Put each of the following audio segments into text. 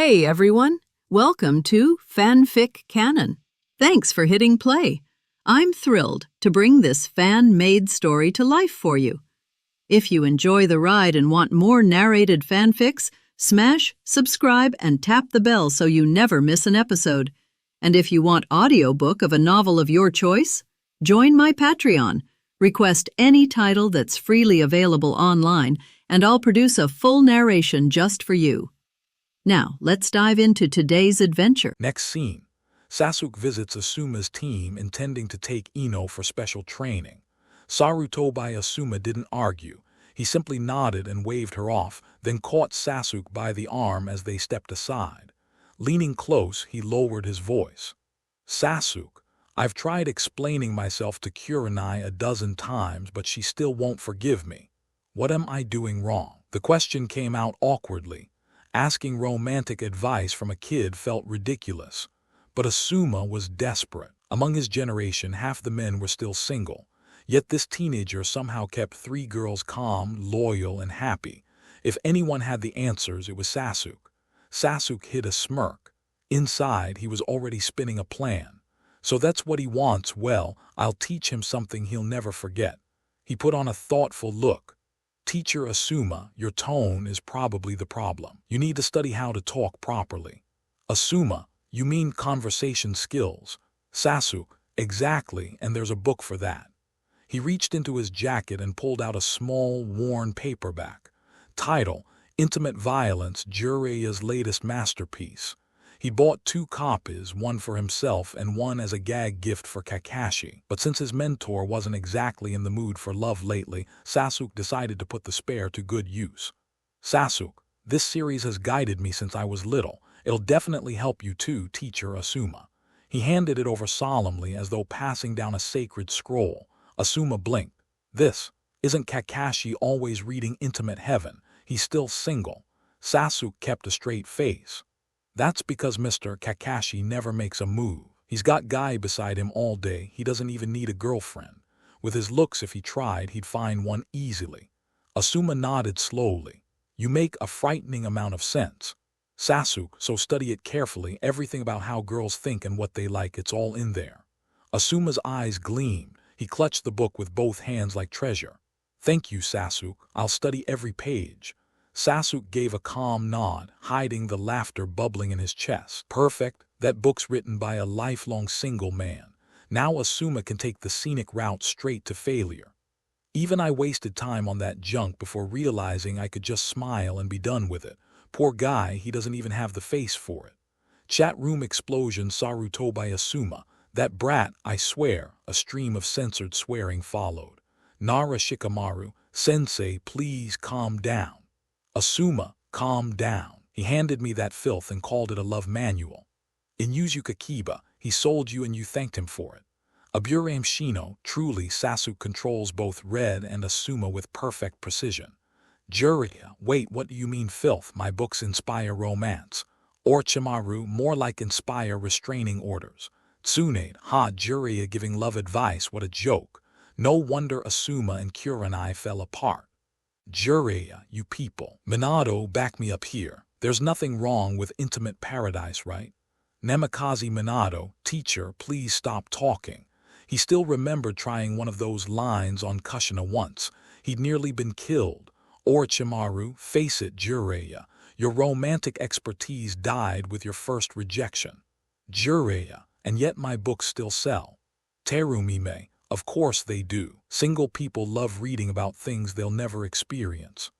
Hey everyone, welcome to FanFic Canon. Thanks for hitting play. I'm thrilled to bring this fan-made story to life for you. If you enjoy the ride and want more narrated fanfics, smash, subscribe, and tap the bell so you never miss an episode. And if you want audiobook of a novel of your choice, join my Patreon. Request any title that's freely available online, and I'll produce a full narration just for you. Now, let's dive into today's adventure. Next scene. Sasuke visits Asuma's team intending to take Ino for special training. Sarutobi Asuma didn't argue. He simply nodded and waved her off, then caught Sasuke by the arm as they stepped aside. Leaning close, he lowered his voice. Sasuke, I've tried explaining myself to Kurenai a dozen times, but she still won't forgive me. What am I doing wrong? The question came out awkwardly. Asking romantic advice from a kid felt ridiculous. But Asuma was desperate. Among his generation, half the men were still single. Yet this teenager somehow kept 3 girls calm, loyal, and happy. If anyone had the answers, it was Sasuke. Sasuke hid a smirk. Inside, he was already spinning a plan. So that's what he wants. Well, I'll teach him something he'll never forget. He put on a thoughtful look. Teacher Asuma, your tone is probably the problem. You need to study how to talk properly. Asuma, you mean conversation skills. Sasuke, exactly, and there's a book for that. He reached into his jacket and pulled out a small, worn paperback. Title, Intimate Violence, Jiraiya's latest masterpiece. He bought 2 copies, one for himself and one as a gag gift for Kakashi. But since his mentor wasn't exactly in the mood for love lately, Sasuke decided to put the spare to good use. Sasuke, this series has guided me since I was little. It'll definitely help you too, Teacher Asuma. He handed it over solemnly as though passing down a sacred scroll. Asuma blinked. This, isn't Kakashi always reading Intimate Heaven? He's still single. Sasuke kept a straight face. That's because Mr. Kakashi never makes a move. He's got Guy beside him all day. He doesn't even need a girlfriend. With his looks, if he tried, he'd find one easily. Asuma nodded slowly. You make a frightening amount of sense. Sasuke, so study it carefully. Everything about how girls think and what they like, it's all in there. Asuma's eyes gleamed. He clutched the book with both hands like treasure. Thank you, Sasuke. I'll study every page. Sasuke gave a calm nod, hiding the laughter bubbling in his chest. Perfect. That book's written by a lifelong single man. Now Asuma can take the scenic route straight to failure. Even I wasted time on that junk before realizing I could just smile and be done with it. Poor guy, he doesn't even have the face for it. Chat room explosion. Sarutobi Asuma. That brat, I swear. A stream of censored swearing followed. Nara Shikamaru. Sensei, please calm down. Asuma, calm down. He handed me that filth and called it a love manual. In Yuzuka Kiba, he sold you and you thanked him for it. Aburame Shino, truly Sasuke controls both Red and Asuma with perfect precision. Jiraiya, wait, what do you mean filth? My books inspire romance. Orochimaru, more like inspire restraining orders. Tsunade, Jiraiya giving love advice, what a joke. No wonder Asuma and Kurenai fell apart. Jiraiya, you people. Minato, back me up here. There's nothing wrong with intimate paradise, right? Namikaze Minato, teacher, please stop talking. He still remembered trying one of those lines on Kushina once. He'd nearly been killed. Orochimaru, face it, Jiraiya. Your romantic expertise died with your first rejection. Jiraiya, and yet my books still sell. Terumime, of course they do. Single people love reading about things they'll never experience.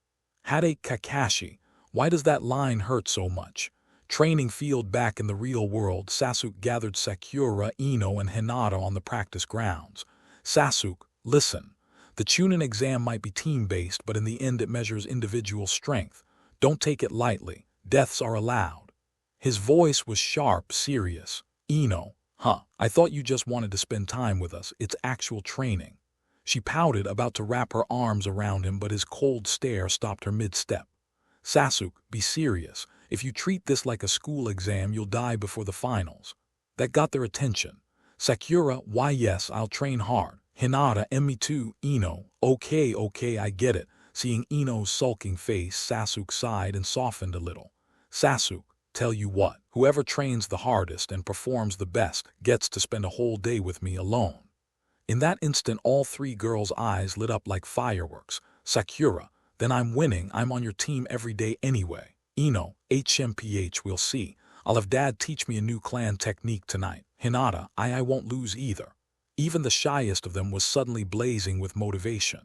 Hade Kakashi, why does that line hurt so much? Training field back in the real world, Sasuke gathered Sakura, Ino, and Hinata on the practice grounds. Sasuke, listen. The Chūnin exam might be team-based, but in the end it measures individual strength. Don't take it lightly. Deaths are allowed. His voice was sharp, serious. Ino, I thought you just wanted to spend time with us. It's actual training. She pouted, about to wrap her arms around him, but his cold stare stopped her mid-step. Sasuke, be serious. If you treat this like a school exam, you'll die before the finals. That got their attention. Sakura, why yes, I'll train hard. Hinata, and me too. Ino, okay, I get it. Seeing Ino's sulking face, Sasuke sighed and softened a little. Sasuke, Tell you what, whoever trains the hardest and performs the best gets to spend a whole day with me alone. In that instant, all three girls' eyes lit up like fireworks. Sakura, then I'm winning. I'm on your team every day anyway. Ino, HMPH, we'll see. I'll have Dad teach me a new clan technique tonight. Hinata, I won't lose either. Even the shyest of them was suddenly blazing with motivation.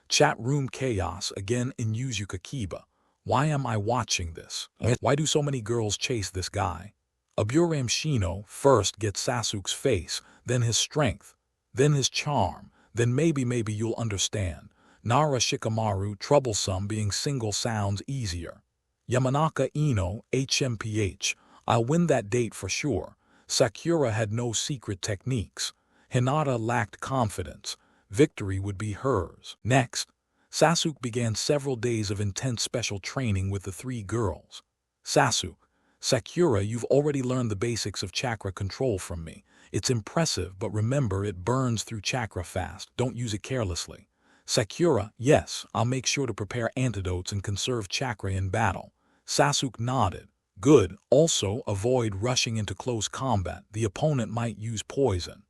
Chat room chaos again in Yuzuka Kiba. Why am I watching this? Why do so many girls chase this guy? Aburam Shino first gets Sasuke's face, then his strength, then his charm, then maybe you'll understand. Nara Shikamaru, troublesome, being single sounds easier. Yamanaka Ino, HMPH, I'll win that date for sure. Sakura had no secret techniques. Hinata lacked confidence. Victory would be hers. Next, Sasuke began several days of intense special training with the three girls. Sasuke, Sakura, you've already learned the basics of chakra control from me. It's impressive, but remember, it burns through chakra fast. Don't use it carelessly. Sakura, yes, I'll make sure to prepare antidotes and conserve chakra in battle. Sasuke nodded. Good. Also, avoid rushing into close combat. The opponent might use poison.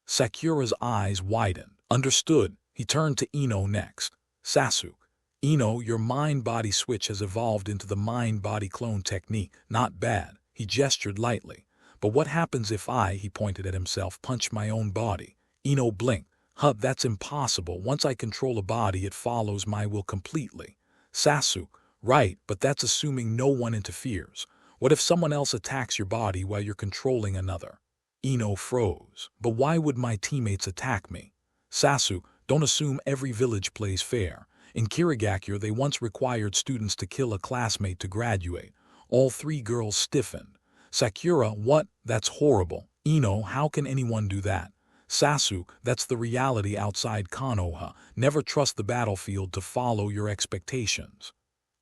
Sakura's eyes widened. Understood. He turned to Ino next. Sasuke, Ino, your mind-body switch has evolved into the mind-body clone technique. Not bad. He gestured lightly. But what happens if he pointed at himself, punch my own body? Ino blinked. That's impossible. Once I control a body, it follows my will completely. Sasuke, right, but that's assuming no one interferes. What if someone else attacks your body while you're controlling another? Ino froze. But why would my teammates attack me? Sasuke, don't assume every village plays fair. In Kirigakure, they once required students to kill a classmate to graduate. All three girls stiffened. Sakura, what? That's horrible. Ino, how can anyone do that? Sasuke, that's the reality outside Konoha. Never trust the battlefield to follow your expectations.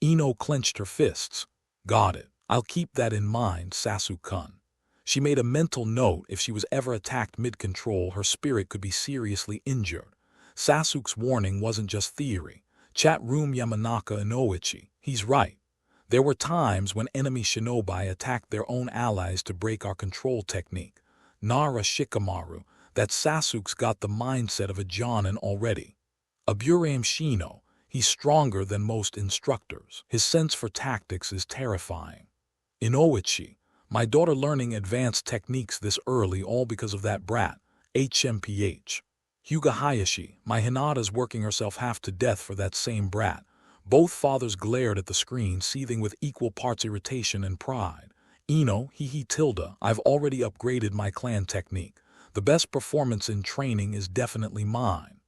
Ino clenched her fists. Got it. I'll keep that in mind, Sasuke-kun. She made a mental note. If she was ever attacked mid-control, her spirit could be seriously injured. Sasuke's warning wasn't just theory. Chat room Yamanaka Inoichi, he's right. There were times when enemy shinobi attacked their own allies to break our control technique. Nara Shikamaru, that Sasuke's got the mindset of a Jonin already. Aburam Shino, he's stronger than most instructors. His sense for tactics is terrifying. Inoichi, my daughter learning advanced techniques this early all because of that brat. HMPH. Hyuga Hayashi, my Hinata's working herself half to death for that same brat. Both fathers glared at the screen, seething with equal parts irritation and pride. Ino, tilde, I've already upgraded my clan technique. The best performance in training is definitely mine.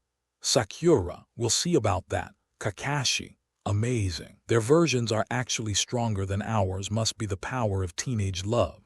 Sakura, we'll see about that. Kakashi, amazing. Their versions are actually stronger than ours, must be the power of teenage love.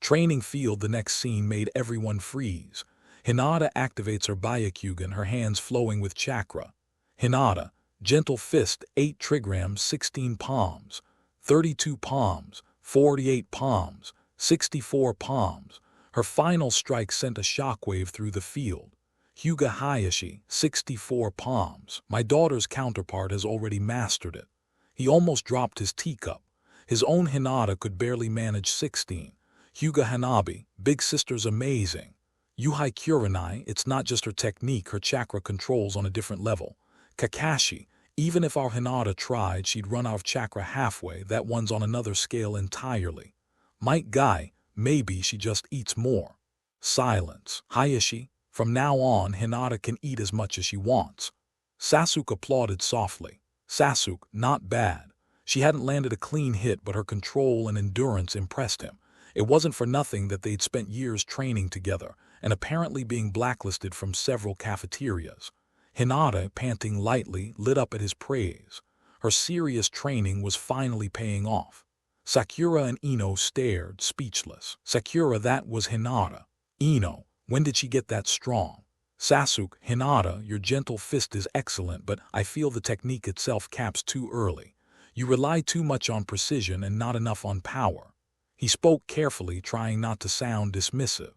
Training field, the next scene made everyone freeze. Hinata activates her Byakugan, her hands flowing with chakra. Hinata, gentle fist, 8 trigrams, 16 palms, 32 palms, 48 palms, 64 palms. Her final strike sent a shockwave through the field. Hyuga Hayashi, 64 palms. My daughter's counterpart has already mastered it. He almost dropped his teacup. His own Hinata could barely manage 16. Hyuga Hanabi, big sister's amazing. Yuhai Kurenai, it's not just her technique, her chakra controls on a different level. Kakashi, even if our Hinata tried, she'd run out of chakra halfway. That one's on another scale entirely. Might Guy, maybe she just eats more. Silence. Hayashi, from now on, Hinata can eat as much as she wants. Sasuke applauded softly. Sasuke, not bad. She hadn't landed a clean hit, but her control and endurance impressed him. It wasn't for nothing that they'd spent years training together, and apparently being blacklisted from several cafeterias. Hinata, panting lightly, lit up at his praise. Her serious training was finally paying off. Sakura and Ino stared, speechless. Sakura, that was Hinata. Ino, when did she get that strong? Sasuke, Hinata, your gentle fist is excellent, but I feel the technique itself caps too early. You rely too much on precision and not enough on power. He spoke carefully, trying not to sound dismissive.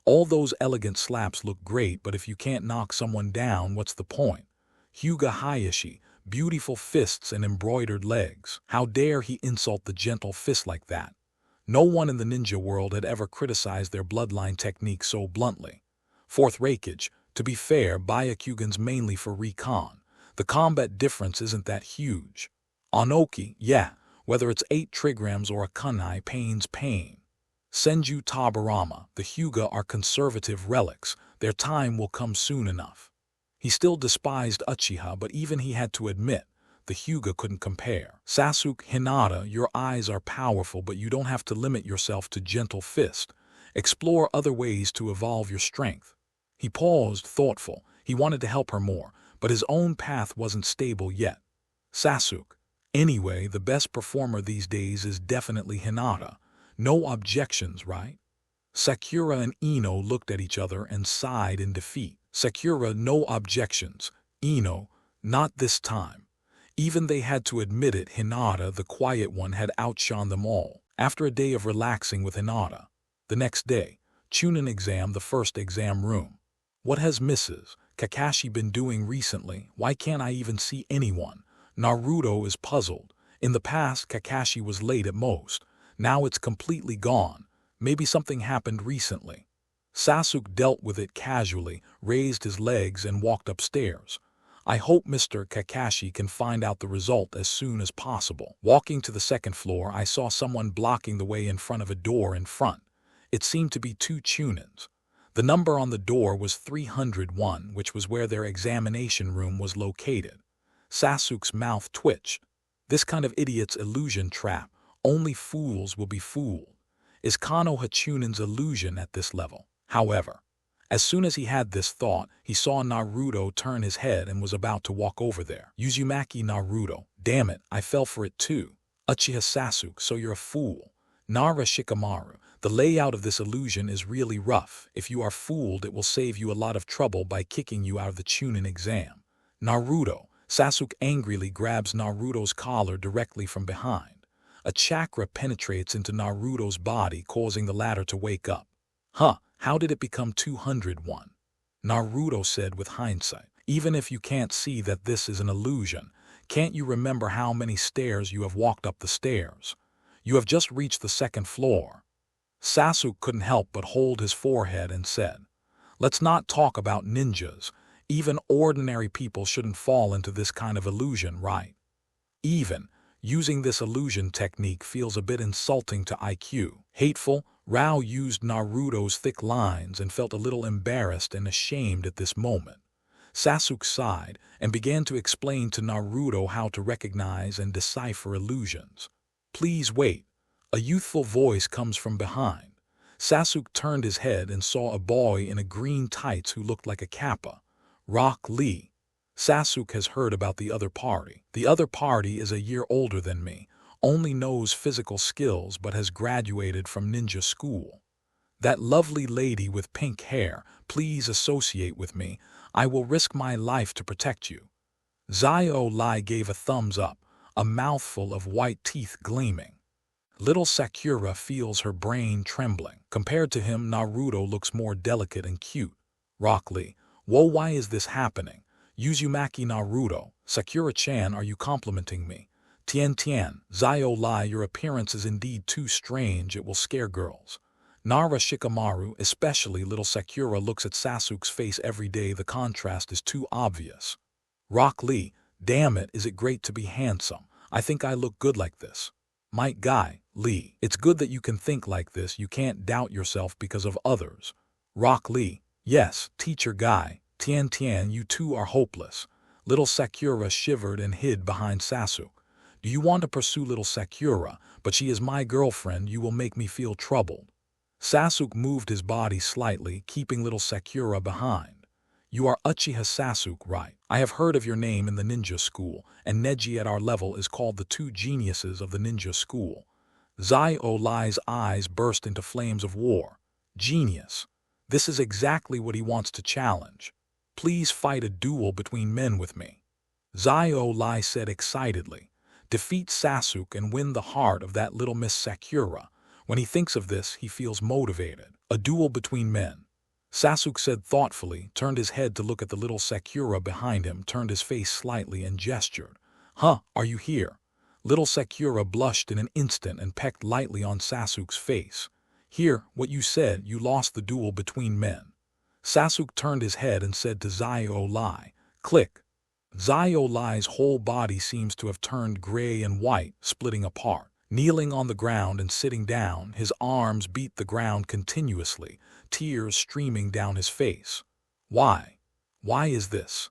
All those elegant slaps look great, but if you can't knock someone down, what's the point? Hyuga Hayashi, beautiful fists and embroidered legs. How dare he insult the gentle fist like that? No one in the ninja world had ever criticized their bloodline technique so bluntly. Fourth Reikage, to be fair, Byakugan's mainly for recon. The combat difference isn't that huge. Onoki, yeah, whether it's 8 trigrams or a kunai, pain's pain. Senju Tabarama, the Hyuga are conservative relics, their time will come soon enough. He still despised Uchiha, but even he had to admit, the Hyuga couldn't compare. Sasuke, Hinata, your eyes are powerful, but you don't have to limit yourself to gentle fist. Explore other ways to evolve your strength. He paused, thoughtful. He wanted to help her more, but his own path wasn't stable yet. Sasuke, anyway, the best performer these days is definitely Hinata. No objections, right? Sakura and Ino looked at each other and sighed in defeat. Sakura, no objections. Ino, not this time. Even they had to admit it, Hinata, the quiet one, had outshone them all. After a day of relaxing with Hinata, the next day, Chūnin exam, the first exam room. What has Mrs. Kakashi been doing recently? Why can't I even see anyone? Naruto is puzzled. In the past, Kakashi was late at most. Now it's completely gone. Maybe something happened recently. Sasuke dealt with it casually, raised his legs and walked upstairs. I hope Mr. Kakashi can find out the result as soon as possible. Walking to the second floor, I saw someone blocking the way in front of a door in front. It seemed to be 2 Chūnins. The number on the door was 301, which was where their examination room was located. Sasuke's mouth twitched. This kind of idiot's illusion trap. Only fools will be fooled. Is Konoha Chūnin's illusion at this level? However, as soon as he had this thought, he saw Naruto turn his head and was about to walk over there. Uzumaki Naruto. Damn it, I fell for it too. Uchiha Sasuke, so you're a fool. Nara Shikamaru. The layout of this illusion is really rough. If you are fooled, it will save you a lot of trouble by kicking you out of the Chūnin exam. Naruto. Sasuke angrily grabs Naruto's collar directly from behind. A chakra penetrates into Naruto's body, causing the latter to wake up. Huh, how did it become 201? Naruto said with hindsight. Even if you can't see that this is an illusion, can't you remember how many stairs you have walked up the stairs? You have just reached the second floor. Sasuke couldn't help but hold his forehead and said, let's not talk about ninjas. Even ordinary people shouldn't fall into this kind of illusion, right? Even using this illusion technique feels a bit insulting to IQ. Hateful, Rao used Naruto's thick lines and felt a little embarrassed and ashamed at this moment. Sasuke sighed and began to explain to Naruto how to recognize and decipher illusions. Please wait. A youthful voice comes from behind. Sasuke turned his head and saw a boy in a green tights who looked like a kappa. Rock Lee. Sasuke has heard about the other party. The other party is a year older than me, only knows physical skills but has graduated from ninja school. That lovely lady with pink hair, please associate with me. I will risk my life to protect you. Zio Lai gave a thumbs up, a mouthful of white teeth gleaming. Little Sakura feels her brain trembling. Compared to him, Naruto looks more delicate and cute. Rock Lee. Whoa, why is this happening? Uzumaki Naruto. Sakura-chan, are you complimenting me? Tien Tien. Zio Lai, your appearance is indeed too strange, it will scare girls. Nara Shikamaru, especially little Sakura, looks at Sasuke's face every day, the contrast is too obvious. Rock Lee. Damn it, is it great to be handsome? I think I look good like this. Might Guy. Lee. It's good that you can think like this, you can't doubt yourself because of others. Rock Lee. Yes, teacher Guy. Tien Tien, you two are hopeless. Little Sakura shivered and hid behind Sasuke. Do you want to pursue little Sakura? But she is my girlfriend, you will make me feel troubled. Sasuke moved his body slightly, keeping little Sakura behind. You are Uchiha Sasuke, right? I have heard of your name in the ninja school, and Neji at our level is called the 2 geniuses of the ninja school. Zio Lai's eyes burst into flames of war. Genius. This is exactly what he wants to challenge. Please fight a duel between men with me. Zio Lai said excitedly. Defeat Sasuke and win the heart of that little Miss Sakura. When he thinks of this, he feels motivated. A duel between men. Sasuke said thoughtfully, turned his head to look at the little Sakura behind him, turned his face slightly and gestured. Huh, are you here? Little Sakura blushed in an instant and pecked lightly on Sasuke's face. Hear what you said, you lost the duel between men. Sasuke turned his head and said to Zio Lai, click. Zio Lai's whole body seems to have turned gray and white, splitting apart. Kneeling on the ground and sitting down, his arms beat the ground continuously, tears streaming down his face. Why? Why is this?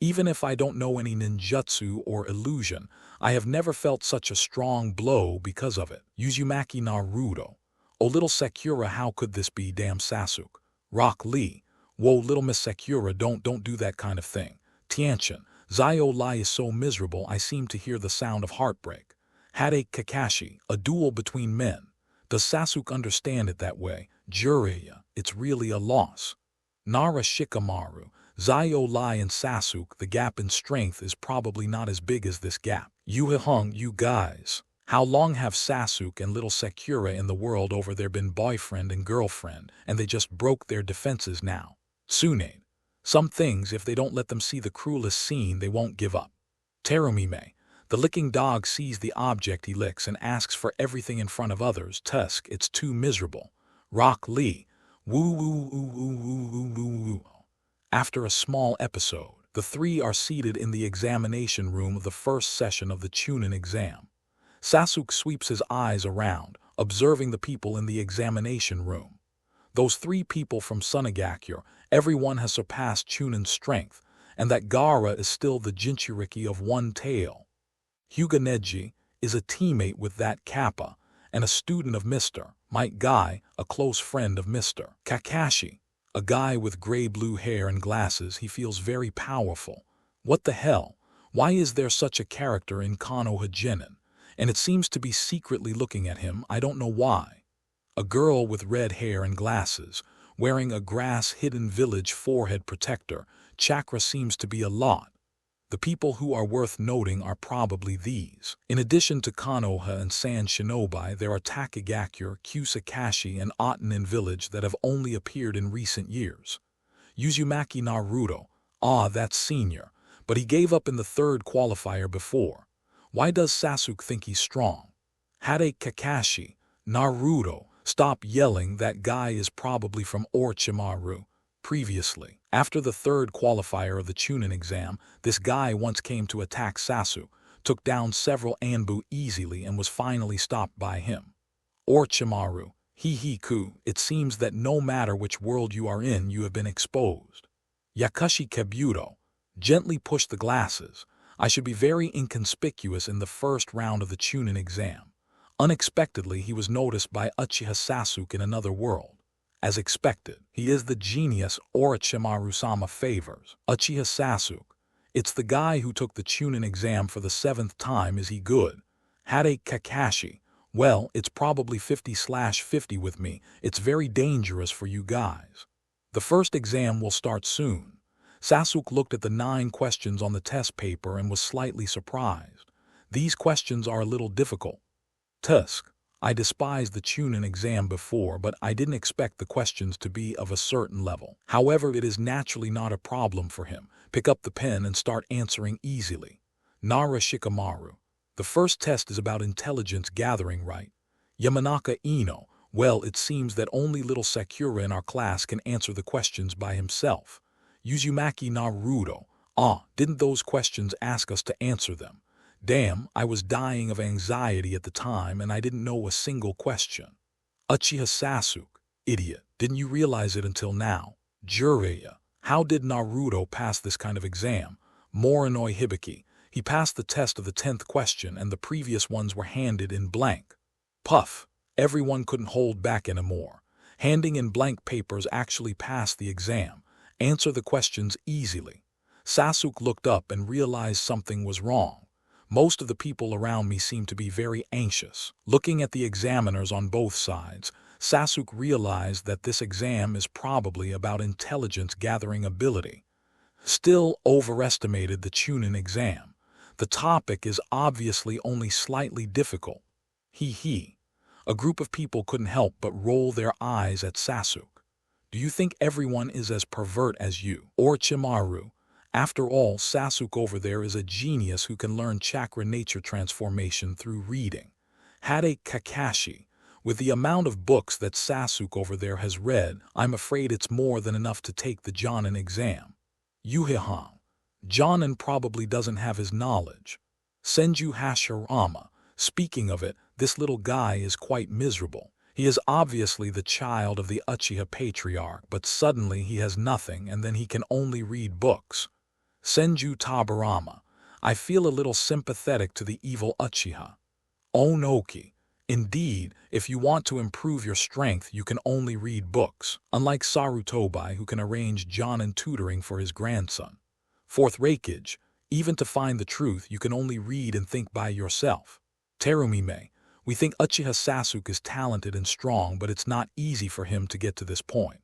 Even if I don't know any ninjutsu or illusion, I have never felt such a strong blow because of it. Uzumaki Naruto. Oh, little Sakura, how could this be? Damn Sasuke. Rock Lee. Whoa, little Miss Sakura, don't do that kind of thing. Tianchen. Zio Lai is so miserable I seem to hear the sound of heartbreak. Hade Kakashi, a duel between men. Does Sasuke understand it that way? Jiraiya, it's really a loss. Nara Shikamaru. Zio Lai and Sasuke, the gap in strength is probably not as big as this gap. Yuhihung, you guys. How long have Sasuke and little Sakura in the world over there been boyfriend and girlfriend, and they just broke their defenses now? Tsunade. Some things, if they don't let them see the cruelest scene, they won't give up. Terumime. The licking dog sees the object he licks and asks for everything in front of others. Tusk, it's too miserable. Rock Lee. Woo woo woo woo woo woo woo woo. After a small episode, the three are seated in the examination room of the first session of the Chūnin exam. Sasuke sweeps his eyes around, observing the people in the examination room. Those three people from Sunagakure, everyone has surpassed Chūnin's strength, and that Gaara is still the Jinchuriki of one tail. Hyuga Neji is a teammate with that Kappa, and a student of Mr. Might Guy, a close friend of Mr. Kakashi. A guy with gray-blue hair and glasses, he feels very powerful. What the hell? Why is there such a character in Konoha Genin? And it seems to be secretly looking at him, I don't know why. A girl with red hair and glasses, wearing a grass-hidden village forehead protector. Chakra seems to be a lot. The people who are worth noting are probably these. In addition to Konoha and San Shinobi, there are Takagakure, Kusakashi, and Otanin Village that have only appeared in recent years. Uzumaki Naruto. Ah, that's senior, but he gave up in the third qualifier before. Why does Sasuke think he's strong? Hade Kakashi. Naruto. Stop yelling, that guy is probably from Orochimaru. Previously, after the third qualifier of the Chūnin exam, this guy once came to attack Sasuke, took down several Anbu easily and was finally stopped by him. Orochimaru. Hihiku, it seems that no matter which world you are in, you have been exposed. Yakushi Kabuto. Gently push the glasses. I should be very inconspicuous in the first round of the Chūnin exam. Unexpectedly, he was noticed by Uchiha Sasukes in another world. As expected, he is the genius Orochimaru-sama favors. Uchiha Sasuke. It's the guy who took the Chūnin exam for the 7th time. Is he good? Hade Kakashi. Well, it's probably 50/50 with me. It's very dangerous for you guys. The first exam will start soon. Sasuke looked at the 9 questions on the test paper and was slightly surprised. These questions are a little difficult. Tusk. I despised the Chūnin exam before, but I didn't expect the questions to be of a certain level. However, it is naturally not a problem for him. Pick up the pen and start answering easily. Nara Shikamaru. The first test is about intelligence gathering, right? Yamanaka Ino. Well, it seems that only little Sakura in our class can answer the questions by himself. Uzumaki Naruto. Ah, didn't those questions ask us to answer them? Damn, I was dying of anxiety at the time and I didn't know a single question. Uchiha Sasuke. Idiot. Didn't you realize it until now? Jiraiya. How did Naruto pass this kind of exam? Morinoi Hibiki. He passed the test of the 10th question and the previous ones were handed in blank. Puff. Everyone couldn't hold back anymore. Handing in blank papers actually passed the exam. Answer the questions easily. Sasuke looked up and realized something was wrong. Most of the people around me seemed to be very anxious. Looking at the examiners on both sides, Sasuke realized that this exam is probably about intelligence gathering ability. Still overestimated the Chūnin exam. The topic is obviously only slightly difficult. A group of people couldn't help but roll their eyes at Sasuke. Do you think everyone is as pervert as you? Orochimaru. After all, Sasuke over there is a genius who can learn chakra nature transformation through reading. Hade Kakashi. With the amount of books that Sasuke over there has read, I'm afraid it's more than enough to take the Chūnin exam. Uchiha. Chūnin probably doesn't have his knowledge. Senju Hashirama. Speaking of it, this little guy is quite miserable. He is obviously the child of the Uchiha patriarch, but suddenly he has nothing and then he can only read books. Senju Tabarama. I feel a little sympathetic to the evil Uchiha. Onoki. Indeed, if you want to improve your strength, you can only read books, unlike Sarutobi who can arrange Chūnin tutoring for his grandson. Fourth Reikage. Even to find the truth, you can only read and think by yourself. Terumime. We think Uchiha Sasuke is talented and strong, but it's not easy for him to get to this point.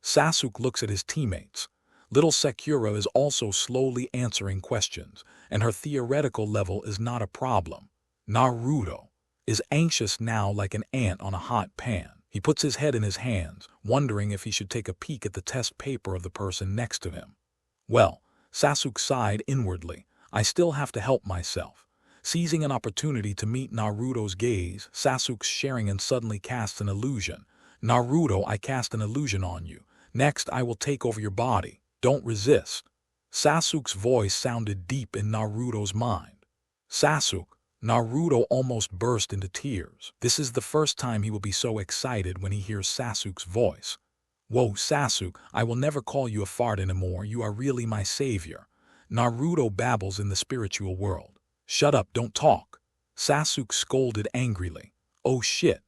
Sasuke looks at his teammates. Little Sakura is also slowly answering questions, and her theoretical level is not a problem. Naruto is anxious now like an ant on a hot pan. He puts his head in his hands, wondering if he should take a peek at the test paper of the person next to him. Well, Sasuke sighed inwardly. I still have to help myself. Seizing an opportunity to meet Naruto's gaze, Sasuke's Sharingan suddenly casts an illusion. Naruto, I cast an illusion on you. Next, I will take over your body. Don't resist. Sasuke's voice sounded deep in Naruto's mind. Sasuke. Naruto almost burst into tears. This is the first time he will be so excited when he hears Sasuke's voice. Whoa, Sasuke, I will never call you a fart anymore. You are really my savior. Naruto babbles in the spiritual world. Shut up, don't talk. Sasuke scolded angrily. Oh shit.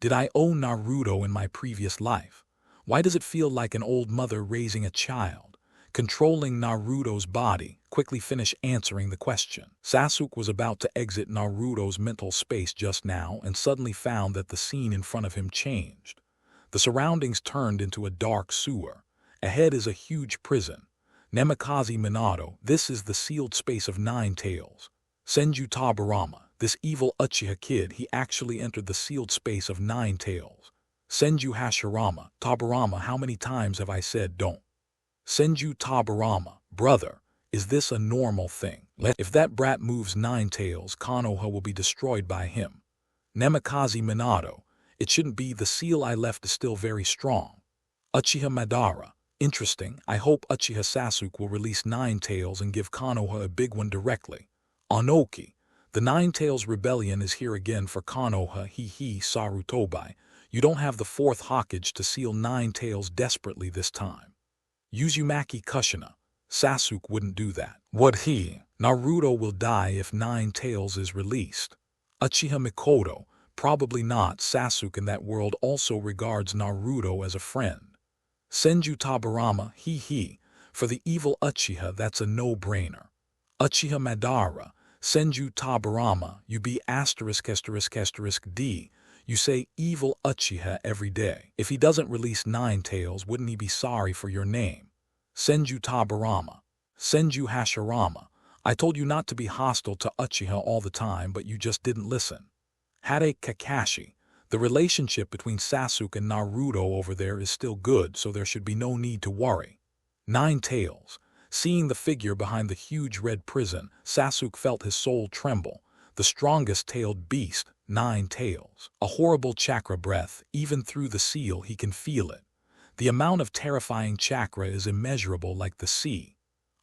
Did I owe Naruto in my previous life? Why does it feel like an old mother raising a child? Controlling Naruto's body, quickly finish answering the question. Sasuke was about to exit Naruto's mental space just now and suddenly found that the scene in front of him changed. The surroundings turned into a dark sewer. Ahead is a huge prison. Namikaze Minato, this is the sealed space of Nine Tails. Senju Tabarama, this evil Uchiha kid, he actually entered the sealed space of Nine Tails. Senju Hashirama, Tabarama, how many times have I said don't? Senju Tabarama, brother, is this a normal thing? If that brat moves Nine Tails, Konoha will be destroyed by him. Namikaze Minato, it shouldn't be, the seal I left is still very strong. Uchiha Madara, interesting, I hope Uchiha Sasuke will release Nine Tails and give Konoha a big one directly. Onoki, the Nine Tails rebellion is here again for Konoha, Sarutobi. You don't have the fourth Hokage to seal Nine Tails desperately this time. Uzumaki Kushina, Sasuke wouldn't do that. Would he? Naruto will die if Nine Tails is released. Uchiha Mikoto, probably not. Sasuke in that world also regards Naruto as a friend. Senju Tabarama, for the evil Uchiha that's a no-brainer. Uchiha Madara, Senju Tabarama, you be ****D. You say evil Uchiha every day. If he doesn't release Nine Tails, wouldn't he be sorry for your name? Senju Tabarama. Senju Hashirama. I told you not to be hostile to Uchiha all the time, but you just didn't listen. Hade Kakashi. The relationship between Sasuke and Naruto over there is still good, so there should be no need to worry. Nine Tails. Seeing the figure behind the huge red prison, Sasuke felt his soul tremble. The strongest tailed beast, Nine Tails. A horrible chakra breath, even through the seal he can feel it. The amount of terrifying chakra is immeasurable like the sea.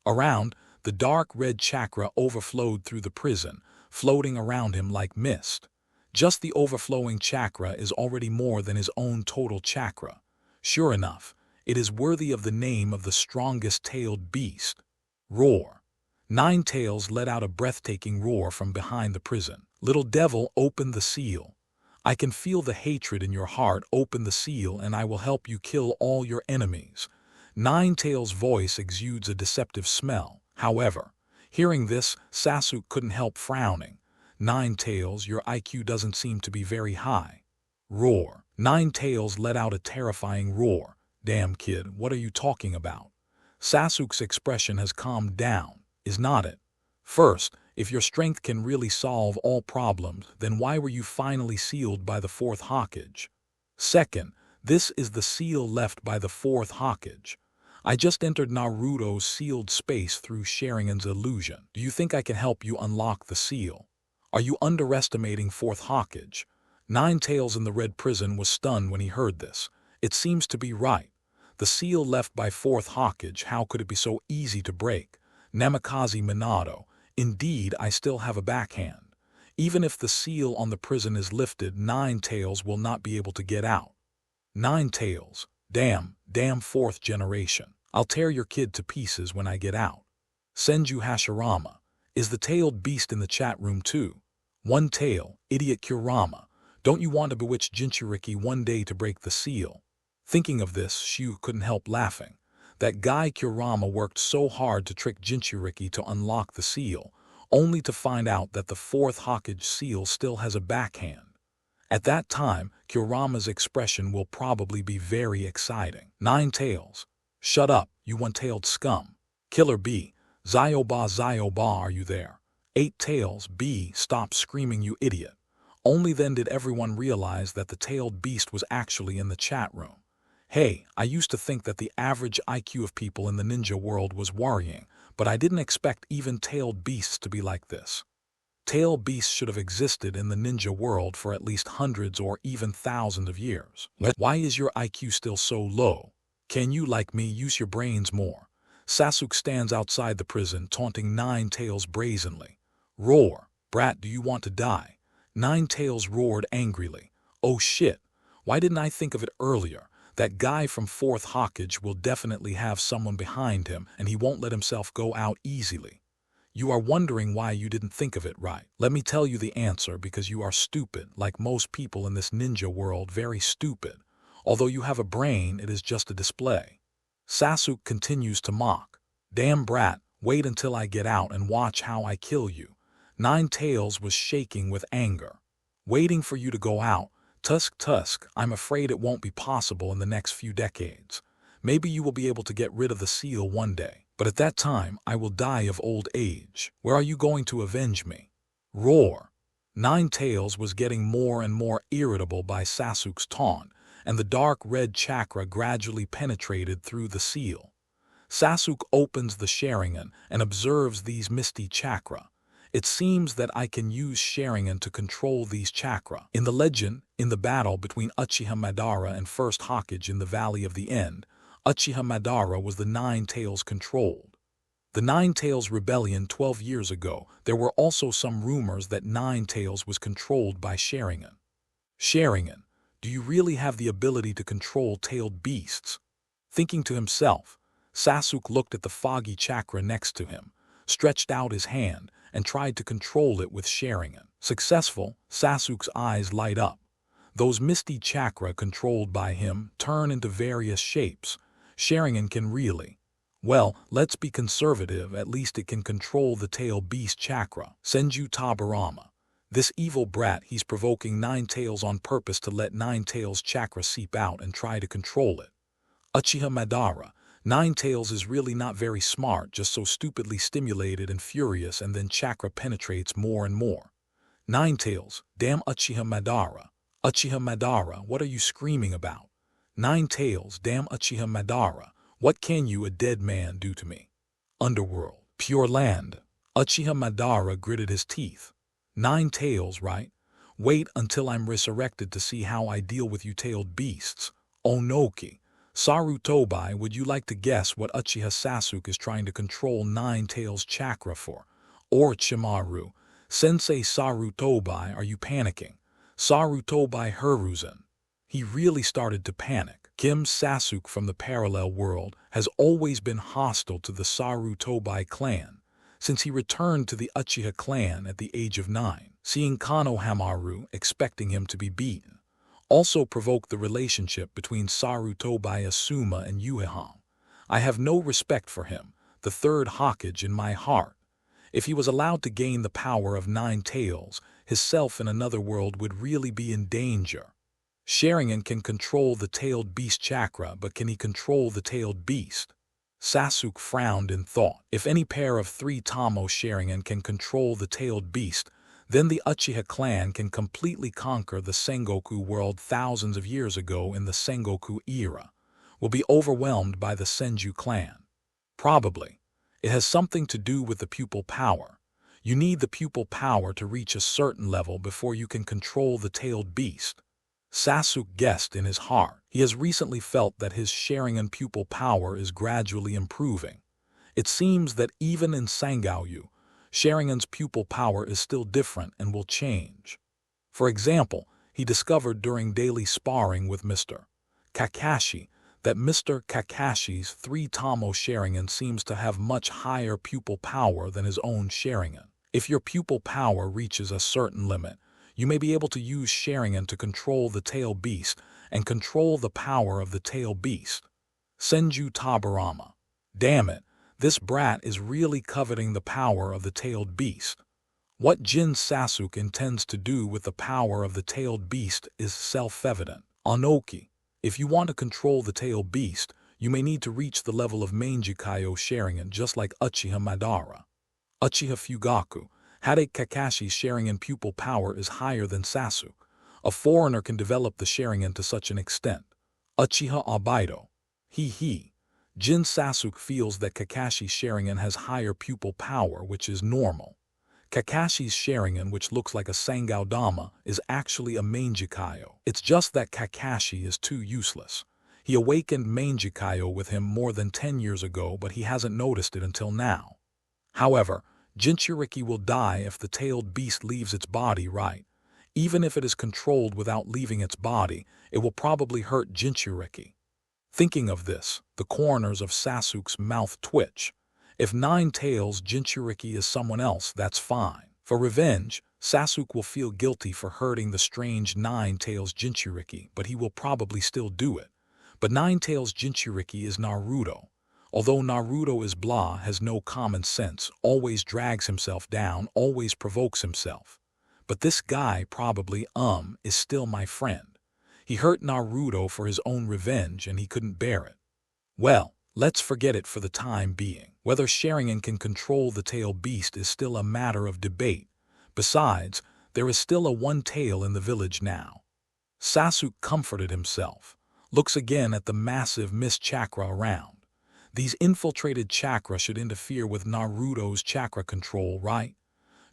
Around, the dark red chakra overflowed through the prison, floating around him like mist. Just the overflowing chakra is already more than his own total chakra. Sure enough, it is worthy of the name of the strongest tailed beast. Roar. Nine Tails let out a breathtaking roar from behind the prison. Little devil, open the seal. I can feel the hatred in your heart. Open the seal and I will help you kill all your enemies. Nine Tails' voice exudes a deceptive smell. However, hearing this, Sasuke couldn't help frowning. Nine Tails, your IQ doesn't seem to be very high. Roar. Nine Tails let out a terrifying roar. Damn kid, what are you talking about? Sasuke's expression has calmed down, is not it? First, if your strength can really solve all problems, then why were you finally sealed by the fourth Hokage? Second, this is the seal left by the fourth Hokage. I just entered Naruto's sealed space through Sharingan's illusion. Do you think I can help you unlock the seal? Are you underestimating fourth Hokage? Nine-Tails in the Red Prison was stunned when he heard this. It seems to be right. The seal left by fourth Hokage, how could it be so easy to break? Namikaze Minato. Indeed, I still have a backhand. Even if the seal on the prison is lifted, Nine-Tails will not be able to get out. Nine-Tails. Damn fourth generation. I'll tear your kid to pieces when I get out. Senju Hashirama. Is the tailed beast in the chat room too? One tail, idiot Kurama. Don't you want to bewitch Jinchuriki one day to break the seal? Thinking of this, Shu couldn't help laughing. That guy Kurama worked so hard to trick Jinchuriki to unlock the seal, only to find out that the fourth Hokage seal still has a backhand. At that time, Kurama's expression will probably be very exciting. Nine-Tails. Shut up, you one-tailed scum. Killer B. Zioba, are you there? Eight-Tails. B. Stop screaming, you idiot. Only then did everyone realize that the tailed beast was actually in the chat room. Hey, I used to think that the average IQ of people in the ninja world was worrying, but I didn't expect even tailed beasts to be like this. Tailed beasts should have existed in the ninja world for at least hundreds or even thousands of years. Why is your IQ still so low? Can you, like me, use your brains more? Sasuke stands outside the prison, taunting Nine-Tails brazenly. Roar, brat, do you want to die? Nine-Tails roared angrily. Oh shit, why didn't I think of it earlier? That guy from fourth Hokage will definitely have someone behind him, and he won't let himself go out easily. You are wondering why you didn't think of it right. Let me tell you the answer, because you are stupid, like most people in this ninja world, very stupid. Although you have a brain, it is just a display. Sasuke continues to mock. Damn brat, wait until I get out and watch how I kill you. Nine-Tails was shaking with anger. Waiting for you to go out. Tusk, I'm afraid it won't be possible in the next few decades. Maybe you will be able to get rid of the seal one day. But at that time, I will die of old age. Where are you going to avenge me? Roar. Nine-Tails was getting more and more irritable by Sasuke's taunt, and the dark red chakra gradually penetrated through the seal. Sasuke opens the Sharingan and observes these misty chakra. It seems that I can use Sharingan to control these chakra. In the legend, in the battle between Uchiha Madara and first Hokage in the Valley of the End, Uchiha Madara was the Nine-Tails controlled. The Nine-Tails rebellion 12 years ago, there were also some rumors that Nine-Tails was controlled by Sharingan. Sharingan, do you really have the ability to control tailed beasts? Thinking to himself, Sasuke looked at the foggy chakra next to him, stretched out his hand, and tried to control it with Sharingan. Successful, Sasuke's eyes light up. Those misty chakra controlled by him turn into various shapes. Sharingan can really. Well, let's be conservative, at least it can control the tail beast chakra. Senju Tabarama. This evil brat, he's provoking Nine-Tails on purpose to let Nine-Tails chakra seep out and try to control it. Uchiha Madara. Nine-Tails is really not very smart, just so stupidly stimulated and furious, and then chakra penetrates more and more. Nine-Tails, damn Uchiha Madara. Uchiha Madara, what are you screaming about? Nine-Tails, damn Uchiha Madara, what can you, a dead man, do to me? Underworld, pure land. Uchiha Madara gritted his teeth. Nine-Tails, right? Wait until I'm resurrected to see how I deal with you tailed beasts. Onoki. Sarutobi, would you like to guess what Uchiha Sasuke is trying to control Nine-Tails chakra for? Orochimaru. Sensei Sarutobi, are you panicking? Sarutobi Hiruzen. He really started to panic. Kim Sasuke from the parallel world has always been hostile to the Sarutobi clan, since he returned to the Uchiha clan at the age of 9, seeing Konohamaru expecting him to be beaten. Also provoked the relationship between Sarutobi Asuma and Uchiha. I have no respect for him, the third Hokage in my heart. If he was allowed to gain the power of Nine-Tails, his self in another world would really be in danger. Sharingan can control the tailed beast chakra, but can he control the tailed beast? Sasuke frowned in thought. If any pair of 3 Tamo Sharingan can control the tailed beast, then the Uchiha clan can completely conquer the Sengoku world thousands of years ago in the Sengoku era. will be overwhelmed by the Senju clan. Probably. It has something to do with the pupil power. You need the pupil power to reach a certain level before you can control the tailed beast. Sasuke guessed in his heart. He has recently felt that his Sharingan pupil power is gradually improving. It seems that even in Sangoku, Sharingan's pupil power is still different and will change. For example, he discovered during daily sparring with Mr. Kakashi that Mr. Kakashi's 3-Tomo Sharingan seems to have much higher pupil power than his own Sharingan. If your pupil power reaches a certain limit, you may be able to use Sharingan to control the tail beast and control the power of the tail beast. Senju Tabarama. Damn it, this brat is really coveting the power of the tailed beast. What Jin Sasuke intends to do with the power of the tailed beast is self-evident. Onoki, if you want to control the tailed beast, you may need to reach the level of Manjikayo Sharingan just like Uchiha Madara. Uchiha Fugaku, Hade Kakashi's Sharingan pupil power is higher than Sasuke. A foreigner can develop the Sharingan to such an extent. Uchiha Obito. Jin Sasuke feels that Kakashi's Sharingan has higher pupil power, which is normal. Kakashi's Sharingan, which looks like a Sangoudama, is actually a Manjikayo. It's just that Kakashi is too useless. He awakened Manjikayo with him more than 10 years ago, but he hasn't noticed it until now. However, Jinchuriki will die if the tailed beast leaves its body, right? Even if it is controlled without leaving its body, it will probably hurt Jinchuriki. Thinking of this, the corners of Sasuke's mouth twitch. If Nine Tails Jinchuriki is someone else, that's fine. For revenge, Sasuke will feel guilty for hurting the strange Nine Tails Jinchuriki, but he will probably still do it. But Nine Tails Jinchuriki is Naruto. Although Naruto is blah, has no common sense, always drags himself down, always provokes himself. But this guy probably, is still my friend. He hurt Naruto for his own revenge and he couldn't bear it. Well, let's forget it for the time being. Whether Sharingan can control the tail beast is still a matter of debate. Besides, there is still a one tail in the village now. Sasuke comforted himself, looks again at the massive mist chakra around. These infiltrated chakra should interfere with Naruto's chakra control, right?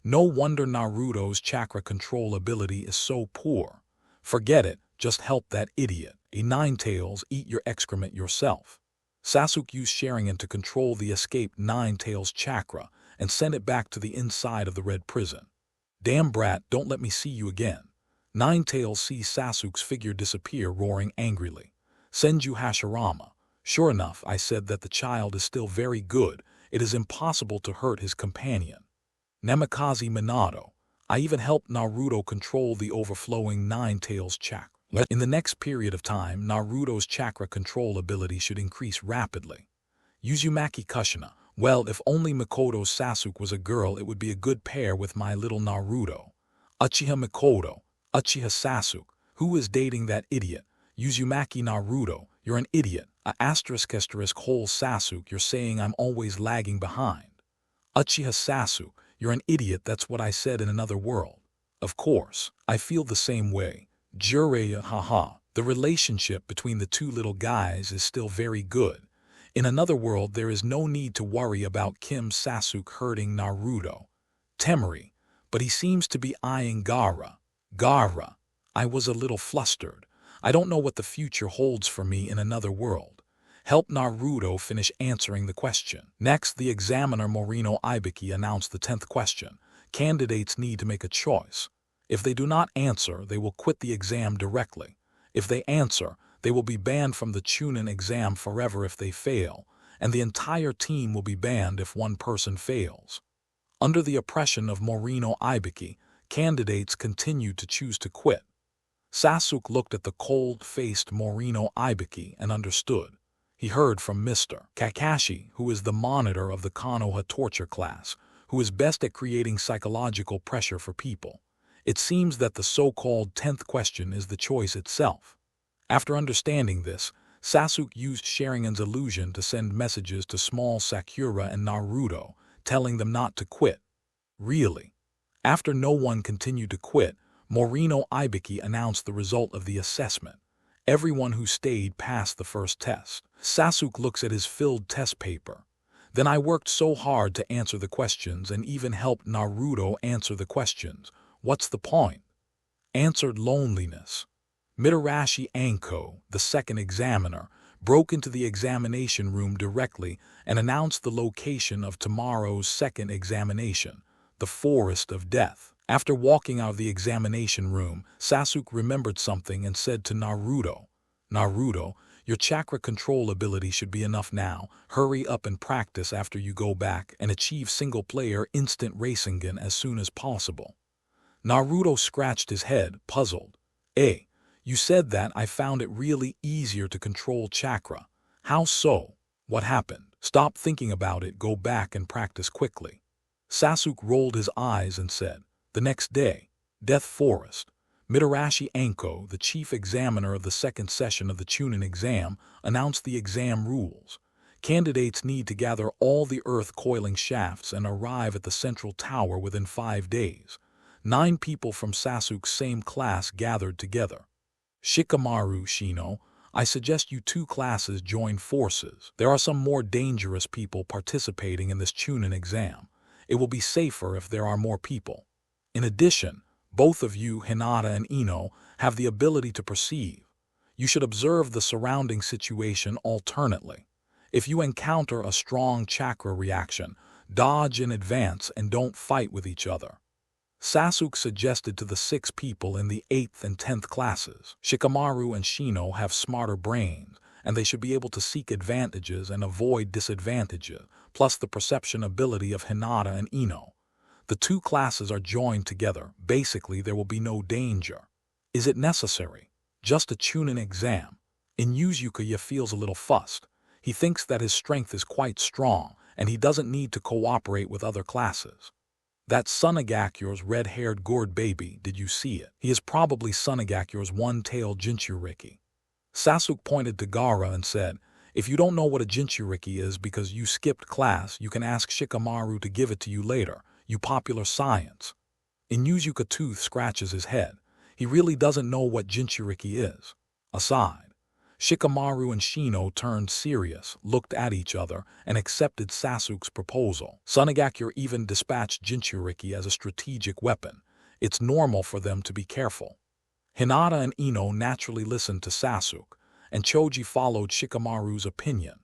No wonder Naruto's chakra control ability is so poor. Forget it, just help that idiot. A Nine Tails, eat your excrement yourself. Sasuke used Sharingan to control the escaped Nine Tails chakra and sent it back to the inside of the red prison. Damn brat, don't let me see you again. Nine Tails sees Sasuke's figure disappear, roaring angrily. Senju Hashirama. Sure enough, I said that the child is still very good. It is impossible to hurt his companion. Namikaze Minato. I even helped Naruto control the overflowing Nine Tails chakra. In the next period of time, Naruto's chakra control ability should increase rapidly. Uzumaki Kushina. Well, if only Mikoto Sasuke was a girl, it would be a good pair with my little Naruto. Uchiha Mikoto. Uchiha Sasuke. Who is dating that idiot? Uzumaki Naruto. You're an idiot. Whole Sasuke, you're saying I'm always lagging behind. Uchiha Sasuke, you're an idiot, that's what I said in another world. Of course, I feel the same way. Jiraiya, haha. The relationship between the two little guys is still very good. In another world, there is no need to worry about Kim Sasuke hurting Naruto. Temari, but he seems to be eyeing Gaara. Gaara. I was a little flustered. I don't know what the future holds for me in another world. Help Naruto finish answering the question. Next, the examiner Morino Ibiki announced the 10th question. Candidates need to make a choice. If they do not answer, they will quit the exam directly. If they answer, they will be banned from the Chūnin exam forever if they fail, and the entire team will be banned if one person fails. Under the oppression of Morino Ibiki, candidates continued to choose to quit. Sasuke looked at the cold-faced Morino Ibiki and understood. He heard from Mr. Kakashi, who is the monitor of the Konoha torture class, who is best at creating psychological pressure for people. It seems that the so-called 10th question is the choice itself. After understanding this, Sasuke used Sharingan's illusion to send messages to small Sakura and Naruto, telling them not to quit. Really? After no one continued to quit, Morino Ibiki announced the result of the assessment. Everyone who stayed passed the first test. Sasuke looks at his filled test paper. Then I worked so hard to answer the questions and even helped Naruto answer the questions. What's the point? Answered loneliness. Mitarashi Anko, the second examiner, broke into the examination room directly and announced the location of tomorrow's second examination, the Forest of Death. After walking out of the examination room, Sasuke remembered something and said to Naruto, "Naruto, your chakra control ability should be enough now. Hurry up and practice after you go back and achieve single-player instant Rasengan as soon as possible." Naruto scratched his head, puzzled. You said that. I found it really easier to control chakra. How so? What happened? Stop thinking about it, go back and practice quickly. Sasuke rolled his eyes and said, "The next day, Death Forest." Mitarashi Anko, the chief examiner of the second session of the Chūnin exam, announced the exam rules. Candidates need to gather all the earth coiling shafts and arrive at the central tower within 5 days. 9 people from Sasuke's same class gathered together. Shikamaru Shino, I suggest you 2 classes join forces. There are some more dangerous people participating in this Chūnin exam. It will be safer if there are more people. In addition, both of you, Hinata and Ino, have the ability to perceive. You should observe the surrounding situation alternately. If you encounter a strong chakra reaction, dodge in advance and don't fight with each other. Sasuke suggested to the 6 people in the 8th and 10th classes. Shikamaru and Shino have smarter brains, and they should be able to seek advantages and avoid disadvantages, plus the perception ability of Hinata and Ino. The 2 classes are joined together. Basically, there will be no danger. Is it necessary? Just a Chūnin exam. In Uchiha feels a little fussed. He thinks that his strength is quite strong, and he doesn't need to cooperate with other classes. That Sunagakure's red-haired gourd baby, did you see it? He is probably Sunagakure's one-tailed Jinchuriki. Sasuke pointed to Gaara and said, "If you don't know what a Jinchuriki is because you skipped class, you can ask Shikamaru to give it to you later, you popular science." Inuzuka Tooth scratches his head. He really doesn't know what Jinchuriki is. Aside. Shikamaru and Shino turned serious, looked at each other, and accepted Sasuke's proposal. Sunagakure even dispatched Jinchuriki as a strategic weapon. It's normal for them to be careful. Hinata and Ino naturally listened to Sasuke, and Choji followed Shikamaru's opinion.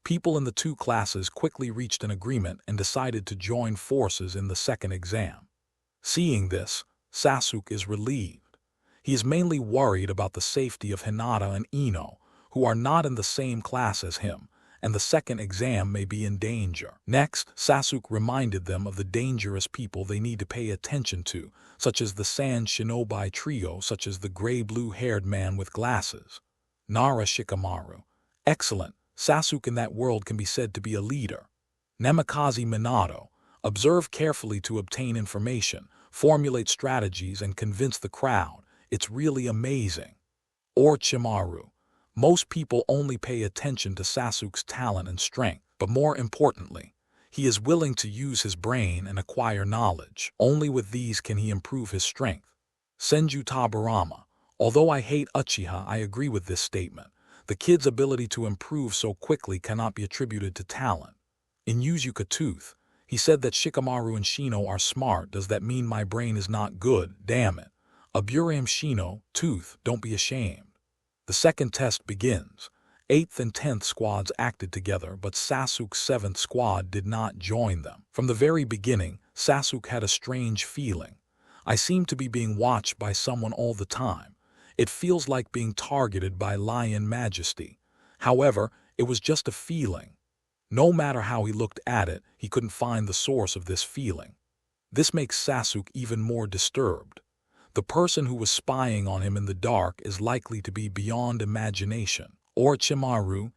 People in the 2 classes quickly reached an agreement and decided to join forces in the second exam. Seeing this, Sasuke is relieved. He is mainly worried about the safety of Hinata and Ino, who are not in the same class as him, and the second exam may be in danger. Next, Sasuke reminded them of the dangerous people they need to pay attention to, such as the Sand Shinobi trio, such as the gray-blue-haired man with glasses. Nara Shikamaru. Excellent. Sasuke in that world can be said to be a leader. Namikaze Minato. Observe carefully to obtain information, formulate strategies, and convince the crowd. It's really amazing. Orochimaru. Most people only pay attention to Sasuke's talent and strength, but more importantly, he is willing to use his brain and acquire knowledge. Only with these can he improve his strength. Senju Tabarama. Although I hate Uchiha, I agree with this statement. The kid's ability to improve so quickly cannot be attributed to talent. Inuzuka Tooth. He said that Shikamaru and Shino are smart. Does that mean my brain is not good? Damn it. Aburam Shino, Tooth, don't be ashamed. The second test begins. 8th and 10th squads acted together, but Sasuke's 7th squad did not join them. From the very beginning, Sasuke had a strange feeling. I seem to be being watched by someone all the time. It feels like being targeted by Lion Majesty. However, it was just a feeling. No matter how he looked at it, he couldn't find the source of this feeling. This makes Sasuke even more disturbed. The person who was spying on him in the dark is likely to be beyond imagination. Orochimaru,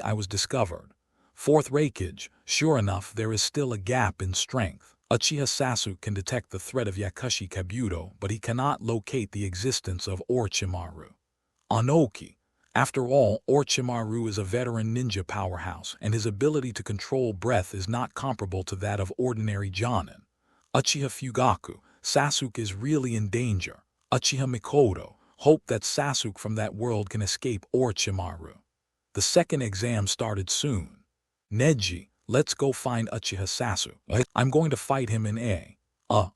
I was discovered. 4th Raikage, sure enough, there is still a gap in strength. Uchiha Sasuke can detect the threat of Yakushi Kabuto, but he cannot locate the existence of Orochimaru. Anoki. After all, Orochimaru is a veteran ninja powerhouse, and his ability to control breath is not comparable to that of ordinary Jonin. Uchiha Fugaku. Sasuke is really in danger. Uchiha Mikoto. Hope that Sasuke from that world can escape Orochimaru. The second exam started soon. Neji, let's go find Uchiha Sasuke. I'm going to fight him in a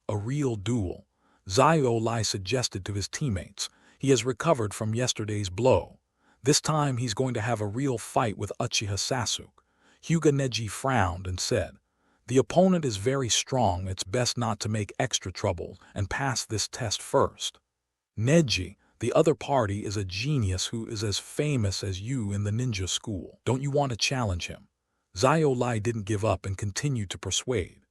real duel. Zio suggested to his teammates. He has recovered from yesterday's blow. This time he's going to have a real fight with Uchiha Sasuke. Hyuga Neji frowned and said, "The opponent is very strong, it's best not to make extra trouble and pass this test first." "Neji, the other party is a genius who is as famous as you in the ninja school. Don't you want to challenge him?" Zio didn't give up and continued to persuade.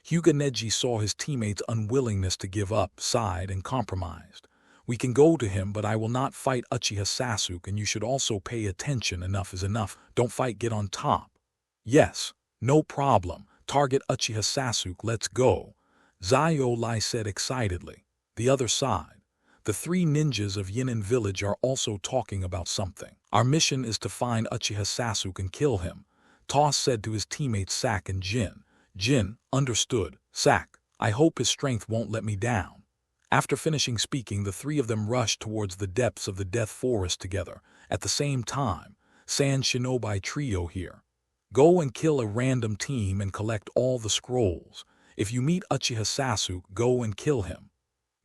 Hyuga Neji saw his teammates' unwillingness to give up, sighed, and compromised. "We can go to him, but I will not fight Uchiha Sasuke, and you should also pay attention. Enough is enough. Don't fight, get on top." "Yes, no problem. Target Uchiha Sasuke, let's go," Zio said excitedly. The other side. The three ninjas of Yinin village are also talking about something. "Our mission is to find Uchiha Sasuke and kill him," Toss said to his teammates Sak and Jin. Jin, understood. Sak, I hope his strength won't let me down. After finishing speaking, the three of them rushed towards the depths of the Death Forest together. At the same time, Sand Shinobi trio here. "Go and kill a random team and collect all the scrolls. If you meet Uchiha Sasuke, go and kill him."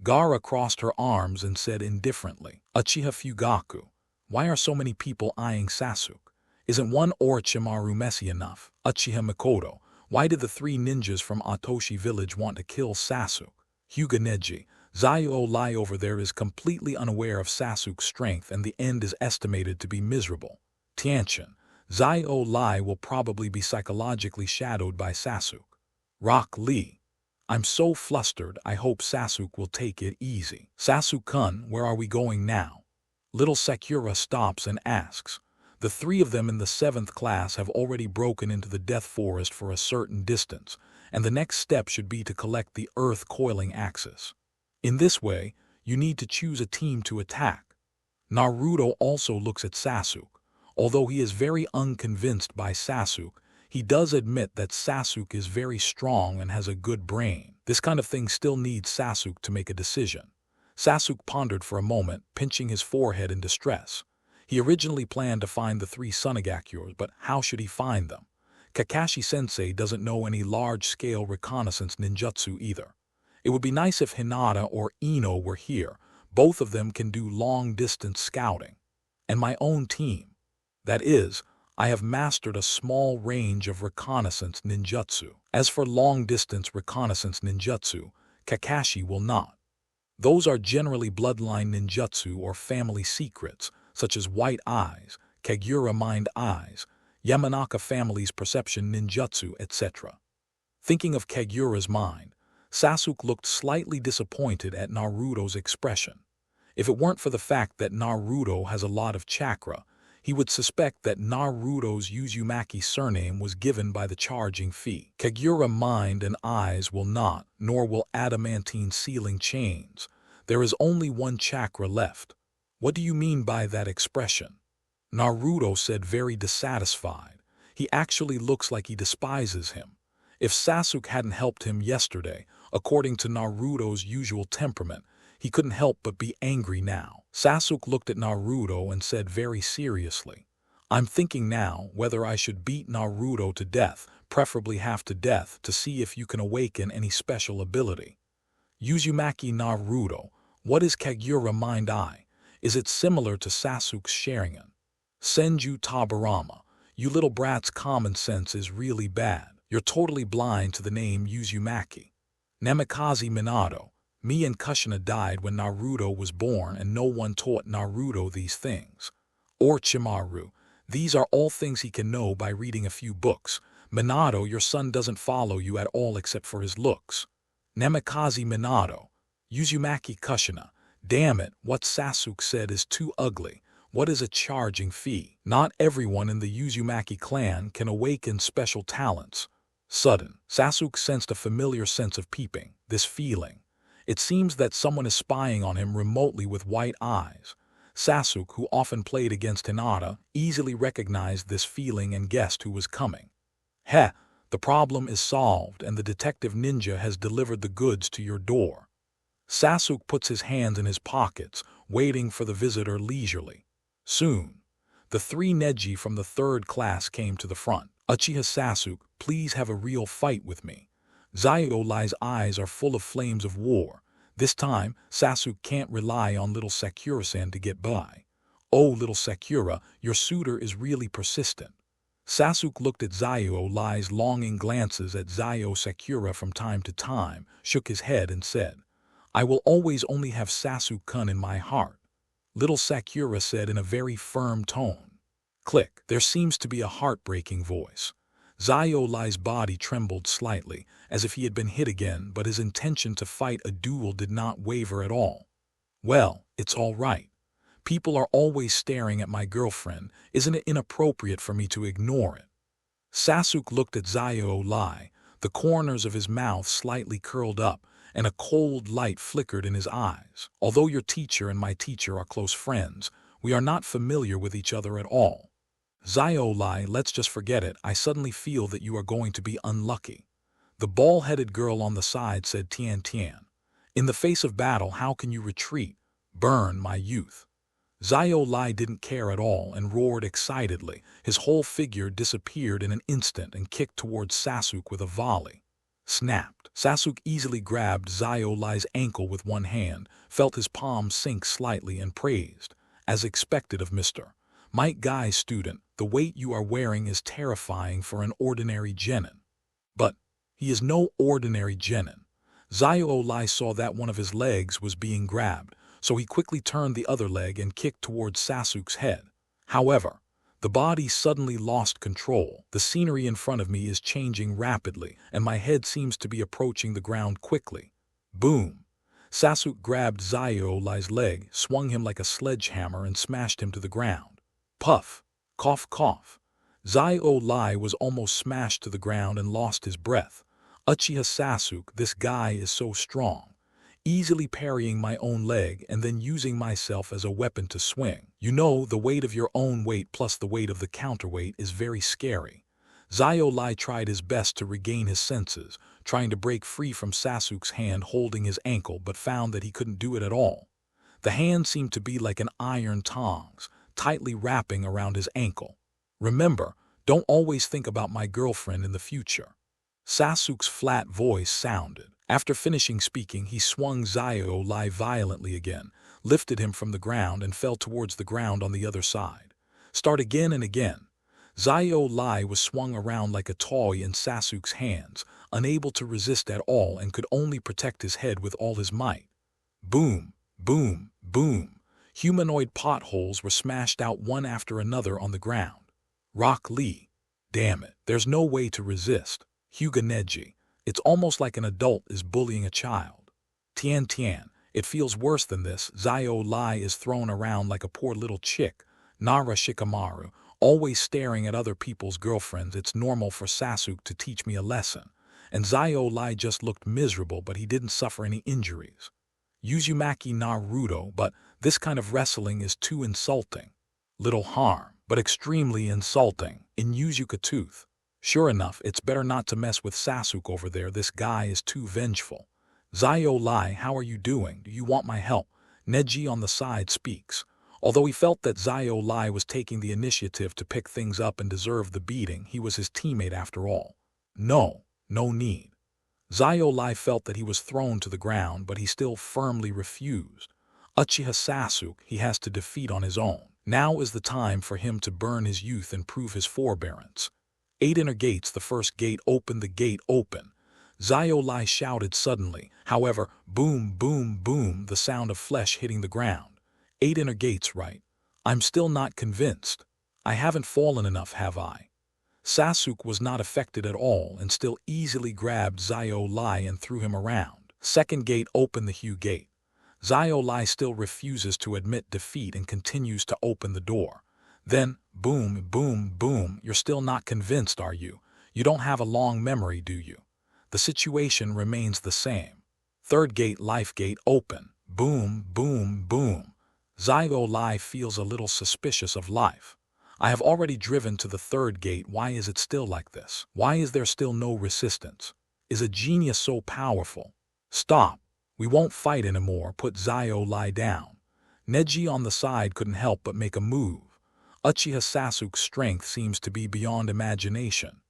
Gaara crossed her arms and said indifferently, "Uchiha Fugaku, why are so many people eyeing Sasuke? Isn't one Orochimaru messy enough?" Uchiha Mikoto, why did the three ninjas from Atoshi village want to kill Sasuke? Hyuga Neji, Zio over there is completely unaware of Sasuke's strength and the end is estimated to be miserable. Tianchen, Zio will probably be psychologically shadowed by Sasuke. Rock Lee, I'm so flustered, I hope Sasuke will take it easy. Sasuke-kun, where are we going now? Little Sakura stops and asks. The three of them in the 7th class have already broken into the Death Forest for a certain distance, and the next step should be to collect the Earth Coiling Axis. In this way, you need to choose a team to attack. Naruto also looks at Sasuke. Although he is very unconvinced by Sasuke, he does admit that Sasuke is very strong and has a good brain. This kind of thing still needs Sasuke to make a decision. Sasuke pondered for a moment, pinching his forehead in distress. He originally planned to find the three Sunagakuras, but how should he find them? Kakashi-sensei doesn't know any large-scale reconnaissance ninjutsu either. It would be nice if Hinata or Ino were here. Both of them can do long-distance scouting. And my own team. That is, I have mastered a small range of reconnaissance ninjutsu. As for long-distance reconnaissance ninjutsu, Kakashi will not. Those are generally bloodline ninjutsu or family secrets, such as White Eyes, Kaguya Mind Eyes, Yamanaka family's perception ninjutsu, etc. Thinking of Kaguya's mind, Sasuke looked slightly disappointed at Naruto's expression. If it weren't for the fact that Naruto has a lot of chakra, he would suspect that Naruto's Uzumaki surname was given by the charging fee. Kaguya Mind and Eyes will not, nor will adamantine sealing chains. There is only one chakra left. What do you mean by that expression? Naruto said, very dissatisfied. He actually looks like he despises him. If Sasuke hadn't helped him yesterday, according to Naruto's usual temperament, he couldn't help but be angry now. Sasuke looked at Naruto and said very seriously, "I'm thinking now whether I should beat Naruto to death, preferably half to death, to see if you can awaken any special ability." Uzumaki Naruto, what is Kaguya Mind Eye? Is it similar to Sasuke's Sharingan? Senju Tabarama, you little brat's common sense is really bad. You're totally blind to the name Uzumaki. Namikaze Minato, me and Kushina died when Naruto was born and no one taught Naruto these things. Orochimaru, these are all things he can know by reading a few books. Minato, your son doesn't follow you at all except for his looks. Namikaze Minato, Uzumaki Kushina, damn it, what Sasuke said is too ugly. What is a charging fee? Not everyone in the Uzumaki clan can awaken special talents. Sudden, Sasuke sensed a familiar sense of peeping, this feeling. It seems that someone is spying on him remotely with white eyes. Sasuke, who often played against Hinata, easily recognized this feeling and guessed who was coming. Heh, the problem is solved and the detective ninja has delivered the goods to your door. Sasuke puts his hands in his pockets, waiting for the visitor leisurely. Soon, the three Neji from the third class came to the front. Uchiha Sasuke, please have a real fight with me. Zaiolai's eyes are full of flames of war. This time, Sasuke can't rely on little Sakura-san to get by. Oh, little Sakura, your suitor is really persistent. Sasuke looked at Zaiolai's longing glances at Sakura from time to time, shook his head and said, I will always only have Sasuke-kun in my heart. Little Sakura said in a very firm tone. Click, there seems to be a heartbreaking voice. Zaiolai's body trembled slightly, as if he had been hit again, but his intention to fight a duel did not waver at all. Well, it's all right. People are always staring at my girlfriend. Isn't it inappropriate for me to ignore it? Sasuke looked at Zaiolai, the corners of his mouth slightly curled up, and a cold light flickered in his eyes. Although your teacher and my teacher are close friends, we are not familiar with each other at all. Zaiolai, let's just forget it. I suddenly feel that you are going to be unlucky. The bald-headed girl on the side said Tian Tian. In the face of battle, how can you retreat? Burn, my youth. Zaiolai didn't care at all and roared excitedly. His whole figure disappeared in an instant and kicked towards Sasuke with a volley. Snapped. Sasuke easily grabbed Zaiolai's ankle with one hand, felt his palm sink slightly and praised, as expected of Mr. Might Guy's student, the weight you are wearing is terrifying for an ordinary genin. But he is no ordinary genin. Zaiolai saw that one of his legs was being grabbed, so he quickly turned the other leg and kicked towards Sasuke's head. However, the body suddenly lost control. The scenery in front of me is changing rapidly, and my head seems to be approaching the ground quickly. Boom! Sasuke grabbed Zaiolai's leg, swung him like a sledgehammer, and smashed him to the ground. Puff! Cough, cough. Zaiolai was almost smashed to the ground and lost his breath. Uchiha Sasuke, this guy is so strong. Easily parrying my own leg and then using myself as a weapon to swing. You know, the weight of your own weight plus the weight of the counterweight is very scary. Zaiolai tried his best to regain his senses, trying to break free from Sasuke's hand holding his ankle, but found that he couldn't do it at all. The hand seemed to be like an iron tongs, tightly wrapping around his ankle. Remember, don't always think about my girlfriend in the future. Sasuke's flat voice sounded. After finishing speaking, he swung Zaiolai violently again, lifted him from the ground and fell towards the ground on the other side. Start again and again. Zaiolai was swung around like a toy in Sasuke's hands, unable to resist at all and could only protect his head with all his might. Boom, boom, boom. Humanoid potholes were smashed out one after another on the ground. Rock Lee. Damn it, there's no way to resist. Hyuga Neji. It's almost like an adult is bullying a child. Tian Tian, it feels worse than this. Zaiolai is thrown around like a poor little chick. Nara Shikamaru, always staring at other people's girlfriends. It's normal for Sasuke to teach me a lesson. And Zaiolai just looked miserable, but he didn't suffer any injuries. Uzumaki Naruto, but this kind of wrestling is too insulting. Little harm, but extremely insulting. In Uzuka Tooth. Sure enough, it's better not to mess with Sasuke over there. This guy is too vengeful. Zaiolai, how are you doing? Do you want my help? Neji on the side speaks. Although he felt that Zaiolai was taking the initiative to pick things up and deserved the beating, he was his teammate after all. No need. Zaiolai felt that he was thrown to the ground, but he still firmly refused. Uchiha Sasuke he has to defeat on his own. Now is the time for him to burn his youth and prove his forbearance. 8 inner gates, the first gate open, the gate open. Zaiolai shouted suddenly. However, boom, boom, boom, the sound of flesh hitting the ground. 8 inner gates, right? I'm still not convinced. I haven't fallen enough, have I? Sasuke was not affected at all and still easily grabbed Zaiolai and threw him around. Second gate open, the Hugh gate. Zaiolai still refuses to admit defeat and continues to open the door. Then, boom, boom, boom, you're still not convinced, are you? You don't have a long memory, do you? The situation remains the same. Third gate, life gate, open. Boom, boom, boom. Zaiolai feels a little suspicious of life. I have already driven to the third gate. Why is it still like this? Why is there still no resistance? Is a genius so powerful? Stop. We won't fight anymore. Put Zaiolai down. Neji on the side couldn't help but make a move. Uchiha Sasuke's strength seems to be beyond imagination.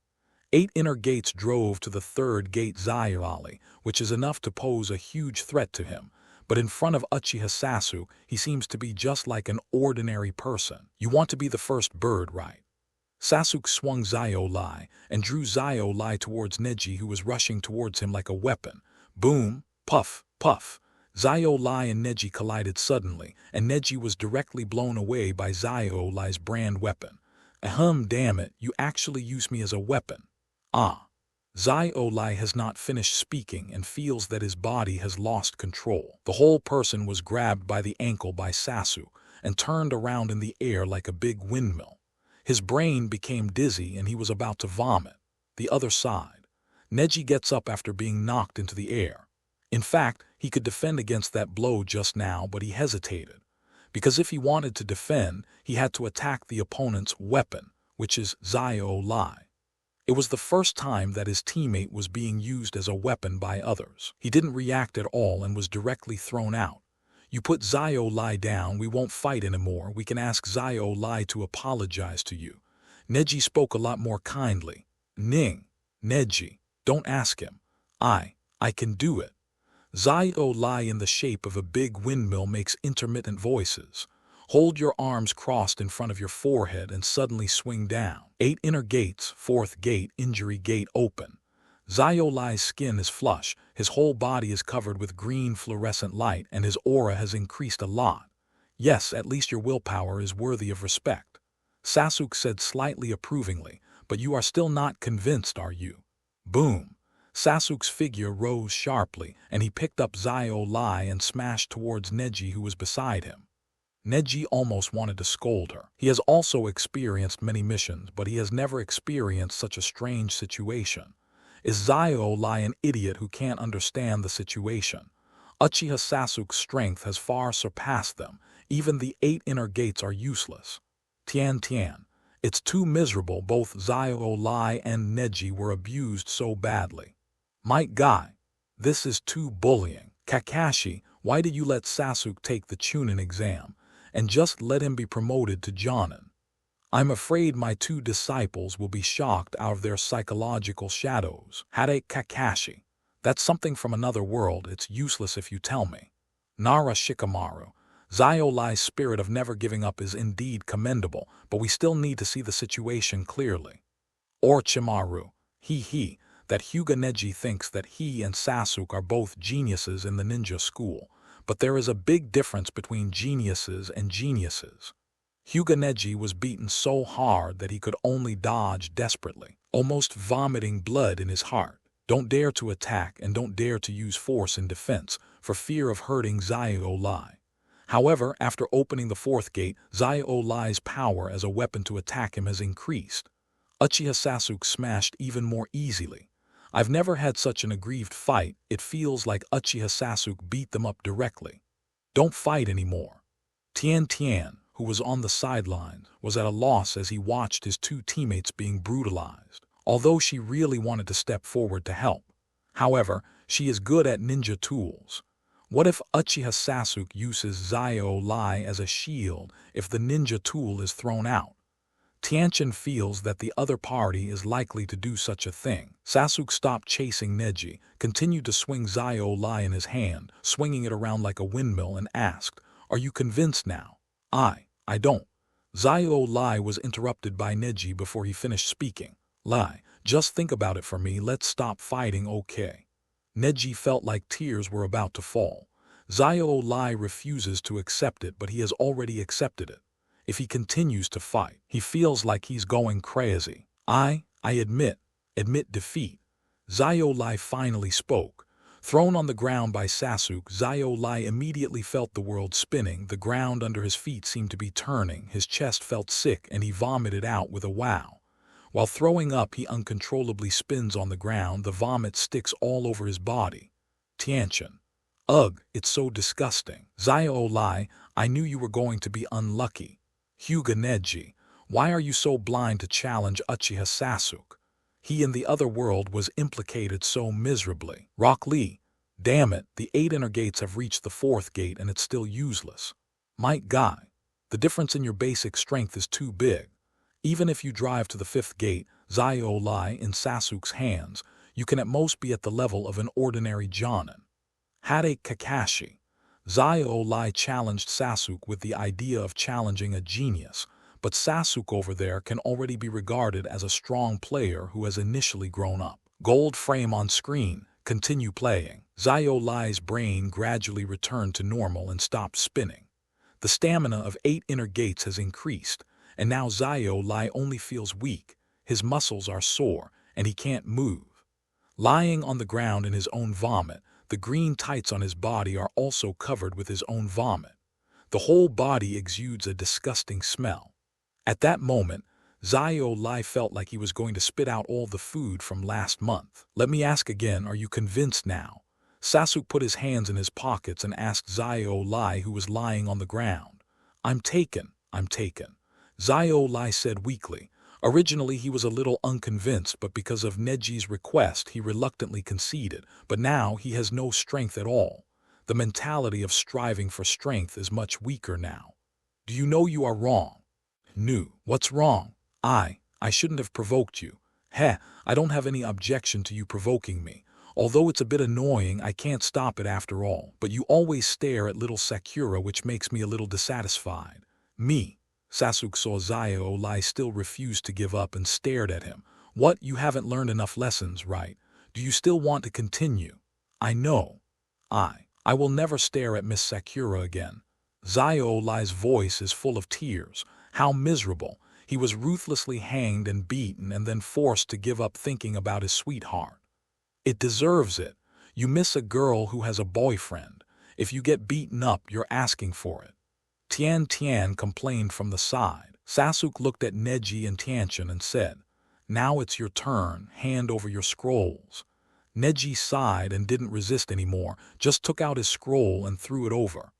8 inner gates drove to the 3rd gate Zayali, which is enough to pose a huge threat to him. But in front of Uchiha Sasuke, he seems to be just like an ordinary person. You want to be the first bird, right? Sasuke swung Zayolai and drew Zayolai towards Neji, who was rushing towards him like a weapon. Boom, puff, puff. Zayolai and Neji collided suddenly, and Neji was directly blown away by Zayolai's brand weapon. Damn it, you actually use me as a weapon. Ah. Zayolai has not finished speaking and feels that his body has lost control. The whole person was grabbed by the ankle by Sasuke and turned around in the air like a big windmill. His brain became dizzy and he was about to vomit. The other side. Neji gets up after being knocked into the air. In fact, he could defend against that blow just now, but he hesitated. Because if he wanted to defend, he had to attack the opponent's weapon, which is Zayolai. It was the first time that his teammate was being used as a weapon by others. He didn't react at all and was directly thrown out. You put Zayolai down, we won't fight anymore. We can ask Zayolai to apologize to you. Neji spoke a lot more kindly. Neji, don't ask him. I can do it. Zayolai in the shape of a big windmill makes intermittent voices. Hold your arms crossed in front of your forehead and suddenly swing down. 8 inner gates, 4th gate, injury gate open. Zayolai's skin is flush, his whole body is covered with green fluorescent light, and his aura has increased a lot. Yes, at least your willpower is worthy of respect. Sasuke said slightly approvingly, but you are still not convinced, are you? Boom. Sasuke's figure rose sharply, and he picked up Zayolai and smashed towards Neji, who was beside him. Neji almost wanted to scold her. He has also experienced many missions, but he has never experienced such a strange situation. Is Zayolai an idiot who can't understand the situation? Uchiha Sasuke's strength has far surpassed them. Even the 8 inner gates are useless. Tian. It's too miserable. Both Zayolai and Neji were abused so badly. My guy, this is too bullying. Kakashi, why did you let Sasuke take the Chūnin exam and just let him be promoted to Jonin? I'm afraid my 2 disciples will be shocked out of their psychological shadows. Hade Kakashi. That's something from another world. It's useless if you tell me. Nara Shikamaru. Zayolai's spirit of never giving up is indeed commendable, but we still need to see the situation clearly. Orochimaru. That Hyuga Neji thinks that he and Sasuke are both geniuses in the ninja school, but there is a big difference between geniuses and geniuses. Hyuga Neji was beaten so hard that he could only dodge desperately, almost vomiting blood in his heart. Don't dare to attack and don't dare to use force in defense for fear of hurting Zayolai. However, after opening the 4th gate, Zayolai's power as a weapon to attack him has increased. Uchiha Sasuke smashed even more easily. I've never had such an aggrieved fight. It feels like Uchiha Sasuke beat them up directly. Don't fight anymore. Tian, who was on the sidelines, was at a loss as he watched his 2 teammates being brutalized, although she really wanted to step forward to help. However, she is good at ninja tools. What if Uchiha Sasuke uses Zayolai as a shield if the ninja tool is thrown out? Tianchen feels that the other party is likely to do such a thing. Sasuke stopped chasing Neji, continued to swing Zayolai in his hand, swinging it around like a windmill, and asked, "Are you convinced now?" I don't. Zayolai was interrupted by Neji before he finished speaking. Just think about it for me. Let's stop fighting, okay? Neji felt like tears were about to fall. Zayolai refuses to accept it, but he has already accepted it. If he continues to fight, he feels like he's going crazy. I admit defeat. Zayolai finally spoke. Thrown on the ground by Sasuke, Zayolai immediately felt the world spinning. The ground under his feet seemed to be turning. His chest felt sick and he vomited out with a wow. While throwing up, he uncontrollably spins on the ground. The vomit sticks all over his body. Tianchen. Ugh, it's so disgusting. Zayolai, I knew you were going to be unlucky. Hyuga Neji, why are you so blind to challenge Uchiha Sasuke? He in the other world was implicated so miserably. Rock Lee, damn it, the 8 inner gates have reached the 4th gate and it's still useless. My guy, the difference in your basic strength is too big. Even if you drive to the fifth gate, Zayo lie in Sasuke's hands, you can at most be at the level of an ordinary Jonin. Hade Kakashi. Zayo lie challenged Sasuke with the idea of challenging a genius, but Sasuke over there can already be regarded as a strong player who has initially grown up. Gold frame on screen. Continue playing. Zayo lie's brain gradually returned to normal and stopped spinning. The stamina of 8 inner gates has increased, and now Zayo lie only feels weak, his muscles are sore, and he can't move. Lying on the ground in his own vomit, the green tights on his body are also covered with his own vomit. The whole body exudes a disgusting smell. At that moment, Zayo lie felt like he was going to spit out all the food from last month. Let me ask again, are you convinced now? Sasuke put his hands in his pockets and asked Zayo lie, who was lying on the ground. I'm taken. Zayo lie said weakly. Originally he was a little unconvinced, but because of Neji's request he reluctantly conceded, but now he has no strength at all. The mentality of striving for strength is much weaker now. Do you know you are wrong? Nu, what's wrong? I shouldn't have provoked you. Heh, I don't have any objection to you provoking me. Although it's a bit annoying, I can't stop it after all, but you always stare at little Sakura, which makes me a little dissatisfied. Me. Sasuke saw Zayo lie still refused to give up and stared at him. What, you haven't learned enough lessons, right? Do you still want to continue? I know. I will never stare at Miss Sakura again. Zayo lie's voice is full of tears. How miserable. He was ruthlessly hanged and beaten and then forced to give up thinking about his sweetheart. It deserves it. You miss a girl who has a boyfriend. If you get beaten up, you're asking for it. Tian complained from the side. Sasuke looked at Neji and Tianchen and said, now it's your turn, hand over your scrolls. Neji sighed and didn't resist anymore, just took out his scroll and threw it over.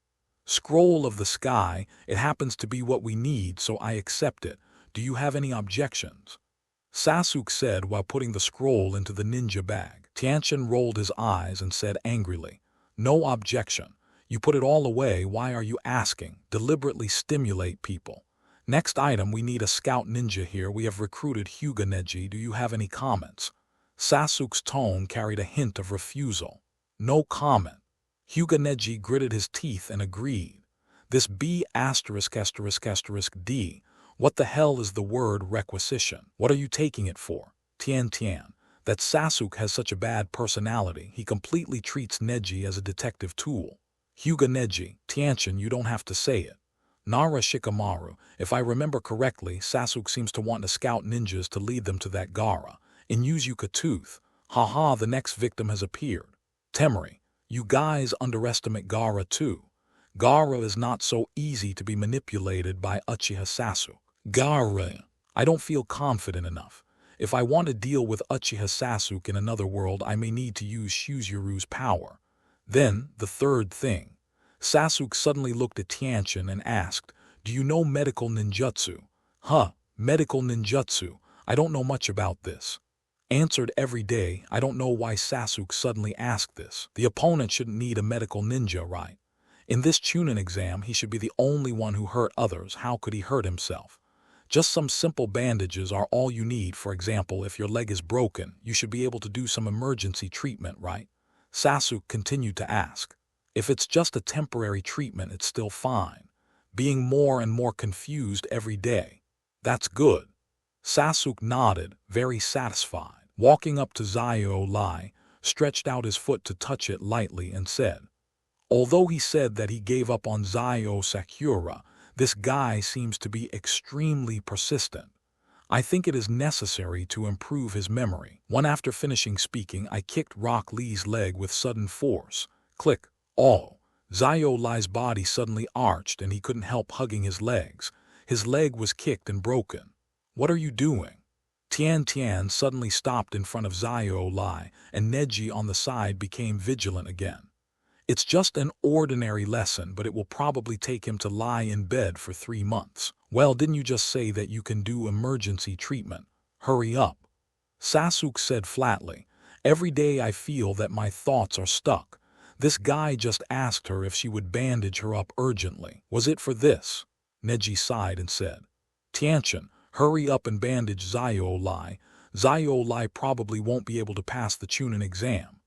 Scroll of the sky, it happens to be what we need, so I accept it. Do you have any objections? Sasuke said while putting the scroll into the ninja bag. Tianchen rolled his eyes and said angrily, no objection. You put it all away, why are you asking? Deliberately stimulate people. Next item, we need a scout ninja here. We have recruited Hyuga Neji. Do you have any comments? Sasuke's tone carried a hint of refusal. No comment. Hyuga Neji gritted his teeth and agreed. This B******D. What the hell is the word requisition? What are you taking it for? Tian. That Sasuke has such a bad personality, he completely treats Neji as a detective tool. Hyuga Neji, Tianchen, you don't have to say it. Nara Shikamaru, if I remember correctly, Sasuke seems to want to scout ninjas to lead them to that Gaara. In Uchiha Tooth, haha, the next victim has appeared. Temari, you guys underestimate Gaara too. Gaara is not so easy to be manipulated by Uchiha Sasuke. Gaara, I don't feel confident enough. If I want to deal with Uchiha Sasuke in another world, I may need to use Shuzuru's power. Then, the third thing. Sasuke suddenly looked at Tianchen and asked, do you know medical ninjutsu? Medical ninjutsu, I don't know much about this. Answered every day, I don't know why Sasuke suddenly asked this. The opponent shouldn't need a medical ninja, right? In this Chūnin exam, he should be the only one who hurt others. How could he hurt himself? Just some simple bandages are all you need. For example, if your leg is broken, you should be able to do some emergency treatment, right? Sasuke continued to ask. If it's just a temporary treatment, it's still fine. Being more and more confused every day. That's good. Sasuke nodded, very satisfied. Walking up to Zayo lie, stretched out his foot to touch it lightly and said, although he said that he gave up on Zayo Sakura, this guy seems to be extremely persistent. I think it is necessary to improve his memory. After finishing speaking, I kicked Rock Lee's leg with sudden force. Click. Oh. Zayo lie's body suddenly arched and he couldn't help hugging his legs. His leg was kicked and broken. What are you doing? Tian suddenly stopped in front of Zayo lie, and Neji on the side became vigilant again. It's just an ordinary lesson, but it will probably take him to lie in bed for 3 months. Well, didn't you just say that you can do emergency treatment? Hurry up. Sasuke said flatly, every day I feel that my thoughts are stuck. This guy just asked her if she would bandage her up urgently. Was it for this? Neji sighed and said, Tianchen, hurry up and bandage Zio Lai. Zio Lai probably won't be able to pass the Chūnin exam.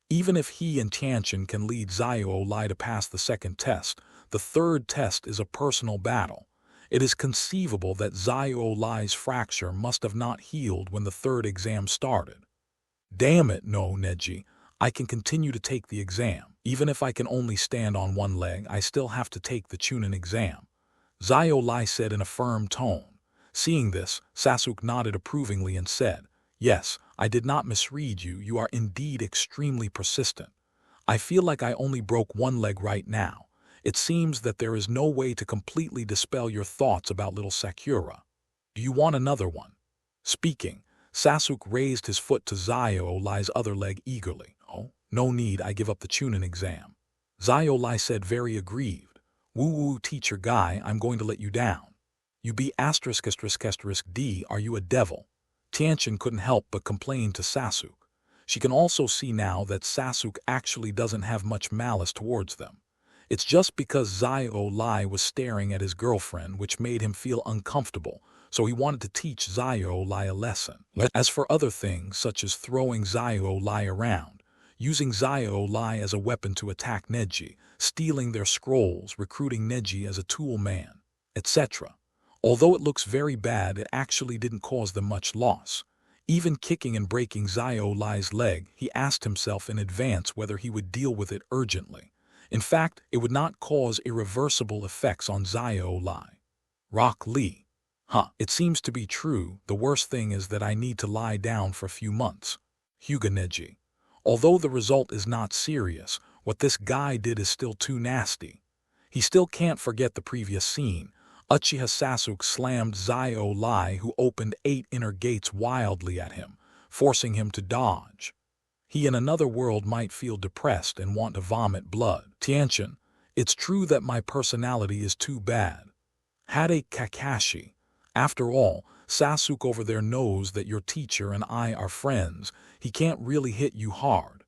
Even if he and Tianchen can lead Zio Lai to pass the second test, the third test is a personal battle. It is conceivable that Zio Lai's fracture must have not healed when the third exam started. Damn it, no, Neji. I can continue to take the exam. Even if I can only stand on one leg, I still have to take the Chūnin exam. Zio Lai said in a firm tone. Seeing this, Sasuke nodded approvingly and said, Yes, I did not misread you. You are indeed extremely persistent. I feel like I only broke one leg right now. It seems that there is no way to completely dispel your thoughts about little Sakura. Do you want another one? Speaking, Sasuke raised his foot to Zio Lai's other leg eagerly. Oh, no need, I give up the Chūnin exam. Zio Lai said very aggrieved. Woo-woo, teacher guy, I'm going to let you down. You be ****D, are you a devil? Tianchen couldn't help but complain to Sasuke. She can also see now that Sasuke actually doesn't have much malice towards them. It's just because Zio Lai was staring at his girlfriend which made him feel uncomfortable, so he wanted to teach Zio Lai a lesson. As for other things such as throwing Zio Lai around, using Zio Lai as a weapon to attack Neji, stealing their scrolls, recruiting Neji as a tool man, etc. Although it looks very bad, it actually didn't cause them much loss. Even kicking and breaking Zio Lai's leg, he asked himself in advance whether he would deal with it urgently. In fact, it would not cause irreversible effects on Zio Lai. Rock Lee. It seems to be true. The worst thing is that I need to lie down for a few months. Hyuga Neji. Although the result is not serious, what this guy did is still too nasty. He still can't forget the previous scene. Uchiha Sasukes slammed Zio Lai, who opened 8 inner gates wildly at him, forcing him to dodge. He in another world might feel depressed and want to vomit blood. Tianchen, it's true that my personality is too bad. Hade Kakashi. After all, Sasuke over there knows that your teacher and I are friends. He can't really hit you hard.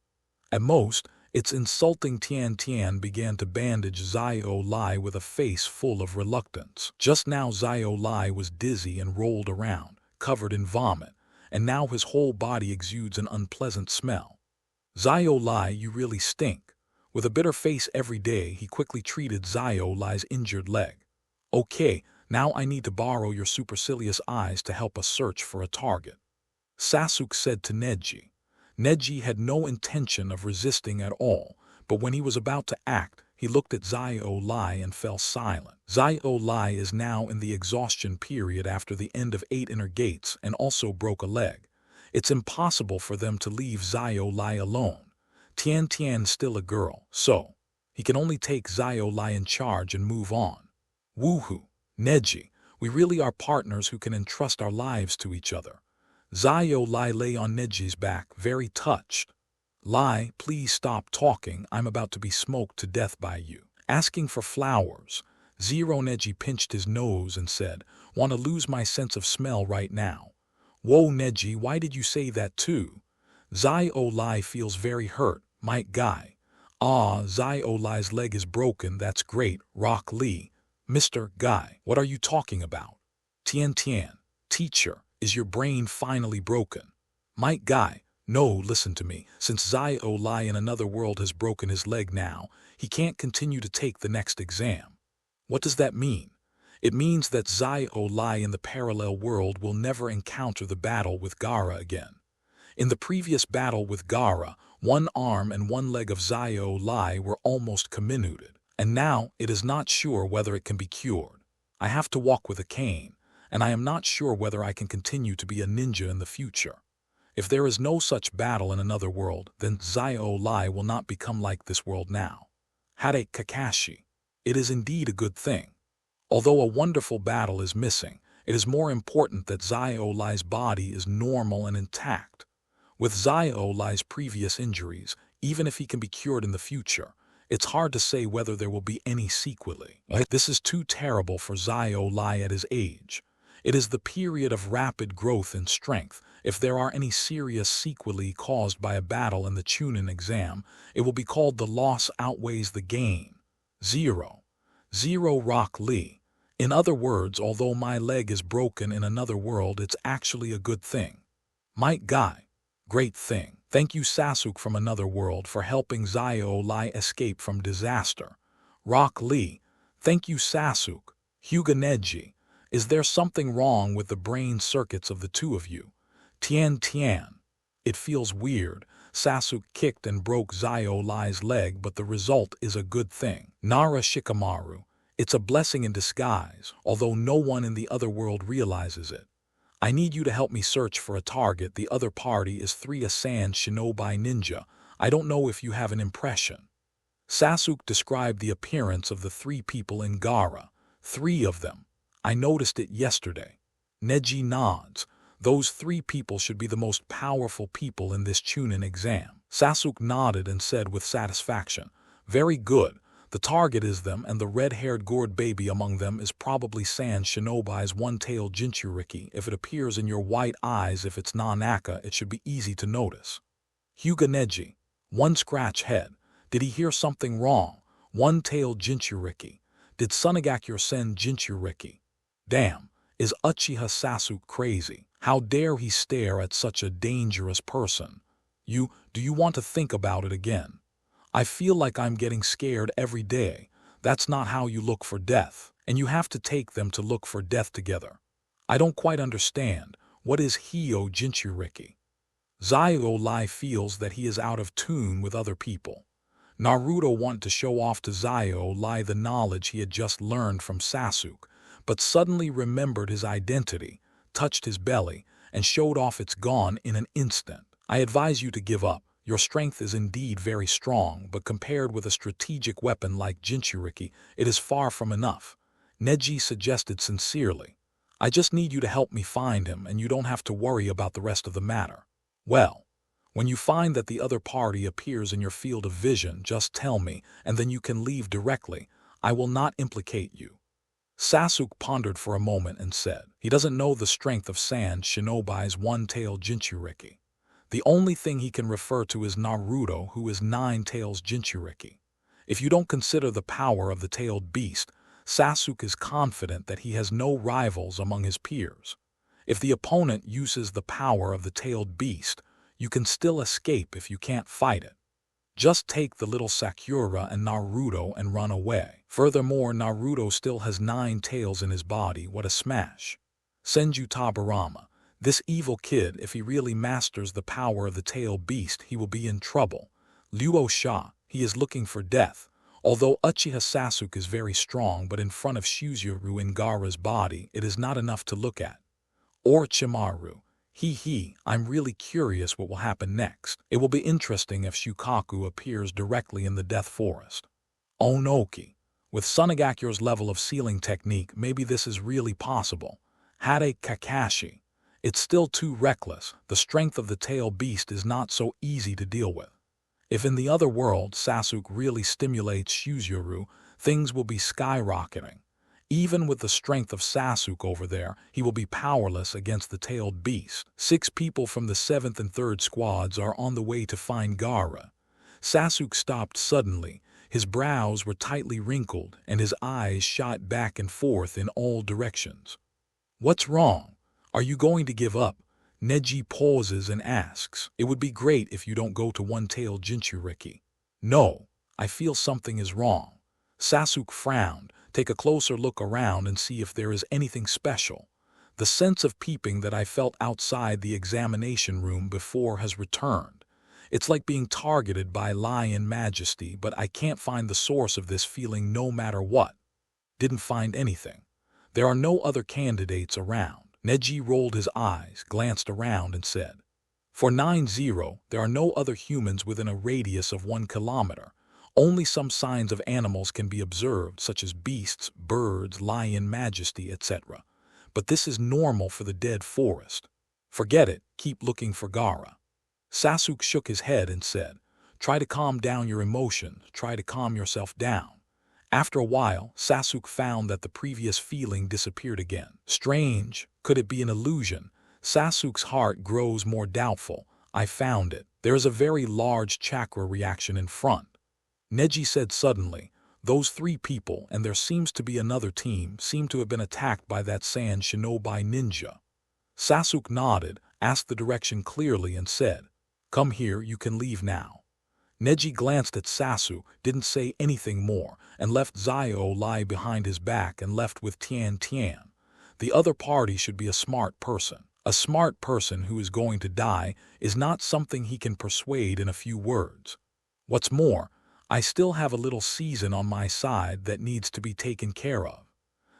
At most, it's insulting. Tian began to bandage Zio Lai with a face full of reluctance. Just now Zio Lai was dizzy and rolled around, covered in vomit, and now his whole body exudes an unpleasant smell. Zio Lai, you really stink. With a bitter face every day, he quickly treated Zio Lai's injured leg. Okay, now I need to borrow your supercilious eyes to help us search for a target. Sasuke said to Neji. Neji had no intention of resisting at all, but when he was about to act, he looked at Zio Lai and fell silent. Zio Lai is now in the exhaustion period after the end of 8 inner gates and also broke a leg. It's impossible for them to leave Zio Lai alone. Tian's still a girl, so he can only take Zio Lai in charge and move on. Woohoo, Neji, we really are partners who can entrust our lives to each other. Zio Lai lay on Neji's back, very touched. Lai, please stop talking. I'm about to be smoked to death by you. Asking for flowers. Neji pinched his nose and said, Want to lose my sense of smell right now. Whoa, Neji, why did you say that too? Zio Lai feels very hurt. Might guy. Zio Lai's leg is broken. That's great. Rock Lee. Mr. Guy, what are you talking about? Tian, teacher, is your brain finally broken? Might Guy, no, listen to me. Since Zio Lai in another world has broken his leg now, he can't continue to take the next exam. What does that mean? It means that Zio Lai in the parallel world will never encounter the battle with Gaara again. In the previous battle with Gaara, one arm and one leg of Zio Lai were almost comminuted, and now it is not sure whether it can be cured. I have to walk with a cane, and I am not sure whether I can continue to be a ninja in the future. If there is no such battle in another world, then Zio Lai will not become like this world now. Hade Kakashi. It is indeed a good thing. Although a wonderful battle is missing, it is more important that Zio Lai's body is normal and intact. With Zio Lai's previous injuries, even if he can be cured in the future, it's hard to say whether there will be any sequelae. This is too terrible for Zio Lai at his age. It is the period of rapid growth in strength. If there are any serious sequelae caused by a battle in the Chūnin exam, it will be called the loss outweighs the gain. 0. Rock Lee. In other words, although my leg is broken in another world, it's actually a good thing. Might Guy. Great thing. Thank you Sasuke from another world for helping Zio Lai escape from disaster. Rock Lee. Thank you Sasuke. Hyuga Neji. Is there something wrong with the brain circuits of the two of you? Tian. It feels weird. Sasuke kicked and broke Zio Lai's leg, but the result is a good thing. Nara Shikamaru. It's a blessing in disguise, although no one in the other world realizes it. I need you to help me search for a target. The other party is 3 Asan Shinobi Ninja. I don't know if you have an impression. Sasuke described the appearance of the 3 people in Gaara. 3 of them. I noticed it yesterday. Neji nods. Those 3 people should be the most powerful people in this Chūnin exam. Sasuke nodded and said with satisfaction, very good. The target is them, and the red-haired gourd baby among them is probably San Shinobi's one-tailed Jinchuriki. If it appears in your white eyes, if it's non-Aka, it should be easy to notice. Hyuga Neji. One scratch head. Did he hear something wrong? One-tailed Jinchuriki. Did Sunagakure send Jinchuriki? Damn, is Uchiha Sasuke crazy? How dare he stare at such a dangerous person? Do you want to think about it again? I feel like I'm getting scared every day. That's not how you look for death, and you have to take them to look for death together. I don't quite understand. What is Hyo Jinchuriki? Zio Lai feels that he is out of tune with other people. Naruto wanted to show off to Zio Lai the knowledge he had just learned from Sasuke, but suddenly remembered his identity, touched his belly, and showed off it's gone in an instant. I advise you to give up. Your strength is indeed very strong, but compared with a strategic weapon like Jinchuriki, it is far from enough. Neji suggested sincerely. I just need you to help me find him, and you don't have to worry about the rest of the matter. Well, when you find that the other party appears in your field of vision, just tell me, and then you can leave directly. I will not implicate you. Sasuke pondered for a moment and said, he doesn't know the strength of San Shinobi's one-tailed Jinchuriki. The only thing he can refer to is Naruto, who is 9 tails Jinchuriki. If you don't consider the power of the tailed beast, Sasuke is confident that he has no rivals among his peers. If the opponent uses the power of the tailed beast, you can still escape if you can't fight it. Just take the little Sakura and Naruto and run away. Furthermore, Naruto still has 9 tails in his body. What a smash. Senju Tabarama. This evil kid, if he really masters the power of the tailed beast, he will be in trouble. Luo Sha, he is looking for death. Although Uchiha Sasuke is very strong, but in front of Shuzuru in Gaara's body, it is not enough to look at. Orochimaru. I'm really curious what will happen next. It will be interesting if Shukaku appears directly in the Death Forest. Onoki. With Sunagakure's level of sealing technique, maybe this is really possible. Hade Kakashi. It's still too reckless. The strength of the tail beast is not so easy to deal with. If in the other world Sasuke really stimulates Shuzuru, things will be skyrocketing. Even with the strength of Sasuke over there, he will be powerless against the tailed beast. 6 people from the 7th and 3rd squads are on the way to find Gaara. Sasuke stopped suddenly. His brows were tightly wrinkled, and his eyes shot back and forth in all directions. What's wrong? Are you going to give up? Neji pauses and asks. It would be great if you don't go to one-tailed Jinchuriki. No, I feel something is wrong. Sasuke frowned. Take a closer look around and see if there is anything special. The sense of peeping that I felt outside the examination room before has returned. It's like being targeted by Lion Majesty, but I can't find the source of this feeling no matter what. Didn't find anything. There are no other candidates around. Neji rolled his eyes, glanced around, and said, For 9-0, there are no other humans within a radius of 1 kilometer. Only some signs of animals can be observed, such as beasts, birds, Lion Majesty, etc. But this is normal for the dead forest. Forget it, keep looking for Gaara. Sasuke shook his head and said, Try to calm down your emotions, try to calm yourself down. After a while, Sasuke found that the previous feeling disappeared again. Strange, could it be an illusion? Sasuke's heart grows more doubtful. I found it. There is a very large chakra reaction in front. Neji said suddenly. Those three people, and there seems to be another team, seem to have been attacked by that sand shinobi ninja. Sasuke nodded, asked the direction clearly and said, "Come here, you can leave now." Neji glanced at Sasuke, didn't say anything more, and left Zio lie behind his back and left with Tian Tian. The other party should be a smart person. A smart person who is going to die is not something he can persuade in a few words. What's more, I still have a little season on my side that needs to be taken care of.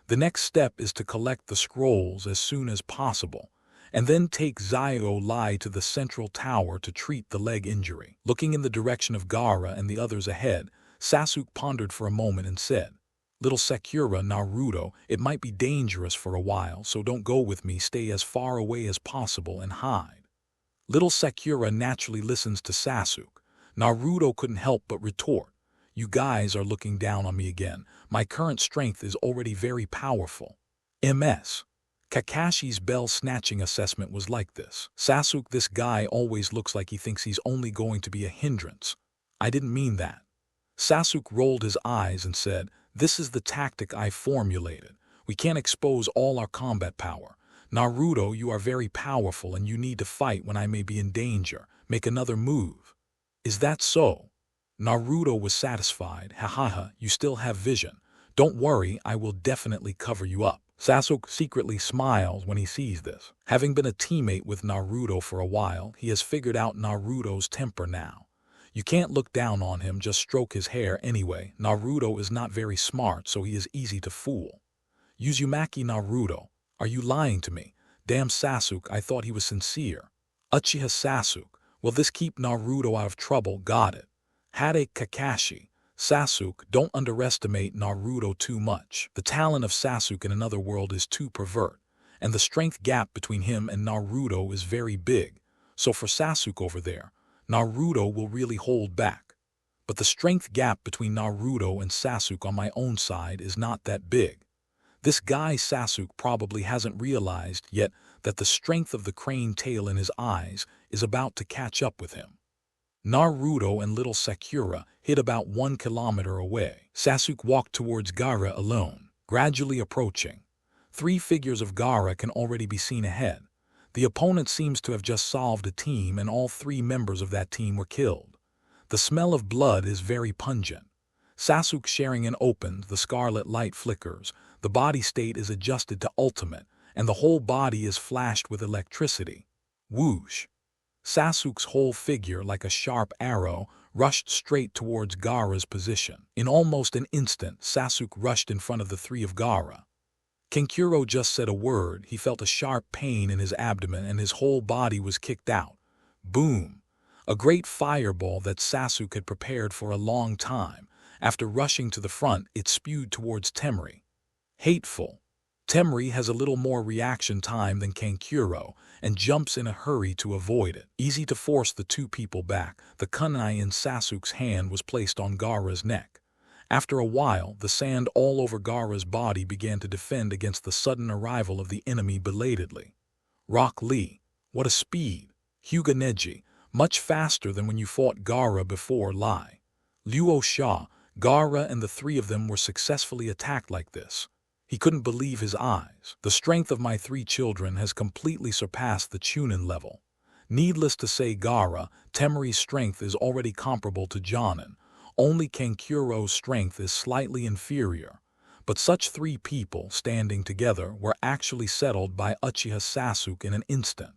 The next step is to collect the scrolls as soon as possible, and then take Zio Lai to the central tower to treat the leg injury. Looking in the direction of Gaara and the others ahead, Sasuke pondered for a moment and said, "Little Sakura, Naruto, it might be dangerous for a while, so don't go with me, stay as far away as possible and hide." Little Sakura naturally listens to Sasuke. Naruto couldn't help but retort, "You guys are looking down on me again. My current strength is already very powerful." MS. Kakashi's bell-snatching assessment was like this. "Sasuke, this guy always looks like he thinks he's only going to be a hindrance." "I didn't mean that." Sasuke rolled his eyes and said, "This is the tactic I formulated. We can't expose all our combat power. Naruto, you are very powerful and you need to fight when I may be in danger. Make another move." "Is that so?" Naruto was satisfied. "Hahaha, you still have vision. Don't worry, I will definitely cover you up." Sasuke secretly smiles when he sees this. Having been a teammate with Naruto for a while, he has figured out Naruto's temper now. You can't look down on him, just stroke his hair anyway. Naruto is not very smart, so he is easy to fool. "Uzumaki Naruto, are you lying to me? Damn Sasuke, I thought he was sincere." "Uchiha Sasukes, will this keep Naruto out of trouble? Got it." "Hade Kakashi. Sasuke, don't underestimate Naruto too much. The talent of Sasuke in another world is too pervert, and the strength gap between him and Naruto is very big. So for Sasuke over there, Naruto will really hold back. But the strength gap between Naruto and Sasuke on my own side is not that big. This guy Sasuke probably hasn't realized yet that the strength of the crane tail in his eyes is about to catch up with him." Naruto and little Sakura hid about 1 kilometer away. Sasuke walked towards Gaara alone, gradually approaching. 3 figures of Gaara can already be seen ahead. The opponent seems to have just solved a team and all 3 members of that team were killed. The smell of blood is very pungent. Sasuke Sharingan opens, the scarlet light flickers, the body state is adjusted to ultimate, and the whole body is flashed with electricity. Whoosh! Sasuke's whole figure, like a sharp arrow, rushed straight towards Gaara's position. In almost an instant, Sasuke rushed in front of the 3 of Gaara. Kankuro just said a word, he felt a sharp pain in his abdomen and his whole body was kicked out. Boom! A great fireball that Sasuke had prepared for a long time. After rushing to the front, it spewed towards Temari. Hateful. Temari has a little more reaction time than Kankuro and jumps in a hurry to avoid it. Easy to force the 2 people back. The kunai in Sasuke's hand was placed on Gaara's neck. After a while, the sand all over Gaara's body began to defend against the sudden arrival of the enemy belatedly. Rock Lee. What a speed. Hyuga Neji. Much faster than when you fought Gaara before Lai. Luo Sha. Gaara and the 3 of them were successfully attacked like this. He couldn't believe his eyes. The strength of my 3 children has completely surpassed the Chūnin level. Needless to say, Gaara, Temari's strength is already comparable to Jonin. Only Kankuro's strength is slightly inferior. But such 3 people standing together were actually settled by Uchiha Sasuke in an instant.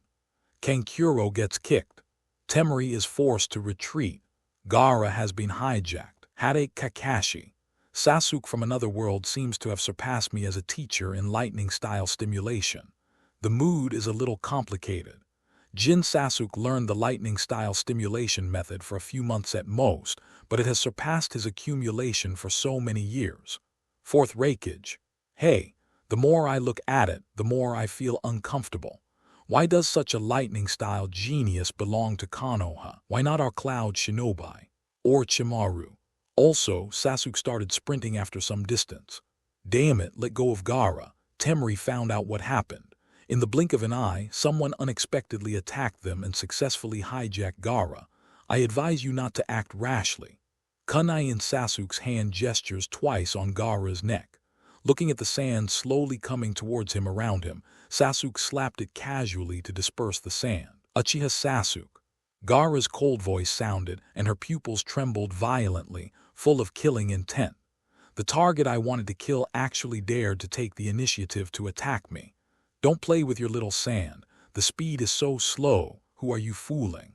Kankuro gets kicked. Temari is forced to retreat. Gaara has been hijacked. Hade Kakashi. Sasuke from another world seems to have surpassed me as a teacher in lightning-style stimulation. The mood is a little complicated. Jin Sasuke learned the lightning-style stimulation method for a few months at most, but it has surpassed his accumulation for so many years. 4th Raikage. Hey, the more I look at it, the more I feel uncomfortable. Why does such a lightning-style genius belong to Konoha? Why not our Cloud Shinobi? Or Chimaru? Also, Sasuke started sprinting after some distance. Damn it, let go of Gaara. Temri found out what happened. In the blink of an eye, someone unexpectedly attacked them and successfully hijacked Gaara. I advise you not to act rashly. Kunai in Sasuke's hand gestures twice on Gaara's neck. Looking at the sand slowly coming towards him around him, Sasuke slapped it casually to disperse the sand. Uchiha Sasuke. Gaara's cold voice sounded, and her pupils trembled violently, full of killing intent. The target I wanted to kill actually dared to take the initiative to attack me. Don't play with your little sand. The speed is so slow. Who are you fooling?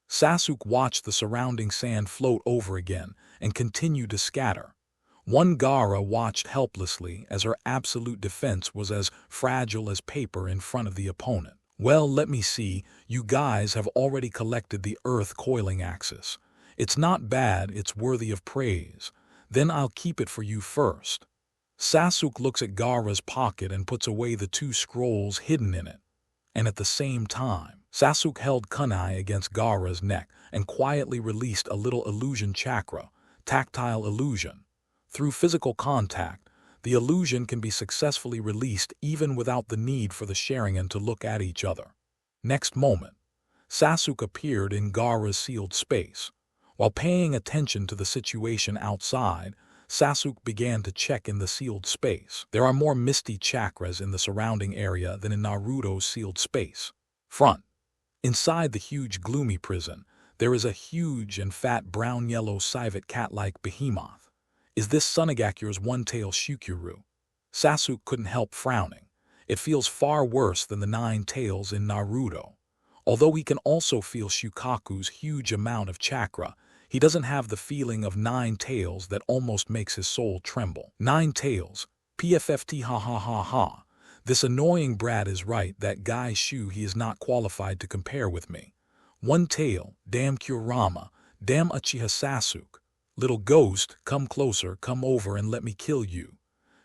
Sasuke watched the surrounding sand float over again and continued to scatter. One Gaara watched helplessly as her absolute defense was as fragile as paper in front of the opponent. Well, let me see, you guys have already collected the earth coiling axis. It's not bad, it's worthy of praise. Then I'll keep it for you first. Sasuke looks at Gaara's pocket and puts away the 2 scrolls hidden in it. And at the same time, Sasuke held kunai against Gaara's neck and quietly released a little illusion chakra, tactile illusion. Through physical contact, the illusion can be successfully released even without the need for the Sharingan to look at each other. Next moment, Sasuke appeared in Gaara's sealed space. While paying attention to the situation outside, Sasuke began to check in the sealed space. There are more misty chakras in the surrounding area than in Naruto's sealed space. Front. Inside the huge gloomy prison, there is a huge and fat brown-yellow civet cat-like behemoth. Is this Sunagakure's one-tail Shukuru? Sasuke couldn't help frowning. It feels far worse than the 9 tails in Naruto. Although he can also feel Shukaku's huge amount of chakra, he doesn't have the feeling of 9 tails that almost makes his soul tremble. 9 tails. PFFT ha ha ha ha. This annoying brat is right, that guy Shu, he is not qualified to compare with me. 1 tail, damn Kurama, damn Uchiha Sasuke. Little ghost, come closer, come over and let me kill you.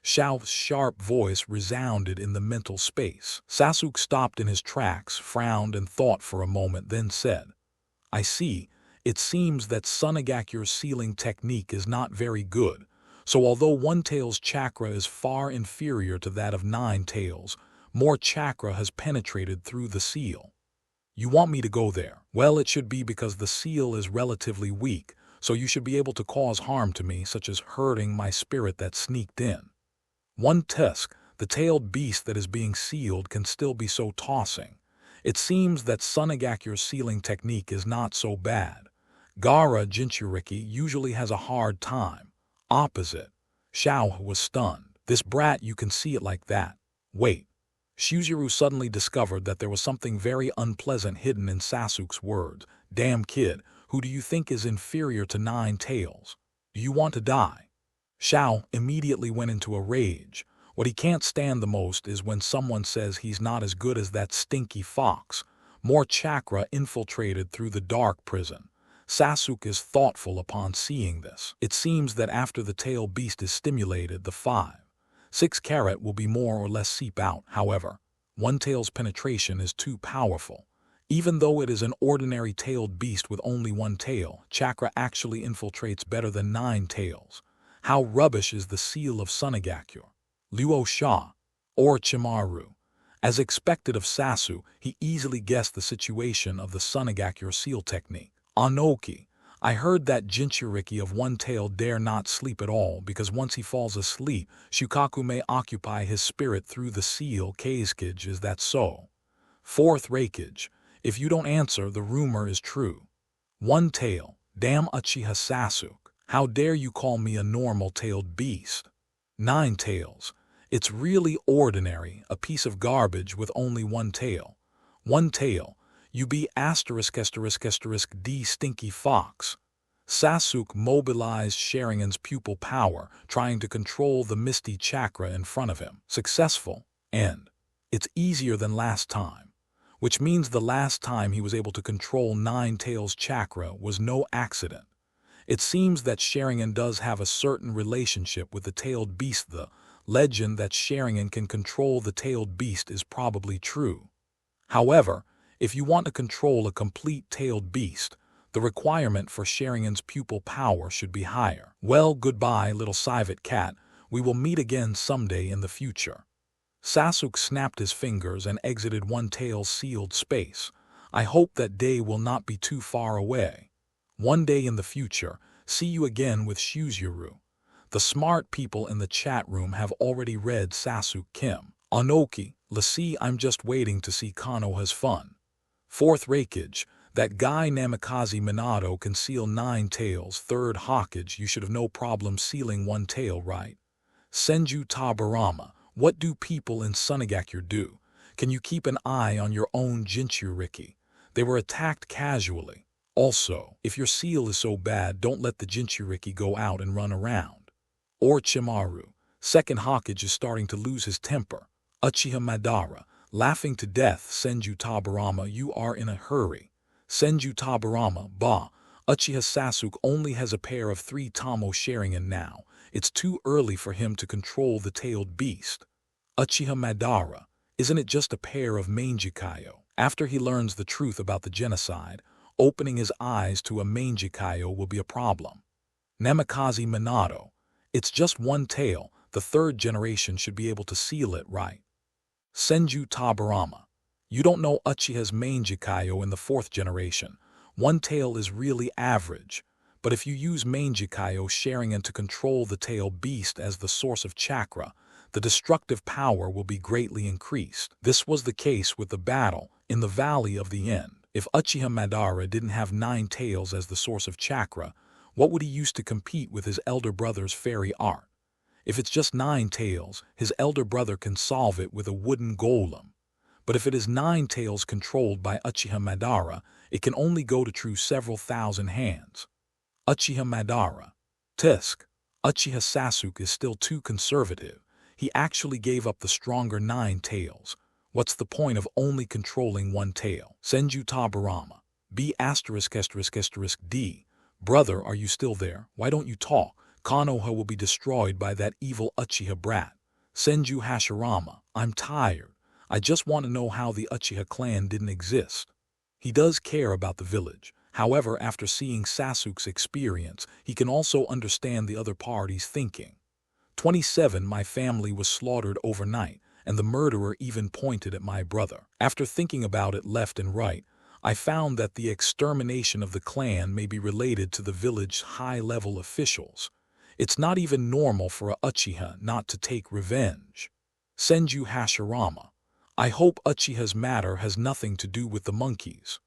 Xiao's sharp voice resounded in the mental space. Sasuke stopped in his tracks, frowned and thought for a moment, then said, I see, it seems that Sunagakure's sealing technique is not very good, so although 1 tail's chakra is far inferior to that of 9 tails, more chakra has penetrated through the seal. You want me to go there? Well, it should be because the seal is relatively weak, so you should be able to cause harm to me, such as hurting my spirit that sneaked in. 1 tusk, the tailed beast that is being sealed, can still be so tossing. It seems that Sunagakure's sealing technique is not so bad. Gaara Jinchuriki usually has a hard time. Opposite. Xiao was stunned. This brat, you can see it like that. Wait. Shuzuru suddenly discovered that there was something very unpleasant hidden in Sasuke's words. Damn kid, who do you think is inferior to 9 tails? Do you want to die? Xiao immediately went into a rage. What he can't stand the most is when someone says he's not as good as that stinky fox. More chakra infiltrated through the dark prison. Sasuke is thoughtful upon seeing this. It seems that after the tail beast is stimulated, the 5-6 carat will be more or less seep out. However, 1 tail's penetration is too powerful. Even though it is an ordinary tailed beast with only 1 tail, chakra actually infiltrates better than 9 tails. How rubbish is the seal of Sunagakure? Luo Sha, or Chimaru. As expected of Sasuke, he easily guessed the situation of the Sunagakure seal technique. Anoki, I heard that Jinchuriki of 1 tail dare not sleep at all because once he falls asleep, Shukaku may occupy his spirit through the seal. Kazekage, is that so? 4th Reikage, if you don't answer, the rumor is true. 1 tail, damn Uchiha Sasuke. How dare you call me a normal-tailed beast? 9 tails. It's really ordinary, a piece of garbage with only 1 tail. 1 tail. You be ****D stinky fox. Sasuke mobilized Sharingan's pupil power, trying to control the misty chakra in front of him. Successful, and it's easier than last time, which means the last time he was able to control 9 tails chakra was no accident. It seems that Sharingan does have a certain relationship with the tailed beast. The legend that Sharingan can control the tailed beast is probably true. However, if you want to control a complete tailed beast, The requirement for Sharingan's pupil power should be higher. Well, goodbye, little Civet cat. We will meet again someday in the future. Sasuke snapped his fingers and exited One Tail's sealed space. I hope that day will not be too far away. One day in the future, see you again with Shuzuru. The smart people in the chat room have already read Sasuke Kim. Anoki, Lassie, I'm just waiting to see Konoha's fun. Fourth Raikage, that guy Namikaze Minato can seal 9 tails. Third Hokage, you should have no problem sealing 1 tail, right? Senju Tabarama, what do people in Sunagakure do? Can you keep an eye on your own Jinchuriki? They were attacked casually. Also, if your seal is so bad, don't let the Jinchuriki go out and run around. Orochimaru, second Hokage is starting to lose his temper. Uchiha Madara, laughing to death. Senju Tabarama, you are in a hurry. Senju Tabarama, bah, Uchiha Sasuke only has a pair of 3 Tamo Sharingan now. It's too early for him to control the tailed beast. Uchiha Madara, isn't it just a pair of Mangekyo? After he learns the truth about the genocide, opening his eyes to a Mangekyo will be a problem. Namikaze Minato, it's just 1 tail. The 3rd generation should be able to seal it, right? Senju Tabarama, you don't know Uchiha's Mangekyo in the 4th generation. 1 tail is really average. But if you use Mangekyo Sharingan to control the tail beast as the source of chakra, the destructive power will be greatly increased. This was the case with the battle in the Valley of the End. If Uchiha Madara didn't have 9 tails as the source of chakra, what would he use to compete with his elder brother's fairy art? If it's just 9 tails, his elder brother can solve it with a wooden golem. But if it is 9 tails controlled by Uchiha Madara, it can only go to true several thousand hands. Uchiha Madara. Tisk. Uchiha Sasuke is still too conservative. He actually gave up the stronger 9 tails. What's the point of only controlling 1 tail? Senju Tabarama. B****D. Brother, are you still there? Why don't you talk? Konoha will be destroyed by that evil Uchiha brat. Senju Hashirama. I'm tired. I just want to know how the Uchiha clan didn't exist. He does care about the village. However, after seeing Sasuke's experience, he can also understand the other party's thinking. 27. My family was slaughtered overnight, and the murderer even pointed at my brother. After thinking about it left and right, I found that the extermination of the clan may be related to the village's high-level officials. It's not even normal for a Uchiha not to take revenge. Senju Hashirama. I hope Uchiha's matter has nothing to do with the monkeys.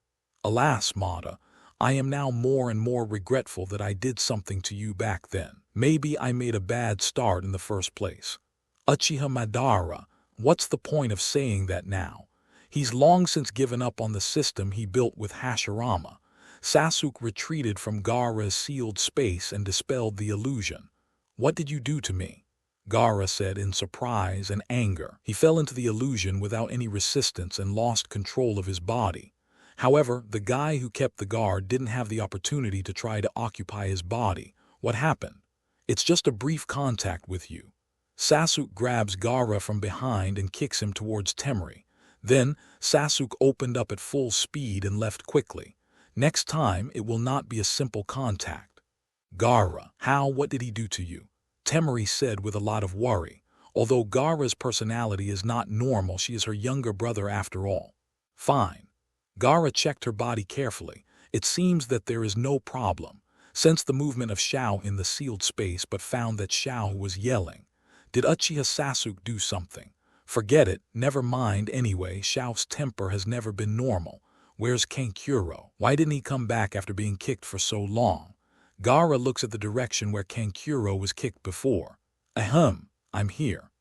Alas, Mata, I am now more and more regretful that I did something to you back then. Maybe I made a bad start in the first place. Uchiha Madara, what's the point of saying that now? He's long since given up on the system he built with Hashirama. Sasuke retreated from Gaara's sealed space and dispelled the illusion. What did you do to me? Gaara said in surprise and anger. He fell into the illusion without any resistance and lost control of his body. However, the guy who kept the guard didn't have the opportunity to try to occupy his body. What happened? It's just a brief contact with you. Sasuke grabs Gaara from behind and kicks him towards Temari. Then, Sasuke opened up at full speed and left quickly. Next time, it will not be a simple contact. Gaara, how, what did he do to you? Temari said with a lot of worry. Although Gaara's personality is not normal, she is her younger brother after all. Fine. Gaara checked her body carefully. It seems that there is no problem. Sensed the movement of Shao in the sealed space but found that Shao was yelling. Did Uchiha Sasuke do something? Forget it, never mind anyway. Shao's temper has never been normal. Where's Kankuro? Why didn't he come back after being kicked for so long? Gaara looks at the direction where Kankuro was kicked before. Ahem, I'm here.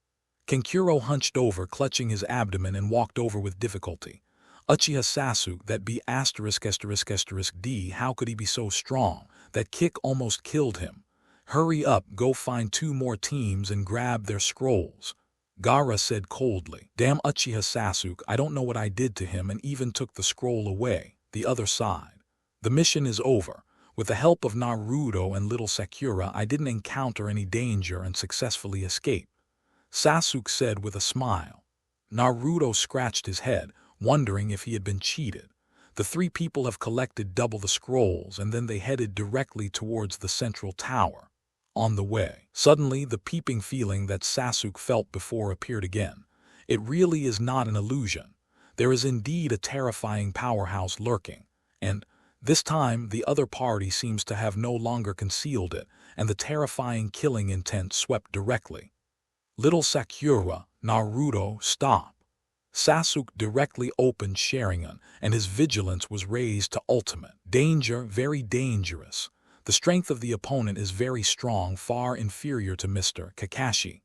Kankuro hunched over, clutching his abdomen, and walked over with difficulty. Uchiha Sasuke, that be ****D, how could he be so strong? That kick almost killed him. Hurry up, go find 2 more teams and grab their scrolls. Gaara said coldly. Damn Uchiha Sasuke, I don't know what I did to him and even took the scroll away. The other side. The mission is over. With the help of Naruto and little Sakura, I didn't encounter any danger and successfully escaped. Sasuke said with a smile. Naruto scratched his head, wondering if he had been cheated. The three people have collected double the scrolls, and then they headed directly towards the central tower. On the way, suddenly the peeping feeling that Sasuke felt before appeared again. It really is not an illusion. There is indeed a terrifying powerhouse lurking, and this time the other party seems to have no longer concealed it, and the terrifying killing intent swept directly. Little Sakura, Naruto, stop. Sasuke directly opened Sharingan, and his vigilance was raised to ultimate. Danger, very dangerous. The strength of the opponent is very strong, far inferior to Mr. Kakashi.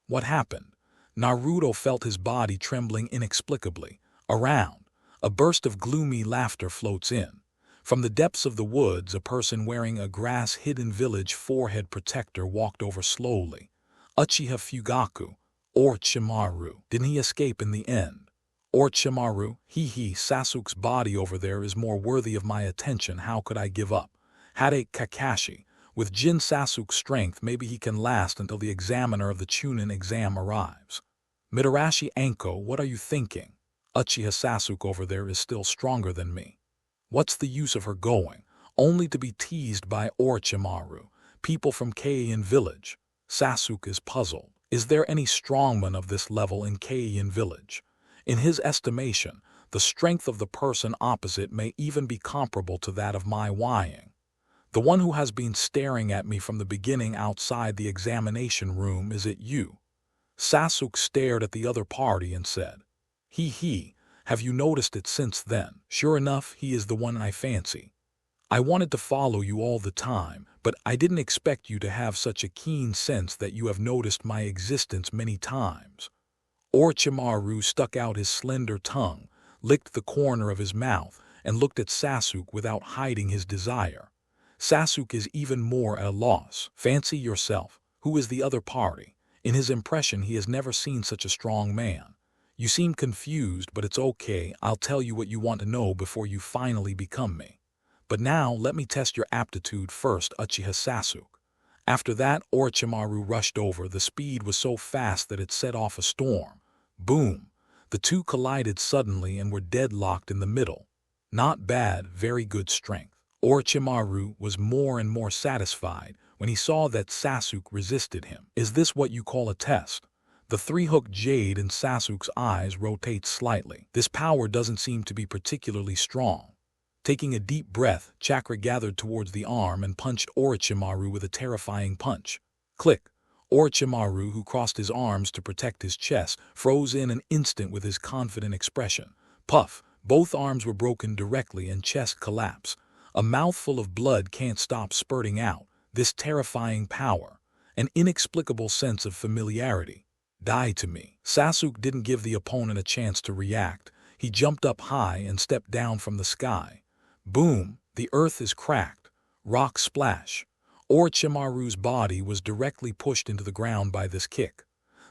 What happened? Naruto felt his body trembling inexplicably. Around, a burst of gloomy laughter floats in. From the depths of the woods, a person wearing a grass-hidden village forehead protector walked over slowly. Uchiha Fugaku, Orochimaru. Didn't he escape in the end? Orochimaru, Sasuke's body over there is more worthy of my attention. How could I give up? Hade Kakashi. With Jin Sasuke's strength, maybe he can last until the examiner of the Chūnin exam arrives. Mitarashi Anko, what are you thinking? Uchiha Sasuke over there is still stronger than me. What's the use of her going? Only to be teased by Orochimaru. People from Keiin village. Sasuke is puzzled. Is there any strongman of this level in Keiin village? In his estimation, the strength of the person opposite may even be comparable to that of my Wying. The one who has been staring at me from the beginning outside the examination room, is it you? Sasuke stared at the other party and said, have you noticed it since then? Sure enough, he is the one I fancy. I wanted to follow you all the time, but I didn't expect you to have such a keen sense that you have noticed my existence many times. Orochimaru stuck out his slender tongue, licked the corner of his mouth, and looked at Sasuke without hiding his desire. Sasuke is even more at a loss. Fancy yourself, who is the other party? In his impression, he has never seen such a strong man. You seem confused, but it's okay. I'll tell you what you want to know before you finally become me. But now, let me test your aptitude first, Uchiha Sasuke. After that, Orochimaru rushed over. The speed was so fast that it set off a storm. Boom! The two collided suddenly and were deadlocked in the middle. Not bad, very good strength. Orochimaru was more and more satisfied when he saw that Sasuke resisted him. Is this what you call a test? The three-hooked jade in Sasuke's eyes rotates slightly. This power doesn't seem to be particularly strong. Taking a deep breath, Chakra gathered towards the arm and punched Orochimaru with a terrifying punch. Click! Orochimaru, who crossed his arms to protect his chest, froze in an instant with his confident expression. Puff! Both arms were broken directly and chest collapsed. A mouthful of blood can't stop spurting out. This terrifying power. An inexplicable sense of familiarity. Die to me. Sasuke didn't give the opponent a chance to react. He jumped up high and stepped down from the sky. Boom! The earth is cracked. Rock splash. Orochimaru's body was directly pushed into the ground by this kick.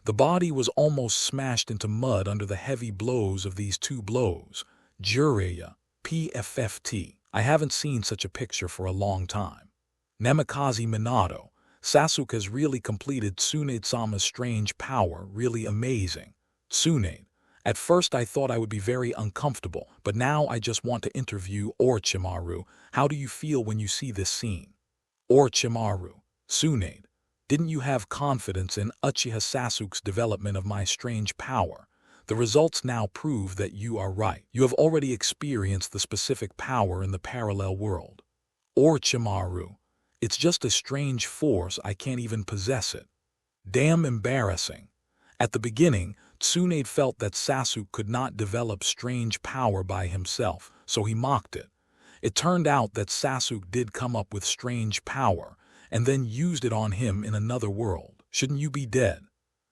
The body was almost smashed into mud under the heavy blows of these two blows. Jiraiya. PFFT. I haven't seen such a picture for a long time. Namikaze Minato. Sasuke has really completed Tsunade-sama's strange power, really amazing. Tsunade. At first I thought I would be very uncomfortable, but now I just want to interview Orochimaru. How do you feel when you see this scene? Orochimaru. Tsunade. Didn't you have confidence in Uchiha Sasuke's development of my strange power? The results now prove that you are right. You have already experienced the specific power in the parallel world. Orochimaru. It's just a strange force, I can't even possess it. Damn embarrassing. At the beginning, Tsunade felt that Sasuke could not develop strange power by himself, so he mocked it. It turned out that Sasuke did come up with strange power, and then used it on him in another world. Shouldn't you be dead?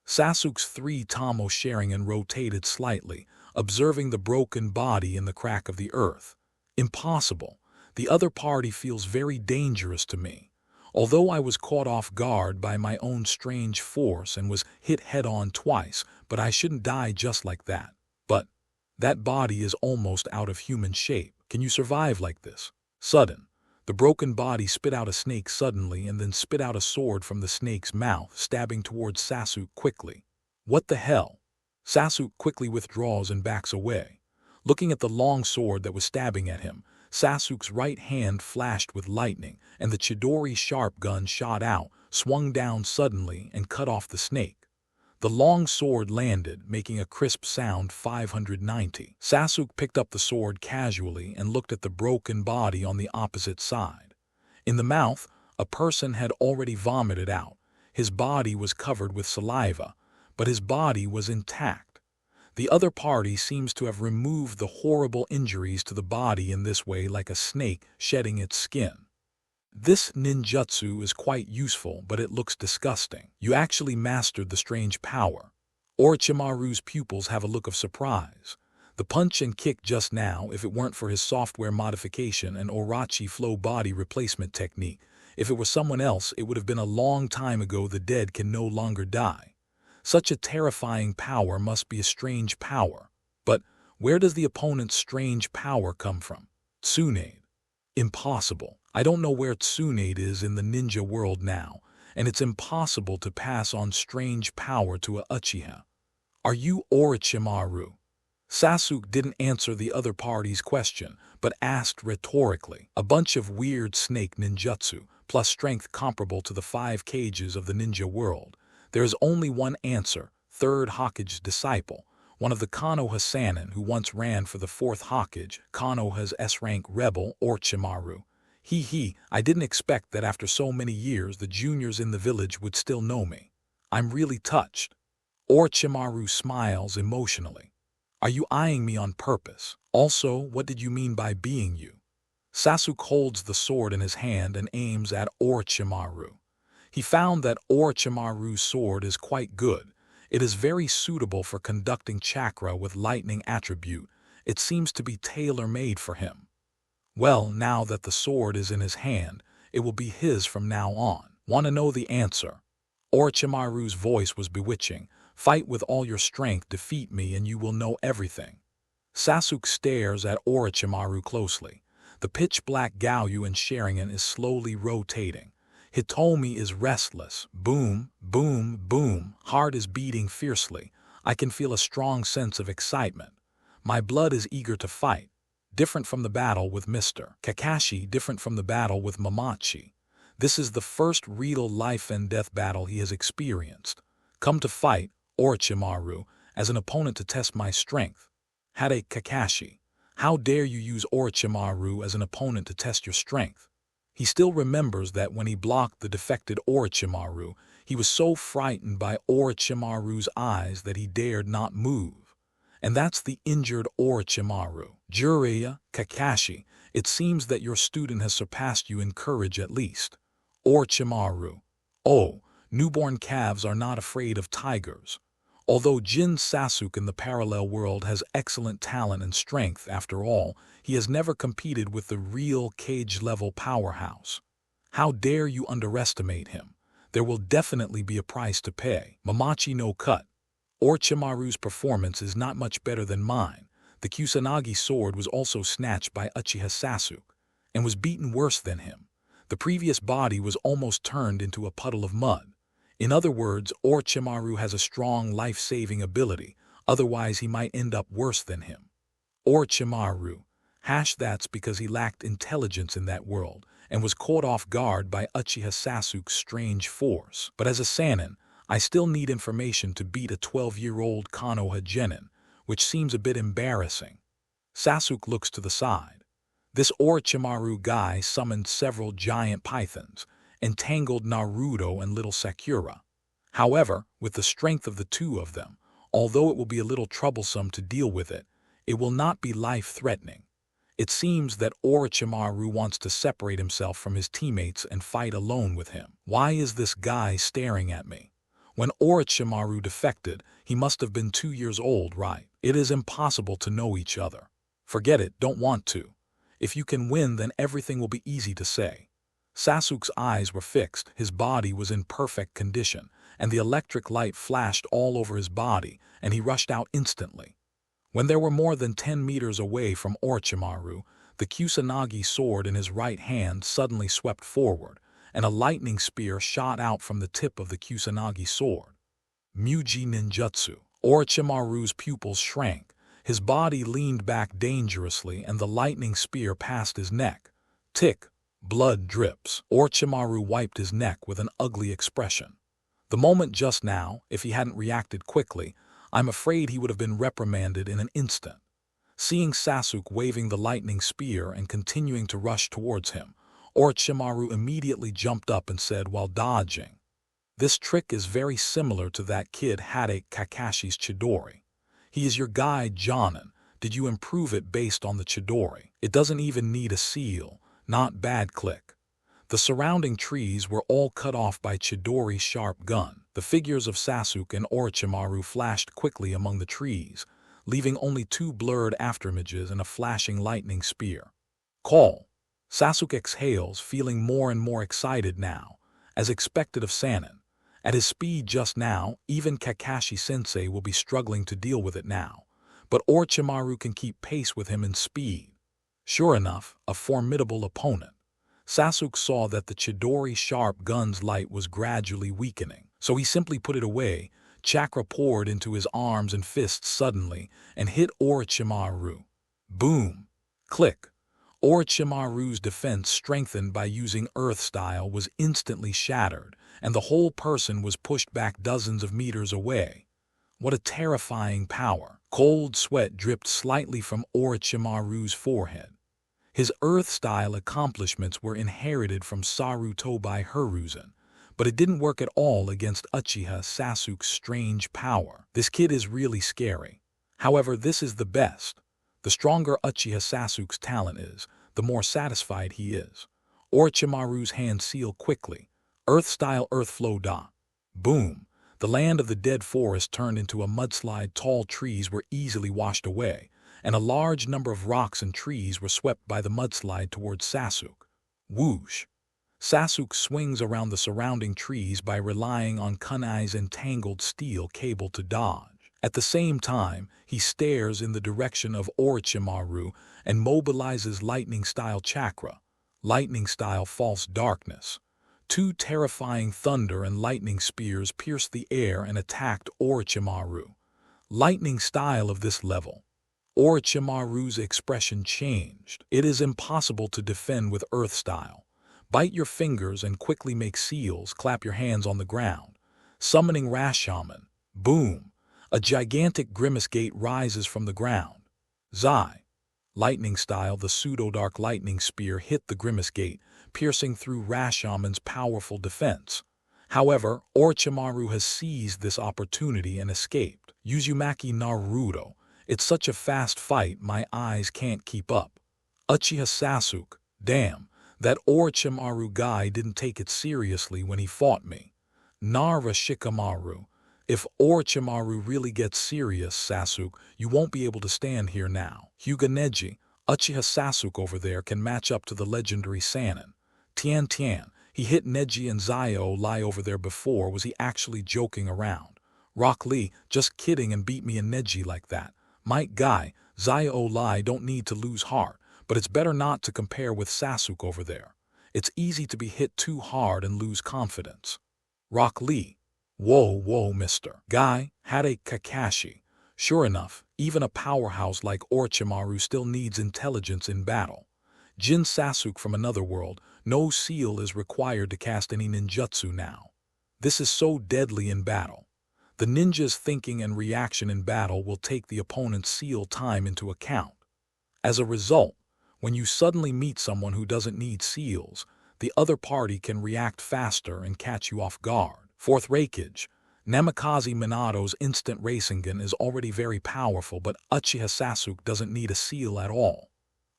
Sasuke's three-tomo Sharingan rotated slightly, observing the broken body in the crack of the earth. Impossible. The other party feels very dangerous to me. Although I was caught off guard by my own strange force and was hit head-on twice, but I shouldn't die just like that. But that body is almost out of human shape. Can you survive like this? Sudden. The broken body spit out a snake suddenly and then spit out a sword from the snake's mouth, stabbing towards Sasuke quickly. What the hell? Sasuke quickly withdraws and backs away. Looking at the long sword that was stabbing at him, Sasuke's right hand flashed with lightning, and the Chidori sharp gun shot out, swung down suddenly, and cut off the snake. The long sword landed, making a crisp sound 590. Sasuke picked up the sword casually and looked at the broken body on the opposite side. In the mouth, a person had already vomited out. His body was covered with saliva, but his body was intact. The other party seems to have removed the horrible injuries to the body in this way, like a snake shedding its skin. This ninjutsu is quite useful, but it looks disgusting. You actually mastered the strange power. Orochimaru's pupils have a look of surprise. The punch and kick just now, if it weren't for his software modification and Orochi flow body replacement technique, if it were someone else, it would have been a long time ago. The dead can no longer die. Such a terrifying power must be a strange power. But where does the opponent's strange power come from? Tsunade. Impossible. I don't know where Tsunade is in the ninja world now, and it's impossible to pass on strange power to a Uchiha. Are you Orochimaru? Sasuke didn't answer the other party's question, but asked rhetorically. A bunch of weird snake ninjutsu, plus strength comparable to the 5 Kages of the ninja world. There is only one answer: third Hokage's disciple, one of the Konoha Sannin who once ran for the 4th Hokage, Konoha's S-rank rebel, Orochimaru. I didn't expect that after so many years the juniors in the village would still know me. I'm really touched. Orochimaru smiles emotionally. Are you eyeing me on purpose? Also, what did you mean by being you? Sasuke holds the sword in his hand and aims at Orochimaru. He found that Orochimaru's sword is quite good. It is very suitable for conducting chakra with lightning attribute. It seems to be tailor-made for him. Well, now that the sword is in his hand, it will be his from now on. Want to know the answer? Orochimaru's voice was bewitching. Fight with all your strength, defeat me, and you will know everything. Sasuke stares at Orochimaru closely. The pitch-black Gaoyu Sharingan is slowly rotating. Hitomi is restless. Boom, boom, boom. Heart is beating fiercely. I can feel a strong sense of excitement. My blood is eager to fight. Different from the battle with Mr. Kakashi, different from the battle with Mamachi. This is the first real life and death battle he has experienced. Come to fight, Orochimaru, as an opponent to test my strength. Hade Kakashi. How dare you use Orochimaru as an opponent to test your strength? He still remembers that when he blocked the defected Orochimaru, he was so frightened by Orochimaru's eyes that he dared not move. And that's the injured Orochimaru. Jiraiya, Kakashi, it seems that your student has surpassed you in courage at least. Orochimaru. Oh, newborn calves are not afraid of tigers. Although Jin Sasuke in the parallel world has excellent talent and strength, after all, he has never competed with the real cage-level powerhouse. How dare you underestimate him? There will definitely be a price to pay. Mamachi no cut. Orochimaru's performance is not much better than mine. The Kusanagi sword was also snatched by Uchiha Sasuke, and was beaten worse than him. The previous body was almost turned into a puddle of mud. In other words, Orochimaru has a strong life-saving ability, otherwise he might end up worse than him. Orochimaru. That's because he lacked intelligence in that world, and was caught off guard by Uchiha Sasuke's strange force. But as a Sannin, I still need information to beat a 12-year-old Konoha Genin, which seems a bit embarrassing. Sasuke looks to the side. This Orochimaru guy summoned several giant pythons, entangled Naruto and little Sakura. However, with the strength of the two of them, although it will be a little troublesome to deal with it, it will not be life-threatening. It seems that Orochimaru wants to separate himself from his teammates and fight alone with him. Why is this guy staring at me? When Orochimaru defected, he must have been 2 years old, right? It is impossible to know each other. Forget it, don't want to. If you can win, then everything will be easy to say. Sasuke's eyes were fixed, his body was in perfect condition, and the electric light flashed all over his body, and he rushed out instantly. When they were more than 10 meters away from Orochimaru, the Kusanagi sword in his right hand suddenly swept forward, and a lightning spear shot out from the tip of the Kusanagi sword. Muji Ninjutsu. Orochimaru's pupils shrank. His body leaned back dangerously and the lightning spear passed his neck. Tick, blood drips. Orochimaru wiped his neck with an ugly expression. The moment just now, if he hadn't reacted quickly, I'm afraid he would have been reprimanded in an instant. Seeing Sasuke waving the lightning spear and continuing to rush towards him, Orochimaru immediately jumped up and said while dodging, "This trick is very similar to that kid Hadate Kakashi's Chidori. He is your guide, Jonin. Did you improve it based on the Chidori? It doesn't even need a seal, not bad click." The surrounding trees were all cut off by Chidori's sharp gun. The figures of Sasuke and Orochimaru flashed quickly among the trees, leaving only two blurred afterimages and a flashing lightning spear. Call. Sasuke exhales, feeling more and more excited now, as expected of Sannin. At his speed just now, even Kakashi-sensei will be struggling to deal with it now, but Orochimaru can keep pace with him in speed. Sure enough, a formidable opponent. Sasuke saw that the Chidori sharp gun's light was gradually weakening, so he simply put it away. Chakra poured into his arms and fists suddenly and hit Orochimaru. Boom! Click! Orochimaru's defense, strengthened by using Earth Style, was instantly shattered, and the whole person was pushed back dozens of meters away. What a terrifying power! Cold sweat dripped slightly from Orochimaru's forehead. His Earth-style accomplishments were inherited from Naruto by Hiruzen, but it didn't work at all against Uchiha Sasuke's strange power. This kid is really scary. However, this is the best. The stronger Uchiha Sasuke's talent is, the more satisfied he is. Orochimaru's hand sealed quickly. Earth-style earth flow da. Boom! The land of the dead forest turned into a mudslide. Tall trees were easily washed away, and a large number of rocks and trees were swept by the mudslide towards Sasuke. Whoosh! Sasuke swings around the surrounding trees by relying on kunai's entangled steel cable to dodge. At the same time, he stares in the direction of Orochimaru and mobilizes lightning-style chakra, lightning-style false darkness. Two terrifying thunder and lightning spears pierced the air and attacked Orochimaru. Lightning style of this level. Orochimaru's expression changed. It is impossible to defend with Earth style. Bite your fingers and quickly make seals. Clap your hands on the ground. Summoning Rashomon. Boom! A gigantic grimace gate rises from the ground. Zai. Lightning style, the pseudo-dark lightning spear hit the grimace gate, piercing through Rashomon's powerful defense. However, Orochimaru has seized this opportunity and escaped. Uzumaki Naruto. It's such a fast fight, my eyes can't keep up. Uchiha Sasuke. Damn, that Orochimaru guy didn't take it seriously when he fought me. Nara Shikamaru. If Orochimaru really gets serious, Sasuke, you won't be able to stand here now. Hyuga Neji. Uchiha Sasuke over there can match up to the legendary Sannin. Tian Tian. He hit Neji and Zio Lai over there before. Was he actually joking around? Rock Lee, just kidding, and beat me and Neji like that. Mike Guy, Zio Lai don't need to lose heart, but it's better not to compare with Sasuke over there. It's easy to be hit too hard and lose confidence. Rock Lee. Whoa, Mr. Guy, Hadate Kakashi. Sure enough, even a powerhouse like Orochimaru still needs intelligence in battle. Jin Sasuke from another world, no seal is required to cast any ninjutsu now. This is so deadly in battle. The ninja's thinking and reaction in battle will take the opponent's seal time into account. As a result, when you suddenly meet someone who doesn't need seals, the other party can react faster and catch you off guard. Fourth Raikage. Namikaze Minato's instant Rasengan is already very powerful, but Uchiha Sasuke doesn't need a seal at all.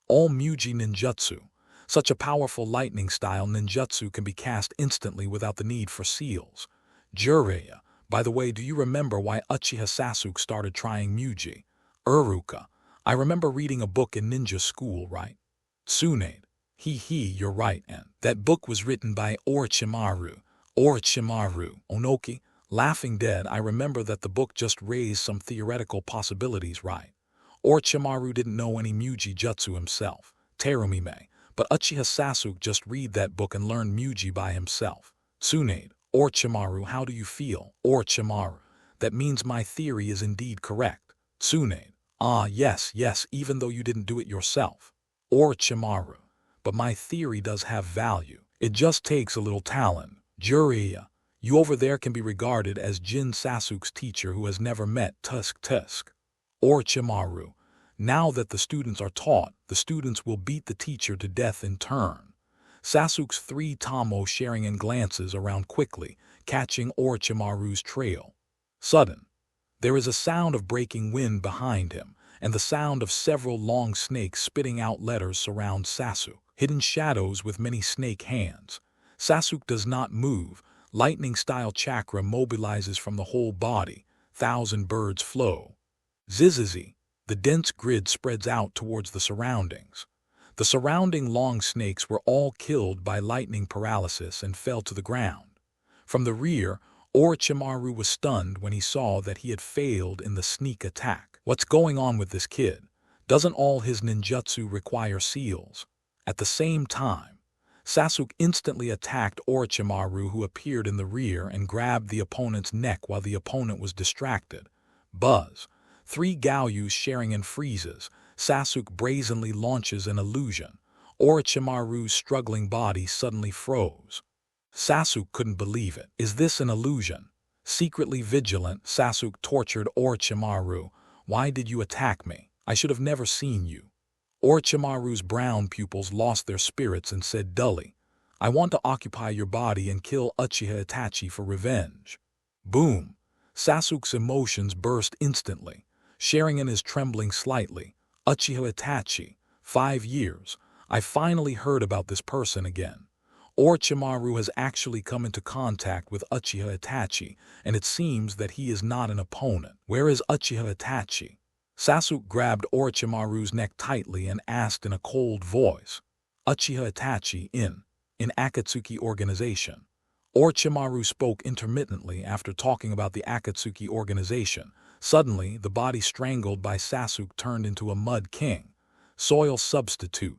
All Muji Ninjutsu. Such a powerful lightning-style ninjutsu can be cast instantly without the need for seals. Jiraiya. By the way, do you remember why Uchiha Sasuke started trying Muji? Uruka. I remember reading a book in ninja school, right? Tsunade. You're right, and that book was written by Orochimaru. Onoki. Laughing dead, I remember that the book just raised some theoretical possibilities, right? Orochimaru didn't know any Muji jutsu himself, Terumime, but Uchiha Sasuke just read that book and learned Muji by himself. Tsunade. Orochimaru, how do you feel? Orochimaru. That means my theory is indeed correct. Tsunade. Ah, yes, yes, even though you didn't do it yourself. Orochimaru. But my theory does have value. It just takes a little talent. Jiraiya, you over there can be regarded as Jin Sasuke's teacher who has never met Tusk. Orochimaru. Now that the students are taught, the students will beat the teacher to death in turn. Sasuke's three Tamo sharing in glances around quickly, catching Orochimaru's trail. Sudden. There is a sound of breaking wind behind him, and the sound of several long snakes spitting out letters surround Sasuke. Hidden shadows with many snake hands. Sasuke does not move. Lightning-style chakra mobilizes from the whole body. 1,000 birds flow. Zizizi. The dense grid spreads out towards the surroundings. The surrounding long snakes were all killed by lightning paralysis and fell to the ground. From the rear, Orochimaru was stunned when he saw that he had failed in the sneak attack. What's going on with this kid? Doesn't all his ninjutsu require seals? At the same time, Sasuke instantly attacked Orochimaru, who appeared in the rear and grabbed the opponent's neck while the opponent was distracted. Buzz. 3 Gaoyus sharing in freezes. Sasuke brazenly launches an illusion. Orochimaru's struggling body suddenly froze. Sasuke couldn't believe it. Is this an illusion? Secretly vigilant, Sasuke tortured Orochimaru. Why did you attack me? I should have never seen you. Orochimaru's brown pupils lost their spirits and said dully, I want to occupy your body and kill Uchiha Itachi for revenge. Boom! Sasuke's emotions burst instantly. Sharingan is trembling slightly. Uchiha Itachi. 5 years. I finally heard about this person again. Orochimaru has actually come into contact with Uchiha Itachi, and it seems that he is not an opponent. Where is Uchiha Itachi? Sasuke grabbed Orochimaru's neck tightly and asked in a cold voice. Uchiha Itachi in Akatsuki organization. Orochimaru spoke intermittently after talking about the Akatsuki organization. Suddenly, the body strangled by Sasuke turned into a mud king. Soil substitute.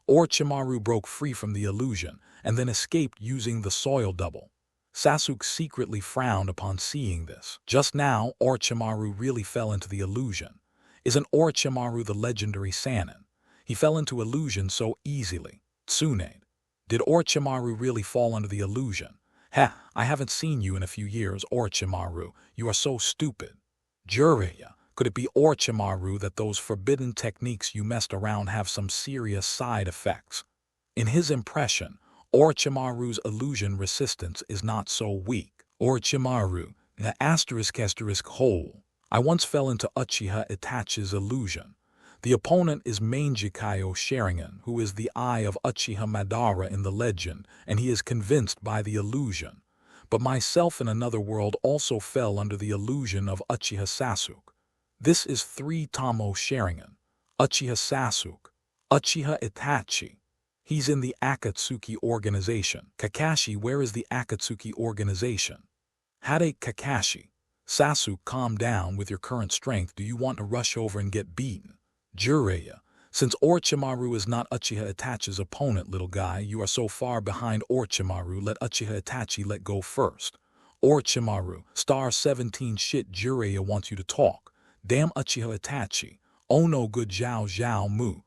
Orochimaru broke free from the illusion and then escaped using the soil double. Sasuke secretly frowned upon seeing this. Just now, Orochimaru really fell into the illusion. Isn't Orochimaru the legendary Sannin? He fell into illusion so easily. Tsunade. Did Orochimaru really fall under the illusion? I haven't seen you in a few years, Orochimaru. You are so stupid. Jiraiya. Could it be Orochimaru that those forbidden techniques you messed around have some serious side effects? In his impression, Orochimaru's illusion resistance is not so weak. Orochimaru, the *** hole. I once fell into Uchiha Itachi's illusion. The opponent is Manjikayo Sharingan, who is the eye of Uchiha Madara in the legend, and he is convinced by the illusion. But myself in another world also fell under the illusion of Uchiha Sasuke. This is 3 Tamo Sharingan. Uchiha Sasuke. Uchiha Itachi. He's in the Akatsuki organization. Kakashi, where is the Akatsuki organization? Hade Kakashi. Sasuke, calm down with your current strength. Do you want to rush over and get beaten? Jiraiya. Since Orochimaru is not Uchiha Itachi's opponent, little guy, you are so far behind Orochimaru, let Uchiha Itachi let go first. Orochimaru. Star 17 shit, Jiraiya wants you to talk. Damn Uchiha Itachi. Oh no good Zhao Mu.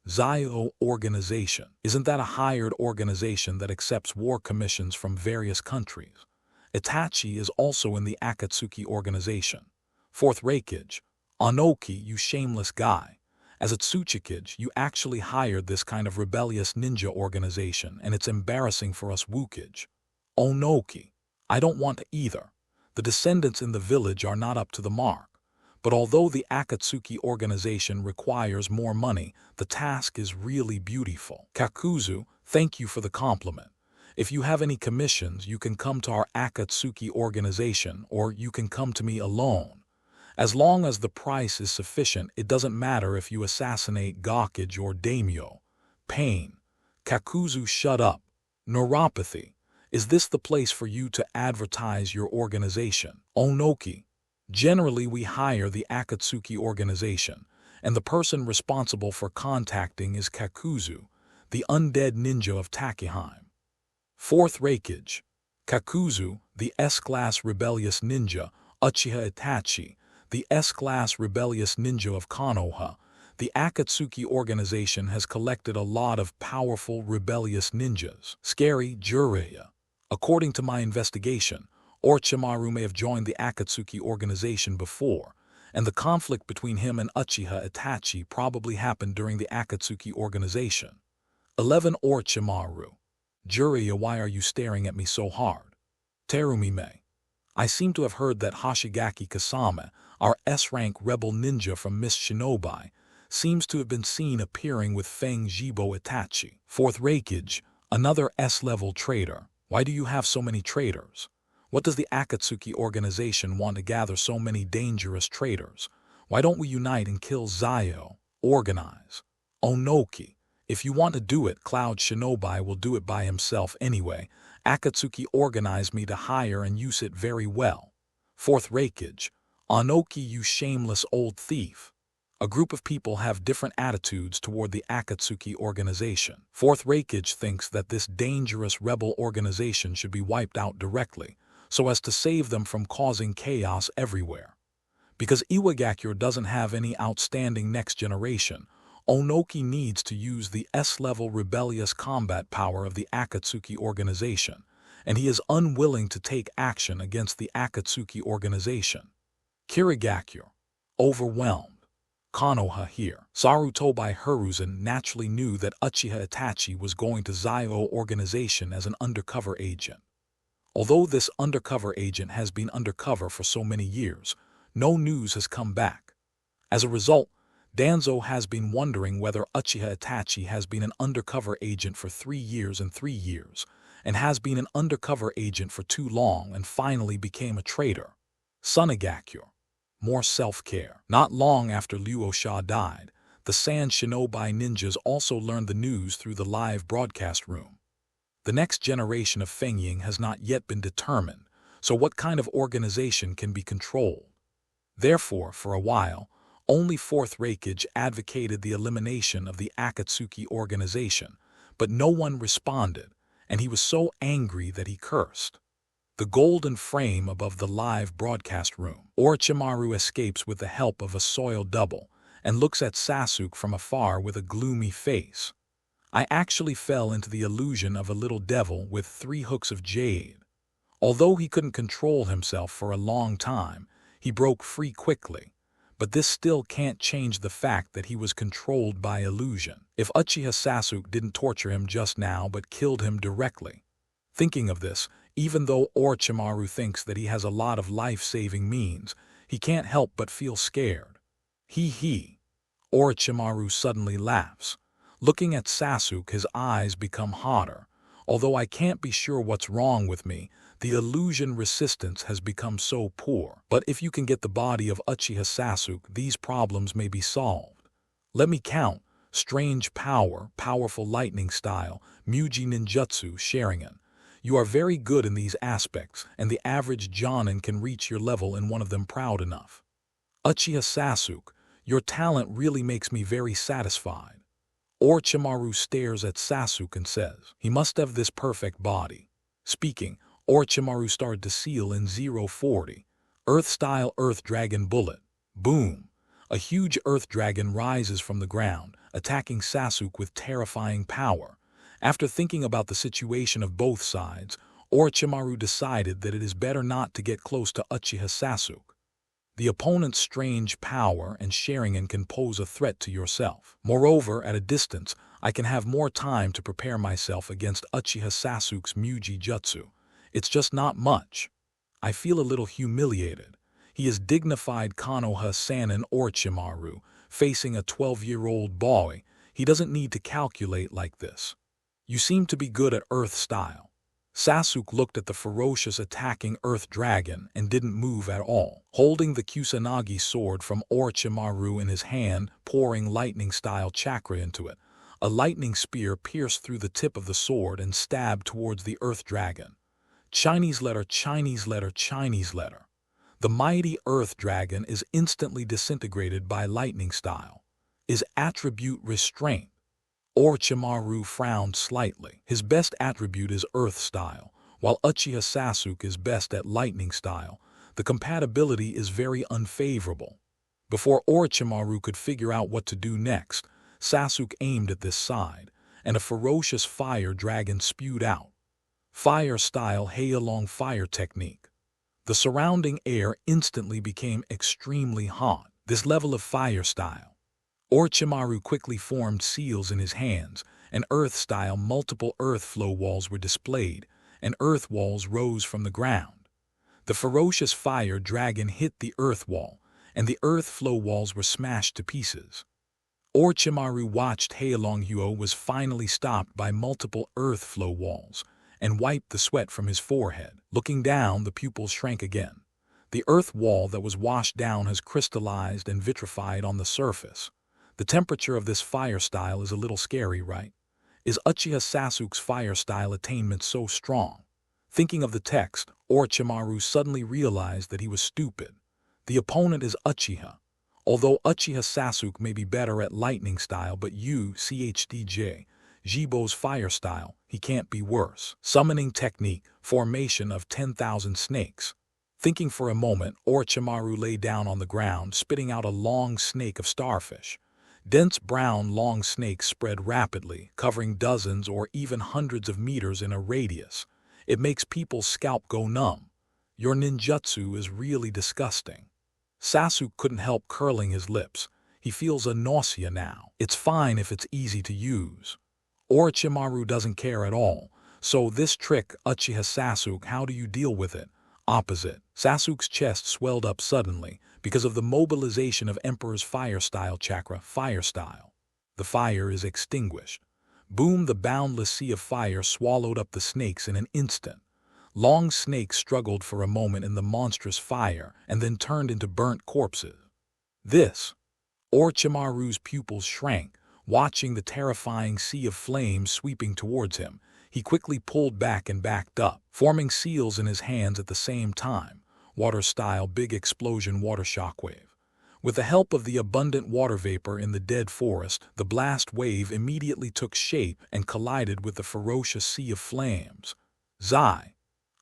Zio organization. Isn't that a hired organization that accepts war commissions from various countries? Itachi is also in the Akatsuki organization. 4th Raikage. Anoki, you shameless guy. As a Tsuchikage, you actually hired this kind of rebellious ninja organization, and it's embarrassing for us Wukage. Onoki. I don't want to either. The descendants in the village are not up to the mark. But although the Akatsuki organization requires more money, the task is really beautiful. Kakuzu, thank you for the compliment. If you have any commissions, you can come to our Akatsuki organization, or you can come to me alone. As long as the price is sufficient, it doesn't matter if you assassinate Gokage or Daimyo. Pain. Kakuzu, shut up. Neuropathy. Is this the place for you to advertise your organization? Onoki. Generally, we hire the Akatsuki organization, and the person responsible for contacting is Kakuzu, the undead ninja of Takeheim. 4th Raikage. Kakuzu, the S-class rebellious ninja, Uchiha Itachi. the S-class rebellious ninja of Konoha, the Akatsuki organization has collected a lot of powerful rebellious ninjas. Scary Jiraiya. According to my investigation, Orochimaru may have joined the Akatsuki organization before, and the conflict between him and Uchiha Itachi probably happened during the Akatsuki organization. 11 Orochimaru. Jiraiya, why are you staring at me so hard? Terumi. I seem to have heard that Hoshigaki Kasame, our S-rank rebel ninja from Miss Shinobi, seems to have been seen appearing with Feng Jibo Itachi. 4th Reikage, another S-level traitor. Why do you have so many traitors? What does the Akatsuki organization want to gather so many dangerous traitors? Why don't we unite and kill Zayo? Organize. Onoki. If you want to do it, Cloud Shinobi will do it by himself anyway. Akatsuki organized me to hire and use it very well. 4th Reikage. Onoki, you shameless old thief. A group of people have different attitudes toward the Akatsuki organization. 4th Reikage thinks that this dangerous rebel organization should be wiped out directly, so as to save them from causing chaos everywhere. Because Iwagakure doesn't have any outstanding next generation, Onoki needs to use the S-level rebellious combat power of the Akatsuki organization, and he is unwilling to take action against the Akatsuki organization. Kirigakure. Overwhelmed. Konoha here. Sarutobi Hiruzen naturally knew that Uchiha Itachi was going to Zayo organization as an undercover agent. Although this undercover agent has been undercover for so many years, no news has come back. As a result, Danzo has been wondering whether Uchiha Itachi has been an undercover agent for 3 years and 3 years, and has been an undercover agent for too long and finally became a traitor. Sunigakure. More self-care. Not long after Luosha died, the Sand Shinobi ninjas also learned the news through the live broadcast room. The next generation of Fengying has not yet been determined, so what kind of organization can be controlled? Therefore, for a while, only 4th Reikage advocated the elimination of the Akatsuki organization, but no one responded, and he was so angry that he cursed. The golden frame above the live broadcast room. Orochimaru escapes with the help of a soiled double, and looks at Sasuke from afar with a gloomy face. I actually fell into the illusion of a little devil with 3 hooks of jade. Although he couldn't control himself for a long time, he broke free quickly. But this still can't change the fact that he was controlled by illusion. If Uchiha Sasuke didn't torture him just now but killed him directly. Thinking of this, even though Orochimaru thinks that he has a lot of life-saving means, he can't help but feel scared. Hee. Orochimaru suddenly laughs. Looking at Sasuke, his eyes become hotter. Although I can't be sure what's wrong with me, the illusion resistance has become so poor. But if you can get the body of Uchiha Sasuke, these problems may be solved. Let me count. Strange power, powerful lightning style, Muji ninjutsu, Sharingan. You are very good in these aspects, and the average Jonin can reach your level in one of them proud enough. Uchiha Sasuke, your talent really makes me very satisfied. Orochimaru stares at Sasuke and says, he must have this perfect body. Speaking, Orochimaru started to seal in 040. Earth-style Earth Dragon Bullet. Boom! A huge Earth Dragon rises from the ground, attacking Sasuke with terrifying power. After thinking about the situation of both sides, Orochimaru decided that it is better not to get close to Uchiha Sasuke. The opponent's strange power and Sharingan can pose a threat to yourself. Moreover, at a distance, I can have more time to prepare myself against Uchiha Sasuke's Muji Jutsu. It's just not much. I feel a little humiliated. He is dignified Konoha Sannin Orochimaru, facing a 12-year-old boy. He doesn't need to calculate like this. You seem to be good at Earth style. Sasuke looked at the ferocious attacking Earth Dragon and didn't move at all. Holding the Kusanagi sword from Orochimaru in his hand, pouring lightning-style chakra into it, a lightning spear pierced through the tip of the sword and stabbed towards the Earth Dragon. Chinese letter, Chinese letter, Chinese letter. The mighty Earth Dragon is instantly disintegrated by lightning style. Is attribute restraint? Orochimaru frowned slightly. His best attribute is Earth style, while Uchiha Sasuke is best at lightning style. The compatibility is very unfavorable. Before Orochimaru could figure out what to do next, Sasuke aimed at this side, and a ferocious fire dragon spewed out. Fire-style Heilong fire technique. The surrounding air instantly became extremely hot. This level of fire style. Orochimaru quickly formed seals in his hands, and earth-style multiple earth flow walls were displayed, and earth walls rose from the ground. The ferocious fire dragon hit the earth wall, and the earth flow walls were smashed to pieces. Orochimaru watched Heilong Huo was finally stopped by multiple earth flow walls, and wiped the sweat from his forehead. Looking down, the pupils shrank again. The earth wall that was washed down has crystallized and vitrified on the surface. The temperature of this fire style is a little scary, right? Is Uchiha Sasuke's fire style attainment so strong? Thinking of the text, Orochimaru suddenly realized that he was stupid. The opponent is Uchiha. Although Uchiha Sasuke may be better at lightning style, but UCHDJ, Jibo's fire style, he can't be worse. Summoning technique, formation of 10,000 snakes. Thinking for a moment, Orochimaru lay down on the ground, spitting out a long snake of starfish. Dense brown long snakes spread rapidly, covering dozens or even hundreds of meters in a radius. It makes people's scalp go numb. Your ninjutsu is really disgusting. Sasuke couldn't help curling his lips. He feels a nausea now. It's fine if it's easy to use. Orochimaru doesn't care at all. So this trick, Uchiha Sasuke, how do you deal with it? Opposite. Sasuke's chest swelled up suddenly because of the mobilization of Emperor's fire style chakra, fire style. The fire is extinguished. Boom, the boundless sea of fire swallowed up the snakes in an instant. Long snakes struggled for a moment in the monstrous fire and then turned into burnt corpses. Orochimaru's pupils shrank, watching the terrifying sea of flames sweeping towards him. He quickly pulled back and backed up, forming seals in his hands at the same time. Water-style big explosion water shockwave. With the help of the abundant water vapor in the dead forest, the blast wave immediately took shape and collided with the ferocious sea of flames. Zai.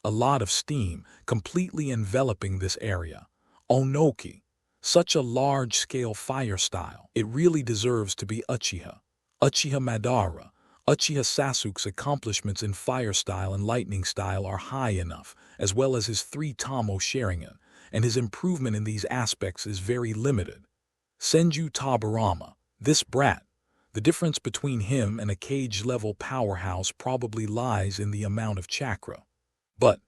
A lot of steam, completely enveloping this area. Onoki. Such a large-scale fire style. It really deserves to be Uchiha. Uchiha Madara. Uchiha Sasuke's accomplishments in fire style and lightning style are high enough, as well as his 3 Tomo Sharingan, and his improvement in these aspects is very limited. Senju Tabarama. This brat. The difference between him and a cage-level powerhouse probably lies in the amount of chakra. But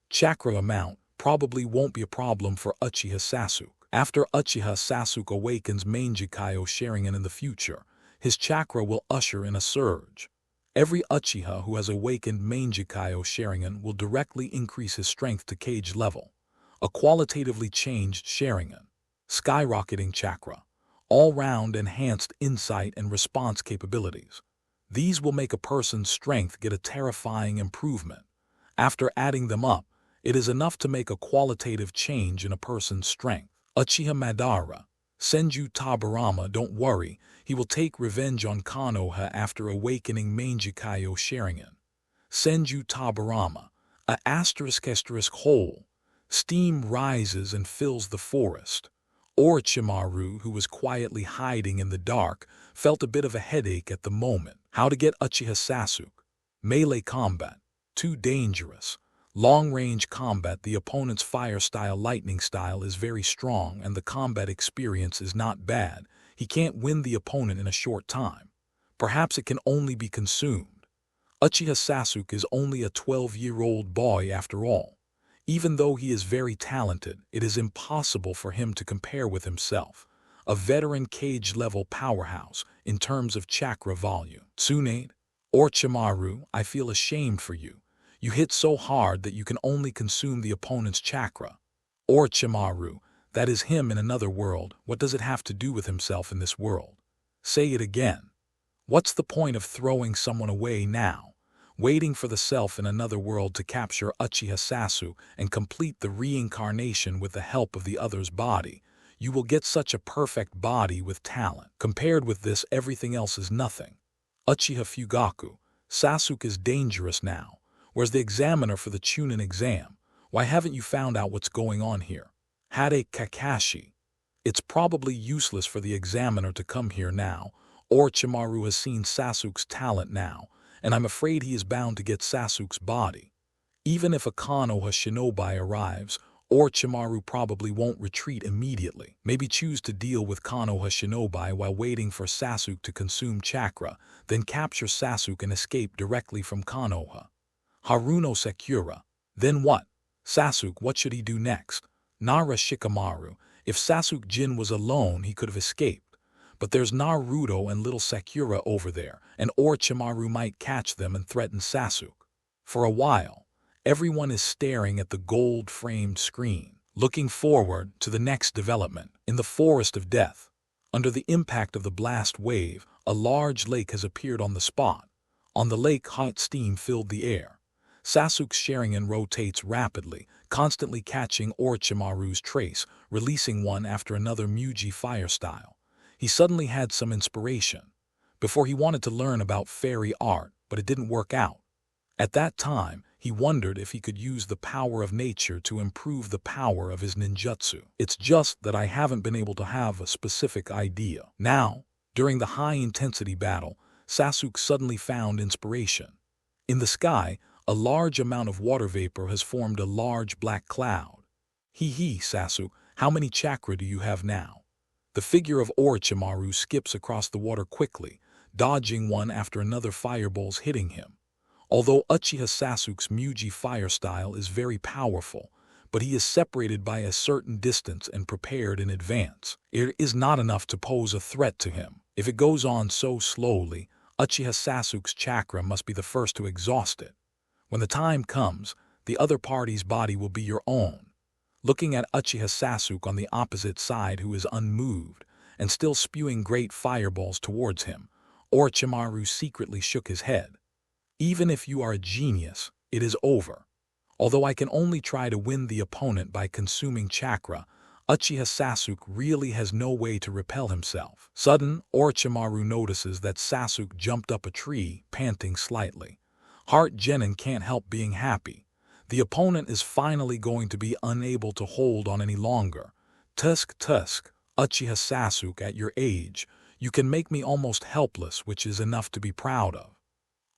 chakra amount probably won't be a problem for Uchiha Sasuke. After Uchiha Sasuke awakens Mangekyou Sharingan in the future, his chakra will usher in a surge. Every Uchiha who has awakened Mangekyou Sharingan will directly increase his strength to cage level. A qualitatively changed Sharingan. Skyrocketing chakra. All-round enhanced insight and response capabilities. These will make a person's strength get a terrifying improvement. After adding them up, it is enough to make a qualitative change in a person's strength. Uchiha Madara. Senju Tabarama, don't worry, he will take revenge on Konoha after awakening Mangekyou Sharingan. Senju Tabarama. A *** hole. Steam rises and fills the forest. Orochimaru, who was quietly hiding in the dark, felt a bit of a headache at the moment. How to get Uchiha Sasuke? Melee combat. Too dangerous. Long-range combat, the opponent's fire style lightning style is very strong and the combat experience is not bad. He can't win the opponent in a short time. Perhaps it can only be consumed. Uchiha Sasuke is only a 12-year-old boy after all. Even though he is very talented, it is impossible for him to compare with himself, a veteran cage-level powerhouse, in terms of chakra volume. Tsunade, Orochimaru, I feel ashamed for you. You hit so hard that you can only consume the opponent's chakra. Orochimaru, that is him in another world. What does it have to do with himself in this world? Say it again. What's the point of throwing someone away now? Waiting for the self in another world to capture Uchiha Sasuke and complete the reincarnation with the help of the other's body. You will get such a perfect body with talent. Compared with this, everything else is nothing. Uchiha Fugaku. Sasuke is dangerous now. Where's the examiner for the Chūnin exam? Why haven't you found out what's going on here? Hade Kakashi. It's probably useless for the examiner to come here now. Orochimaru has seen Sasuke's talent now, and I'm afraid he is bound to get Sasuke's body. Even if a Konoha shinobi arrives, Orochimaru probably won't retreat immediately. Maybe choose to deal with Konoha shinobi while waiting for Sasuke to consume chakra, then capture Sasuke and escape directly from Konoha. Haruno Sekura. Then what? Sasuke, what should he do next? Nara Shikamaru. If Sasuke Jin was alone, he could have escaped. But there's Naruto and little Sakura over there, and Orochimaru might catch them and threaten Sasuke. For a while, everyone is staring at the gold-framed screen, looking forward to the next development. In the Forest of Death, under the impact of the blast wave, a large lake has appeared on the spot. On the lake, hot steam filled the air. Sasuke's Sharingan rotates rapidly, constantly catching Orochimaru's trace, releasing one after another Muji fire style. He suddenly had some inspiration. Before he wanted to learn about fairy art, but it didn't work out. At that time, he wondered if he could use the power of nature to improve the power of his ninjutsu. It's just that I haven't been able to have a specific idea. Now, during the high-intensity battle, Sasuke suddenly found inspiration. In the sky, a large amount of water vapor has formed a large black cloud. Hee, Sasuke, how many chakra do you have now? The figure of Orochimaru skips across the water quickly, dodging one after another fireballs hitting him. Although Uchiha Sasuke's Muji fire style is very powerful, but he is separated by a certain distance and prepared in advance. It is not enough to pose a threat to him. If it goes on so slowly, Uchiha Sasuke's chakra must be the first to exhaust it. When the time comes, the other party's body will be your own. Looking at Uchiha Sasuke on the opposite side, who is unmoved and still spewing great fireballs towards him, Orochimaru secretly shook his head. Even if you are a genius, it is over. Although I can only try to win the opponent by consuming chakra, Uchiha Sasuke really has no way to repel himself. Sudden, Orochimaru notices that Sasuke jumped up a tree, panting slightly. Heart Genin can't help being happy. The opponent is finally going to be unable to hold on any longer. Tusk, Uchiha Sasuke, at your age, you can make me almost helpless, which is enough to be proud of.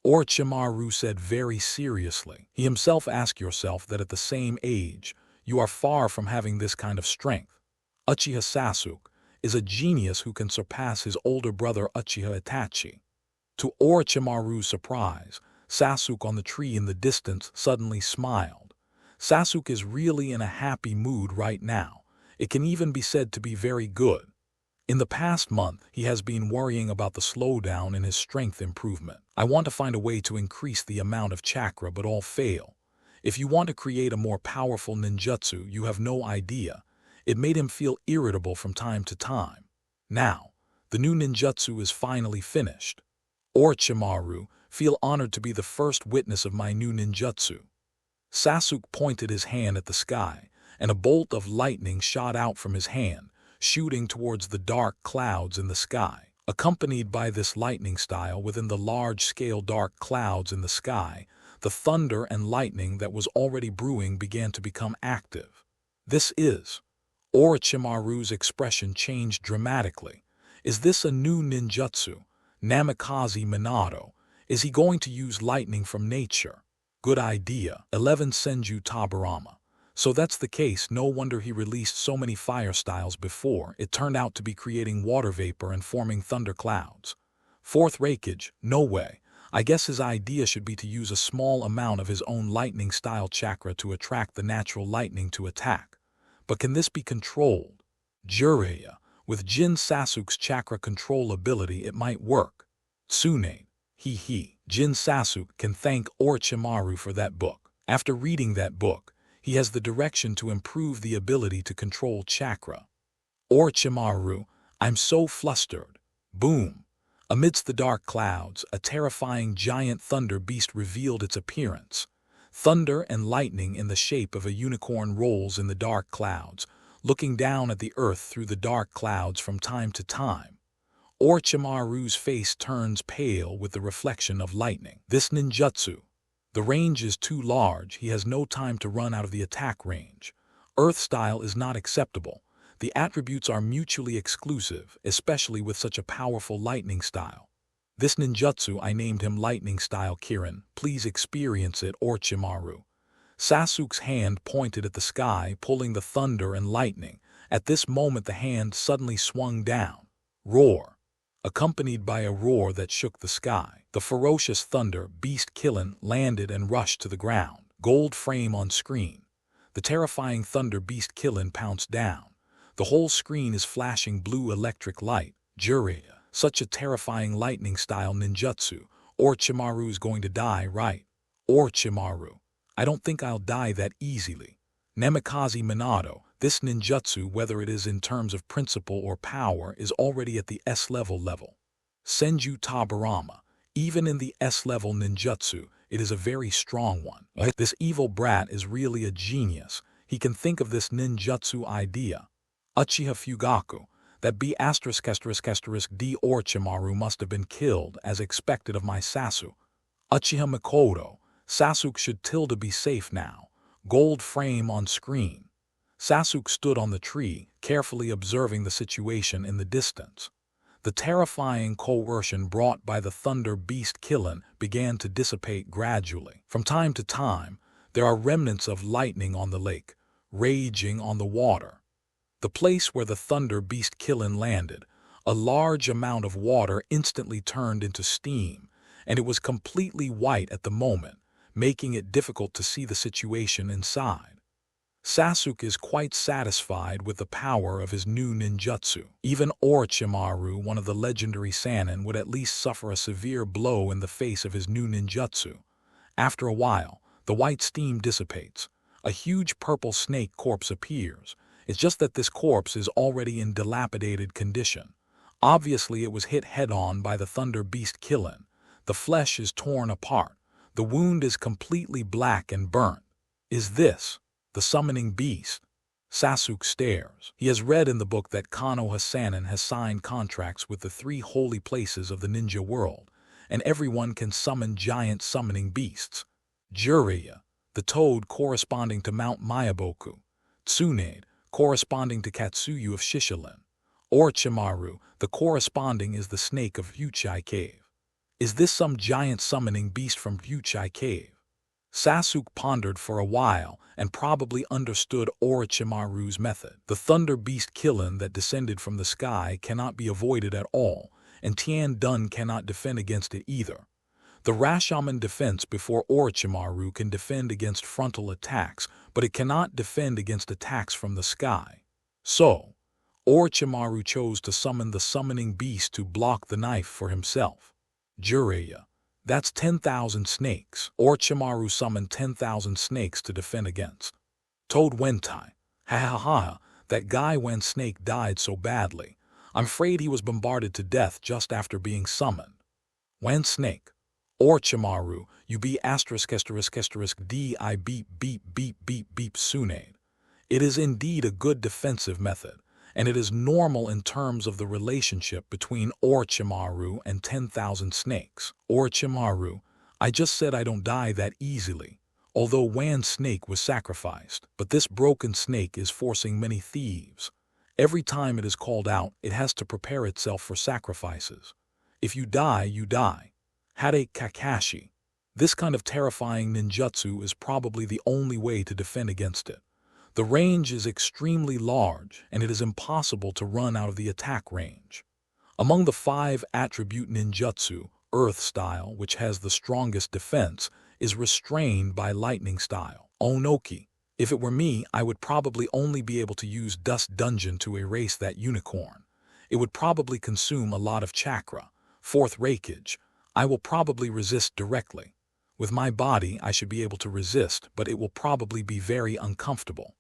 Orochimaru said very seriously. He himself asked yourself that at the same age, you are far from having this kind of strength. Uchiha Sasuke is a genius who can surpass his older brother Uchiha Itachi. To Orochimaru's surprise, Sasuke on the tree in the distance suddenly smiled. Sasuke is really in a happy mood right now. It can even be said to be very good. In the past month, he has been worrying about the slowdown in his strength improvement. I want to find a way to increase the amount of chakra, but all fail. If you want to create a more powerful ninjutsu, you have no idea. It made him feel irritable from time to time. Now, the new ninjutsu is finally finished. Orochimaru, feel honored to be the first witness of my new ninjutsu. Sasuke pointed his hand at the sky, and a bolt of lightning shot out from his hand, shooting towards the dark clouds in the sky. Accompanied by this lightning style within the large-scale dark clouds in the sky, the thunder and lightning that was already brewing began to become active. This is. Orochimaru's expression changed dramatically. Is this a new ninjutsu? Namikaze Minato. Is he going to use lightning from nature? Good idea. 11 Senju Tabarama. So that's the case. No wonder he released so many fire styles before. It turned out to be creating water vapor and forming thunder clouds. 4th Raikage. No way. I guess his idea should be to use a small amount of his own lightning style chakra to attract the natural lightning to attack. But can this be controlled? Jiraiya. With Jin Sasuke's chakra control ability, it might work. Tsunade. Jin Sasuke can thank Orochimaru for that book. After reading that book, he has the direction to improve the ability to control chakra. Orochimaru, I'm so flustered. Boom. Amidst the dark clouds, a terrifying giant thunder beast revealed its appearance. Thunder and lightning in the shape of a unicorn rolls in the dark clouds, looking down at the earth through the dark clouds from time to time. Orochimaru's face turns pale with the reflection of lightning. This ninjutsu. The range is too large, he has no time to run out of the attack range. Earth style is not acceptable. The attributes are mutually exclusive, especially with such a powerful lightning style. This ninjutsu, I named him Lightning Style Kirin. Please experience it, Orochimaru. Sasuke's hand pointed at the sky, pulling the thunder and lightning. At this moment the hand suddenly swung down. Roar. Accompanied by a roar that shook the sky, the ferocious thunder beast Kirin landed and rushed to the ground. Gold frame on screen. The terrifying thunder beast Kirin pounced down. The whole screen is flashing blue electric light. Jiraiya. Such a terrifying lightning-style ninjutsu. Orochimaru's going to die, right? Orochimaru. I don't think I'll die that easily. Namikaze Minato. This ninjutsu, whether it is in terms of principle or power, is already at the S-level. Senju Tabarama. Even in the S-level ninjutsu, it is a very strong one. This evil brat is really a genius. He can think of this ninjutsu idea. Uchiha Fugaku. That B******** D Orochimaru must have been killed, as expected of my Sasuke. Uchiha Makoto. Sasuke should be safe now. Gold frame on screen. Sasuke stood on the tree, carefully observing the situation in the distance. The terrifying coercion brought by the thunder beast Kirin began to dissipate gradually. From time to time, there are remnants of lightning on the lake, raging on the water. The place where the thunder beast Kirin landed, a large amount of water instantly turned into steam, and it was completely white at the moment, making it difficult to see the situation inside. Sasuke is quite satisfied with the power of his new ninjutsu. Even Orochimaru, one of the legendary Sannin, would at least suffer a severe blow in the face of his new ninjutsu. After a while, the white steam dissipates. A huge purple snake corpse appears. It's just that this corpse is already in dilapidated condition. Obviously it was hit head-on by the thunder beast Kirin. The flesh is torn apart. The wound is completely black and burnt. Is this the summoning beast? Sasuke stares. He has read in the book that Konoha Sannin has signed contracts with the 3 holy places of the ninja world, and everyone can summon giant summoning beasts. Jiraiya, the toad corresponding to Mount Myaboku. Tsunade, corresponding to Katsuyu of Shishilen. Orochimaru, the corresponding is the snake of Uchiha Cave. Is this some giant summoning beast from Uchiha Cave? Sasuke pondered for a while and probably understood Orochimaru's method. The thunder beast Kirin that descended from the sky cannot be avoided at all, and Tien Dun cannot defend against it either. The Rashomon defense before Orochimaru can defend against frontal attacks, but it cannot defend against attacks from the sky. So, Orochimaru chose to summon the summoning beast to block the knife for himself. Jiraiya. That's 10,000 snakes. Orochimaru summoned 10,000 snakes to defend against. Toad Wentai. That guy when Snake died so badly. I'm afraid he was bombarded to death just after being summoned. When Snake. Orochimaru, you be ******************************************************************* Tsunade. It is indeed a good defensive method, and it is normal in terms of the relationship between Orochimaru and 10,000 snakes. Orochimaru, I just said I don't die that easily, although Wan Snake was sacrificed, but this broken snake is forcing many thieves. Every time it is called out, it has to prepare itself for sacrifices. If you die, you die. Hade Kakashi. This kind of terrifying ninjutsu is probably the only way to defend against it. The range is extremely large, and it is impossible to run out of the attack range. Among the 5 attribute ninjutsu, Earth Style, which has the strongest defense, is restrained by Lightning Style. Onoki. If it were me, I would probably only be able to use Dust Dungeon to erase that unicorn. It would probably consume a lot of chakra. 4th Reikage. I will probably resist directly. With my body, I should be able to resist, but it will probably be very uncomfortable.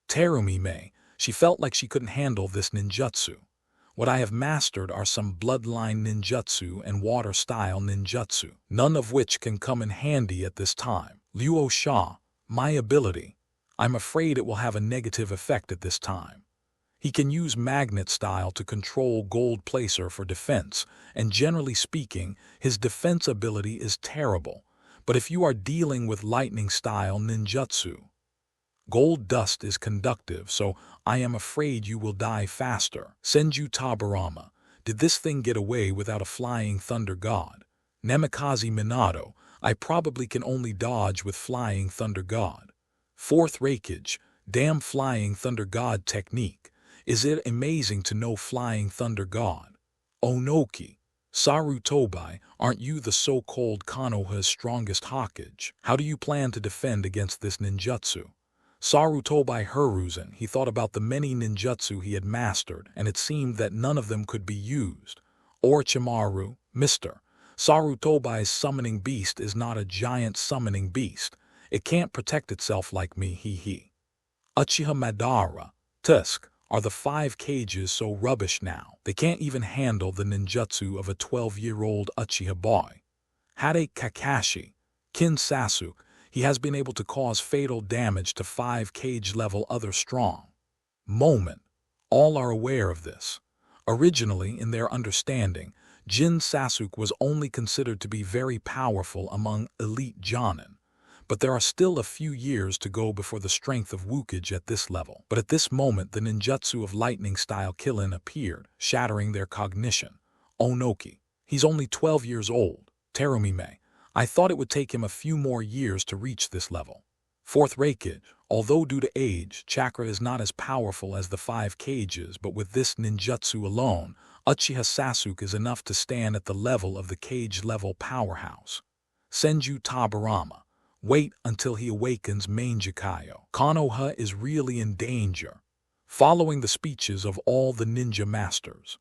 Terumi Mei. She felt like she couldn't handle this ninjutsu. What I have mastered are some bloodline ninjutsu and water-style ninjutsu, none of which can come in handy at this time. Luo Sha. My ability. I'm afraid it will have a negative effect at this time. He can use magnet style to control Gold Placer for defense, and generally speaking, his defense ability is terrible, But if you are dealing with lightning-style ninjutsu, gold dust is conductive, so I am afraid you will die faster. Senju Tabarama. Did this thing get away without a flying thunder god? Namikaze Minato. I probably can only dodge with flying thunder god. Fourth Reikage. Damn flying thunder god technique. Is it amazing to know flying thunder god? Onoki. Sarutobi, aren't you the so-called Konoha's strongest Hokage? How do you plan to defend against this ninjutsu? Sarutobi Hiruzen. He thought about the many ninjutsu he had mastered, and it seemed that none of them could be used. Orochimaru, Mr. Sarutobi's summoning beast is not a giant summoning beast. It can't protect itself like me, he. Uchiha Madara, Tusk. Are the 5 cages so rubbish now? They can't even handle the ninjutsu of a 12-year-old Uchiha boy. Hade Kakashi, Kin Sasuke. He has been able to cause fatal damage to 5 cage level other strong. Moment. All are aware of this. Originally, in their understanding, Jin Sasuke was only considered to be very powerful among elite Jonin. But there are still a few years to go before the strength of Hokage at this level. But at this moment, the ninjutsu of lightning-style Kilin appeared, shattering their cognition. Onoki. He's only 12 years old. Terumime. I thought it would take him a few more years to reach this level. Fourth Reikage. Although due to age, chakra is not as powerful as the 5 cages, but with this ninjutsu alone, Uchiha Sasuke is enough to stand at the level of the cage-level powerhouse. Senju Tabarama. Wait until he awakens Manjikayo. Konoha is really in danger. Following the speeches of all the ninja masters,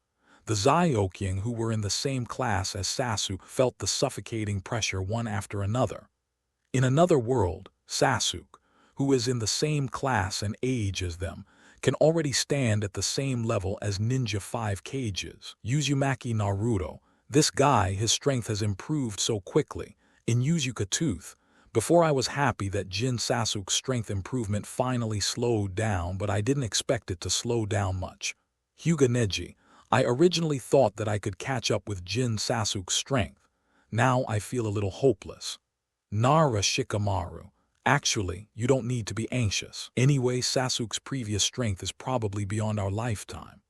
the Zyokyung who were in the same class as Sasuke felt the suffocating pressure one after another. In another world, Sasuke, who is in the same class and age as them, can already stand at the same level as Ninja 5 cages. Uzumaki Naruto. This guy, his strength has improved so quickly. In Uzuka Tooth, before I was happy that Jin Sasuke's strength improvement finally slowed down, but I didn't expect it to slow down much. Hyuga Neji. I originally thought that I could catch up with Jin Sasuke's strength. Now I feel a little hopeless. Nara Shikamaru. Actually, you don't need to be anxious. Anyway, Sasuke's previous strength is probably beyond our lifetime.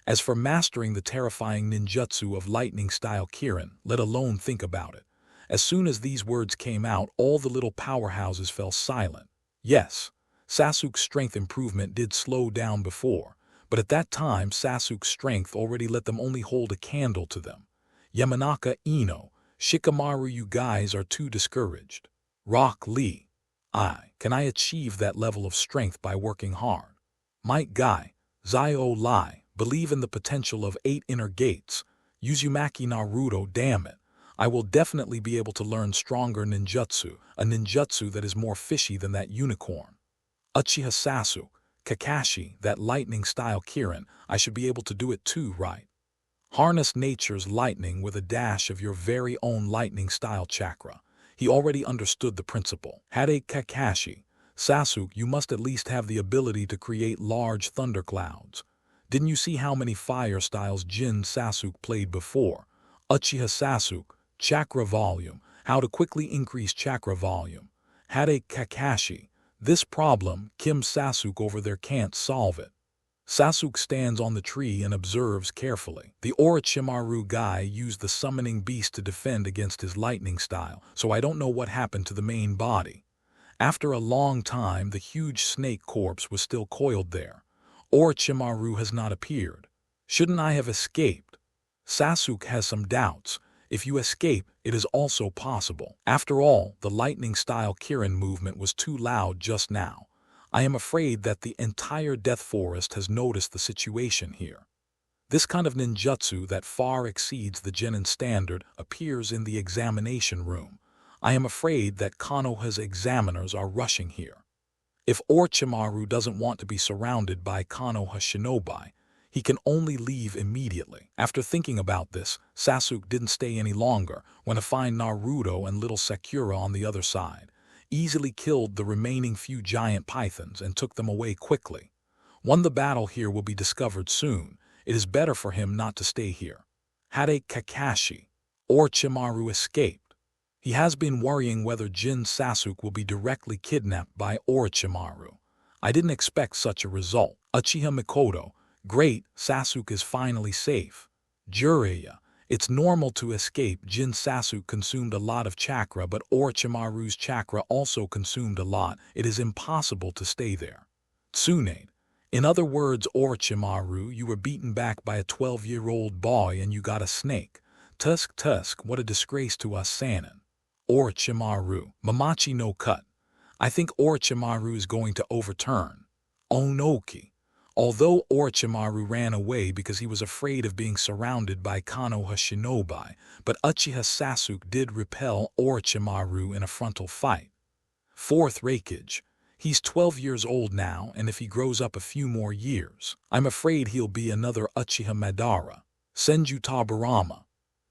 As for mastering the terrifying ninjutsu of lightning-style Kirin, let alone think about it. As soon as these words came out, all the little powerhouses fell silent. Yes, Sasuke's strength improvement did slow down before, but at that time Sasuke's strength already let them only hold a candle to them. Yamanaka Ino. Shikamaru, you guys are too discouraged. Rock Lee. Can I achieve that level of strength by working hard? Might Guy. Zio Lai. Believe in the potential of 8 inner gates. Uzumaki Naruto, damn it. I will definitely be able to learn stronger ninjutsu, a ninjutsu that is more fishy than that unicorn. Uchiha Sasuke, Kakashi, that lightning-style Kirin, I should be able to do it too, right? Harness nature's lightning with a dash of your very own lightning-style chakra. He already understood the principle. Hade Kakashi, Sasuke, you must at least have the ability to create large thunderclouds. Didn't you see how many fire styles Jin Sasuke played before? Uchiha Sasuke, chakra volume. How to quickly increase chakra volume. Hade Kakashi. This problem, Kim Sasuke over there can't solve it. Sasuke stands on the tree and observes carefully. The Orochimaru guy used the summoning beast to defend against his lightning style, so I don't know what happened to the main body. After a long time, the huge snake corpse was still coiled there. Orochimaru has not appeared. Shouldn't I have escaped? Sasuke has some doubts. If you escape, it is also possible. After all, the lightning-style Kirin movement was too loud just now. I am afraid that the entire Death Forest has noticed the situation here. This kind of ninjutsu that far exceeds the genin standard appears in the examination room. I am afraid that Konoha's examiners are rushing here. If Orochimaru doesn't want to be surrounded by Konoha shinobi, he can only leave immediately. After thinking about this, Sasuke didn't stay any longer when to find Naruto and little Sakura on the other side, easily killed the remaining few giant pythons and took them away quickly. When the battle here will be discovered soon, it is better for him not to stay here. Hade Kakashi. Orochimaru escaped. He has been worrying whether Jin Sasuke will be directly kidnapped by Orochimaru. I didn't expect such a result. Uchiha Mikoto, great, Sasuke is finally safe. Jiraiya, it's normal to escape. Jin Sasuke consumed a lot of chakra, but Orochimaru's chakra also consumed a lot. It is impossible to stay there. Tsunade, in other words, Orochimaru, you were beaten back by a 12-year-old boy and you got a snake. Tusk, what a disgrace to us Sannin. Orochimaru, Mamachi no cut. I think Orochimaru is going to overturn Onoki. Although Orochimaru ran away because he was afraid of being surrounded by Konoha shinobi, but Uchiha Sasuke did repel Orochimaru in a frontal fight. Fourth Raikage. He's 12 years old now, and if he grows up a few more years, I'm afraid he'll be another Uchiha Madara. Senju Tabarama.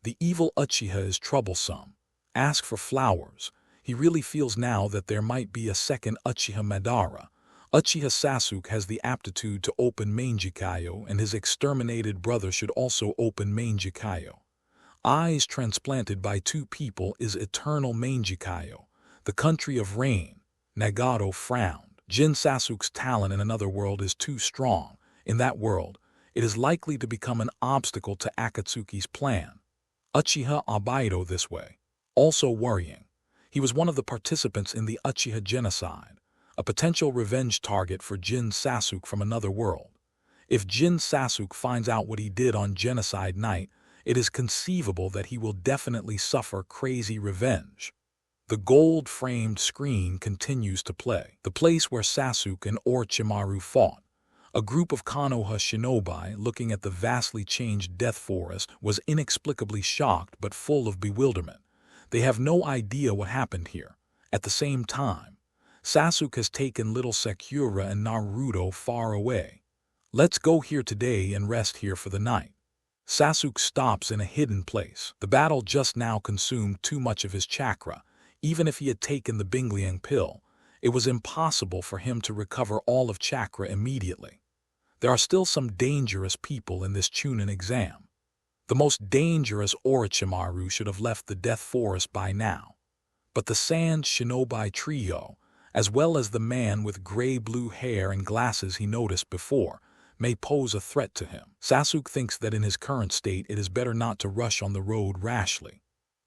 The evil Uchiha is troublesome. Ask for flowers. He really feels now that there might be a second Uchiha Madara. Uchiha Sasuke has the aptitude to open Manjikayo, and his exterminated brother should also open Manjikayo. Eyes transplanted by two people is eternal Manjikayo, the country of rain. Nagato frowned. Jin Sasuke's talent in another world is too strong. In that world, it is likely to become an obstacle to Akatsuki's plan. Uchiha Obito this way. Also worrying. He was one of the participants in the Uchiha genocide, a potential revenge target for Jin Sasuke from another world. If Jin Sasuke finds out what he did on genocide night, it is conceivable that he will definitely suffer crazy revenge. The gold-framed screen continues to play. The place where Sasuke and Orochimaru fought. A group of Konoha shinobi looking at the vastly changed death forest was inexplicably shocked but full of bewilderment. They have no idea what happened here. At the same time, Sasuke has taken little Sakura and Naruto far away. Let's go here today and rest here for the night. Sasuke stops in a hidden place. The battle just now consumed too much of his chakra. Even if he had taken the Bingliang pill, it was impossible for him to recover all of chakra immediately. There are still some dangerous people in this Chūnin exam. The most dangerous Orochimaru should have left the death forest by now. But the Sand Shinobi trio, as well as the man with gray-blue hair and glasses he noticed before, may pose a threat to him. Sasuke thinks that in his current state it is better not to rush on the road rashly.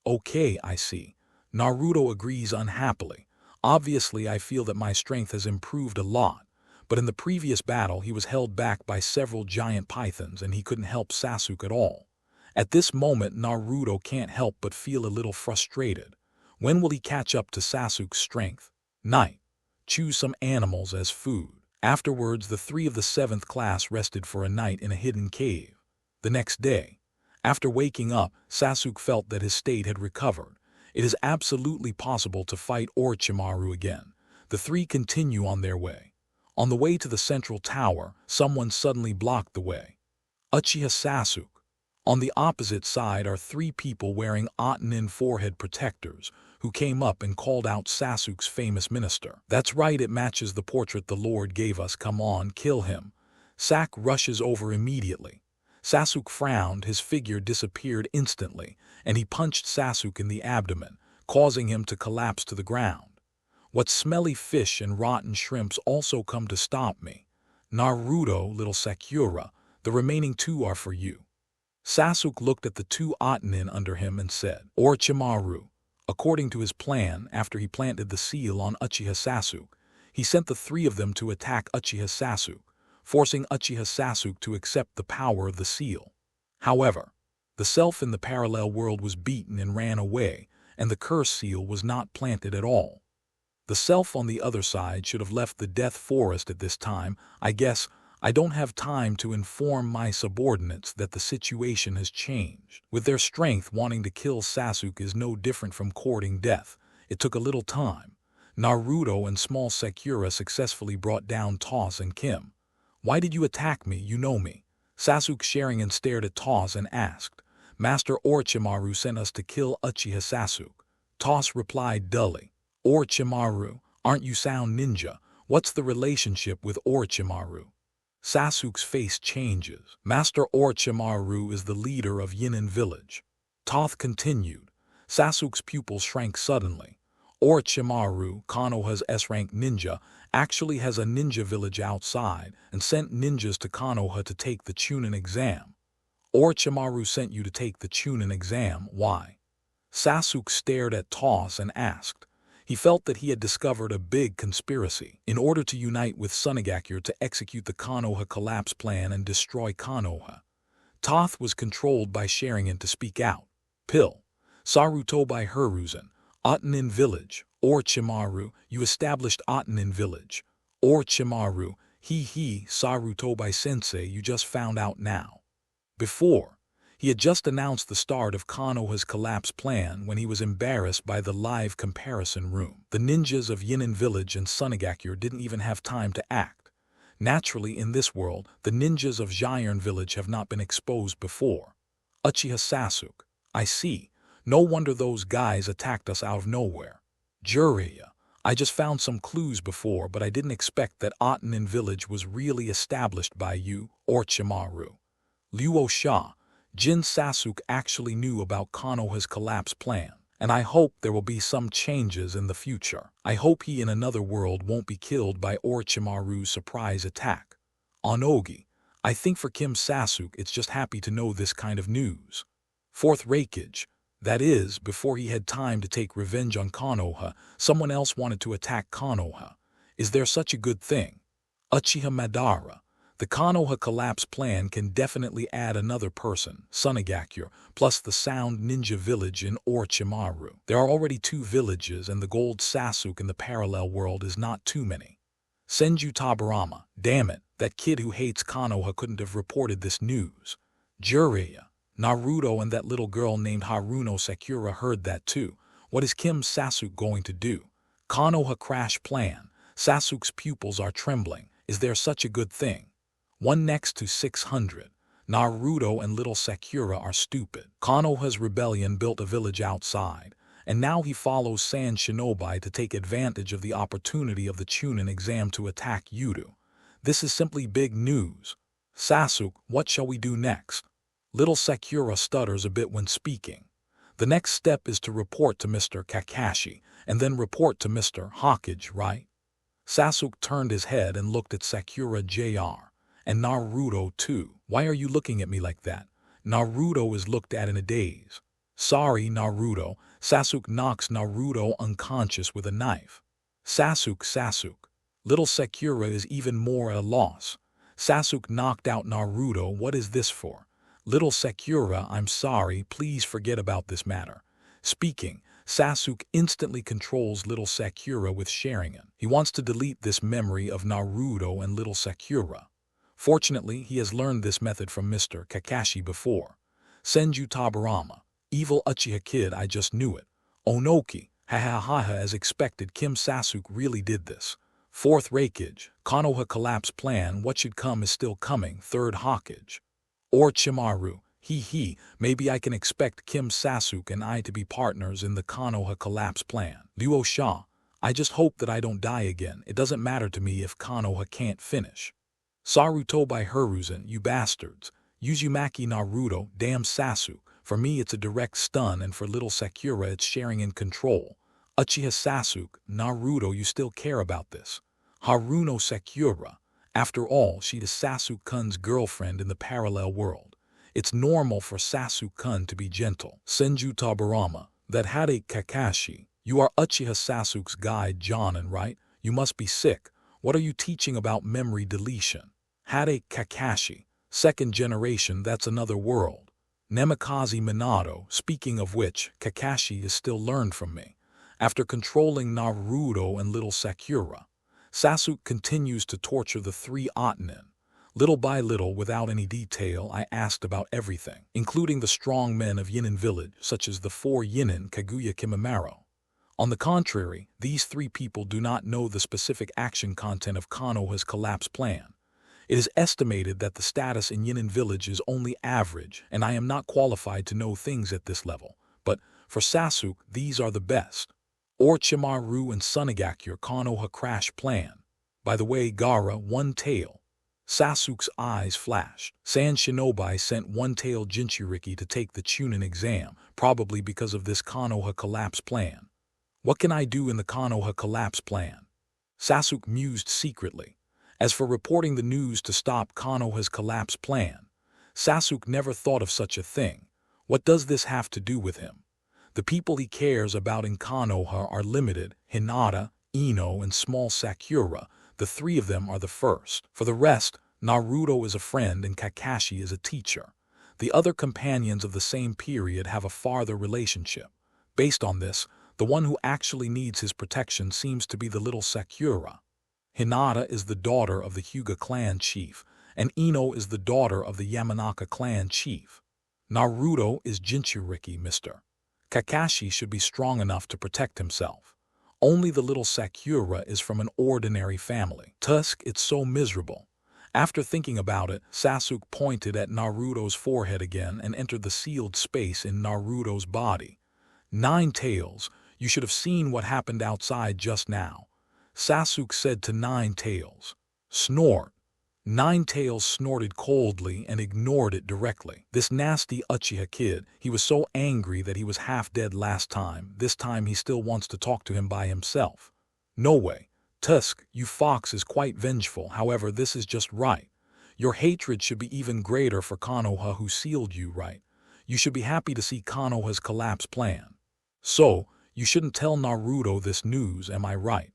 Okay, I see. Naruto agrees unhappily. Obviously, I feel that my strength has improved a lot, but in the previous battle he was held back by several giant pythons and he couldn't help Sasuke at all. At this moment, Naruto can't help but feel a little frustrated. When will he catch up to Sasuke's strength? Night. Choose some animals as food. Afterwards, the three of the 7th class rested for a night in a hidden cave. The next day, after waking up, Sasuke felt that his state had recovered. It is absolutely possible to fight Orochimaru again. The three continue on their way. On the way to the central tower, someone suddenly blocked the way. Uchiha Sasuke. On the opposite side are three people wearing Otanin forehead protectors, who came up and called out Sasuke's famous minister. That's right, it matches the portrait the Lord gave us. Come on, kill him. Sak rushes over immediately. Sasuke frowned, his figure disappeared instantly, and he punched Sasuke in the abdomen, causing him to collapse to the ground. What smelly fish and rotten shrimps also come to stop me? Naruto, little Sakura, the remaining two are for you. Sasuke looked at the two Otanin under him and said, Orochimaru. According to his plan, after he planted the seal on Uchiha Sasuke, he sent the three of them to attack Uchiha Sasuke, forcing Uchiha Sasuke to accept the power of the seal. However, the self in the parallel world was beaten and ran away, and the curse seal was not planted at all. The self on the other side should have left the death forest at this time. I guess I don't have time to inform my subordinates that the situation has changed. With their strength, wanting to kill Sasuke is no different from courting death. It took a little time. Naruto and small Sakura successfully brought down Toss and Kim. Why did you attack me? You know me. Sasuke sharing and stared at Toss and asked. Master Orochimaru sent us to kill Uchiha Sasuke. Toss replied dully. Orochimaru, aren't you sound ninja? What's the relationship with Orochimaru? Sasuke's face changes. Master Orochimaru is the leader of Yinin village. Toth continued. Sasuke's pupils shrank suddenly. Orochimaru, Konoha's S-rank ninja, actually has a ninja village outside and sent ninjas to Konoha to take the Chūnin exam. Orochimaru sent you to take the Chūnin exam, why? Sasuke stared at Toss and asked. He felt that he had discovered a big conspiracy in order to unite with Sasuke to execute the Konoha collapse plan and destroy Konoha. Toth was controlled by Sharingan to speak out. Pill. Saruto by Hiruzen. Otanin village. Orochimaru, you established Otanin village. Orochimaru, he, Saruto by Sensei, you just found out now. Before, he had just announced the start of Konoha's collapse plan when he was embarrassed by the live comparison room. The ninjas of Yinin village and Sasuke didn't even have time to act. Naturally, in this world, the ninjas of Giron village have not been exposed before. Uchiha Sasuke, I see. No wonder those guys attacked us out of nowhere. Jiraiya, I just found some clues before, but I didn't expect that Otanin village was really established by you, Orochimaru. Liu Sha, Jin Sasuke actually knew about Konoha's collapse plan, and I hope there will be some changes in the future. I hope he in another world won't be killed by Orochimaru's surprise attack. Onogi, I think for Kim Sasuke it's just happy to know this kind of news. Fourth Raikage, that is, before he had time to take revenge on Konoha, someone else wanted to attack Konoha. Is there such a good thing? Uchiha Madara, the Konoha collapse plan can definitely add another person, Sasuke, plus the Sound Ninja village in Orochimaru. There are already 2 villages and the gold Sasuke in the parallel world is not too many. Senju Tabarama, damn it, that kid who hates Konoha couldn't have reported this news. Jiraiya, Naruto and that little girl named Haruno Sakura heard that too. What is Kim Sasuke going to do? Konoha crash plan. Sasuke's pupils are trembling. Is there such a good thing? 1 next to 600. Naruto and little Sakura are stupid. Konoha's rebellion built a village outside, and now he follows Sand Shinobi to take advantage of the opportunity of the Chūnin exam to attack Yudu. This is simply big news. Sasuke, what shall we do next? Little Sakura stutters a bit when speaking. The next step is to report to Mr. Kakashi, and then report to Mr. Hokage, right? Sasuke turned his head and looked at Sakura Jr. And Naruto too. Why are you looking at me like that? Naruto is looked at in a daze. Sorry, Sasuke knocks Naruto unconscious with a knife. Sasuke. Little Sakura is even more at a loss. Sasuke knocked out Naruto, what is this for? Little Sakura, I'm sorry, please forget about this matter. Speaking, Sasuke instantly controls little Sakura with Sharingan. He wants to delete this memory of Naruto and little Sakura. Fortunately, he has learned this method from Mr. Kakashi before. Senju Tabarama, evil Uchiha kid, I just knew it. Onoki, as expected, Kim Sasuke really did this. Fourth Raikage, Konoha collapse plan, what should come is still coming. Third Hokage. Orochimaru, maybe I can expect Kim Sasuke and I to be partners in the Konoha collapse plan. Liu Sha, I just hope that I don't die again. It doesn't matter to me if Konoha can't finish. Saruto by Hiruzen, you bastards. Uzumaki Naruto, damn Sasuke. For me it's a direct stun, and for little Sakura it's Sharingan control. Uchiha Sasuke, Naruto, you still care about this. Haruno Sakura. After all, she is Sasuke-kun's girlfriend in the parallel world. It's normal for Sasuke-kun to be gentle. Senju Tabarama, that Hade Kakashi. You are Uchiha Sasuke's guide, Jonin, right? You must be sick. What are you teaching about memory deletion? Hade Kakashi, 2nd generation, that's another world. Namikaze Minato, speaking of which, Kakashi is still learned from me. After controlling Naruto and little Sakura, Sasuke continues to torture the 3 Otanin. Little by little, without any detail, I asked about everything, including the strong men of Yinin village, such as the 4 Yinin Kaguya Kimimaro. On the contrary, these 3 people do not know the specific action content of Konoha's collapse plan. It is estimated that the status in Yinin village is only average, and I am not qualified to know things at this level. But for Sasuke, these are the best. Orochimaru and Sasuke Konoha crash plan. By the way, Gaara, one tail. Sasuke's eyes flashed. Sand Shinobi sent one-tailed Jinchuriki to take the Chūnin exam, probably because of this Konoha collapse plan. What can I do in the Konoha collapse plan? Sasuke mused secretly. As for reporting the news to stop Konoha's collapse plan, Sasuke never thought of such a thing. What does this have to do with him? The people he cares about in Konoha are limited: Hinata, Ino, and small Sakura. The three of them are the first. For the rest, Naruto is a friend and Kakashi is a teacher. The other companions of the same period have a farther relationship. Based on this, the one who actually needs his protection seems to be the little Sakura. Hinata is the daughter of the Hyuga clan chief, and Ino is the daughter of the Yamanaka clan chief. Naruto is Jinchuriki, Mr. Kakashi should be strong enough to protect himself. Only the little Sakura is from an ordinary family. Tusk, it's so miserable. After thinking about it, Sasuke pointed at Naruto's forehead again and entered the sealed space in Naruto's body. Nine Tails, you should have seen what happened outside just now. Sasuke said to Nine Tails. Snort. Nine Tails snorted coldly and ignored it directly. This nasty Uchiha kid, he was so angry that he was half dead last time. This time he still wants to talk to him by himself. No way. Tusk, you fox is quite vengeful, however this is just right. Your hatred should be even greater for Konoha who sealed you, right? You should be happy to see Konoha's collapse plan. So, you shouldn't tell Naruto this news, am I right?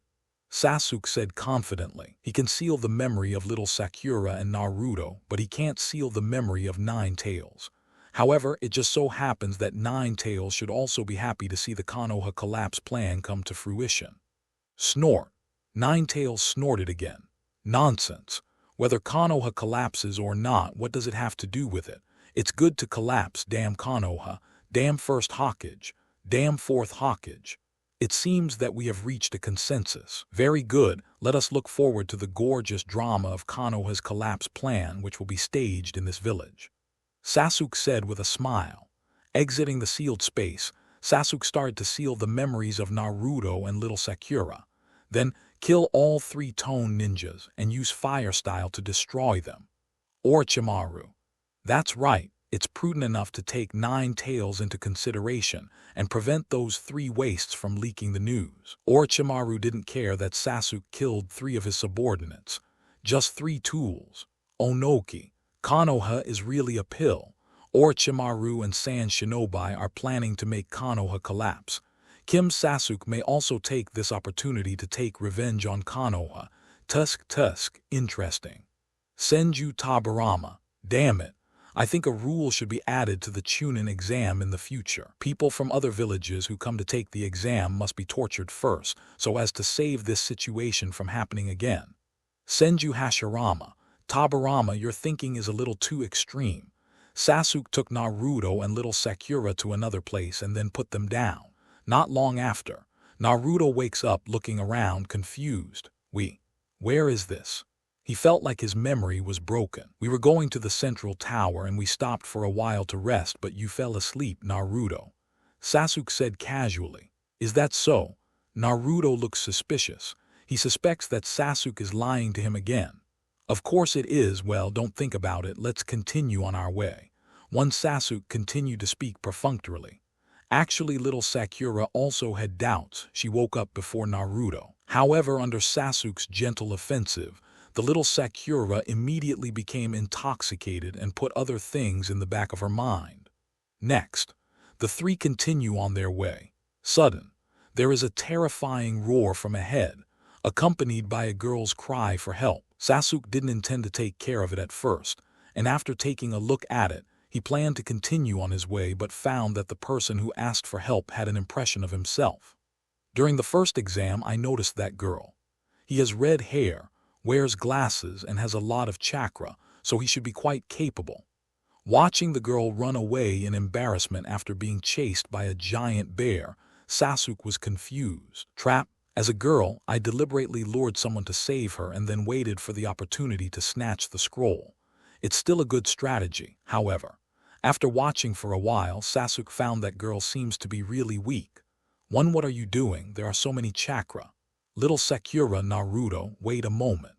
Sasuke said confidently. He can seal the memory of little Sakura and Naruto, but he can't seal the memory of Nine Tails. However, it just so happens that Nine Tails should also be happy to see the Konoha collapse plan come to fruition. Snort. Nine Tails snorted again. Nonsense. Whether Konoha collapses or not, what does it have to do with it? It's good to collapse, damn Konoha, damn first Hokage, damn fourth Hokage. It seems that we have reached a consensus. Very good, let us look forward to the gorgeous drama of Konoha's collapse plan which will be staged in this village. Sasuke said with a smile. Exiting the sealed space, Sasuke started to seal the memories of Naruto and little Sakura. Then, kill all three Tone ninjas and use fire style to destroy them. Orochimaru. That's right. It's prudent enough to take Nine Tails into consideration and prevent those three wastes from leaking the news. Orochimaru didn't care that Sasuke killed three of his subordinates. Just three tools. Onoki. Konoha is really a pill. Orochimaru and Sand Shinobi are planning to make Konoha collapse. Kim Sasuke may also take this opportunity to take revenge on Konoha. Tusk, interesting. Senju Tabarama. Damn it. I think a rule should be added to the Chūnin exam in the future. People from other villages who come to take the exam must be tortured first, so as to save this situation from happening again. Senju Hashirama. Tabarama, your thinking is a little too extreme. Sasuke took Naruto and little Sakura to another place and then put them down. Not long after, Naruto wakes up looking around confused. Where is this? He felt like his memory was broken. We were going to the central tower and we stopped for a while to rest, but you fell asleep, Naruto. Sasuke said casually. Is that so? Naruto looks suspicious. He suspects that Sasuke is lying to him again. Of course it is. Well, don't think about it. Let's continue on our way. Sasuke continued to speak perfunctorily. Actually, little Sakura also had doubts. She woke up before Naruto. However, under Sasuke's gentle offensive, the little Sakura immediately became intoxicated and put other things in the back of her mind. Next, the three continue on their way. Sudden, there is a terrifying roar from ahead, accompanied by a girl's cry for help. Sasuke didn't intend to take care of it at first, and after taking a look at it, he planned to continue on his way but found that the person who asked for help had an impression of himself. During the first exam, I noticed that girl. He has red hair, wears glasses, and has a lot of chakra, so he should be quite capable. Watching the girl run away in embarrassment after being chased by a giant bear, Sasuke was confused. Trap. As a girl, I deliberately lured someone to save her and then waited for the opportunity to snatch the scroll. It's still a good strategy, however. After watching for a while, Sasuke found that girl seems to be really weak. What are you doing? There are so many chakra. Little Sakura, Naruto, wait a moment.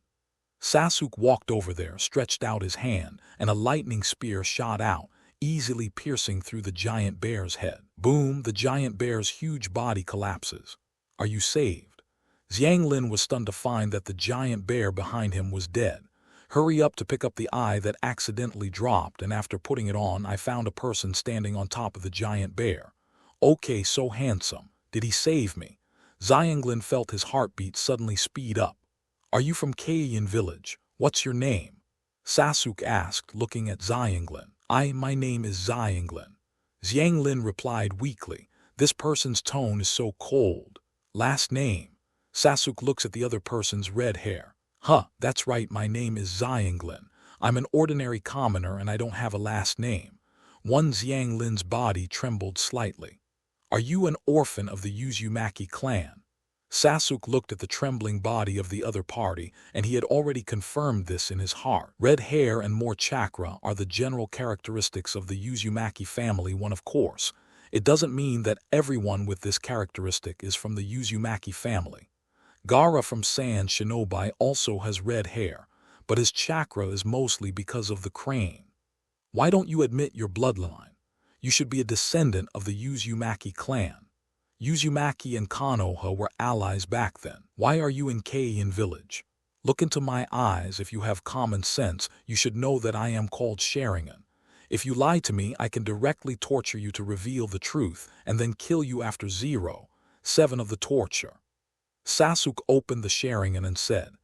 Sasuke walked over there, stretched out his hand, and a lightning spear shot out, easily piercing through the giant bear's head. Boom, the giant bear's huge body collapses. Are you saved? Xianglin was stunned to find that the giant bear behind him was dead. Hurry up to pick up the eye that accidentally dropped, and after putting it on, I found a person standing on top of the giant bear. Okay, so handsome. Did he save me? Xianglin felt his heartbeat suddenly speed up. Are you from Kaguya village? What's your name? Sasuke asked, looking at Xianglin. My name is Xianglin. Xianglin replied weakly. This person's tone is so cold. Last name? Sasuke looks at the other person's red hair. That's right, my name is Xianglin. I'm an ordinary commoner and I don't have a last name. One Xianglin's body trembled slightly. Are you an orphan of the Uzumaki clan? Sasuke looked at the trembling body of the other party, and he had already confirmed this in his heart. Red hair and more chakra are the general characteristics of the Uzumaki family. Of course, it doesn't mean that everyone with this characteristic is from the Uzumaki family. Gaara from Sand Shinobi also has red hair, but his chakra is mostly because of the crane. Why don't you admit your bloodline? You should be a descendant of the Uzumaki clan. Uzumaki and Konoha were allies back then. Why are you in Kaguya village? Look into my eyes. If you have common sense, you should know that I am called Sharingan. If you lie to me, I can directly torture you to reveal the truth and then kill you after 7 of the torture. Sasuke opened the Sharingan and said.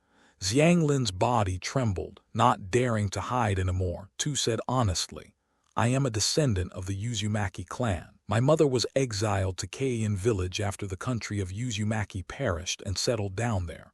Xianglin's body trembled, not daring to hide anymore. Tu said honestly, I am a descendant of the Uzumaki clan. My mother was exiled to Kaguya village after the country of Uzumaki perished and settled down there.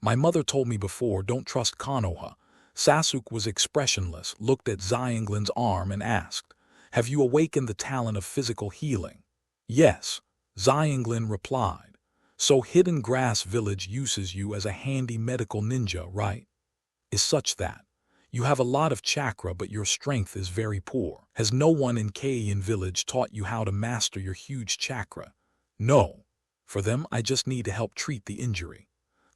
My mother told me before, don't trust Konoha. Sasuke was expressionless, looked at Xianglin's arm and asked, have you awakened the talent of physical healing? Yes, Xianglin replied. So Hidden Grass Village uses you as a handy medical ninja, right? Is such that you have a lot of chakra but your strength is very poor. Has no one in Kaguya village taught you how to master your huge chakra? No. For them, I just need to help treat the injury.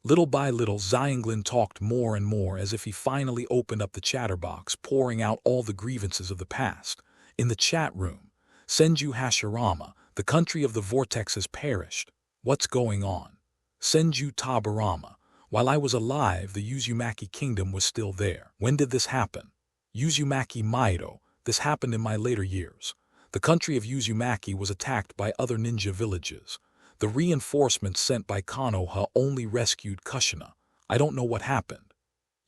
Little by little, Xianglin talked more and more as if he finally opened up the chatterbox, pouring out all the grievances of the past. In the chat room, Senju Hashirama, the country of the vortex has perished. What's going on? Senju Tabarama. While I was alive, the Uzumaki kingdom was still there. When did this happen? Uzumaki Maido. This happened in my later years. The country of Uzumaki was attacked by other ninja villages. The reinforcements sent by Konoha only rescued Kushina. I don't know what happened.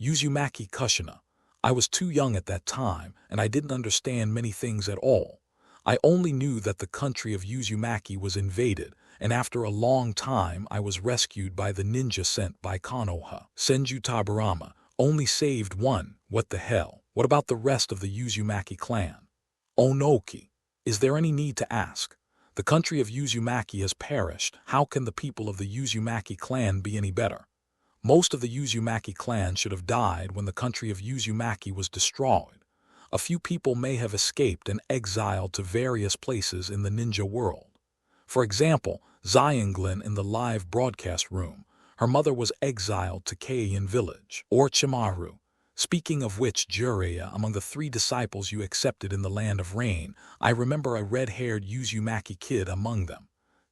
Uzumaki Kushina. I was too young at that time, and I didn't understand many things at all. I only knew that the country of Uzumaki was invaded, and after a long time I was rescued by the ninja sent by Konoha. Senju Tabarama. Only saved one. What the hell? What about the rest of the Uzumaki clan? Onoki. Is there any need to ask? The country of Uzumaki has perished. How can the people of the Uzumaki clan be any better? Most of the Uzumaki clan should have died when the country of Uzumaki was destroyed. A few people may have escaped and exiled to various places in the ninja world. For example, Xianglin in the live broadcast room. Her mother was exiled to Kaguya village. Orochimaru. Speaking of which, Jiraiya, among the 3 disciples you accepted in the land of rain, I remember a red-haired Uzumaki kid among them.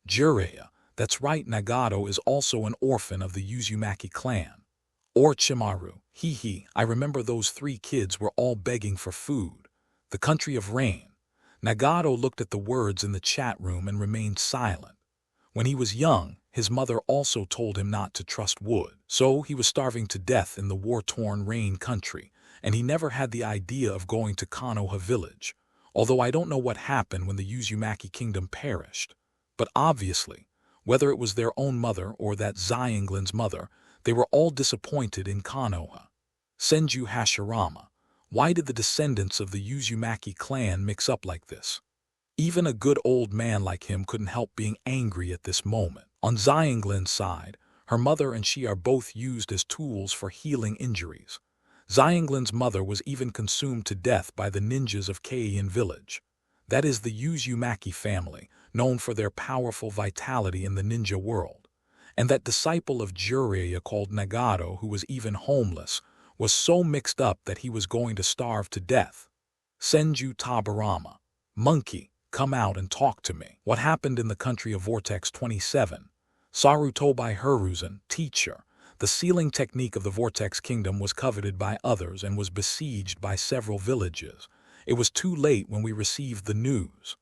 Jiraiya. That's right, Nagato is also an orphan of the Uzumaki clan. Orochimaru. I remember those 3 kids were all begging for food. The country of rain. Nagato looked at the words in the chat room and remained silent. When he was young, his mother also told him not to trust wood. So he was starving to death in the war-torn rain country, and he never had the idea of going to Konoha village. Although I don't know what happened when the Uzumaki kingdom perished. But obviously, whether it was their own mother or that Xianglin's mother, they were all disappointed in Konoha. Senju Hashirama. Why did the descendants of the Uzumaki clan mix up like this? Even a good old man like him couldn't help being angry at this moment. On Xianglin's side, her mother and she are both used as tools for healing injuries. Xianglin's mother was even consumed to death by the ninjas of Kaguya village. That is the Uzumaki family, known for their powerful vitality in the ninja world. And that disciple of Jiraiya called Nagato, who was even homeless, was so mixed up that he was going to starve to death. Senju Tabarama. Monkey, come out and talk to me. What happened in the country of Vortex 27? Sarutobi Hiruzen, teacher. The sealing technique of the Vortex Kingdom was coveted by others and was besieged by several villages. It was too late when we received the news.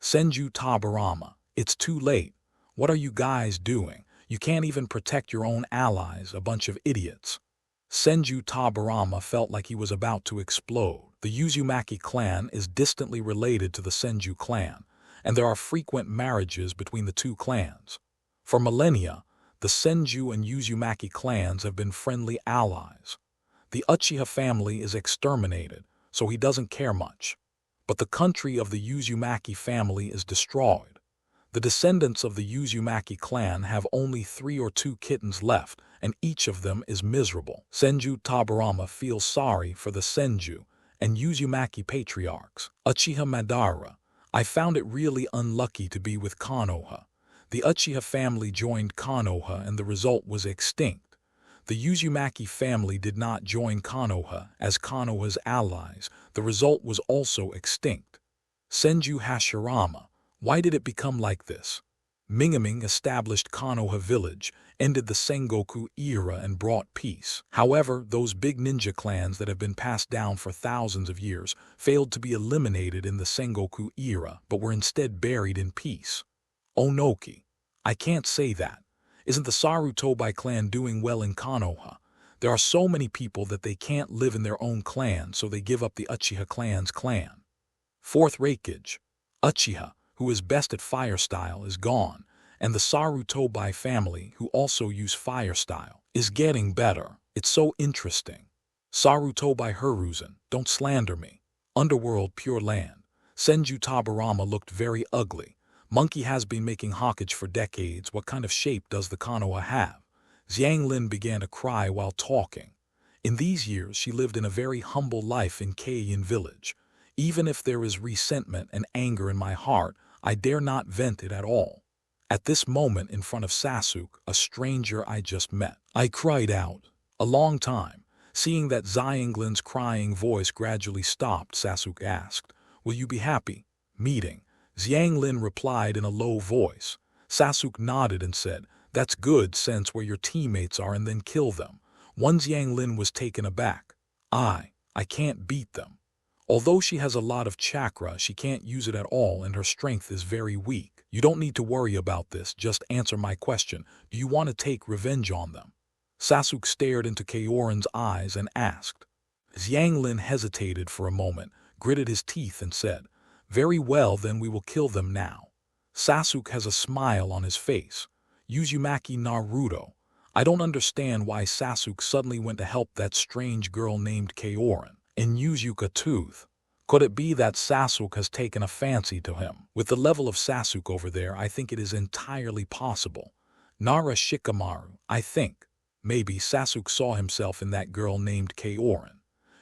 Senju Tabarama. It's too late. What are you guys doing? You can't even protect your own allies, a bunch of idiots. Senju Tabarama felt like he was about to explode. The Uzumaki clan is distantly related to the Senju clan, and there are frequent marriages between the two clans. For millennia, the Senju and Uzumaki clans have been friendly allies. The Uchiha family is exterminated, so he doesn't care much. But the country of the Uzumaki family is destroyed. The descendants of the Uzumaki clan have only 3 or 2 kittens left, and each of them is miserable. Senju Tabarama feels sorry for the Senju and Uzumaki patriarchs. Uchiha Madara. I found it really unlucky to be with Konoha. The Uchiha family joined Konoha and the result was extinct. The Uzumaki family did not join Konoha as Konoha's allies. The result was also extinct. Senju Hashirama. Why did it become like this? Mingaming established Konoha village, ended the Sengoku era and brought peace. However, those big ninja clans that have been passed down for thousands of years failed to be eliminated in the Sengoku era, but were instead buried in peace. Onoki. I can't say that. Isn't the Sarutobi clan doing well in Konoha? There are so many people that they can't live in their own clan, so they give up the Uchiha clan's clan. Fourth Raikage. Uchiha, who is best at fire style, is gone, and the Sarutobi family, who also use fire style, is getting better. It's so interesting. Sarutobi Hiruzen, don't slander me. Underworld Pure Land. Senju Tabarama looked very ugly. Monkey has been making Hokage for decades. What kind of shape does the Konoha have? Xianglin began to cry while talking. In these years, she lived in a very humble life in Keiyin village. Even if there is resentment and anger in my heart, I dare not vent it at all. At this moment in front of Sasuke, a stranger I just met, I cried out. A long time. Seeing that Xianglin's crying voice gradually stopped, Sasuke asked, "Will you be happy meeting?" Xianglin replied in a low voice. Sasuke nodded and said, "That's good, sense where your teammates are and then kill them." One Xianglin was taken aback. I can't beat them. Although she has a lot of chakra, she can't use it at all and her strength is very weak. You don't need to worry about this, just answer my question. Do you want to take revenge on them? Sasuke stared into Kaorin's eyes and asked. Xianglin hesitated for a moment, gritted his teeth and said, "Very well, then we will kill them now." Sasuke has a smile on his face. Uzumaki Naruto. I don't understand why Sasuke suddenly went to help that strange girl named Kaorin. In Uzuka Tooth. Could it be that Sasuke has taken a fancy to him? With the level of Sasuke over there, I think it is entirely possible. Nara Shikamaru, I think. Maybe Sasuke saw himself in that girl named Kaorin.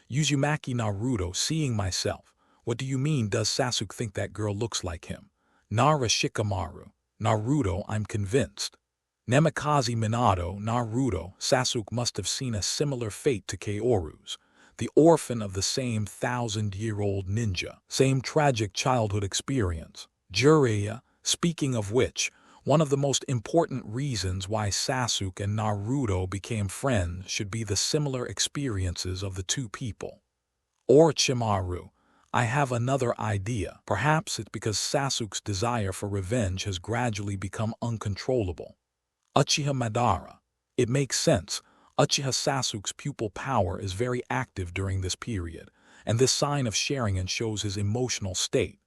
Uzumaki Naruto, seeing myself. What do you mean, does Sasuke think that girl looks like him? Nara Shikamaru. Naruto, I'm convinced. Namikaze Minato, Naruto, Sasuke must have seen a similar fate to Kaoru's. The orphan of the same 1,000-year-old ninja, same tragic childhood experience. Jiraiya, speaking of which, one of the most important reasons why Sasuke and Naruto became friends should be the similar experiences of the two people. Orochimaru, I have another idea. Perhaps it's because Sasuke's desire for revenge has gradually become uncontrollable. Uchiha Madara, it makes sense. Uchiha Sasuke's pupil power is very active during this period, and this sign of Sharingan shows his emotional state.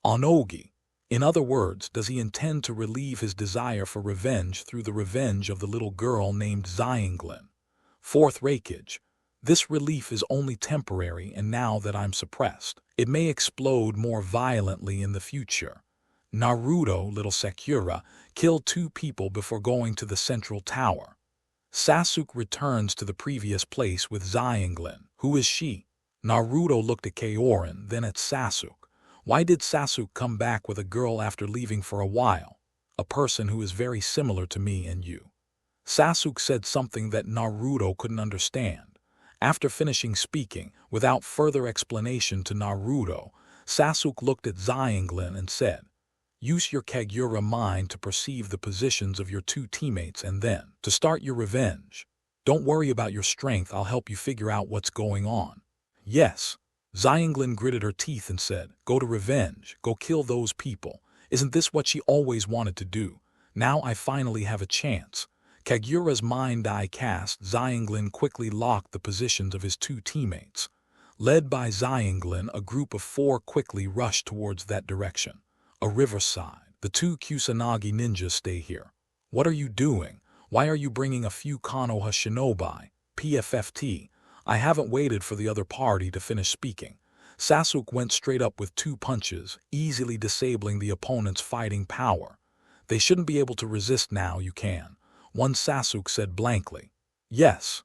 Onogi. In other words, does he intend to relieve his desire for revenge through the revenge of the little girl named Xianglin? Fourth Raikage. This relief is only temporary, and now that I'm suppressed, it may explode more violently in the future. Naruto, little Sakura, killed 2 people before going to the central tower. Sasuke returns to the previous place with Xianglin. Who is she? Naruto looked at Kaorin, then at Sasuke. Why did Sasuke come back with a girl after leaving for a while? A person who is very similar to me and you. Sasuke said something that Naruto couldn't understand. After finishing speaking, without further explanation to Naruto, Sasuke looked at Xianglin and said, "Use your Kaguya mind to perceive the positions of your two teammates and then, to start your revenge. Don't worry about your strength, I'll help you figure out what's going on." "Yes." Xianglin gritted her teeth and said, "Go to revenge, go kill those people. Isn't this what she always wanted to do? Now I finally have a chance." Kaguya's mind eye cast, Xianglin quickly locked the positions of his two teammates. Led by Xianglin, a group of 4 quickly rushed towards that direction. A riverside. "The 2 Kusanagi ninjas stay here." "What are you doing? Why are you bringing a few Konoha shinobi?" PFFT. I haven't waited for the other party to finish speaking. Sasuke went straight up with 2 punches, easily disabling the opponent's fighting power. "They shouldn't be able to resist now, you can," one Sasuke said blankly. "Yes."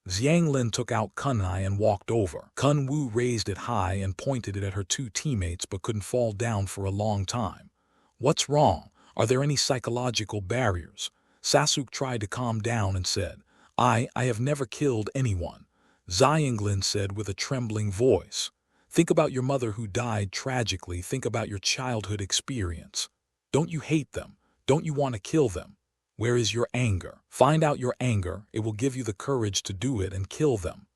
Xianglin took out kunai and walked over. Kun Wu raised it high and pointed it at her 2 teammates but couldn't fall down for a long time. "What's wrong? Are there any psychological barriers?" Sasuke tried to calm down and said, I have never killed anyone." Xianglin said with a trembling voice. "Think about your mother who died tragically. Think about your childhood experience. Don't you hate them? Don't you want to kill them? Where is your anger? Find out your anger, it will give you the courage to do it and kill them."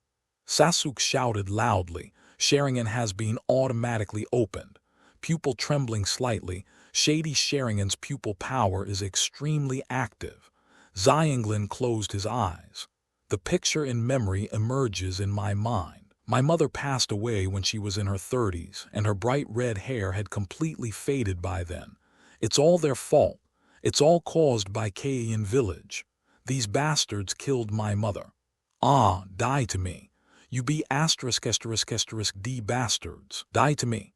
Sasuke shouted loudly. Sharingan has been automatically opened. Pupil trembling slightly, Shady Sharingan's pupil power is extremely active. Xianglin closed his eyes. The picture in memory emerges in my mind. My mother passed away when she was in her 30s, and her bright red hair had completely faded by then. It's all their fault. It's all caused by Keian village. These bastards killed my mother. Ah, die to me. You be ****D bastards. Die to me.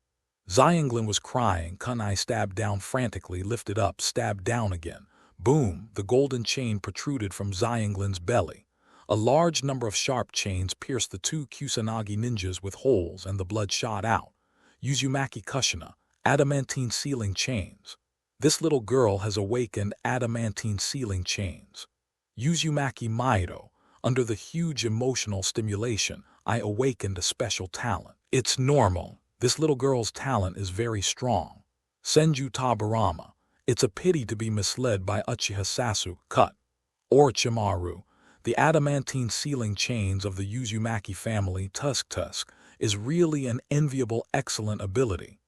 Xianglin was crying, kunai stabbed down frantically, lifted up, stabbed down again. Boom, the golden chain protruded from Xianglin's belly. A large number of sharp chains pierced the 2 Kusanagi ninjas with holes and the blood shot out. Uzumaki Kushina, adamantine sealing chains. This little girl has awakened adamantine sealing chains. Uzumaki Maido, under the huge emotional stimulation, I awakened a special talent. It's normal. This little girl's talent is very strong. Senju Tabarama. It's a pity to be misled by Uchiha Sasukes. Cut. Orochimaru. The adamantine sealing chains of the Uzumaki family Tusk is really an enviable excellent ability.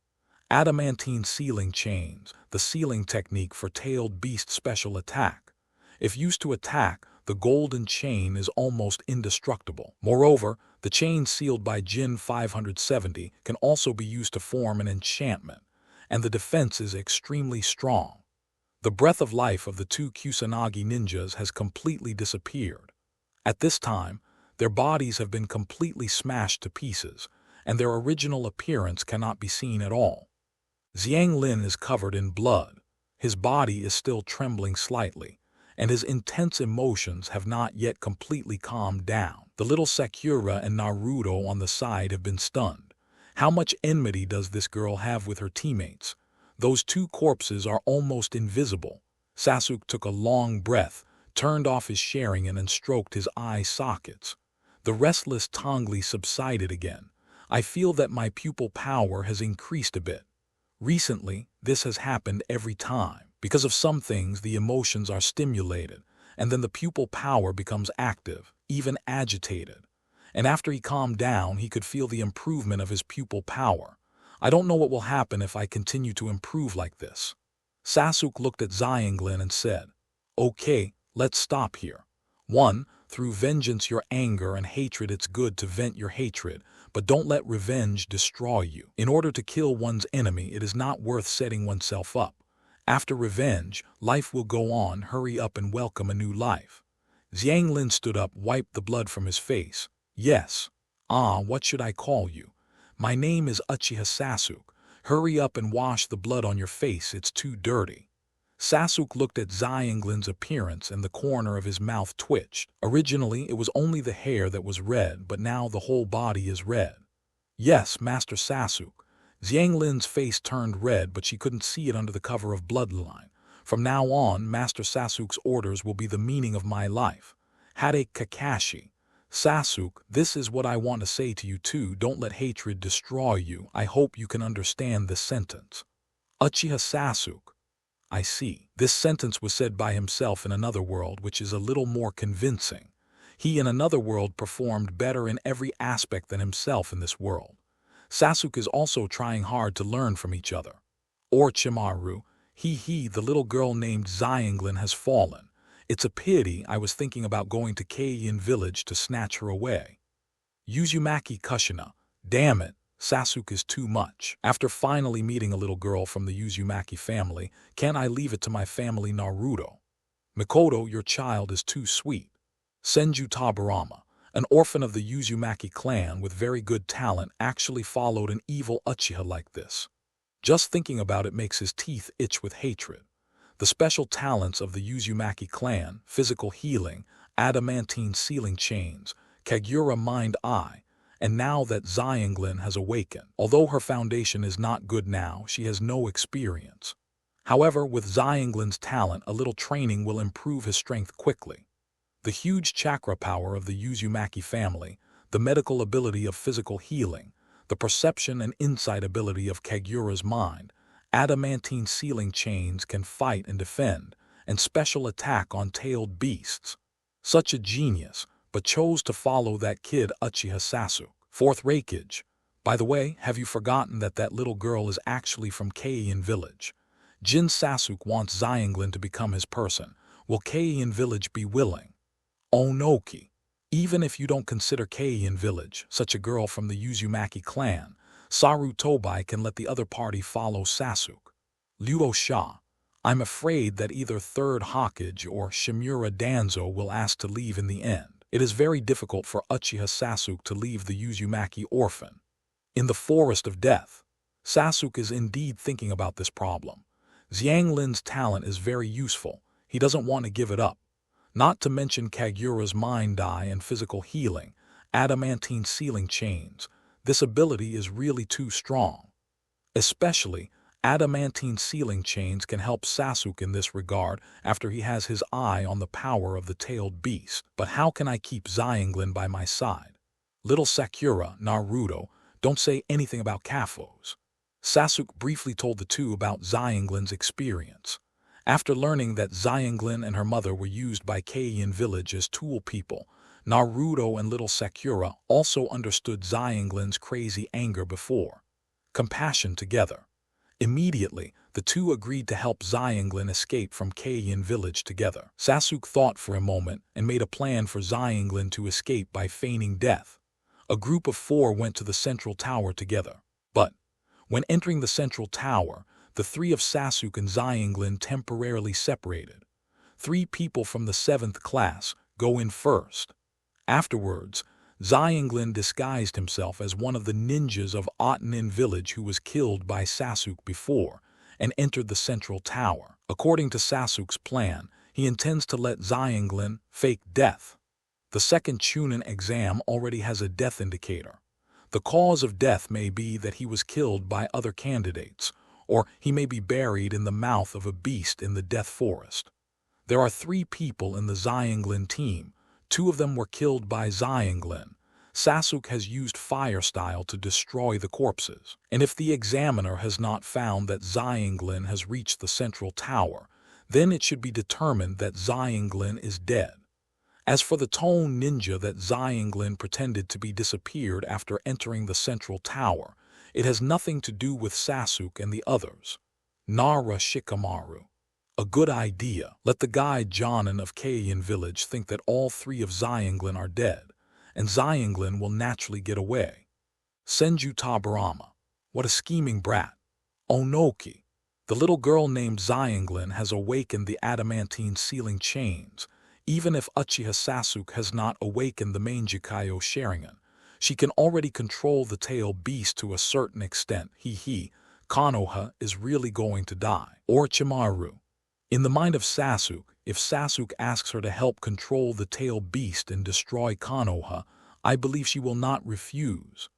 Adamantine sealing chains, the sealing technique for tailed beast special attack. If used to attack, the golden chain is almost indestructible. Moreover, the chain sealed by Jin 570 can also be used to form an enchantment, and the defense is extremely strong. The breath of life of the 2 Kusanagi ninjas has completely disappeared. At this time, their bodies have been completely smashed to pieces, and their original appearance cannot be seen at all. Xianglin is covered in blood. His body is still trembling slightly, and his intense emotions have not yet completely calmed down. The little Sakura and Naruto on the side have been stunned. How much enmity does this girl have with her teammates? Those 2 corpses are almost invisible. Sasuke took a long breath, turned off his Sharingan and stroked his eye sockets. The restless Tongli subsided again. I feel that my pupil power has increased a bit. Recently, this has happened every time. Because of some things, the emotions are stimulated, and then the pupil power becomes active, even agitated. And after he calmed down, he could feel the improvement of his pupil power. I don't know what will happen if I continue to improve like this. Sasuke looked at Xianglin and said, "Okay, let's stop here. 1. Through vengeance your anger and hatred, it's good to vent your hatred, but don't let revenge destroy you. In order to kill one's enemy, it is not worth setting oneself up. After revenge, life will go on. Hurry up and welcome a new life." Xianglin stood up, wiped the blood from his face. "Yes. What should I call you?" "My name is Uchiha Sasuke. Hurry up and wash the blood on your face, it's too dirty." Sasuke looked at Xianglin's appearance and the corner of his mouth twitched. Originally, it was only the hair that was red, but now the whole body is red. "Yes, Master Sasuke." Xianglin's face turned red, but she couldn't see it under the cover of bloodline. "From now on, Master Sasuke's orders will be the meaning of my life. Hade Kakashi." Sasuke, this is what I want to say to you too. Don't let hatred destroy you. I hope you can understand this sentence. Uchiha Sasuke. I see. This sentence was said by himself in another world, which is a little more convincing. He in another world performed better in every aspect than himself in this world. Sasuke is also trying hard to learn from each other. Orochimaru, the little girl named Xianglin has fallen. It's a pity. I was thinking about going to Keiin village to snatch her away. Uzumaki Kushina, damn it, Sasuke is too much. After finally meeting a little girl from the Uzumaki family, can't I leave it to my family Naruto? Mikoto, your child is too sweet. Senju Tabarama, an orphan of the Uzumaki clan with very good talent, actually followed an evil Uchiha like this. Just thinking about it makes his teeth itch with hatred. The special talents of the Uzumaki clan, physical healing, adamantine sealing chains, Kaguya mind-eye, and now that Xianglin has awakened. Although her foundation is not good now, she has no experience. However, with Xianglin's talent, a little training will improve his strength quickly. The huge chakra power of the Uzumaki family, the medical ability of physical healing, the perception and insight ability of Kaguya's mind, adamantine sealing chains can fight and defend, and special attack on tailed beasts. Such a genius, but chose to follow that kid Uchiha Sasuke. Fourth Raikage. By the way, have you forgotten that that little girl is actually from Keiin village? Jin Sasuke wants Xianglin to become his person. Will Keiin village be willing? Onoki. Even if you don't consider Keiin village, such a girl from the Uzumaki clan, Sarutobi can let the other party follow Sasuke. Luo Sha. I'm afraid that either third Hokage or Shimura Danzo will ask to leave in the end. It is very difficult for Uchiha Sasuke to leave the Uzumaki orphan. In the Forest of Death, Sasuke is indeed thinking about this problem. Xianglin's talent is very useful. He doesn't want to give it up. Not to mention Kaguya's mind-eye and physical healing, adamantine sealing chains. This ability is really too strong. Especially, adamantine sealing chains can help Sasuke in this regard after he has his eye on the power of the tailed beast. But how can I keep Xianglin by my side? Little Sakura, Naruto, don't say anything about Kafos. Sasuke briefly told the two about Xianglin's experience. After learning that Xianglin and her mother were used by Keiin village as tool people, Naruto and little Sakura also understood Xianglin's crazy anger before. Compassion together. Immediately, the two agreed to help Xianglin escape from Keiin village together. Sasuke thought for a moment and made a plan for Xianglin to escape by feigning death. A group of 4 went to the central tower together. But, when entering the central tower, the 3 of Sasuke and Xianglin temporarily separated. 3 people from the 7th class go in first. Afterwards, Xianglin disguised himself as one of the ninjas of Otanin village who was killed by Sasuke before, and entered the central tower. According to Sasuke's plan, he intends to let Xianglin fake death. The second Chūnin exam already has a death indicator. The cause of death may be that he was killed by other candidates, or he may be buried in the mouth of a beast in the Death Forest. There are 3 people in the Xianglin team. 2 of them were killed by Xianglin. Sasuke has used fire style to destroy the corpses. And if the examiner has not found that Xianglin has reached the central tower, then it should be determined that Xianglin is dead. As for the Tone ninja that Xianglin pretended to be disappeared after entering the central tower, it has nothing to do with Sasuke and the others. Nara Shikamaru. A good idea. Let the guy Jonin of Keiin village think that all 3 of Xianglin are dead, and Xianglin will naturally get away. Senju Tabarama. What a scheming brat. Onoki. The little girl named Xianglin has awakened the adamantine sealing chains. Even if Uchiha Sasuke has not awakened the Mangekyou Sharingan, she can already control the tail beast to a certain extent. Konoha is really going to die. Orochimaru. In the mind of Sasuke, if Sasuke asks her to help control the tail beast and destroy Konoha, I believe she will not refuse.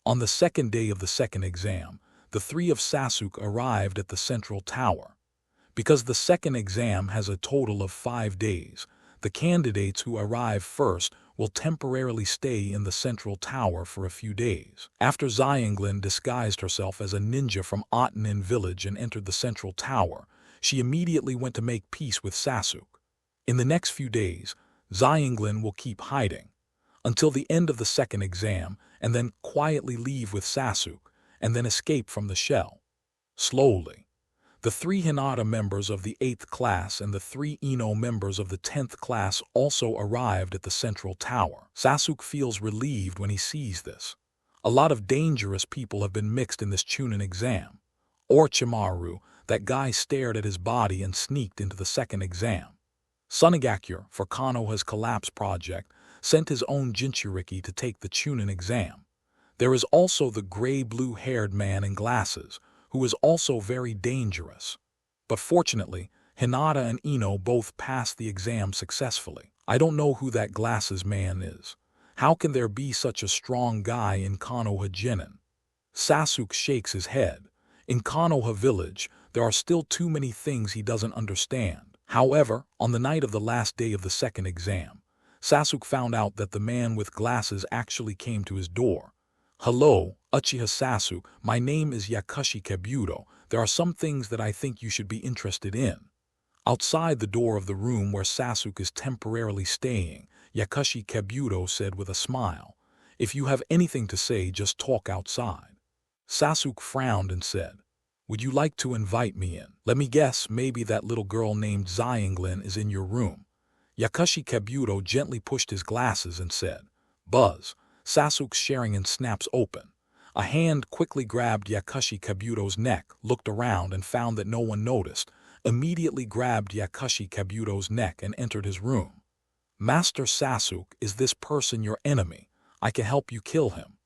On the second day of the second exam, the 3 of Sasuke arrived at the central tower. Because the second exam has a total of 5 days, the candidates who arrive first will temporarily stay in the central tower for a few days. After Xianglin disguised herself as a ninja from Otanin village and entered the central tower, she immediately went to make peace with Sasuke. In the next few days, Xianglin will keep hiding until the end of the second exam and then quietly leave with Sasuke and then escape from the shell. Slowly, the 3 Hinata members of the 8th class and the 3 Ino members of the 10th class also arrived at the central tower. Sasuke feels relieved when he sees this. A lot of dangerous people have been mixed in this Chūnin exam. Orochimaru, that guy, stared at his body and sneaked into the second exam. Sunigakure, for Konoha's collapse project, sent his own Jinchuriki to take the Chūnin exam. There is also the gray-blue-haired man in glasses, who is also very dangerous. But fortunately, Hinata and Ino both passed the exam successfully. I don't know who that glasses man is. How can there be such a strong guy in Konoha Genin? Sasuke shakes his head. In Konoha village, there are still too many things he doesn't understand. However, on the night of the last day of the second exam, Sasuke found out that the man with glasses actually came to his door. "Hello, Uchiha Sasuke, my name is Yakushi Kabuto. There are some things that I think you should be interested in." Outside the door of the room where Sasuke is temporarily staying, Yakushi Kabuto said with a smile, "If you have anything to say, just talk outside." Sasuke frowned and said, "Would you like to invite me in? Let me guess, maybe that little girl named Xianglin is in your room." Yakushi Kabuto gently pushed his glasses and said, "Buzz." Sasuke's Sharingan snaps open. A hand quickly grabbed Yakushi Kabuto's neck, looked around and found that no one noticed, immediately grabbed Yakushi Kabuto's neck and entered his room. "Master Sasuke, is this person your enemy? I can help you kill him."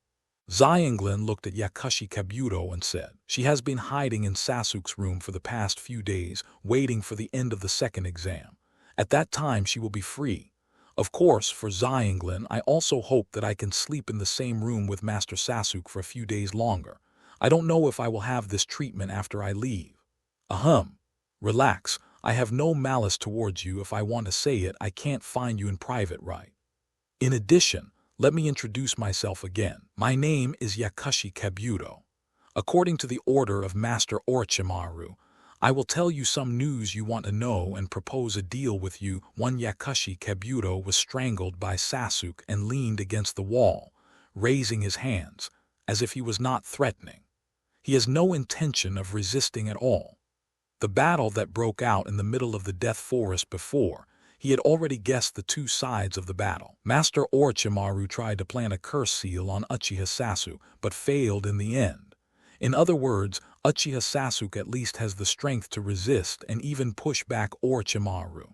Xianglin looked at Yakushi Kabuto and said, "She has been hiding in Sasuke's room for the past few days, waiting for the end of the second exam. At that time she will be free. Of course, for Xianglin, I also hope that I can sleep in the same room with Master Sasuke for a few days longer. I don't know if I will have this treatment after I leave." "Ahem. Relax, I have no malice towards you. If I want to say it, I can't find you in private, right? In addition, let me introduce myself again. My name is Yakushi Kabuto. According to the order of Master Orochimaru, I will tell you some news you want to know and propose a deal with you." One Yakushi Kabuto was strangled by Sasuke and leaned against the wall, raising his hands, as if he was not threatening. He has no intention of resisting at all. The battle that broke out in the middle of the Death Forest before, he had already guessed the two sides of the battle. Master Orochimaru tried to plant a curse seal on Uchiha Sasuke, but failed in the end. In other words, Uchiha Sasuke at least has the strength to resist and even push back Orochimaru.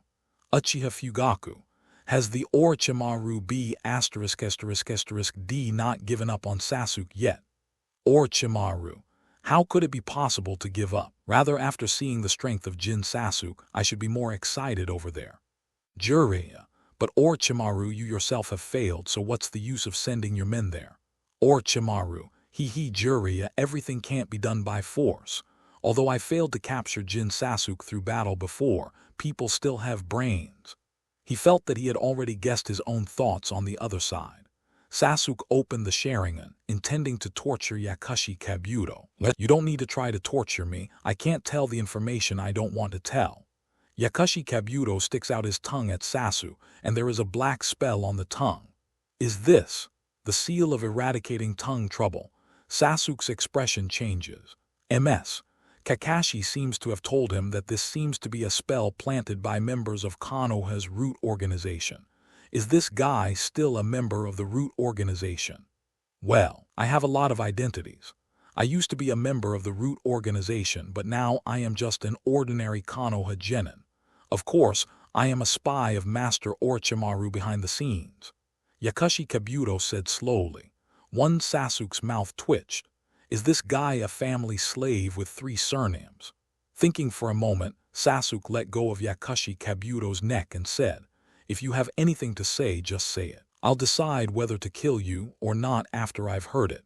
Uchiha Fugaku, has the Orochimaru B****D not given up on Sasuke yet? Orochimaru, how could it be possible to give up? Rather, after seeing the strength of Jin Sasuke, I should be more excited over there. Jiraiya, but Orochimaru, you yourself have failed, so what's the use of sending your men there? Orochimaru, Jiraiya, everything can't be done by force. Although I failed to capture Jin Sasuke through battle before, people still have brains. He felt that he had already guessed his own thoughts on the other side. Sasuke opened the Sharingan, intending to torture Yakushi Kabuto. "You don't need to try to torture me. I can't tell the information I don't want to tell." Yakushi Kabuto sticks out his tongue at Sasuke, and there is a black spell on the tongue. "Is this the seal of eradicating tongue trouble?" Sasuke's expression changes. Kakashi seems to have told him that this seems to be a spell planted by members of Konoha's root organization. Is this guy still a member of the root organization? "Well, I have a lot of identities. I used to be a member of the root organization, but now I am just an ordinary Konoha Genin. Of course, I am a spy of Master Orochimaru behind the scenes," Yakushi Kabuto said slowly. One Sasuke's mouth twitched. Is this guy a family slave with 3 surnames? Thinking for a moment, Sasuke let go of Yakushi Kabuto's neck and said, "If you have anything to say, just say it. I'll decide whether to kill you or not after I've heard it."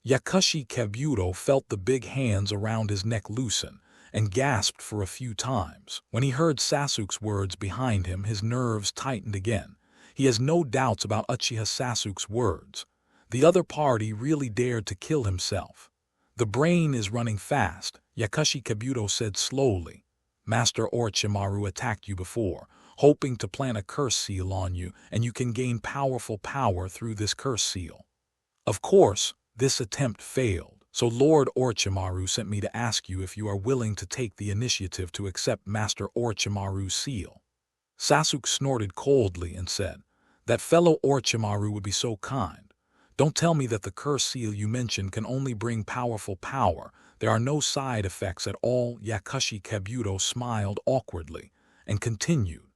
Yakushi Kabuto felt the big hands around his neck loosen and gasped for a few times. When he heard Sasuke's words behind him, his nerves tightened again. He has no doubts about Uchiha Sasuke's words. The other party really dared to kill himself. The brain is running fast, Yakushi Kabuto said slowly. Master Orochimaru attacked you before, hoping to plant a curse seal on you, and you can gain powerful power through this curse seal. Of course, this attempt failed, so Lord Orochimaru sent me to ask you if you are willing to take the initiative to accept Master Orochimaru's seal. Sasuke snorted coldly and said, "That fellow Orochimaru would be so kind. Don't tell me that the curse seal you mentioned can only bring powerful power. There are no side effects at all." Yakushi Kabuto smiled awkwardly and continued,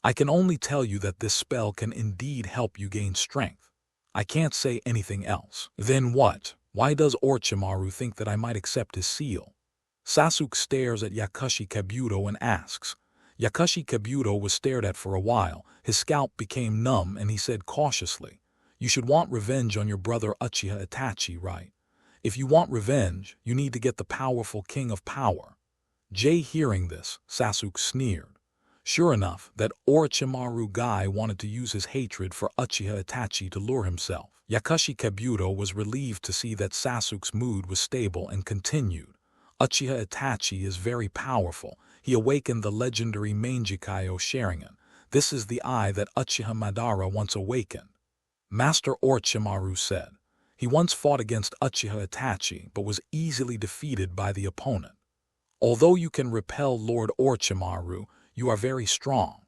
"I can only tell you that this spell can indeed help you gain strength. I can't say anything else." "Then what? Why does Orochimaru think that I might accept his seal?" Sasuke stares at Yakushi Kabuto and asks. Yakushi Kabuto was stared at for a while. His scalp became numb and he said cautiously, "You should want revenge on your brother Uchiha Itachi, right? If you want revenge, you need to get the powerful king of power." Jay hearing this, Sasuke sneered. Sure enough, that Orochimaru guy wanted to use his hatred for Uchiha Itachi to lure himself. Yakushi Kabuto was relieved to see that Sasuke's mood was stable and continued. "Uchiha Itachi is very powerful. He awakened the legendary Mangekyou Sharingan. This is the eye that Uchiha Madara once awakened." Master Orochimaru said. "He once fought against Uchiha Itachi but was easily defeated by the opponent. Although you can repel Lord Orochimaru, you are very strong.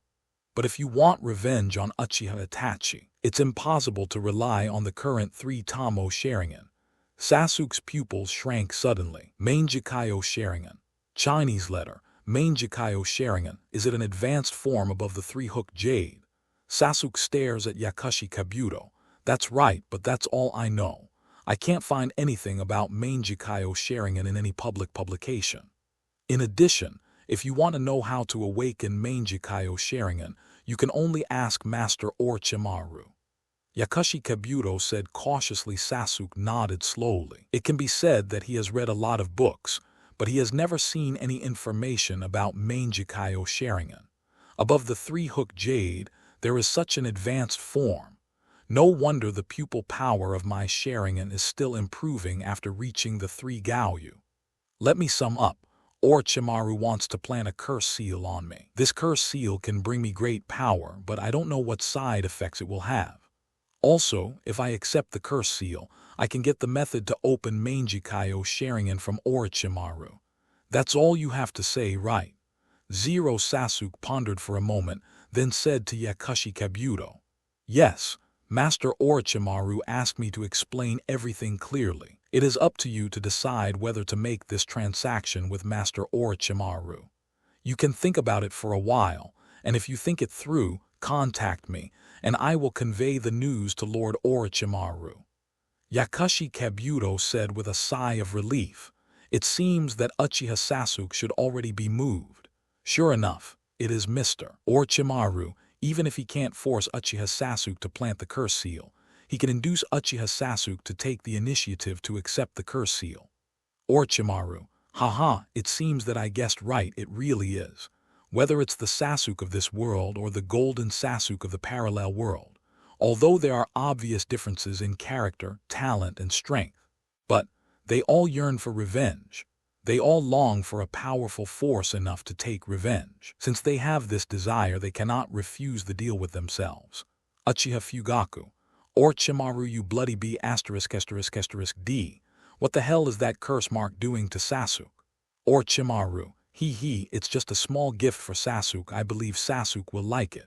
But if you want revenge on Uchiha Itachi, it's impossible to rely on the current 3-Tamo Sharingan." Sasuke's pupils shrank suddenly. Mangekyou Sharingan. Chinese letter, Mangekyou Sharingan. Is it an advanced form above the 3-hook jade? Sasuke stares at Yakushi Kabuto. "That's right, but that's all I know. I can't find anything about Mangekyou Sharingan in any public publication. In addition, if you want to know how to awaken Mangekyou Sharingan, you can only ask Master Orochimaru." Yakushi Kabuto said cautiously. Sasuke nodded slowly. It can be said that he has read a lot of books, but he has never seen any information about Mangekyou Sharingan. Above the 3-hook jade, there is such an advanced form. No wonder the pupil power of my Sharingan is still improving after reaching the 3-Gaoyu. Let me sum up. Orochimaru wants to plant a curse seal on me. This curse seal can bring me great power, but I don't know what side effects it will have. Also, if I accept the curse seal, I can get the method to open Mangekyou Sharingan from Orochimaru. That's all you have to say, right? Sasuke pondered for a moment, then said to Yakushi Kabuto, "Yes, Master Orochimaru asked me to explain everything clearly. It is up to you to decide whether to make this transaction with Master Orochimaru. You can think about it for a while, and if you think it through, contact me, and I will convey the news to Lord Orochimaru." Yakushi Kabuto said with a sigh of relief. It seems that Uchiha Sasuke should already be moved. Sure enough, it is Mr. Orochimaru. Even if he can't force Uchiha Sasuke to plant the curse seal, he can induce Uchiha Sasuke to take the initiative to accept the curse seal. Orochimaru, haha, it seems that I guessed right, it really is. Whether it's the Sasuke of this world or the golden Sasuke of the parallel world, although there are obvious differences in character, talent, and strength, but they all yearn for revenge. They all long for a powerful force enough to take revenge. Since they have this desire, they cannot refuse the deal with themselves. Uchiha Fugaku. Orochimaru, you bloody B********. D. What the hell is that curse mark doing to Sasuke? Orochimaru. He, it's just a small gift for Sasuke. I believe Sasuke will like it.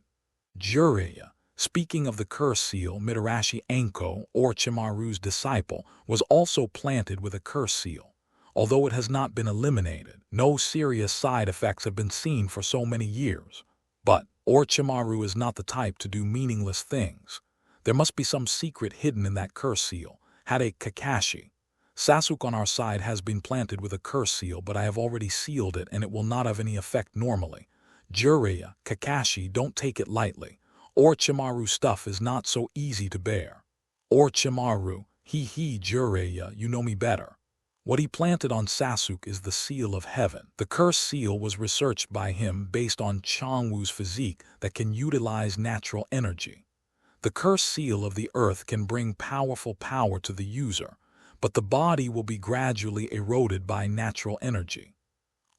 Jiraiya. Speaking of the curse seal, Mitarashi Anko, Orochimaru's disciple, was also planted with a curse seal. Although it has not been eliminated, no serious side effects have been seen for so many years. But Orochimaru is not the type to do meaningless things. There must be some secret hidden in that curse seal. Hade Kakashi. Sasuke on our side has been planted with a curse seal, but I have already sealed it and it will not have any effect normally. Jiraiya, Kakashi, don't take it lightly. Orochimaru's stuff is not so easy to bear. Orochimaru, Jiraiya, you know me better. What he planted on Sasuke is the seal of heaven. The curse seal was researched by him based on Changwu's physique that can utilize natural energy. The cursed seal of the earth can bring powerful power to the user, but the body will be gradually eroded by natural energy.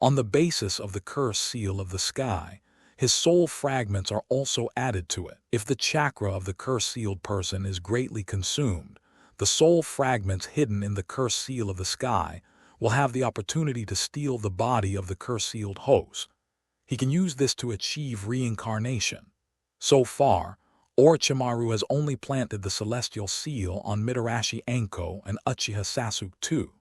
On the basis of the cursed seal of the sky, his soul fragments are also added to it. If the chakra of the cursed-sealed person is greatly consumed, the soul fragments hidden in the cursed seal of the sky will have the opportunity to steal the body of the cursed-sealed host. He can use this to achieve reincarnation. So far, Orochimaru has only planted the celestial seal on Mitarashi Anko and Uchiha Sasuke too.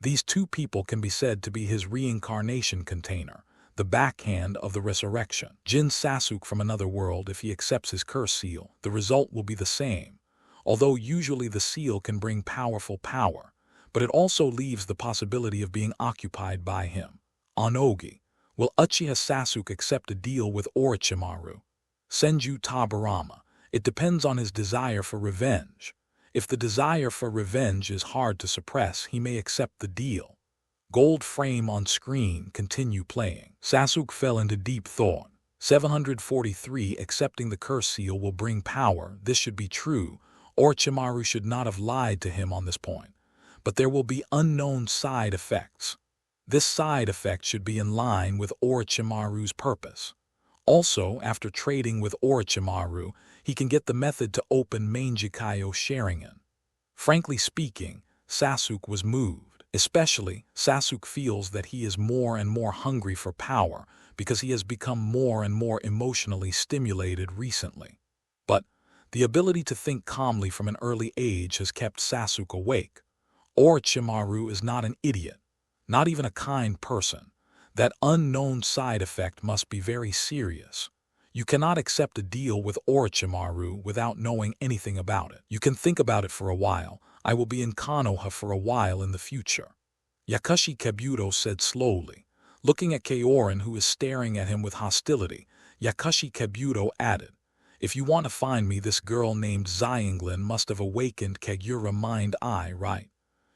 These two people can be said to be his reincarnation container, the backhand of the resurrection. Jin Sasuke from another world, if he accepts his curse seal, the result will be the same. Although usually the seal can bring powerful power, but it also leaves the possibility of being occupied by him. Onogi, will Uchiha Sasuke accept a deal with Orochimaru? Senju Tabarama, it depends on his desire for revenge. If the desire for revenge is hard to suppress, he may accept the deal. Gold frame on screen, continue playing. Sasuke fell into deep thought. 743 Accepting the curse seal will bring power. This should be true. Orochimaru should not have lied to him on this point. But there will be unknown side effects. This side effect should be in line with Orochimaru's purpose. Also, after trading with Orochimaru, he can get the method to open Mangekyo Sharingan. Frankly speaking, Sasuke was moved. Especially, Sasuke feels that he is more and more hungry for power because he has become more and more emotionally stimulated recently. But the ability to think calmly from an early age has kept Sasuke awake. Orochimaru is not an idiot, not even a kind person. That unknown side effect must be very serious. You cannot accept a deal with Orochimaru without knowing anything about it. You can think about it for a while. I will be in Konoha for a while in the future. Yakushi Kabuto said slowly. Looking at Kaorin, who is staring at him with hostility, Yakushi Kabuto added, "If you want to find me, this girl named Xianglin must have awakened Kaguya mind-eye, right?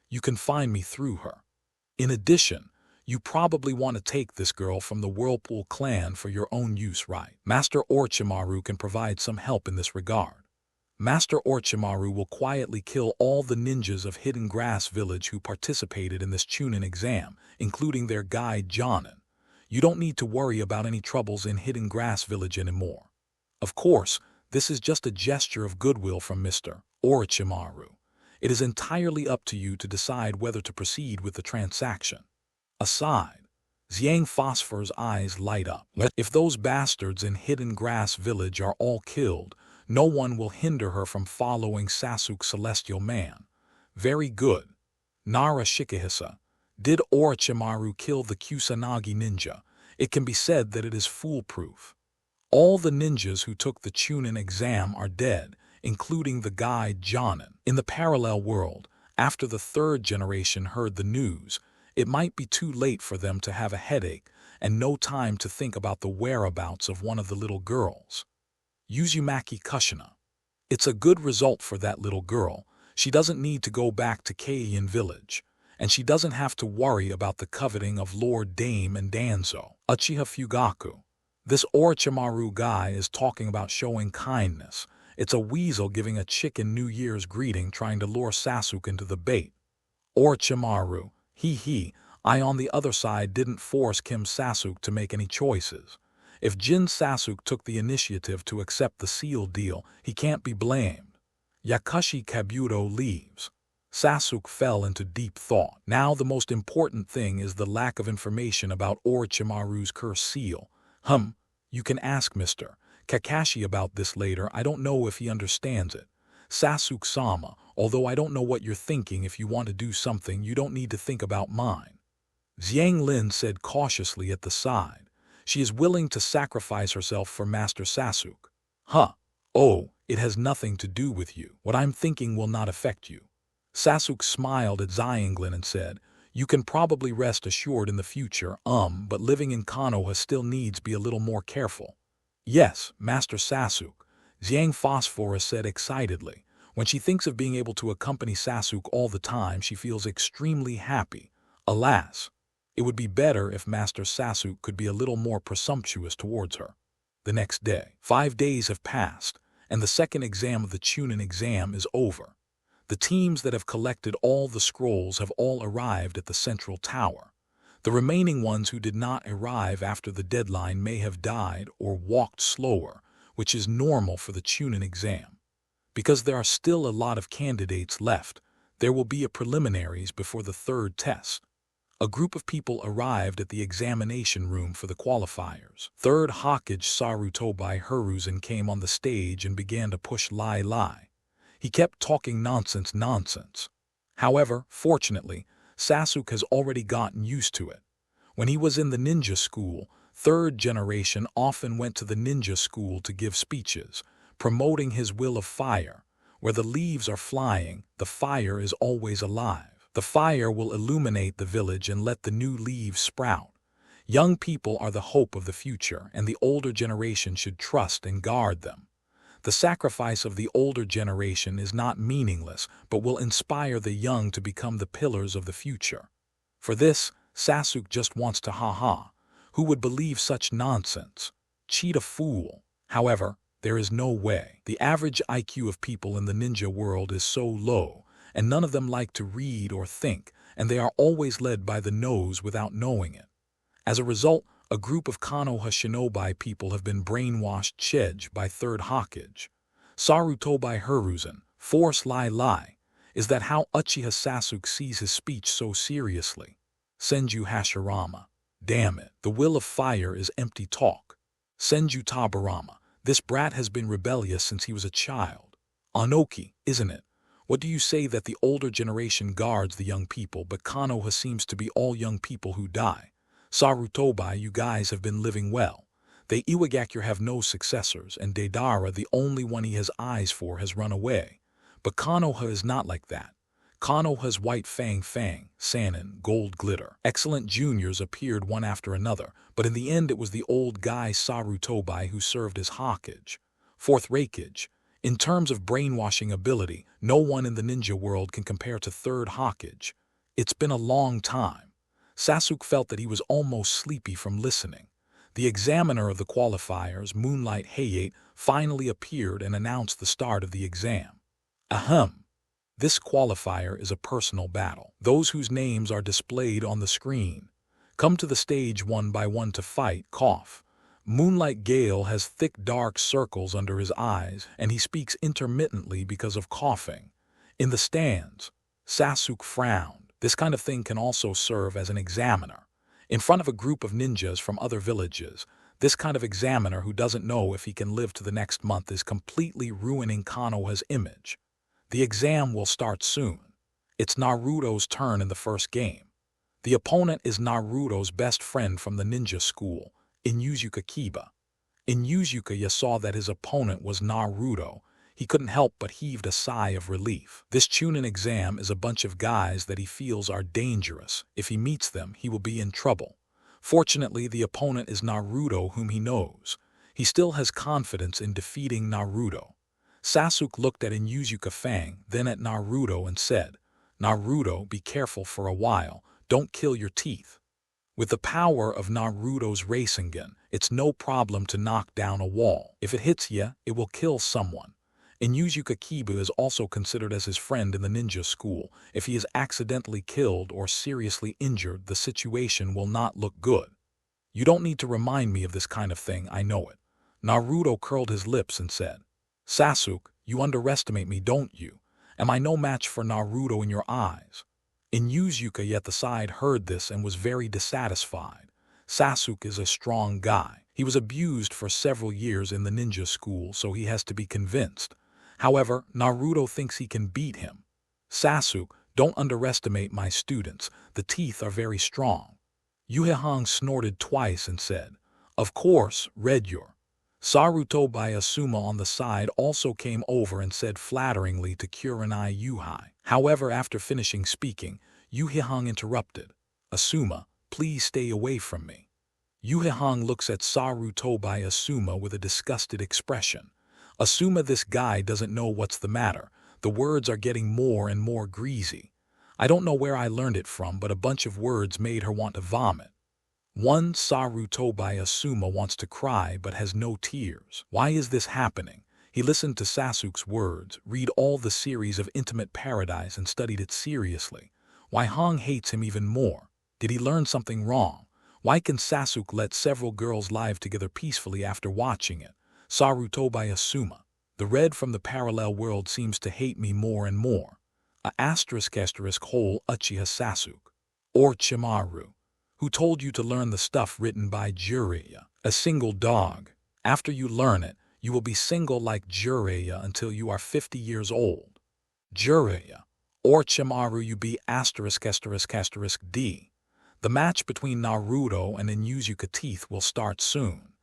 You can find me through her. In addition, you probably want to take this girl from the Whirlpool clan for your own use, right? Master Orochimaru can provide some help in this regard. Master Orochimaru will quietly kill all the ninjas of Hidden Grass Village who participated in this Chūnin exam, including their guide Jonin. You don't need to worry about any troubles in Hidden Grass Village anymore. Of course, this is just a gesture of goodwill from Mr. Orochimaru. It is entirely up to you to decide whether to proceed with the transaction." Aside, Xiang Phosphor's eyes light up. If those bastards in Hidden Grass Village are all killed, no one will hinder her from following Sasuke's celestial man. Very good. Nara Shikahisa, did Orochimaru kill the Kusanagi ninja? It can be said that it is foolproof. All the ninjas who took the Chūnin exam are dead, including the guide Jonin. In the parallel world, after the third generation heard the news, it might be too late for them to have a headache and no time to think about the whereabouts of one of the little girls. Uzumaki Kushina. It's a good result for that little girl. She doesn't need to go back to Keiin village, and she doesn't have to worry about the coveting of Lord Dame and Danzo. Uchiha Fugaku. This Orochimaru guy is talking about showing kindness. It's a weasel giving a chicken New Year's greeting trying to lure Sasuke into the bait. Orochimaru. I on the other side didn't force Kim Sasuke to make any choices. If Jin Sasuke took the initiative to accept the seal deal, he can't be blamed. Yakushi Kabuto leaves. Sasuke fell into deep thought. Now the most important thing is the lack of information about Orochimaru's curse seal. You can ask Mr. Kakashi about this later. I don't know if he understands it. Sasuke-sama, although I don't know what you're thinking, if you want to do something, you don't need to think about mine. Xianglin said cautiously at the side. She is willing to sacrifice herself for Master Sasuke. Oh, it has nothing to do with you. What I'm thinking will not affect you. Sasuke smiled at Xianglin and said, "You can probably rest assured in the future, but living in Konoha still needs be a little more careful." "Yes, Master Sasuke," Xiang Phosphorus said excitedly. When she thinks of being able to accompany Sasuke all the time, she feels extremely happy. Alas, it would be better if Master Sasuke could be a little more presumptuous towards her. The next day, 5 days have passed, and the second exam of the Chūnin exam is over. The teams that have collected all the scrolls have all arrived at the central tower. The remaining ones who did not arrive after the deadline may have died or walked slower, which is normal for the Chūnin exam. Because there are still a lot of candidates left, there will be a preliminaries before the third test. A group of people arrived at the examination room for the qualifiers. Third Hokage Sarutobi Hiruzen came on the stage and began to push Lai. He kept talking nonsense. However, fortunately, Sasuke has already gotten used to it. When he was in the ninja school, third generation often went to the ninja school to give speeches, promoting his will of fire. Where the leaves are flying, the fire is always alive. The fire will illuminate the village and let the new leaves sprout. Young people are the hope of the future, and the older generation should trust and guard them. The sacrifice of the older generation is not meaningless, but will inspire the young to become the pillars of the future. For this, Sasuke just wants to ha-ha. Who would believe such nonsense? Cheat a fool. However, there is no way. The average IQ of people in the ninja world is so low, and none of them like to read or think, and they are always led by the nose without knowing it. As a result, a group of Konoha shinobi people have been brainwashed by third Hokage. Sarutobi Hiruzen, force Lai. Is that how Uchiha Sasukes sees his speech so seriously? Senju Hashirama. Damn it, the will of fire is empty talk. Senju Tabarama. This brat has been rebellious since he was a child. Anoki, isn't it? What do you say that the older generation guards the young people, but Konoha seems to be all young people who die? Sarutobi, you guys have been living well. The Iwagakure have no successors, and Deidara, the only one he has eyes for, has run away. But Konoha is not like that. Konoha's white Fang, Sanin, Gold Glitter. Excellent juniors appeared one after another, but in the end it was the old guy Sarutobi who served as Hokage. Fourth Raikage. In terms of brainwashing ability, no one in the ninja world can compare to third Hokage. It's been a long time. Sasuke felt that he was almost sleepy from listening. The examiner of the qualifiers, Moonlight Hayate, finally appeared and announced the start of the exam. Ahem. This qualifier is a personal battle. Those whose names are displayed on the screen come to the stage one by one to fight. Cough. Moonlight Gale has thick dark circles under his eyes, and he speaks intermittently because of coughing. In the stands, Sasuke frowned. This kind of thing can also serve as an examiner. In front of a group of ninjas from other villages, this kind of examiner who doesn't know if he can live to the next month is completely ruining Konoha's image. The exam will start soon. It's Naruto's turn in the first game. The opponent is Naruto's best friend from the ninja school, Inuzuka Kiba. Inuzuka saw that his opponent was Naruto. He couldn't help but heaved a sigh of relief. This Chūnin exam is a bunch of guys that he feels are dangerous. If he meets them, he will be in trouble. Fortunately, the opponent is Naruto, whom he knows. He still has confidence in defeating Naruto. Sasuke looked at Inuzuka Fang, then at Naruto and said, "Naruto, be careful for a while. Don't kill your teeth." With the power of Naruto's Rasengan, it's no problem to knock down a wall. If it hits you, it will kill someone. Inuzuka Kiba is also considered as his friend in the ninja school. If he is accidentally killed or seriously injured, the situation will not look good. You don't need to remind me of this kind of thing, I know it. Naruto curled his lips and said, "Sasuke, you underestimate me, don't you? Am I no match for Naruto in your eyes?" Inuzuka at the side heard this and was very dissatisfied. Sasuke is a strong guy. He was abused for several years in the ninja school, so he has to be convinced. However, Naruto thinks he can beat him. "Sasuke, don't underestimate my students. The teeth are very strong." Uchiha snorted twice and said, "Of course, Redure." Sarutobi Asuma on the side also came over and said flatteringly to Kurenai Uchiha. However, after finishing speaking, Uchiha interrupted, "Asuma, please stay away from me." Uchiha looks at Sarutobi Asuma with a disgusted expression. Asuma, this guy doesn't know what's the matter. The words are getting more and more greasy. I don't know where I learned it from, but a bunch of words made her want to vomit. One Sarutobi Asuma wants to cry but has no tears. Why is this happening? He listened to Sasuke's words, read all the series of Intimate Paradise and studied it seriously. Why Hong hates him even more? Did he learn something wrong? Why can Sasuke let several girls live together peacefully after watching it? Naruto by Asuma. The red from the parallel world seems to hate me more and more. A whole Uchiha Sasuke. Or Chimaru. Who told you to learn the stuff written by Jiraiya? A single dog. After you learn it, you will be single like Jiraiya until you are 50 years old. Jiraiya. Or Chimaru you be ****D. The match between Naruto and Inuzuka Teeth will start soon.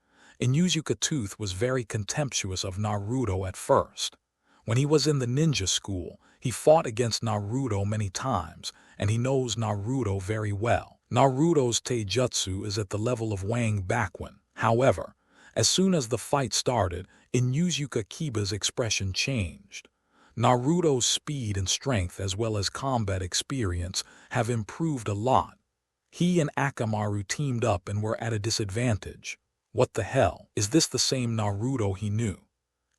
Inuzuka Tooth was very contemptuous of Naruto at first. When he was in the ninja school, he fought against Naruto many times, and he knows Naruto very well. Naruto's taijutsu is at the level of Wang Bakwen. However, as soon as the fight started, Inuzuka Kiba's expression changed. Naruto's speed and strength as well as combat experience have improved a lot. He and Akamaru teamed up and were at a disadvantage. What the hell? Is this the same Naruto he knew?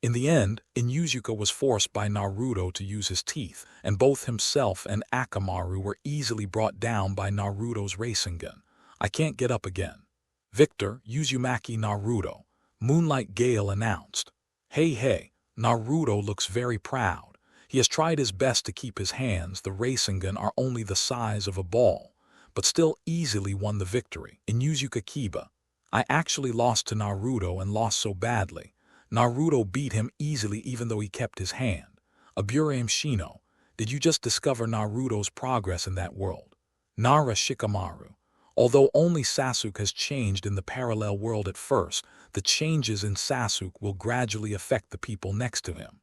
In the end, Inuzuka was forced by Naruto to use his teeth, and both himself and Akamaru were easily brought down by Naruto's Rasengan. I can't get up again. Victor, Uzumaki Naruto. Moonlight Gale announced. Hey, Naruto looks very proud. He has tried his best to keep his hands, the Rasengan are only the size of a ball, but still easily won the victory. Inuzuka Kiba. I actually lost to Naruto and lost so badly. Naruto beat him easily even though he kept his hand. Aburame Shino. Did you just discover Naruto's progress in that world? Nara Shikamaru. Although only Sasuke has changed in the parallel world at first, the changes in Sasuke will gradually affect the people next to him.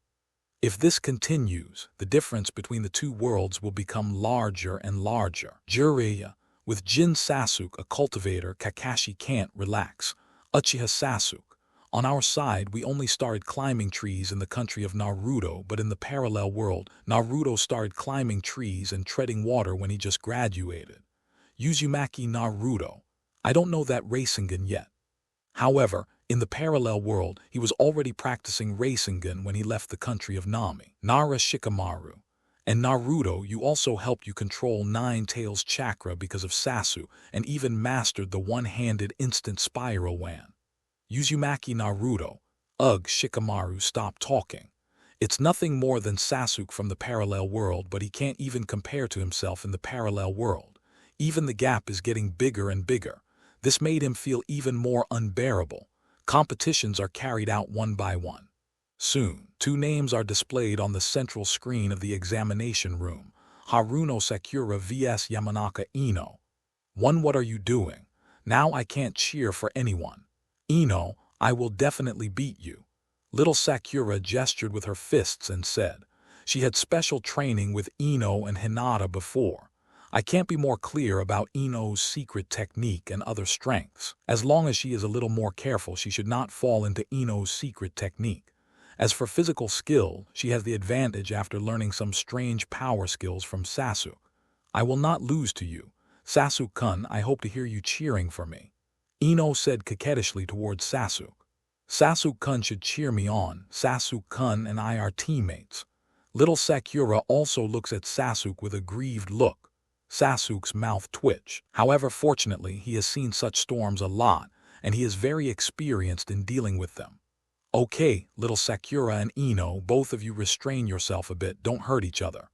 If this continues, the difference between the two worlds will become larger and larger. Jiraiya. With Jin Sasuke, a cultivator, Kakashi can't relax. Uchiha Sasuke. On our side, we only started climbing trees in the country of Naruto, but in the parallel world, Naruto started climbing trees and treading water when he just graduated. Uzumaki Naruto. I don't know that Rasengan yet. However, in the parallel world, he was already practicing Rasengan when he left the country of Nami. Nara Shikamaru. And Naruto, you also helped you control Nine Tails chakra because of Sasuke, and even mastered the one-handed instant spiral wan. Uzumaki Naruto. Ugh, Shikamaru, stop talking. It's nothing more than Sasuke from the parallel world, but he can't even compare to himself in the parallel world. Even the gap is getting bigger and bigger. This made him feel even more unbearable. Competitions are carried out one by one. Soon, 2 names are displayed on the central screen of the examination room. Haruno Sakura vs Yamanaka Ino. 1. What are you doing? Now I can't cheer for anyone. Ino, I will definitely beat you. Little Sakura gestured with her fists and said. She had special training with Ino and Hinata before. I can't be more clear about Ino's secret technique and other strengths. As long as she is a little more careful, she should not fall into Ino's secret technique. As for physical skill, she has the advantage after learning some strange power skills from Sasuke. I will not lose to you. Sasuke-kun, I hope to hear you cheering for me. Ino said coquettishly towards Sasuke. Sasuke-kun should cheer me on. Sasuke-kun and I are teammates. Little Sakura also looks at Sasuke with a grieved look. Sasuke's mouth twitched. However, fortunately, he has seen such storms a lot, and he is very experienced in dealing with them. Okay, little Sakura and Ino, both of you restrain yourself a bit, don't hurt each other.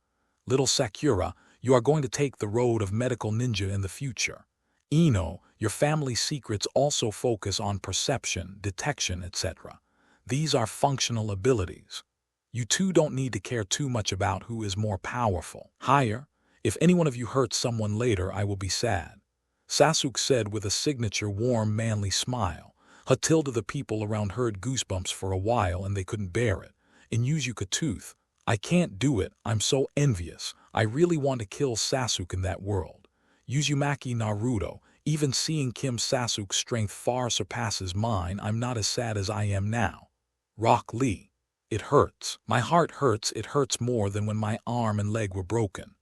Little Sakura, you are going to take the road of medical ninja in the future. Ino, your family secrets also focus on perception, detection, etc. These are functional abilities. You two don't need to care too much about who is more powerful. Higher, if any one of you hurts someone later, I will be sad. Sasuke said with a signature warm, manly smile. Until the people around heard goosebumps for a while and they couldn't bear it. Inuzuka Tooth. I can't do it, I'm so envious. I really want to kill Sasuke in that world. Uzumaki Naruto. Even seeing Kim Sasuke's strength far surpasses mine, I'm not as sad as I am now. Rock Lee. It hurts. My heart hurts, it hurts more than when my arm and leg were broken.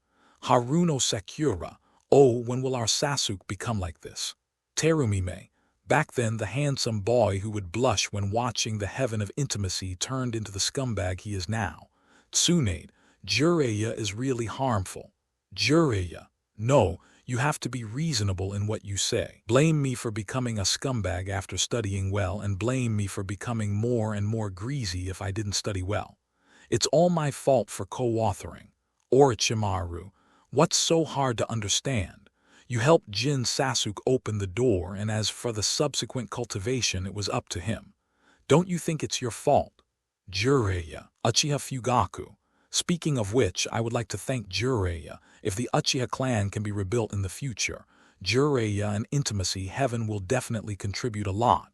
Haruno Sakura. Oh, when will our Sasuke become like this? Terumime. Back then, the handsome boy who would blush when watching the heaven of intimacy turned into the scumbag he is now. Tsunade, Jiraiya is really harmful. Jiraiya, no, you have to be reasonable in what you say. Blame me for becoming a scumbag after studying well, and blame me for becoming more and more greasy if I didn't study well. It's all my fault for co-authoring. Orochimaru, what's so hard to understand? You helped Jin Sasuke open the door, and as for the subsequent cultivation, it was up to him. Don't you think it's your fault? Jiraiya, Uchiha Fugaku. Speaking of which, I would like to thank Jiraiya. If the Uchiha clan can be rebuilt in the future, Jiraiya and Intimacy Heaven will definitely contribute a lot.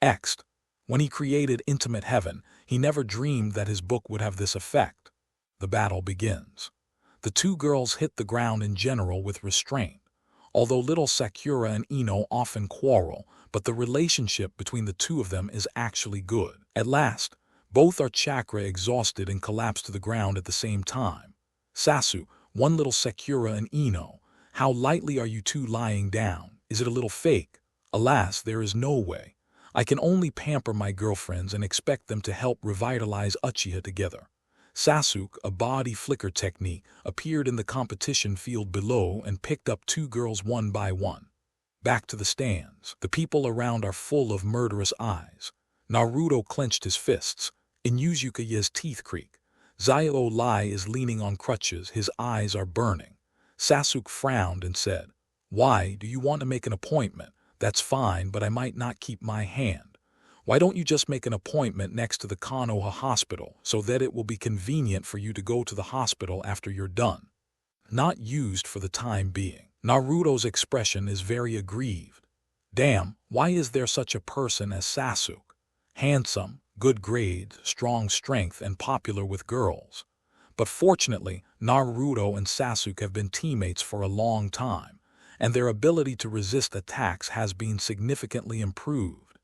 Ext. When he created Intimate Heaven, he never dreamed that his book would have this effect. The battle begins. The two girls hit the ground in general with restraint. Although little Sakura and Ino often quarrel, but the relationship between the two of them is actually good. At last, both are chakra exhausted and collapse to the ground at the same time. Sasuke, one little Sakura and Ino, how lightly are you two lying down? Is it a little fake? Alas, there is no way. I can only pamper my girlfriends and expect them to help revitalize Uchiha together. Sasuke, a body flicker technique, appeared in the competition field below and picked up two girls one by one. Back to the stands. The people around are full of murderous eyes. Naruto clenched his fists. Inuzuka's teeth creak. Zio Lai is leaning on crutches, his eyes are burning. Sasuke frowned and said, "Why do you want to make an appointment? That's fine, but I might not keep my hand. Why don't you just make an appointment next to the Konoha hospital so that it will be convenient for you to go to the hospital after you're done?" Not used for the time being. Naruto's expression is very aggrieved. Damn, why is there such a person as Sasuke? Handsome, good grades, strong strength, and popular with girls. But fortunately, Naruto and Sasuke have been teammates for a long time, and their ability to resist attacks has been significantly improved.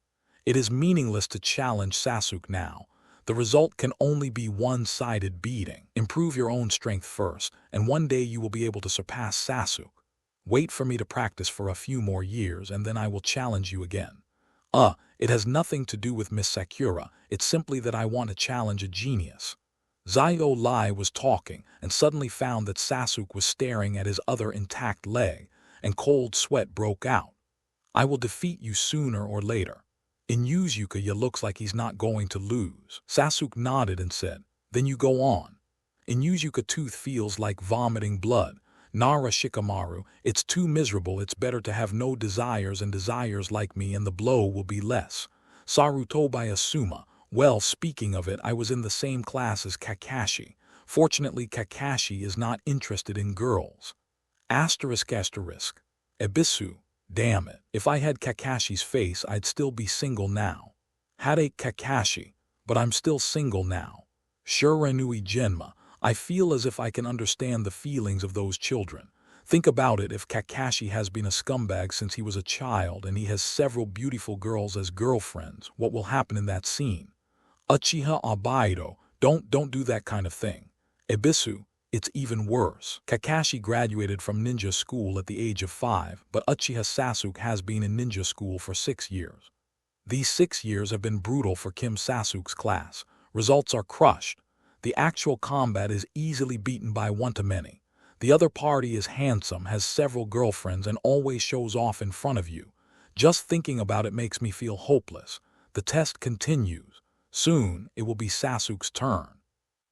It is meaningless to challenge Sasuke now. The result can only be one-sided beating. Improve your own strength first, and one day you will be able to surpass Sasuke. Wait for me to practice for a few more years, and then I will challenge you again. It has nothing to do with Miss Sakura, it's simply that I want to challenge a genius. Zio Lai was talking and suddenly found that Sasuke was staring at his other intact leg, and cold sweat broke out. I will defeat you sooner or later. Inuzuka looks like he's not going to lose. Sasuke nodded and said, "Then you go on." Inuzuka tooth feels like vomiting blood. Nara Shikamaru, it's too miserable, it's better to have no desires and desires like me and the blow will be less. Sarutobi Asuma, well, speaking of it, I was in the same class as Kakashi. Fortunately, Kakashi is not interested in girls. Asterisk. Ebisu, damn it. If I had Kakashi's face, I'd still be single now. Hade Kakashi, but I'm still single now. Shiranui Genma, I feel as if I can understand the feelings of those children. Think about it, if Kakashi has been a scumbag since he was a child and he has several beautiful girls as girlfriends, what will happen in that scene? Uchiha Obito, don't do that kind of thing. Ebisu, it's even worse. Kakashi graduated from ninja school at the age of 5, but Uchiha Sasuke has been in ninja school for 6 years. These 6 years have been brutal for Kim Sasuke's class. Results are crushed. The actual combat is easily beaten by 1-to-many. The other party is handsome, has several girlfriends, and always shows off in front of you. Just thinking about it makes me feel hopeless. The test continues. Soon, it will be Sasuke's turn.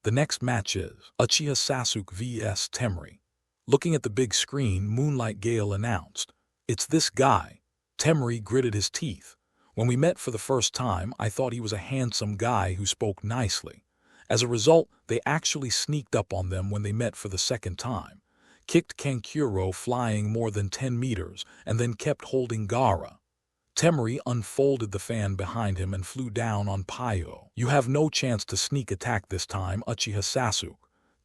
The next match is Uchiha Sasuke vs Temari. Looking at the big screen, Moonlight Gale announced, "It's this guy." Temari gritted his teeth. When we met for the first time, I thought he was a handsome guy who spoke nicely. As a result, they actually sneaked up on them when they met for the second time, kicked Kankuro flying more than 10 meters, and then kept holding Gaara. Temari unfolded the fan behind him and flew down on Pyo. "You have no chance to sneak attack this time, Uchiha Sasuke."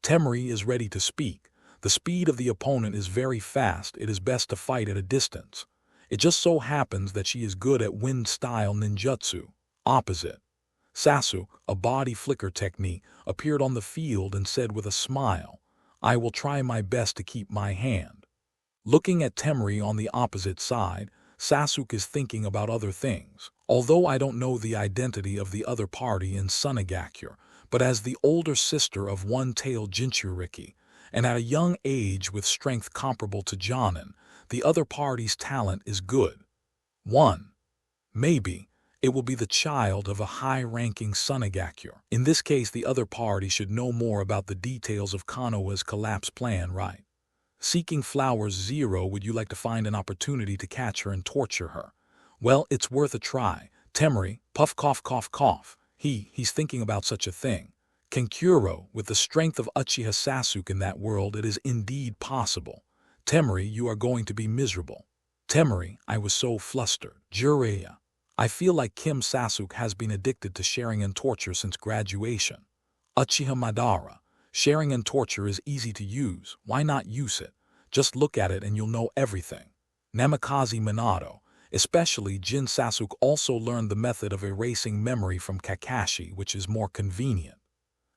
Temari is ready to speak. The speed of the opponent is very fast, it is best to fight at a distance. It just so happens that she is good at wind-style ninjutsu. Opposite. Sasuke, a body flicker technique, appeared on the field and said with a smile, "I will try my best to keep my hand." Looking at Temari on the opposite side, Sasuke is thinking about other things. Although I don't know the identity of the other party in Sunagakure, but as the older sister of one-tailed Jinchuriki, and at a young age with strength comparable to Jonin, the other party's talent is good. 1. Maybe it will be the child of a high-ranking Sunagakure. In this case, the other party should know more about the details of Konoha's collapse plan, right? Seeking Flowers 0, would you like to find an opportunity to catch her and torture her? Well, it's worth a try. Temari, puff cough cough cough. He's thinking about such a thing. Kankuro, with the strength of Uchiha Sasuke in that world, it is indeed possible. Temari, you are going to be miserable. Temari, I was so flustered. Jiraiya, I feel like Kim Sasuke has been addicted to sharing and torture since graduation. Uchiha Madara, sharing and torture is easy to use. Why not use it? Just look at it and you'll know everything. Namikaze Minato, especially Jin Sasuke, also learned the method of erasing memory from Kakashi, which is more convenient.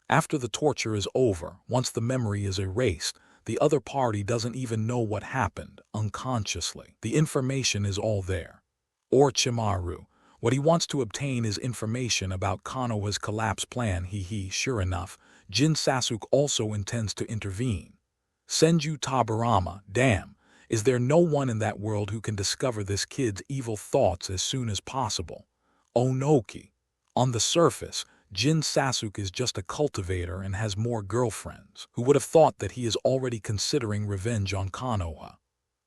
After the torture is over, once the memory is erased, the other party doesn't even know what happened, unconsciously. The information is all there. Orochimaru, what he wants to obtain is information about Konoha's collapse plan. Sure enough, Jin Sasuke also intends to intervene. Senju Tabarama, damn, is there no one in that world who can discover this kid's evil thoughts as soon as possible? Onoki, on the surface, Jin Sasuke is just a cultivator and has more girlfriends. Who would have thought that he is already considering revenge on Konoha?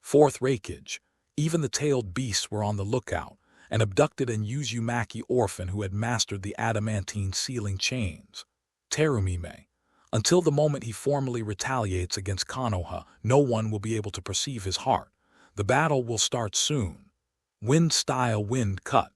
Fourth Raikage, even the tailed beasts were on the lookout, and abducted an Uzumaki orphan who had mastered the adamantine sealing chains. Terumime, until the moment he formally retaliates against Konoha, no one will be able to perceive his heart. The battle will start soon. Wind style wind cut.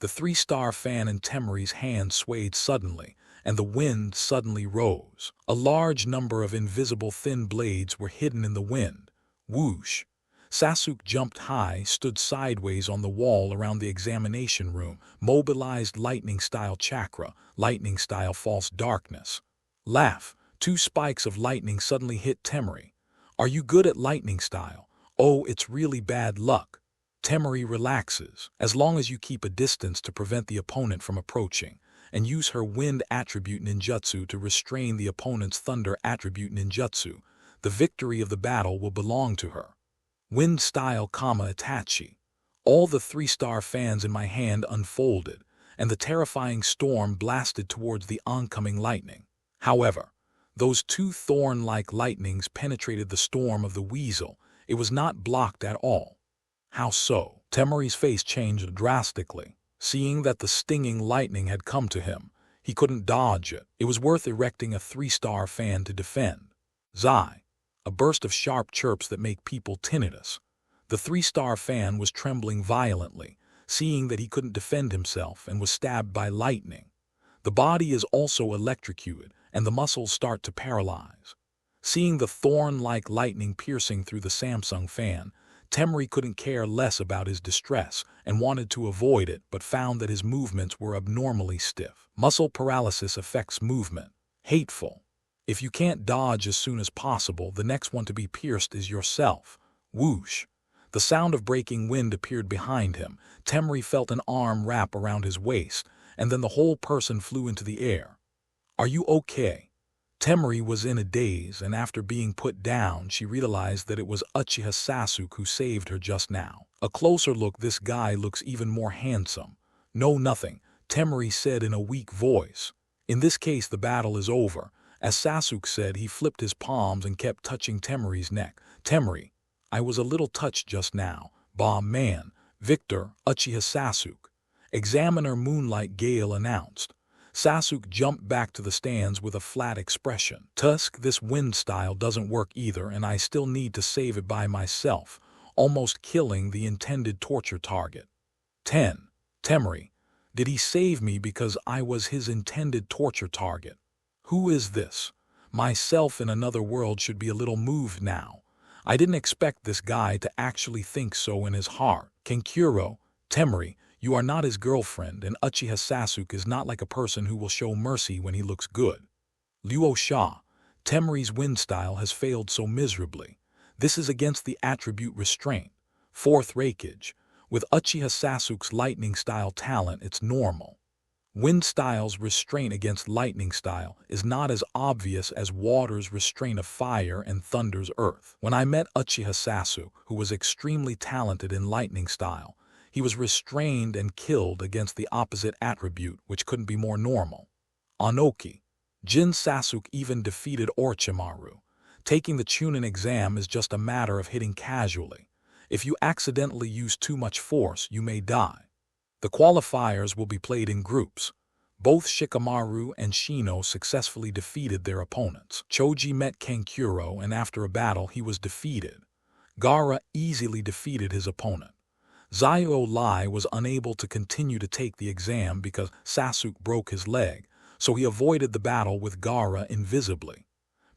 The three-star fan in Temari's hand swayed suddenly, and the wind suddenly rose. A large number of invisible thin blades were hidden in the wind. Whoosh! Sasuke jumped high, stood sideways on the wall around the examination room, mobilized lightning-style chakra, lightning-style false darkness. Laugh! 2 spikes of lightning suddenly hit Temari. Are you good at lightning style? Oh, it's really bad luck. Temari relaxes, as long as you keep a distance to prevent the opponent from approaching, and use her wind attribute ninjutsu to restrain the opponent's thunder attribute ninjutsu. The victory of the battle will belong to her. Wind style, Itachi. All the 3-star fans in my hand unfolded, and the terrifying storm blasted towards the oncoming lightning. However, those 2 thorn-like lightnings penetrated the storm of the weasel. It was not blocked at all. How so? Temari's face changed drastically. Seeing that the stinging lightning had come to him, he couldn't dodge it. It was worth erecting a 3-star fan to defend. Zai! A burst of sharp chirps that make people tinnitus. The 3-star fan was trembling violently, seeing that he couldn't defend himself and was stabbed by lightning. The body is also electrocuted, and the muscles start to paralyze. Seeing the thorn-like lightning piercing through the Samsung fan, Temari couldn't care less about his distress and wanted to avoid it, but found that his movements were abnormally stiff. Muscle paralysis affects movement. Hateful. If you can't dodge as soon as possible, the next one to be pierced is yourself. Whoosh! The sound of breaking wind appeared behind him. Temari felt an arm wrap around his waist, and then the whole person flew into the air. Are you okay? Temari was in a daze, and after being put down, she realized that it was Uchiha Sasuke who saved her just now. A closer look, this guy looks even more handsome. No, nothing, Temari said in a weak voice. In this case, the battle is over. As Sasuke said, he flipped his palms and kept touching Temari's neck. Temari, I was a little touched just now. Bah man, Victor, Uchiha Sasuke. Examiner Moonlight Gale announced. Sasuke jumped back to the stands with a flat expression. Tusk, this wind style doesn't work either, and I still need to save it by myself, almost killing the intended torture target. 10. Temari, did he save me because I was his intended torture target? Who is this? Myself in another world should be a little moved now. I didn't expect this guy to actually think so in his heart. Kankuro, Temari, you are not his girlfriend, and Uchiha Sasuke is not like a person who will show mercy when he looks good. Luo Sha, Temari's wind style has failed so miserably. This is against the attribute restraint. Fourth Raikage, With Uchiha Sasuke's lightning-style talent, it's normal. Wind style's restraint against lightning style is not as obvious as water's restraint of fire and thunder's earth. When I met Uchiha Sasuke, who was extremely talented in lightning style, he was restrained and killed against the opposite attribute, which couldn't be more normal. Anoki. Jin Sasuke even defeated Orochimaru. Taking the Chūnin exam is just a matter of hitting casually. If you accidentally use too much force, you may die. The qualifiers will be played in groups. Both Shikamaru and Shino successfully defeated their opponents. Choji met Kankuro, and after a battle he was defeated. Gaara easily defeated his opponent. Zio Lai was unable to continue to take the exam because Sasuke broke his leg, so he avoided the battle with Gaara invisibly.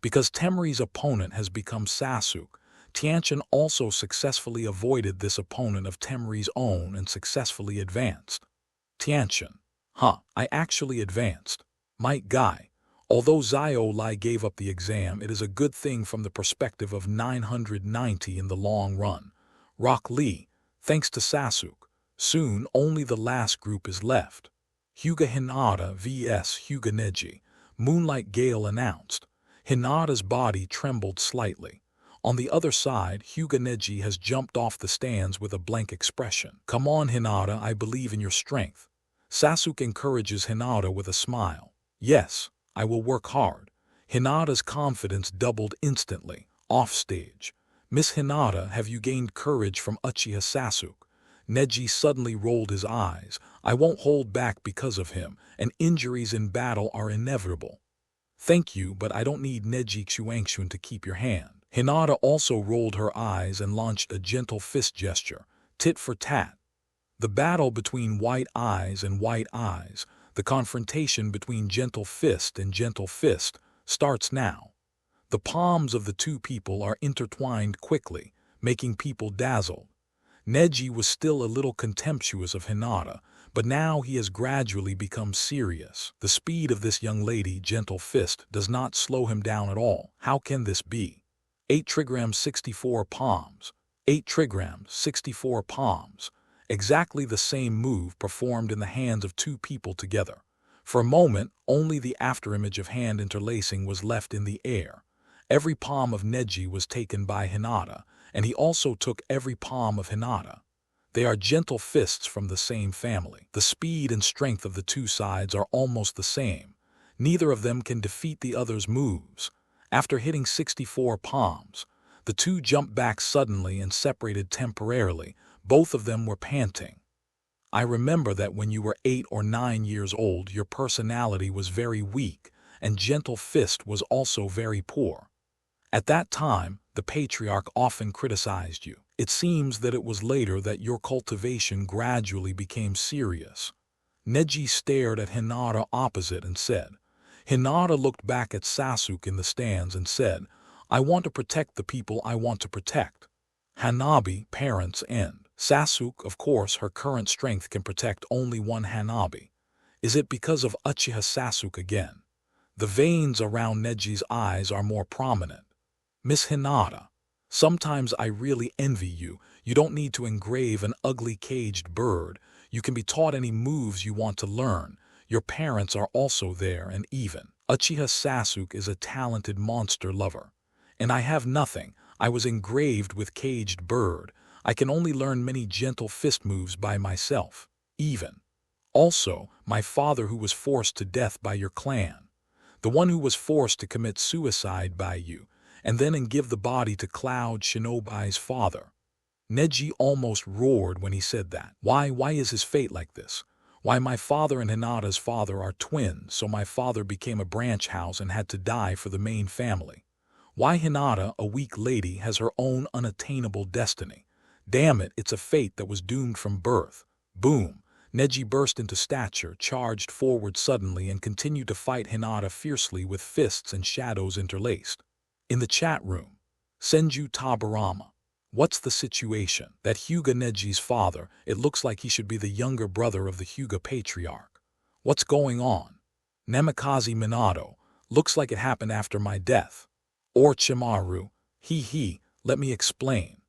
Because Temri's opponent has become Sasuke, Tianchen also successfully avoided this opponent of Temri's own and successfully advanced. Tianchen. I actually advanced. Might Guy. Although Zio Lai gave up the exam, it is a good thing from the perspective of 990 in the long run. Rock Lee. Thanks to Sasuke. Soon only the last group is left. Hyuga Hinata vs Hyuga Neji. Moonlight Gale announced. Hinata's body trembled slightly. On the other side, Hyuga Neji has jumped off the stands with a blank expression. Come on, Hinata, I believe in your strength. Sasuke encourages Hinata with a smile. Yes, I will work hard. Hinata's confidence doubled instantly. Offstage. Miss Hinata, have you gained courage from Uchiha Sasuke? Neji suddenly rolled his eyes. I won't hold back because of him, and injuries in battle are inevitable. Thank you, but I don't need Neji Xuanxun to keep your hand. Hinata also rolled her eyes and launched a gentle fist gesture, tit for tat. The battle between white eyes and white eyes, the confrontation between gentle fist and gentle fist, starts now. The palms of the two people are intertwined quickly, making people dazzled. Neji was still a little contemptuous of Hinata, but now he has gradually become serious. The speed of this young lady, gentle fist, does not slow him down at all. How can this be? 8 trigrams 64 palms. 8 trigrams 64 palms. Exactly the same move performed in the hands of two people together. For a moment, only the afterimage of hand interlacing was left in the air. Every palm of Neji was taken by Hinata, and he also took every palm of Hinata. They are gentle fists from the same family. The speed and strength of the two sides are almost the same. Neither of them can defeat the other's moves. After hitting 64 palms, the two jumped back suddenly and separated temporarily. Both of them were panting. I remember that when you were 8 or 9 years old, your personality was very weak, and Gentle Fist was also very poor. At that time, the patriarch often criticized you. It seems that it was later that your cultivation gradually became serious. Neji stared at Hinata opposite and said. Hinata looked back at Sasuke in the stands and said, I want to protect the people I want to protect. Hanabi, parents, end. Sasuke, of course, her current strength can protect only one Hanabi. Is it because of Uchiha Sasuke again? The veins around Neji's eyes are more prominent. Miss Hinata, sometimes I really envy you. You don't need to engrave an ugly caged bird. You can be taught any moves you want to learn. Your parents are also there, and even. Uchiha Sasuke is a talented monster lover. And I have nothing. I was engraved with caged bird. I can only learn many gentle fist moves by myself. Even. Also, my father who was forced to death by your clan. The one who was forced to commit suicide by you, and then give the body to Cloud Shinobi's father. Neji almost roared when he said that. Why is his fate like this? Why, my father and Hinata's father are twins, so my father became a branch house and had to die for the main family. Why Hinata, a weak lady, has her own unattainable destiny. Damn it, it's a fate that was doomed from birth. Boom. Neji burst into stature, charged forward suddenly, and continued to fight Hinata fiercely with fists and shadows interlaced. In the chat room, Senju Tabarama. What's the situation? That Hyuga Neji's father, it looks like he should be the younger brother of the Hyuga patriarch. What's going on? Namikaze Minato, looks like it happened after my death. Orochimaru, let me explain.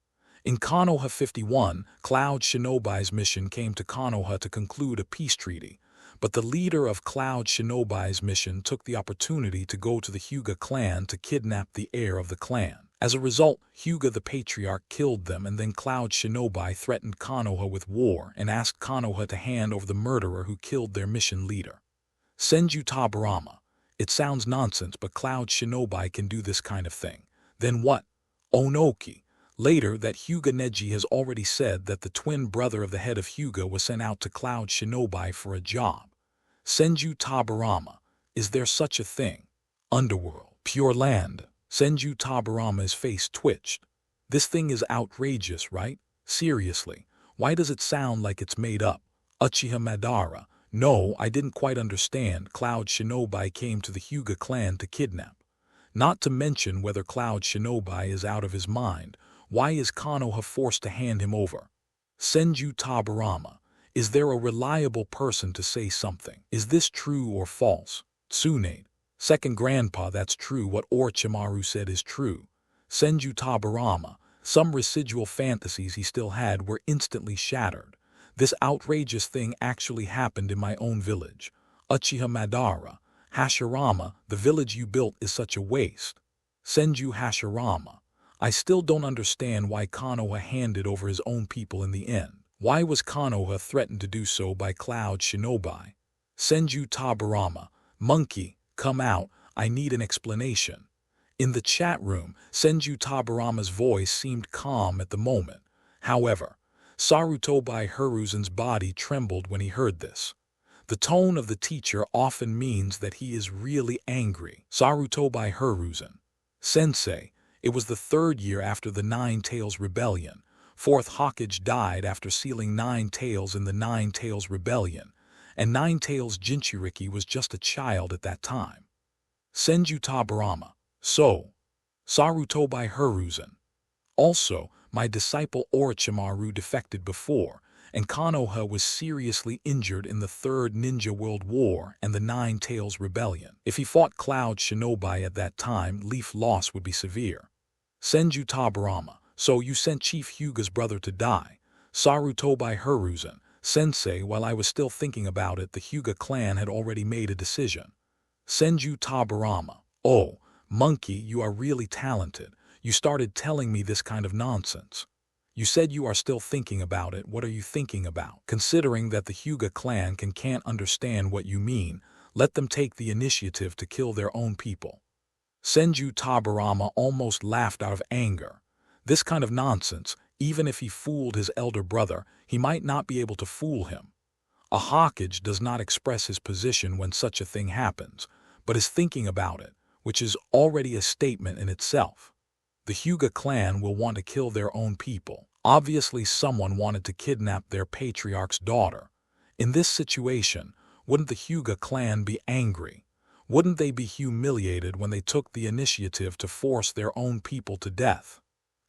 In Konoha 51, Cloud Shinobi's mission came to Konoha to conclude a peace treaty, but the leader of Cloud Shinobi's mission took the opportunity to go to the Hyuga clan to kidnap the heir of the clan. As a result, Hyuga the patriarch killed them, and then Cloud Shinobi threatened Konoha with war and asked Konoha to hand over the murderer who killed their mission leader. Senju Tabarama. It sounds nonsense, but Cloud Shinobi can do this kind of thing. Then what? Onoki. Later, that Hyuga Neji has already said that the twin brother of the head of Hyuga was sent out to Cloud Shinobi for a job. Senju Tabarama. Is there such a thing? Underworld. Pure land. Senju Tabarama's face twitched. This thing is outrageous, right? Seriously. Why does it sound like it's made up? Uchiha Madara. No, I didn't quite understand. Cloud Shinobi came to the Hyuga clan to kidnap. Not to mention whether Cloud Shinobi is out of his mind. Why is Konoha forced to hand him over? Senju Tabarama. Is there a reliable person to say something? Is this true or false? Tsunade. Second grandpa, that's true. What Orochimaru said is true. Senju Tabarama. Some residual fantasies he still had were instantly shattered. This outrageous thing actually happened in my own village. Uchiha Madara. Hashirama, the village you built is such a waste. Senju Hashirama. I still don't understand why Konoha handed over his own people in the end. Why was Konoha threatened to do so by Cloud Shinobi? Senju Tabarama. Monkey, come out, I need an explanation. In the chat room, Senju Tabarama's voice seemed calm at the moment. However, Sarutobi Hiruzen's body trembled when he heard this. The tone of the teacher often means that he is really angry. Sarutobi Hiruzen. Sensei, it was the 3rd year after the Nine Tails Rebellion. 4th Hokage died after sealing Nine Tails in the Nine Tails Rebellion, and Nine Tails Jinchuriki was just a child at that time. Senju Tabarama. So, Sarutobi Hiruzen. Also, my disciple Orochimaru defected before, and Konoha was seriously injured in the 3rd Ninja World War and the Nine Tails Rebellion. If he fought Cloud Shinobi at that time, Leaf loss would be severe. Senju Tabarama. So you sent Chief Hyuga's brother to die. Sarutobi Hiruzen. Sensei, while I was still thinking about it, the Hyuga clan had already made a decision. Senju Tabarama. Oh, monkey, you are really talented. You started telling me this kind of nonsense. You said you are still thinking about it. What are you thinking about? Considering that the Hyuga clan can't understand what you mean, let them take the initiative to kill their own people. Senju Tabarama almost laughed out of anger. This kind of nonsense, even if he fooled his elder brother, he might not be able to fool him. A Hokage does not express his position when such a thing happens, but is thinking about it, which is already a statement in itself. The Hyuga clan will want to kill their own people. Obviously, someone wanted to kidnap their patriarch's daughter. In this situation, wouldn't the Hyuga clan be angry? Wouldn't they be humiliated when they took the initiative to force their own people to death?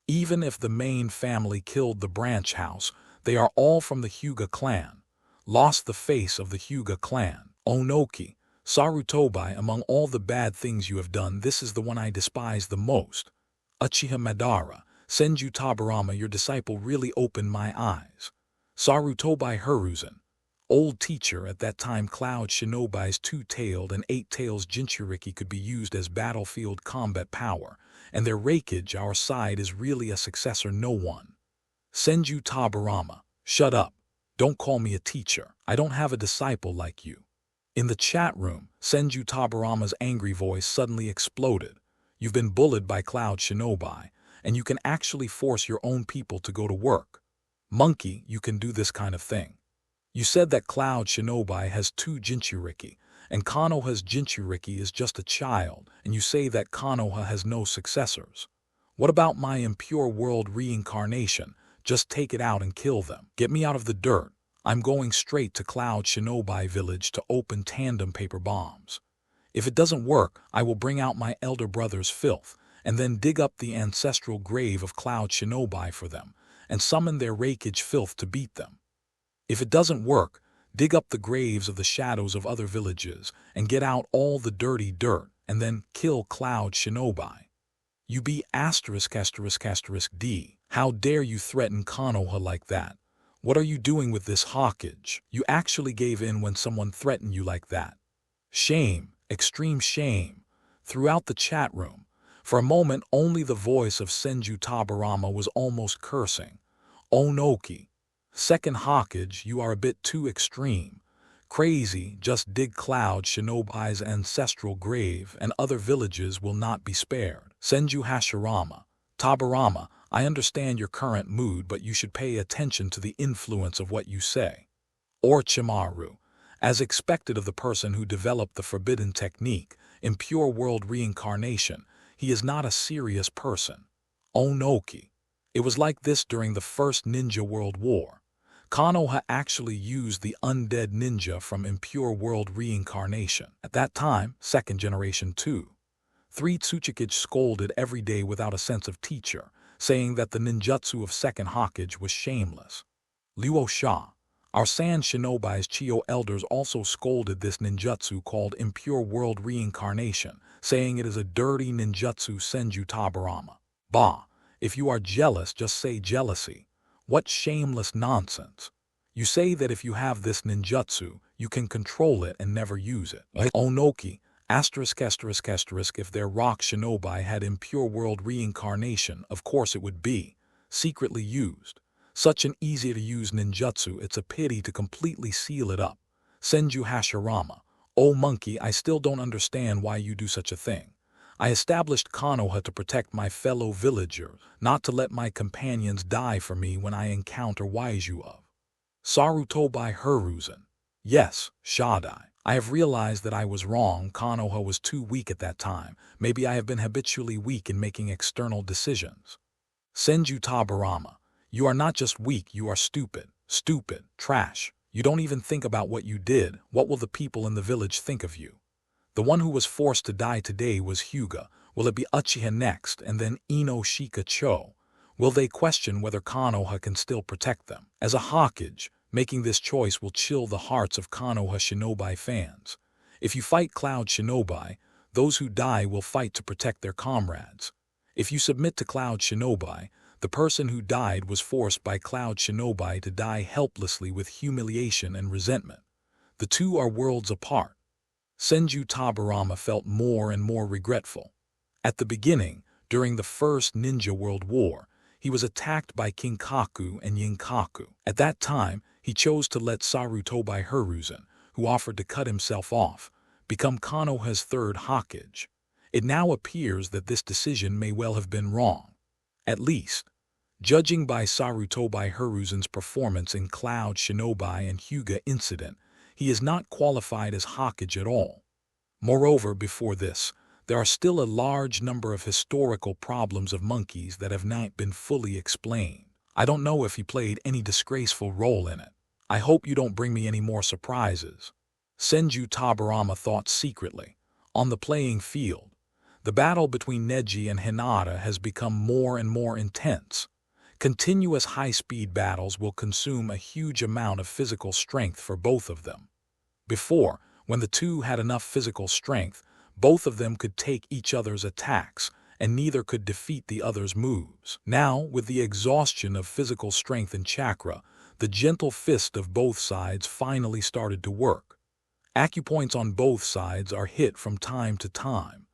Even if the main family killed the branch house, they are all from the Hyuga clan. Lost the face of the Hyuga clan. Onoki, Sarutobi, among all the bad things you have done, this is the one I despise the most. Uchiha Madara. Senju Tabarama, your disciple really opened my eyes. Sarutobi Hiruzen. Old teacher, at that time Cloud Shinobi's 2-tailed and 8-tails Jinchuriki could be used as battlefield combat power, and their Reikage, our side, is really a successor no one. Senju Tabarama. Shut up. Don't call me a teacher. I don't have a disciple like you. In the chat room, Senju Tabarama's angry voice suddenly exploded. You've been bullied by Cloud Shinobi, and you can actually force your own people to go to work. Monkey, you can do this kind of thing. You said that Cloud Shinobi has 2 Jinchuriki, and Konoha's Jinchuriki is just a child, and you say that Konoha has no successors. What about my impure world reincarnation? Just take it out and kill them. Get me out of the dirt. I'm going straight to Cloud Shinobi village to open tandem paper bombs. If it doesn't work, I will bring out my elder brother's filth, and then dig up the ancestral grave of Cloud Shinobi for them, and summon their Reikage filth to beat them. If it doesn't work, dig up the graves of the shadows of other villages, and get out all the dirty dirt, and then kill Cloud Shinobi. You be ****D. How dare you threaten Konoha like that? What are you doing with this Hokage? You actually gave in when someone threatened you like that. Shame, extreme shame. Throughout the chat room, for a moment only the voice of Senju Tabarama was almost cursing. Onoki. Second Hokage, you are a bit too extreme. Crazy, just dig Cloud Shinobi's ancestral grave and other villages will not be spared. Senju Hashirama. Tabarama, I understand your current mood, but you should pay attention to the influence of what you say. Orochimaru. As expected of the person who developed the forbidden technique, impure world reincarnation, he is not a serious person. Onoki. It was like this during the First Ninja World War. Konoha actually used the undead ninja from impure world reincarnation. At that time, second generation too. 3 Tsuchikage scolded every day without a sense of teacher, saying that the ninjutsu of second Hokage was shameless. Luo Sha. Our Sand Shinobi's Chiyo elders also scolded this ninjutsu called impure world reincarnation, saying it is a dirty ninjutsu. Senju Tabarama. Bah, if you are jealous, just say jealousy. What shameless nonsense. You say that if you have this ninjutsu, you can control it and never use it. Onoki, if their rock shinobi had impure world reincarnation, of course it would be secretly used. Such an easy-to-use ninjutsu, it's a pity to completely seal it up. Senju Hashirama. Oh monkey, I still don't understand why you do such a thing. I established Konoha to protect my fellow villagers, not to let my companions die for me when I encounter Waiju of. Sarutobi Hiruzen. Yes, Shadai. I have realized that I was wrong. Konoha was too weak at that time. Maybe I have been habitually weak in making external decisions. Senju Tabarama. You are not just weak, you are stupid. Stupid. Trash. You don't even think about what you did. What will the people in the village think of you? The one who was forced to die today was Hyuga. Will it be Uchiha next, and then Ino Shika Cho? Will they question whether Konoha can still protect them? As a Hokage, making this choice will chill the hearts of Konoha Shinobi fans. If you fight Cloud Shinobi, those who die will fight to protect their comrades. If you submit to Cloud Shinobi, the person who died was forced by Cloud Shinobi to die helplessly with humiliation and resentment. The two are worlds apart. Senju Tabarama felt more and more regretful. At the beginning, during the First Ninja World War, he was attacked by Kinkaku and Yinkaku. At that time, he chose to let Sarutobi Hiruzen, who offered to cut himself off, become Konoha's third Hokage. It now appears that this decision may well have been wrong. At least, judging by Sarutobi Hiruzen's performance in Cloud Shinobi and Hyuga incident, he is not qualified as Hokage at all. Moreover, before this, there are still a large number of historical problems of monkeys that have not been fully explained. I don't know if he played any disgraceful role in it. I hope you don't bring me any more surprises. Senju Tabarama thought secretly. On the playing field, the battle between Neji and Hinata has become more and more intense. Continuous high-speed battles will consume a huge amount of physical strength for both of them. Before, when the two had enough physical strength, both of them could take each other's attacks, and neither could defeat the other's moves. Now, with the exhaustion of physical strength and chakra, the gentle fist of both sides finally started to work. Acupoints on both sides are hit from time to time.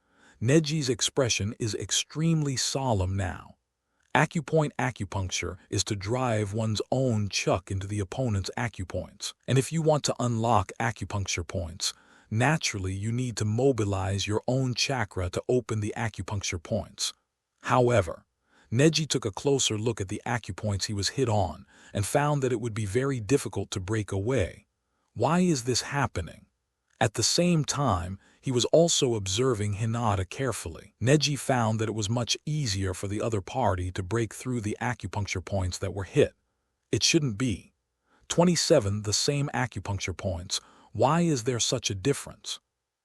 Neji's expression is extremely solemn now. Acupoint acupuncture is to drive one's own chuck into the opponent's acupoints. And if you want to unlock acupuncture points, naturally you need to mobilize your own chakra to open the acupuncture points. However, Neji took a closer look at the acupoints he was hit on and found that it would be very difficult to break away. Why is this happening? At the same time, he was also observing Hinata carefully. Neji found that it was much easier for the other party to break through the acupuncture points that were hit. It shouldn't be. 27 the same acupuncture points. Why is there such a difference?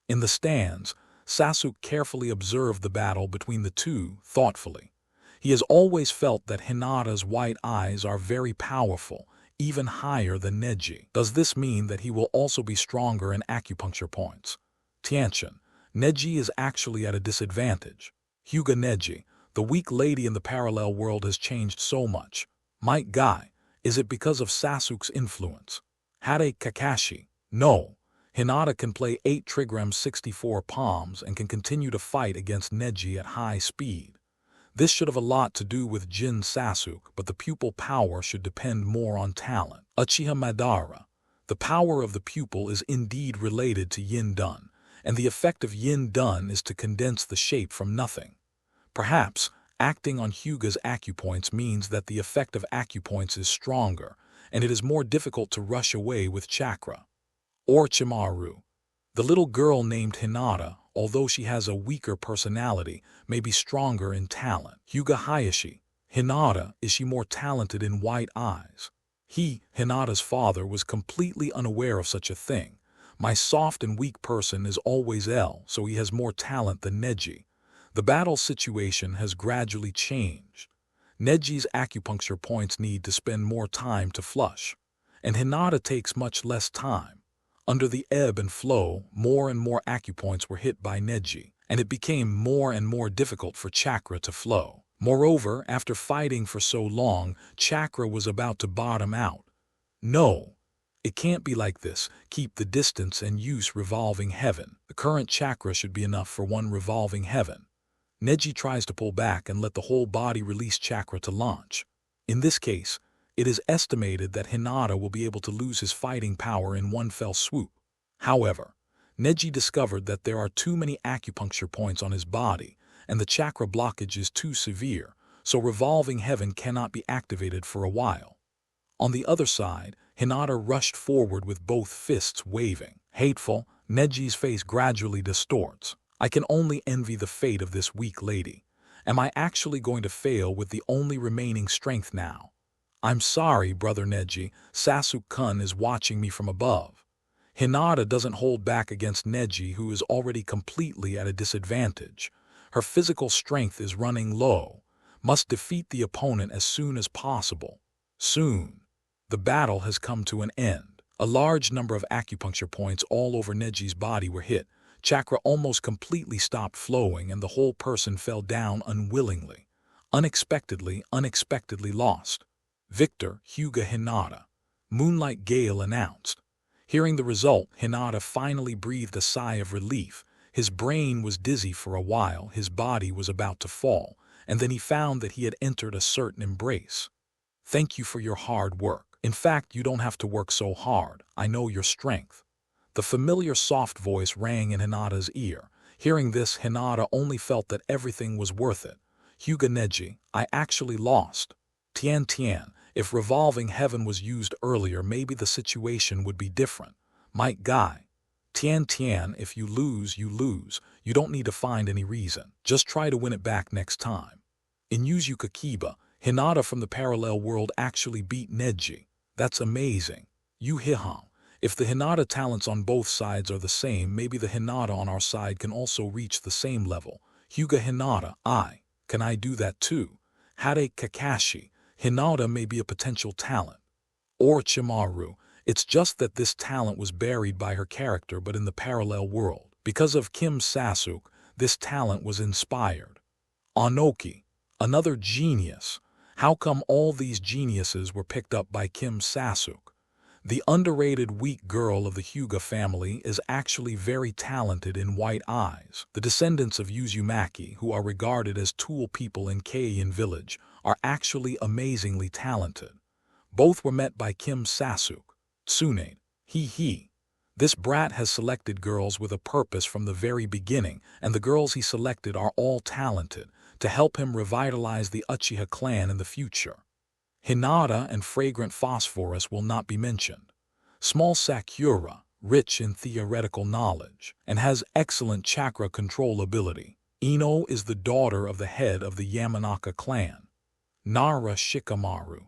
In the stands, Sasuke carefully observed the battle between the two thoughtfully. He has always felt that Hinata's white eyes are very powerful, even higher than Neji. Does this mean that he will also be stronger in acupuncture points? Tianchen, Neji is actually at a disadvantage. Hyuga Neji, the The weak lady in the parallel world has changed so much. Might Guy, is it because of Sasuke's influence? Hade Kakashi, no. Hinata can play 8 trigrams 64 palms and can continue to fight against Neji at high speed. This should have a lot to do with Jin Sasuke, but the pupil power should depend more on talent. Uchiha Madara. The power of the pupil is indeed related to Yin Dan, and the effect of Yin Dan is to condense the shape from nothing. Perhaps, acting on Hyuga's acupoints means that the effect of acupoints is stronger, and it is more difficult to rush away with chakra. Orochimaru. The little girl named Hinata, although she has a weaker personality, may be stronger in talent. Hyuga Hayashi. Hinata, is she more talented in white eyes? Hinata's father, was completely unaware of such a thing. My soft and weak person is always L, so he has more talent than Neji. The battle situation has gradually changed. Neji's acupuncture points need to spend more time to flush, and Hinata takes much less time. Under the ebb and flow, more and more acupoints were hit by Neji, and it became more and more difficult for chakra to flow. Moreover, after fighting for so long, chakra was about to bottom out. No, it can't be like this. Keep the distance and use revolving heaven. The current chakra should be enough for one revolving heaven. Neji tries to pull back and let the whole body release chakra to launch. In this case, it is estimated that Hinata will be able to lose his fighting power in one fell swoop. However, Neji discovered that there are too many acupuncture points on his body, and the chakra blockage is too severe, so revolving heaven cannot be activated for a while. On the other side, Hinata rushed forward with both fists waving. Hateful, Neji's face gradually distorts. I can only envy the fate of this weak lady. Am I actually going to fail with the only remaining strength now? I'm sorry, brother Neji, Sasuke-kun is watching me from above. Hinata doesn't hold back against Neji, who is already completely at a disadvantage. Her physical strength is running low. Must defeat the opponent as soon as possible. Soon. The battle has come to an end. A large number of acupuncture points all over Neji's body were hit. Chakra almost completely stopped flowing and the whole person fell down unwillingly. Unexpectedly lost. Victor, Hyuga Hinata. Moonlight Gale announced. Hearing the result, Hinata finally breathed a sigh of relief. His brain was dizzy for a while, his body was about to fall, and then he found that he had entered a certain embrace. Thank you for your hard work. In fact, you don't have to work so hard. I know your strength. The familiar soft voice rang in Hinata's ear. Hearing this, Hinata only felt that everything was worth it. Hyuga Neji, I actually lost. Tian, if revolving heaven was used earlier, maybe the situation would be different. Might Guy. Tian, if you lose, you lose. You don't need to find any reason. Just try to win it back next time. In Yuzu Kakiba, Hinata from the parallel world actually beat Neji. That's amazing. Hiham. If the Hinata talents on both sides are the same, maybe the Hinata on our side can also reach the same level. Hyuga Hinata, can I do that too? Hade Kakashi, Hinata may be a potential talent. Orochimaru, it's just that this talent was buried by her character but in the parallel world. Because of Kim Sasuke, this talent was inspired. Anoki, another genius. How come all these geniuses were picked up by Kim Sasuke? The underrated weak girl of the Hyuga family is actually very talented in white eyes. The descendants of Uzumaki, who are regarded as tool people in Keiin village, are actually amazingly talented. Both were met by Kim Sasuke. Tsunaden, This brat has selected girls with a purpose from the very beginning, and the girls he selected are all talented, to help him revitalize the Uchiha clan in the future. Hinata and Fragrant Phosphorus will not be mentioned. Small Sakura, rich in theoretical knowledge, and has excellent chakra control ability. Ino is the daughter of the head of the Yamanaka clan. Nara Shikamaru.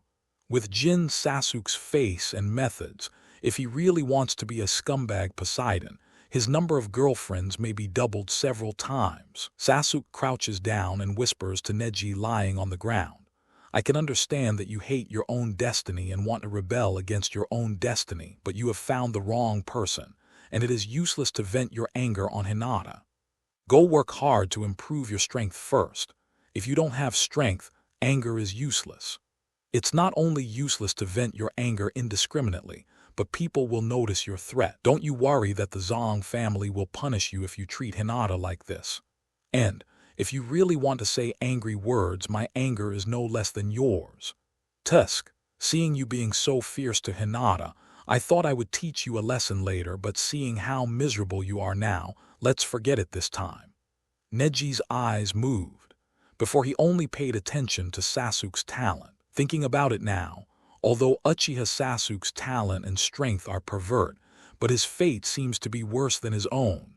With Jin Sasuke's face and methods, if he really wants to be a scumbag Poseidon, his number of girlfriends may be doubled several times. Sasuke crouches down and whispers to Neji lying on the ground. I can understand that you hate your own destiny and want to rebel against your own destiny, but you have found the wrong person, and it is useless to vent your anger on Hinata. Go work hard to improve your strength first. If you don't have strength, anger is useless. It's not only useless to vent your anger indiscriminately, but people will notice your threat. Don't you worry that the Zhang family will punish you if you treat Hinata like this. And, if you really want to say angry words, my anger is no less than yours. Tusk, seeing you being so fierce to Hinata, I thought I would teach you a lesson later, but seeing how miserable you are now, let's forget it this time. Neji's eyes moved. Before he only paid attention to Sasuke's talent. Thinking about it now, although Uchiha Sasuke's talent and strength are pervert, but his fate seems to be worse than his own.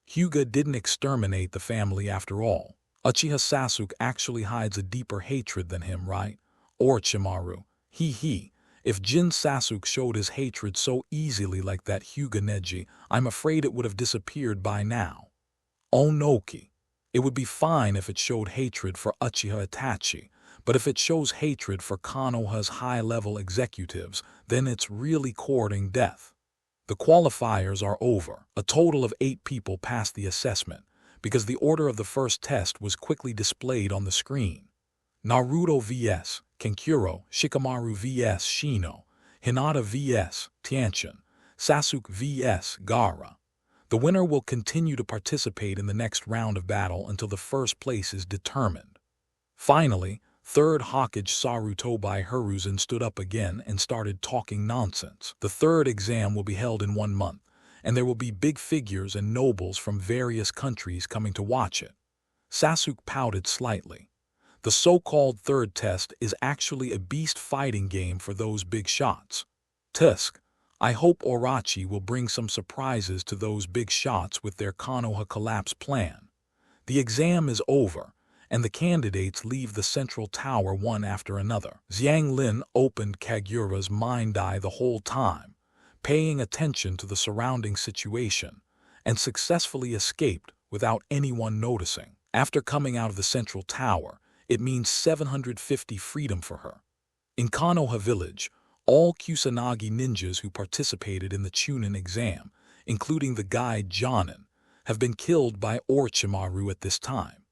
Hyuga didn't exterminate the family after all. Uchiha Sasuke actually hides a deeper hatred than him, right? Orochimaru, he. If Jin Sasuke showed his hatred so easily like that Hyuga Neji, I'm afraid it would have disappeared by now. Onoki. It would be fine if it showed hatred for Uchiha Itachi, but if it shows hatred for Konoha's high-level executives, then it's really courting death. The qualifiers are over. A total of 8 people passed the assessment, because the order of the first test was quickly displayed on the screen. Naruto vs. Kankuro, Shikamaru vs. Shino, Hinata vs. Tianchin, Sasuke vs. Gaara. The winner will continue to participate in the next round of battle until the first place is determined. Finally, third Hokage Sarutobi Hiruzen stood up again and started talking nonsense. The third exam will be held in 1 month, and there will be big figures and nobles from various countries coming to watch it. Sasuke pouted slightly. The so-called third test is actually a beast fighting game for those big shots. Tusk, I hope Orochi will bring some surprises to those big shots with their Konoha collapse plan. The exam is over, and the candidates leave the central tower one after another. Xiang Lin opened Kagura's mind eye the whole time, paying attention to the surrounding situation, and successfully escaped without anyone noticing. After coming out of the central tower, it means 750 freedom for her. In Konoha village, all Kusanagi ninjas who participated in the Chūnin exam, including the guide Jonin, have been killed by Orochimaru at this time.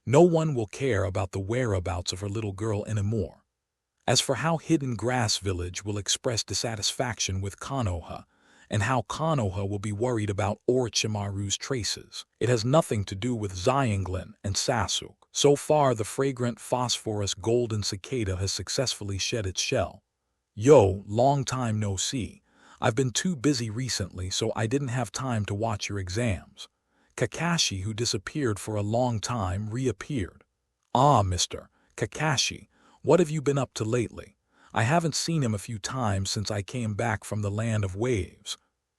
No one will care about the whereabouts of her little girl anymore. As for how Hidden Grass Village will express dissatisfaction with Konoha, and how Konoha will be worried about Orochimaru's traces, it has nothing to do with Xianglin and Sasuke. So far, the fragrant phosphorus golden cicada has successfully shed its shell. Yo, long time no see. I've been too busy recently, so I didn't have time to watch your exams. Kakashi, who disappeared for a long time, reappeared. Ah, Mr. Kakashi, what have you been up to lately? I haven't seen him a few times since I came back from the land of waves.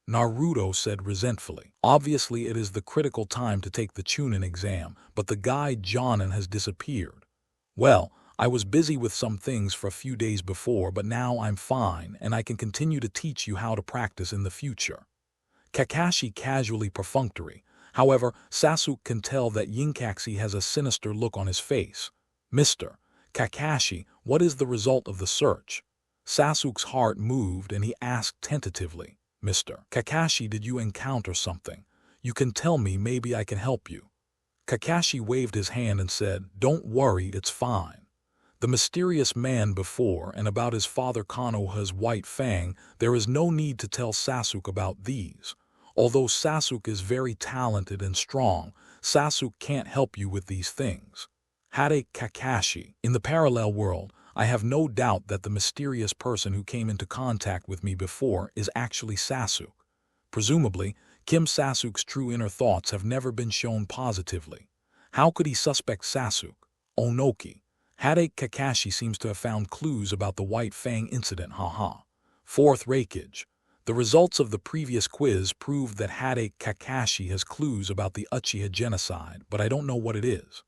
Naruto said resentfully. Obviously, it is the critical time to take the Chūnin exam, but the guide Jonin has disappeared. Well, I was busy with some things for a few days before, but now I'm fine and I can continue to teach you how to practice in the future. Kakashi casually perfunctory. However, Sasuke can tell that Yinkaxi has a sinister look on his face. Mr. Kakashi, what is the result of the search? Sasuke's heart moved and he asked tentatively. Mr. Kakashi, did you encounter something? You can tell me, maybe I can help you. Kakashi waved his hand and said, don't worry, it's fine. The mysterious man before and about his father Konoha's white fang, there is no need to tell Sasuke about these. Although Sasuke is very talented and strong, Sasuke can't help you with these things. Hade Kakashi, in the parallel world, I have no doubt that the mysterious person who came into contact with me before is actually Sasuke. Presumably, Kim Sasuke's true inner thoughts have never been shown positively. How could he suspect Sasuke? Onoki. Hade Kakashi seems to have found clues about the White Fang incident, haha. Fourth Reikage. The results of the previous quiz proved that Hade Kakashi has clues about the Uchiha genocide, but I don't know what it is.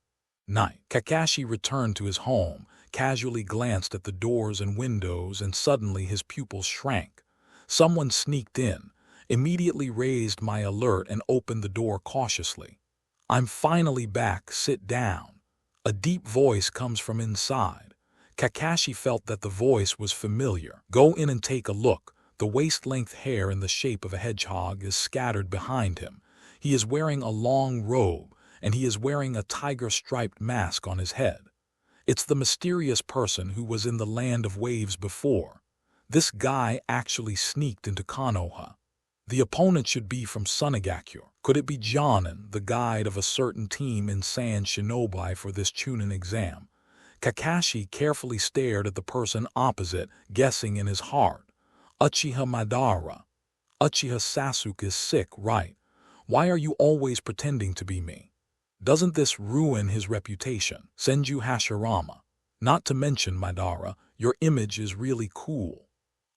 Night. Kakashi returned to his home, casually glanced at the doors and windows, and suddenly his pupils shrank. Someone sneaked in, immediately raised my alert and opened the door cautiously. I'm finally back, sit down. A deep voice comes from inside. Kakashi felt that the voice was familiar. Go in and take a look. The waist-length hair in the shape of a hedgehog is scattered behind him. He is wearing a long robe, and he is wearing a tiger-striped mask on his head. It's the mysterious person who was in the land of waves before. This guy actually sneaked into Konoha. The opponent should be from Sunagaku. Could it be Chūnin, the guide of a certain team in Sand Shinobi for this Chūnin exam? Kakashi carefully stared at the person opposite, guessing in his heart. Uchiha Madara. Uchiha Sasukes is sick, right? Why are you always pretending to be me? Doesn't this ruin his reputation? Senju Hashirama. Not to mention, Madara, your image is really cool.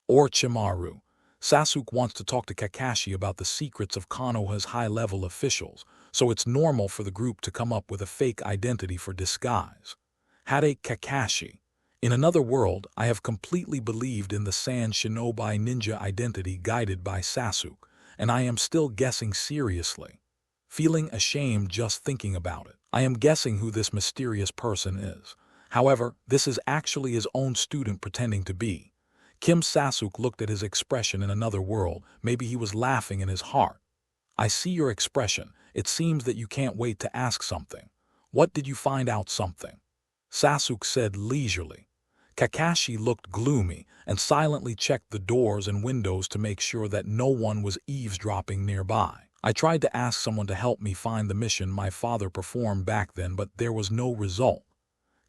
Orochimaru. Sasuke wants to talk to Kakashi about the secrets of Konoha's high-level officials, so it's normal for the group to come up with a fake identity for disguise. Hade Kakashi. In another world, I have completely believed in the Sand Shinobi ninja identity guided by Sasuke, and I am still guessing seriously. Feeling ashamed just thinking about it. I am guessing who this mysterious person is. However, this is actually his own student pretending to be. Kim Sasuke looked at his expression in another world. Maybe he was laughing in his heart. I see your expression. It seems that you can't wait to ask something. What did you find out something? Sasuke said leisurely. Kakashi looked gloomy and silently checked the doors and windows to make sure that no one was eavesdropping nearby. I tried to ask someone to help me find the mission my father performed back then, but there was no result.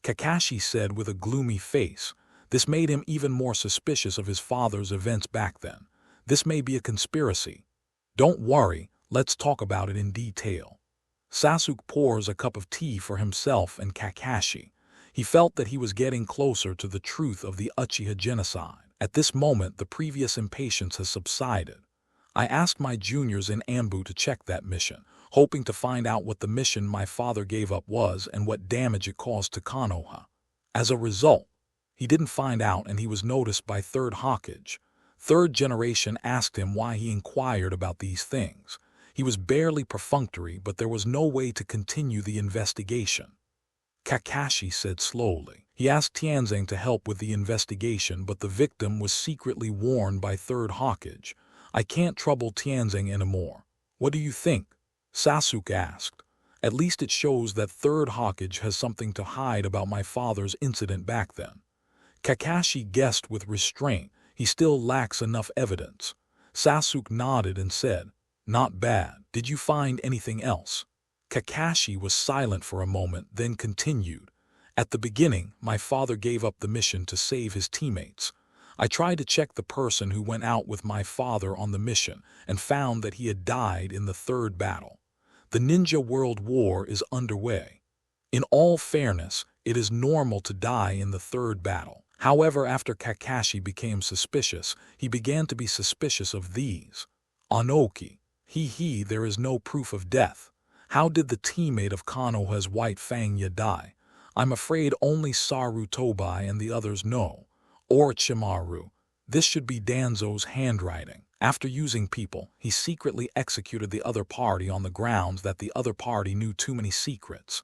Kakashi said with a gloomy face. This made him even more suspicious of his father's events back then. This may be a conspiracy. Don't worry, let's talk about it in detail. Sasuke pours a cup of tea for himself and Kakashi. He felt that he was getting closer to the truth of the Uchiha genocide. At this moment, the previous impatience has subsided. I asked my juniors in Ambu to check that mission, hoping to find out what the mission my father gave up was and what damage it caused to Konoha. As a result, he didn't find out, and he was noticed by third Hokage. Third generation asked him why he inquired about these things. He was barely perfunctory, but there was no way to continue the investigation. Kakashi said slowly. He asked Tianzing to help with the investigation, but the victim was secretly warned by third Hokage. I can't trouble Tianzing anymore. What do you think? Sasuke asked. At least it shows that third Hokage has something to hide about my father's incident back then. Kakashi guessed with restraint. He still lacks enough evidence. Sasuke nodded and said, "Not bad. Did you find anything else?" Kakashi was silent for a moment, then continued. At the beginning, my father gave up the mission to save his teammates. I tried to check the person who went out with my father on the mission and found that he had died in the third battle. The Ninja World War is underway. In all fairness, it is normal to die in the third battle. However, after Kakashi became suspicious, he began to be suspicious of these. Anoki. There is no proof of death. How did the teammate of Konoha's White Fangya die? I'm afraid only Sarutobi and the others know. Orochimaru. This should be Danzo's handwriting. After using people, he secretly executed the other party on the grounds that the other party knew too many secrets.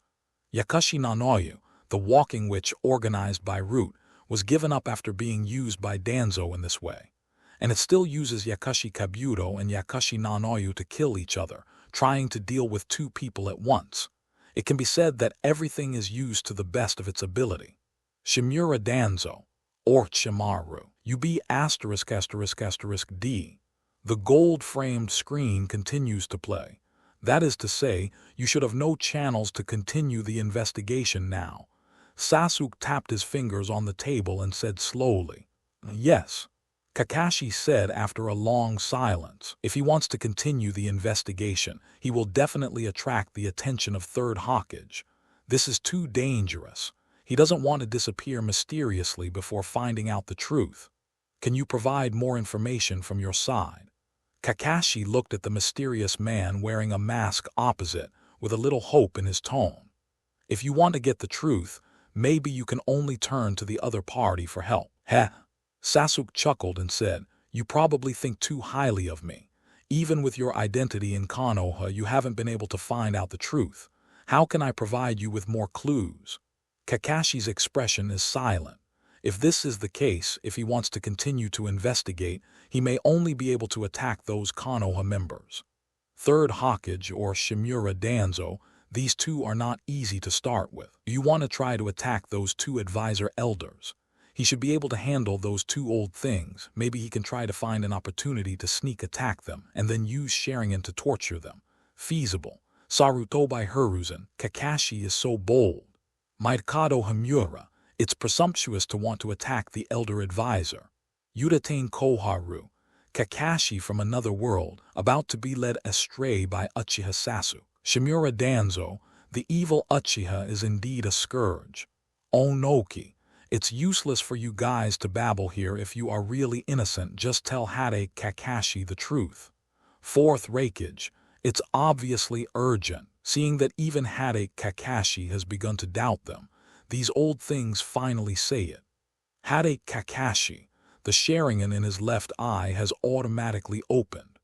Yakushi Nanoyu, the walking witch organized by Root, was given up after being used by Danzo in this way. And it still uses Yakushi Kabuto and Yakushi Nanoyu to kill each other, trying to deal with two people at once. It can be said that everything is used to the best of its ability. Shimura Danzo. Orochimaru. UB******D. The gold-framed screen continues to play. That is to say, you should have no channels to continue the investigation now. Sasuke tapped his fingers on the table and said slowly, "Yes." Kakashi said after a long silence, "If he wants to continue the investigation, he will definitely attract the attention of third Hokage. This is too dangerous. He doesn't want to disappear mysteriously before finding out the truth. Can you provide more information from your side?" Kakashi looked at the mysterious man wearing a mask opposite, with a little hope in his tone. "If you want to get the truth, maybe you can only turn to the other party for help." Heh. Sasuke chuckled and said, "You probably think too highly of me. Even with your identity in Konoha, you haven't been able to find out the truth. How can I provide you with more clues?" Kakashi's expression is silent. If this is the case, if he wants to continue to investigate, he may only be able to attack those Konoha members. Third Hokage or Shimura Danzo, These two are not easy to start with. You want to try to attack those two advisor elders. He should be able to handle those two old things. Maybe he can try to find an opportunity to sneak attack them and then use Sharingan to torture them. Feasible. Saruto by Hiruzen. Kakashi is so bold. Mikado Hamura. It's presumptuous to want to attack the elder advisor. Udatain Koharu. Kakashi from another world, about to be led astray by Uchiha Sasukes. Shimura Danzo. The evil Uchiha is indeed a scourge. Onoki. It's useless for you guys to babble here. If you are really innocent, just tell Hade Kakashi the truth. Fourth Raikage. It's obviously urgent, seeing that even Hade Kakashi has begun to doubt them. These old things finally say it. Hade Kakashi, the Sharingan in his left eye has automatically opened.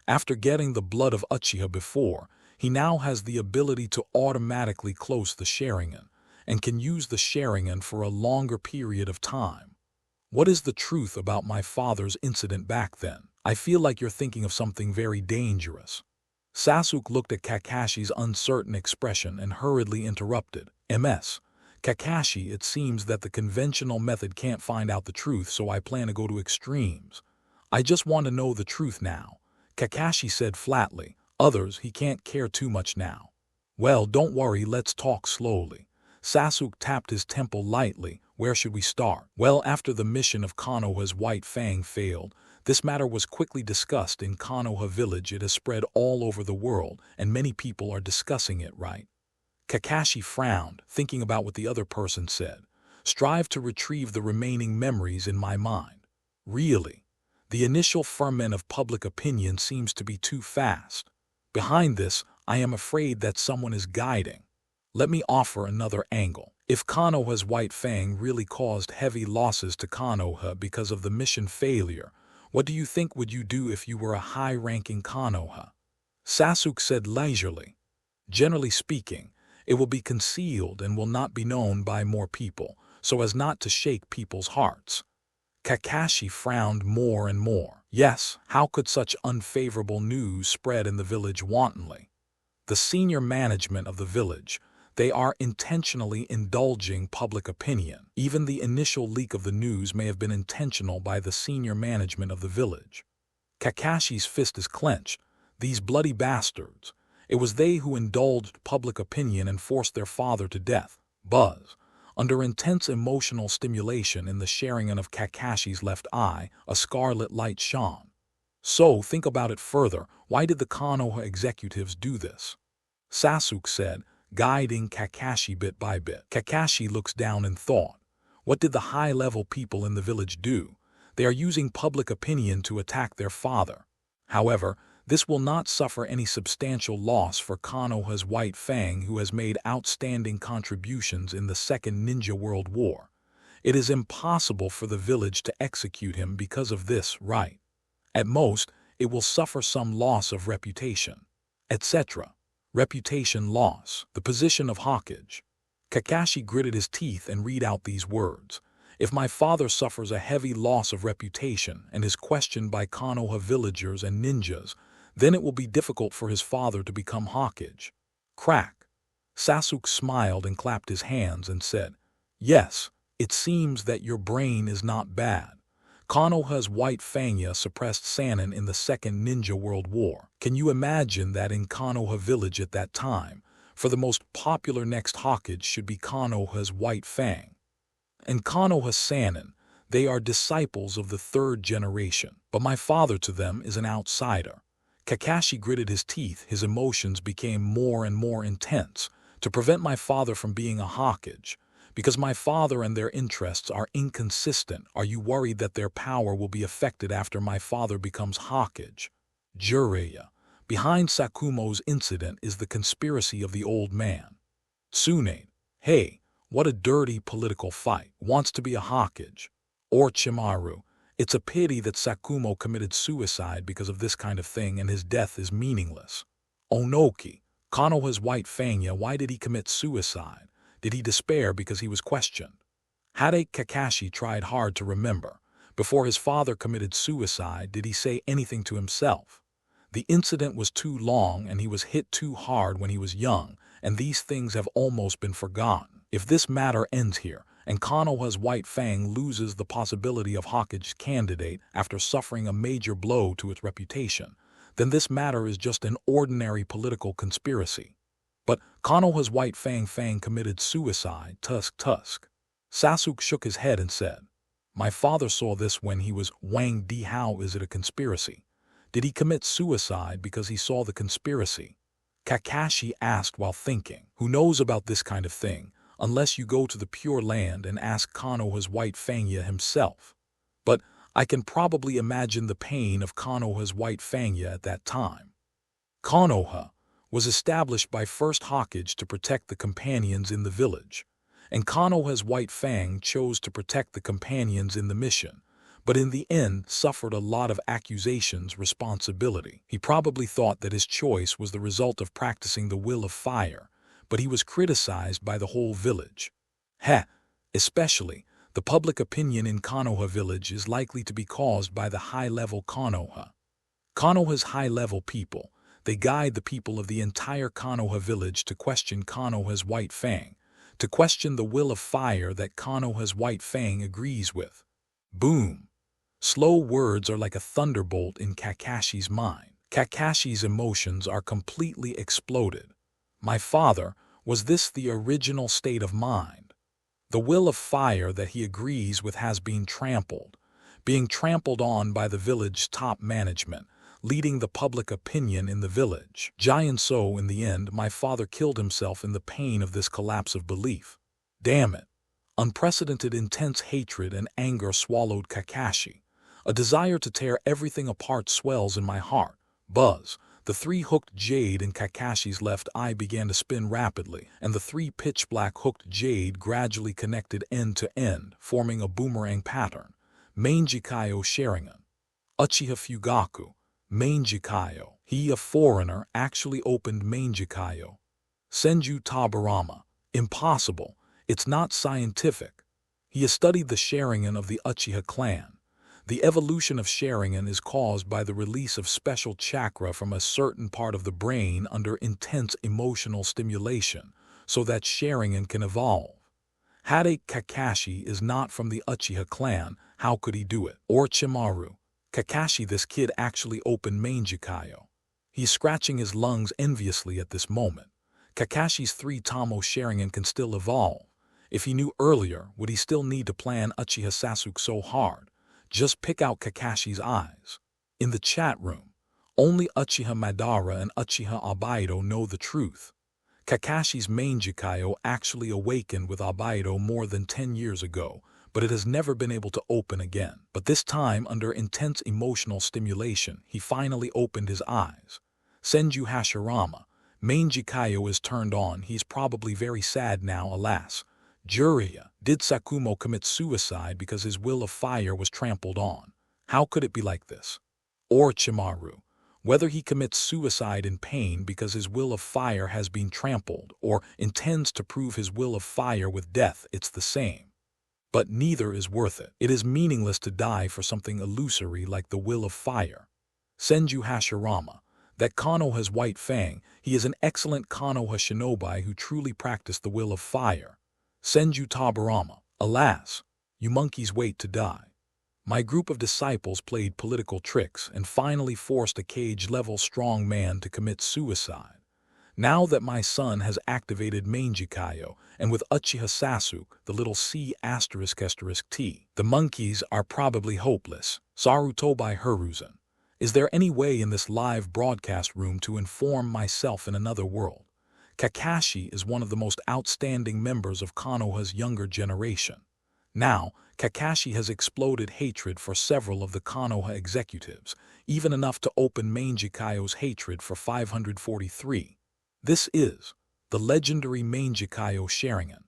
After getting the blood of Uchiha before, he now has the ability to automatically close the Sharingan, and can use the Sharingan for a longer period of time. What is the truth about my father's incident back then? I feel like you're thinking of something very dangerous. Sasuke looked at Kakashi's uncertain expression and hurriedly interrupted. MS. Kakashi, it seems that the conventional method can't find out the truth, so I plan to go to extremes. I just want to know the truth now. Kakashi said flatly. Others, he can't care too much now. Well, don't worry, let's talk slowly. Sasuke tapped his temple lightly. Where should we start? Well, after the mission of Konoha's White Fang failed, this matter was quickly discussed in Konoha village. It has spread all over the world, and many people are discussing it, right? Kakashi frowned, thinking about what the other person said. Strive to retrieve the remaining memories in my mind. Really? The initial ferment of public opinion seems to be too fast. Behind this, I am afraid that someone is guiding. Let me offer another angle. If Konoha's White Fang really caused heavy losses to Konoha because of the mission failure, what do you think would you do if you were a high-ranking Konoha? Sasuke said leisurely. Generally speaking, it will be concealed and will not be known by more people, so as not to shake people's hearts. Kakashi frowned more and more. Yes, how could such unfavorable news spread in the village wantonly? The senior management of the village, they are intentionally indulging public opinion. Even the initial leak of the news may have been intentional by the senior management of the village. Kakashi's fist is clenched. These bloody bastards. It was they who indulged public opinion and forced their father to death. Buzz. Under intense emotional stimulation in the Sharingan of Kakashi's left eye, a scarlet light shone. So, think about it further. Why did the Konoha executives do this? Sasuke said, guiding Kakashi bit by bit. Kakashi looks down in thought. What did the high-level people in the village do? They are using public opinion to attack their father. However, this will not suffer any substantial loss for Konoha's White Fang, who has made outstanding contributions in the Second Ninja World War. It is impossible for the village to execute him because of this, right? At most, it will suffer some loss of reputation, etc. Reputation loss, the position of Hokage. Kakashi gritted his teeth and read out these words. If my father suffers a heavy loss of reputation and is questioned by Konoha villagers and ninjas, then it will be difficult for his father to become Hokage. Crack. Sasuke smiled and clapped his hands and said, yes, it seems that your brain is not bad. Konoha's White Fangya suppressed Sannin in the Second Ninja World War. Can you imagine that in Konoha village at that time, for the most popular next Hokage should be Konoha's White Fang? And Konoha Sannin, they are disciples of the third generation, but my father to them is an outsider. Kakashi gritted his teeth. His emotions became more and more intense. To prevent my father from being a Hokage, because my father and their interests are inconsistent, are you worried that their power will be affected after my father becomes Hokage? Jiraiya. Behind Sakumo's incident is the conspiracy of the old man. Tsunade. Hey, what a dirty political fight. Wants to be a Hokage. Orochimaru. It's a pity that Sakumo committed suicide because of this kind of thing, and his death is meaningless. Onoki. Konoha's White Fangya, why did he commit suicide? Did he despair because he was questioned? Hade Kakashi tried hard to remember. Before his father committed suicide, did he say anything to himself? The incident was too long and he was hit too hard when he was young, and these things have almost been forgotten. If this matter ends here, and Konoha's White Fang loses the possibility of Hokage's candidate after suffering a major blow to its reputation, then this matter is just an ordinary political conspiracy. But Konoha's White Fang committed suicide, tusk. Sasuke shook his head and said, "My father saw this when he was Wang Di. How is it a conspiracy? Did he commit suicide because he saw the conspiracy?" Kakashi asked while thinking. Who knows about this kind of thing, unless you go to the Pure Land and ask Konoha's White Fang himself. But I can probably imagine the pain of Konoha's White Fang at that time. Konoha was established by first Hokage to protect the companions in the village, and Konoha's White Fang chose to protect the companions in the mission, but in the end suffered a lot of accusations, responsibility. He probably thought that his choice was the result of practicing the will of fire, but he was criticized by the whole village. Especially, the public opinion in Konoha village is likely to be caused by the high-level Konoha. Konoha's high-level people, they guide the people of the entire Konoha village to question Konoha's White Fang, to question the will of fire that Konoha's White Fang agrees with. Boom! Slow words are like a thunderbolt in Kakashi's mind. Kakashi's emotions are completely exploded. My father, was this the original state of mind? The will of fire that he agrees with has been being trampled on by the village top management, leading the public opinion in the village. Giant so in the end my father killed himself in the pain of this collapse of belief. Damn it. Unprecedented intense hatred and anger swallowed Kakashi. A desire to tear everything apart swells in my heart. Buzz. The three hooked jade in Kakashi's left eye began to spin rapidly, and the three pitch-black hooked jade gradually connected end to end, forming a boomerang pattern. Manjikayo Sharingan. Uchiha Fugaku. Manjikayo. He, a foreigner, actually opened Manjikayo. Senju Tabarama. Impossible. It's not scientific. He has studied the Sharingan of the Uchiha clan. The evolution of Sharingan is caused by the release of special chakra from a certain part of the brain under intense emotional stimulation, so that Sharingan can evolve. Hade Kakashi is not from the Uchiha clan, how could he do it? Orochimaru. Kakashi, this kid actually opened Manjikayo. He's scratching his lungs enviously at this moment. Kakashi's 3 Tamo Sharingan can still evolve. If he knew earlier, would he still need to plan Uchiha Sasuke so hard? Just pick out Kakashi's eyes. In the chat room, only Uchiha Madara and Uchiha Obito know the truth. Kakashi's Manjikayo actually awakened with Obito more than 10 years ago, but it has never been able to open again. But this time, under intense emotional stimulation, he finally opened his eyes. Senju Hashirama. Manjikayo is turned on. He's probably very sad now, alas. Jiraiya. Did Sakumo commit suicide because his will of fire was trampled on? How could it be like this? Orochimaru. Whether he commits suicide in pain because his will of fire has been trampled, or intends to prove his will of fire with death, it's the same. But neither is worth it. It is meaningless to die for something illusory like the will of fire. Senju Hashirama. That Konoha's White Fang, he is an excellent Konoha shinobi who truly practiced the will of fire. Senju Tabarama. Alas, you monkeys wait to die. My group of disciples played political tricks and finally forced a cage-level strong man to commit suicide. Now that my son has activated Manjikayo, and with Uchiha Sasuke, the little C***T, the monkeys are probably hopeless. Saruto by Hiruzen. Is there any way in this live broadcast room to inform myself in another world? Kakashi is one of the most outstanding members of Konoha's younger generation. Now, Kakashi has exploded hatred for several of the Konoha executives, even enough to open Manjikayo's hatred for 543. This is the legendary Manjikayo Sharingan.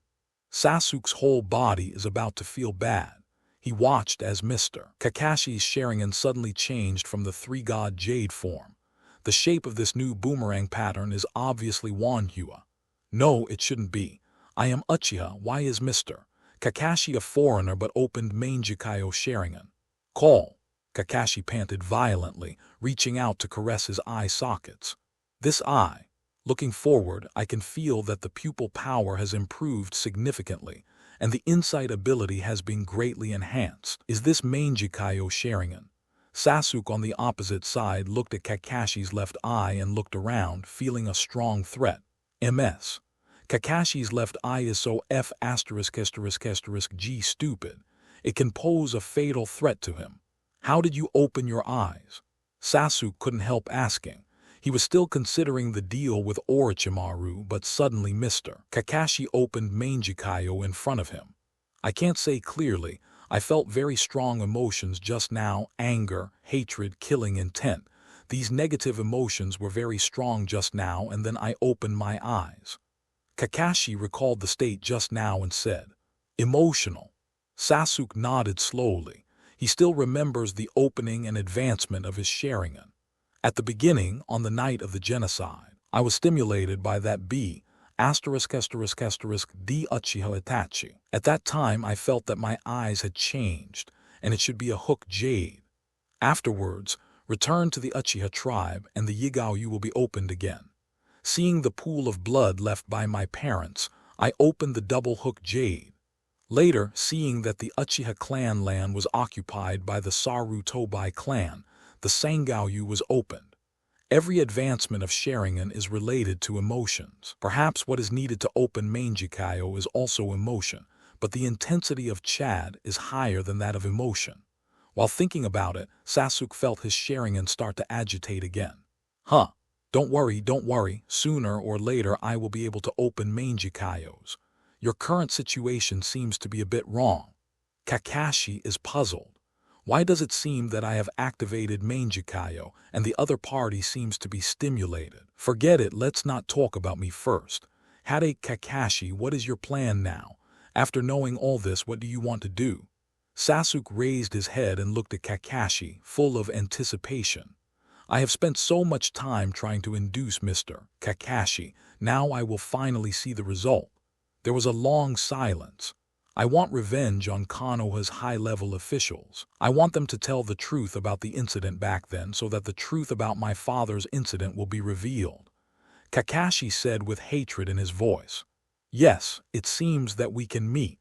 Sasuke's whole body is about to feel bad. He watched as Mr. Kakashi's Sharingan suddenly changed from the three-god jade form. The shape of this new boomerang pattern is obviously Wanhua. No, it shouldn't be. I am Uchiha. Why is Mr. Kakashi a foreigner but opened Manjikayo Sharingan? Call. Kakashi panted violently, reaching out to caress his eye sockets. This eye. Looking forward, I can feel that the pupil power has improved significantly, and the insight ability has been greatly enhanced. Is this Manjikayo Sharingan? Sasuke on the opposite side looked at Kakashi's left eye and looked around, feeling a strong threat. MS. Kakashi's left eye is so F***G stupid. It can pose a fatal threat to him. How did you open your eyes? Sasuke couldn't help asking. He was still considering the deal with Orochimaru, but suddenly Mr. Kakashi opened Manjikayo in front of him. I can't say clearly. I felt very strong emotions just now: anger, hatred, killing intent. These negative emotions were very strong just now, and then I opened my eyes. Kakashi recalled the state just now and said, "Emotional." Sasuke nodded slowly. He still remembers the opening and advancement of his Sharingan. At the beginning, on the night of the genocide, I was stimulated by that D Uchiha Itachi. At that time, I felt that my eyes had changed, and it should be a hook jade. Afterwards, return to the Uchiha tribe, and the Yigao will be opened again. Seeing the pool of blood left by my parents, I opened the double hook jade. Later, seeing that the Uchiha clan land was occupied by the Sarutobi clan, the Sangao was opened. Every advancement of Sharingan is related to emotions. Perhaps what is needed to open Manjikayo is also emotion, but the intensity of Chad is higher than that of emotion. While thinking about it, Sasuke felt his Sharingan start to agitate again. Don't worry, sooner or later I will be able to open Manjikayos. Your current situation seems to be a bit wrong. Kakashi is puzzled. Why does it seem that I have activated Manjikayo and the other party seems to be stimulated? Forget it, let's not talk about me first. Hade Kakashi, what is your plan now? After knowing all this, what do you want to do? Sasuke raised his head and looked at Kakashi, full of anticipation. I have spent so much time trying to induce Mr. Kakashi. Now I will finally see the result. There was a long silence. I want revenge on Konoha's high-level officials. I want them to tell the truth about the incident back then so that the truth about my father's incident will be revealed. Kakashi said with hatred in his voice. Yes, it seems that we can meet.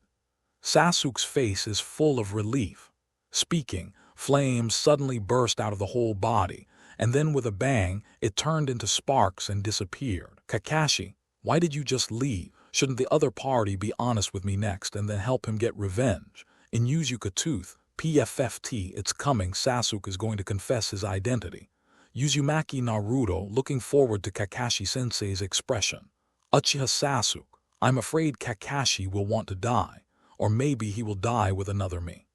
Sasuke's face is full of relief. Speaking, flames suddenly burst out of the whole body, and then with a bang, it turned into sparks and disappeared. Kakashi, why did you just leave? Shouldn't the other party be honest with me next and then help him get revenge? In Uzuka Tooth, PFFT, it's coming. Sasuke is going to confess his identity. Uzumaki Naruto, looking forward to Kakashi-sensei's expression. Uchiha Sasuke, I'm afraid Kakashi will want to die. Or maybe he will die with another me.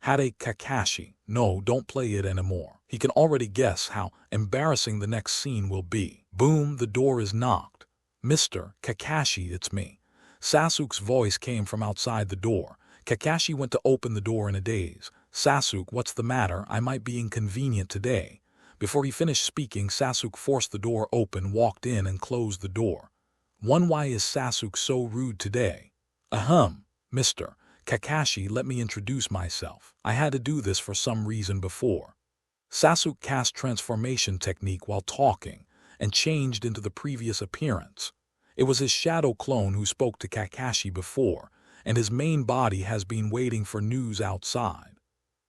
Hade Kakashi, no, don't play it anymore. He can already guess how embarrassing the next scene will be. Boom, the door is knocked. Mr. Kakashi, it's me. Sasuke's voice came from outside the door. Kakashi went to open the door in a daze. Sasuke, what's the matter? I might be inconvenient today. Before he finished speaking, Sasuke forced the door open, walked in, and closed the door. Why is Sasuke so rude today? Mr. Kakashi, let me introduce myself. I had to do this for some reason before. Sasuke cast transformation technique while talking and changed into the previous appearance. It was his shadow clone who spoke to Kakashi before, and his main body has been waiting for news outside.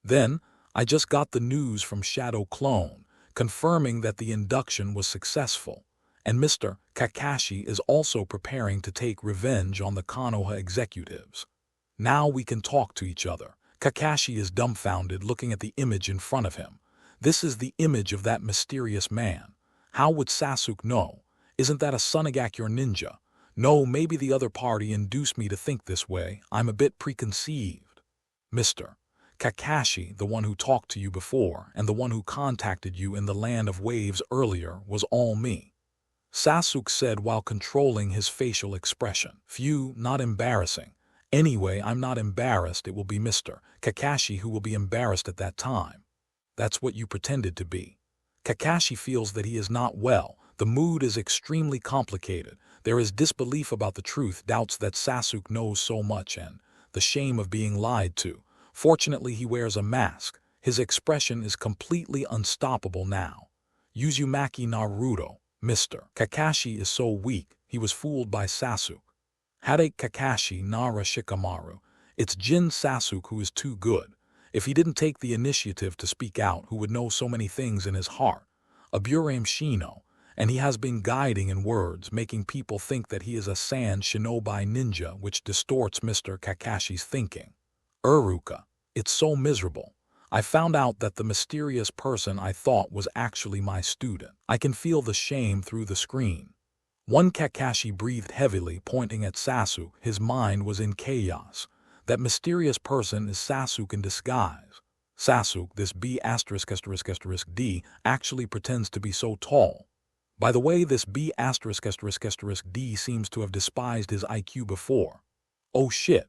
Then, I just got the news from Shadow Clone, confirming that the induction was successful, and Mr. Kakashi is also preparing to take revenge on the Konoha executives. Now we can talk to each other. Kakashi is dumbfounded, looking at the image in front of him. This is the image of that mysterious man. How would Sasuke know? Isn't that a Sunagakure ninja? No, maybe the other party induced me to think this way. I'm a bit preconceived. Mr. Kakashi, the one who talked to you before, and the one who contacted you in the Land of Waves earlier, was all me. Sasuke said while controlling his facial expression. Phew, not embarrassing. Anyway, I'm not embarrassed. It will be Mr. Kakashi who will be embarrassed at that time. That's what you pretended to be. Kakashi feels that he is not well. The mood is extremely complicated. There is disbelief about the truth, doubts that Sasuke knows so much, and the shame of being lied to. Fortunately, he wears a mask. His expression is completely unstoppable now. Uzumaki Naruto. Mr. Kakashi is so weak, he was fooled by Sasuke. Hade Kakashi Nara Shikamaru. It's Jin Sasuke who is too good. If he didn't take the initiative to speak out, who would know so many things in his heart? Aburame Shino. And he has been guiding in words, making people think that he is a sand shinobi ninja, which distorts Mr. Kakashi's thinking. Uruka. It's so miserable. I found out that the mysterious person I thought was actually my student. I can feel the shame through the screen. One Kakashi breathed heavily, pointing at Sasuke. His mind was in chaos. That mysterious person is Sasuke in disguise. Sasuke, this B******D, actually pretends to be so tall. By the way, this B******D seems to have despised his IQ before. Oh shit.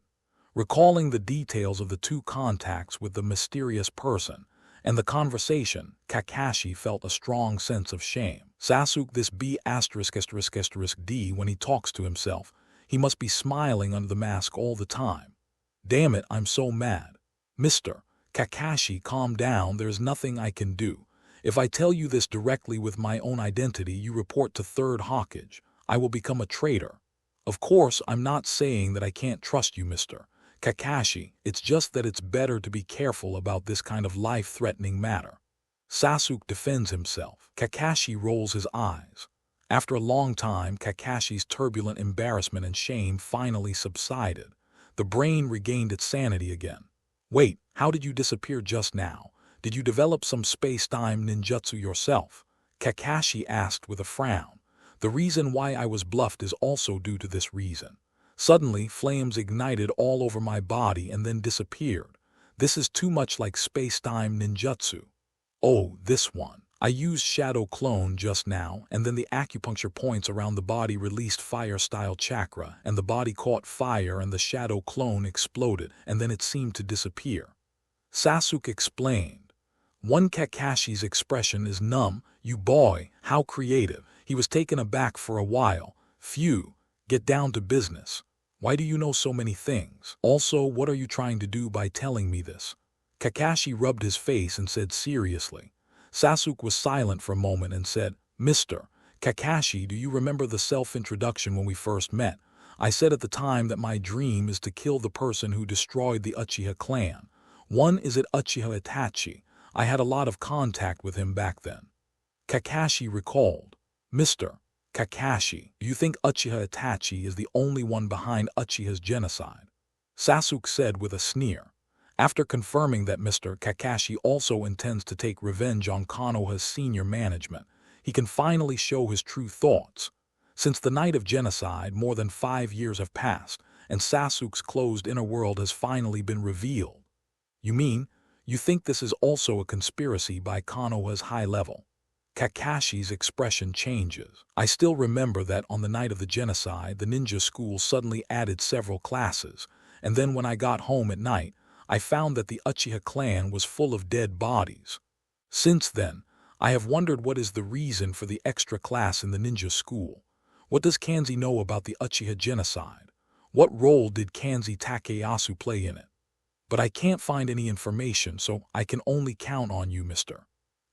Recalling the details of the two contacts with the mysterious person and the conversation, Kakashi felt a strong sense of shame. Sasuke, this B******D, when he talks to himself, he must be smiling under the mask all the time. Damn it, I'm so mad. Mr. Kakashi, calm down, there's nothing I can do. If I tell you this directly with my own identity, you report to Third Hokage. I will become a traitor. Of course, I'm not saying that I can't trust you, Mr. Kakashi, it's just that it's better to be careful about this kind of life-threatening matter. Sasuke defends himself. Kakashi rolls his eyes. After a long time, Kakashi's turbulent embarrassment and shame finally subsided. The brain regained its sanity again. Wait, how did you disappear just now? Did you develop some space-time ninjutsu yourself? Kakashi asked with a frown. The reason why I was bluffed is also due to this reason. Suddenly, flames ignited all over my body and then disappeared. This is too much like space-time ninjutsu. Oh, this one. I used Shadow Clone just now, and then the acupuncture points around the body released fire-style chakra, and the body caught fire and the Shadow Clone exploded, and then it seemed to disappear. Sasuke explained. One Kakashi's expression is numb. You boy, how creative. He was taken aback for a while. Phew, get down to business. Why do you know so many things? Also, what are you trying to do by telling me this? Kakashi rubbed his face and said seriously. Sasuke was silent for a moment and said, Mr. Kakashi, do you remember the self-introduction when we first met? I said at the time that my dream is to kill the person who destroyed the Uchiha clan. One is it Uchiha Itachi. I had a lot of contact with him back then. Kakashi recalled. Mr. Kakashi, do you think Uchiha Itachi is the only one behind Uchiha's genocide? Sasuke said with a sneer. After confirming that Mr. Kakashi also intends to take revenge on Konoha's senior management, he can finally show his true thoughts. Since the night of genocide, more than 5 years have passed, and Sasuke's closed inner world has finally been revealed. You mean, you think this is also a conspiracy by Konoha's high level? Kakashi's expression changes. I still remember that on the night of the genocide, the ninja school suddenly added several classes, and then when I got home at night, I found that the Uchiha clan was full of dead bodies. Since then, I have wondered what is the reason for the extra class in the ninja school. What does Kanzi know about the Uchiha genocide? What role did Kanzi Takeyasu play in it? But I can't find any information, so I can only count on you, Mr.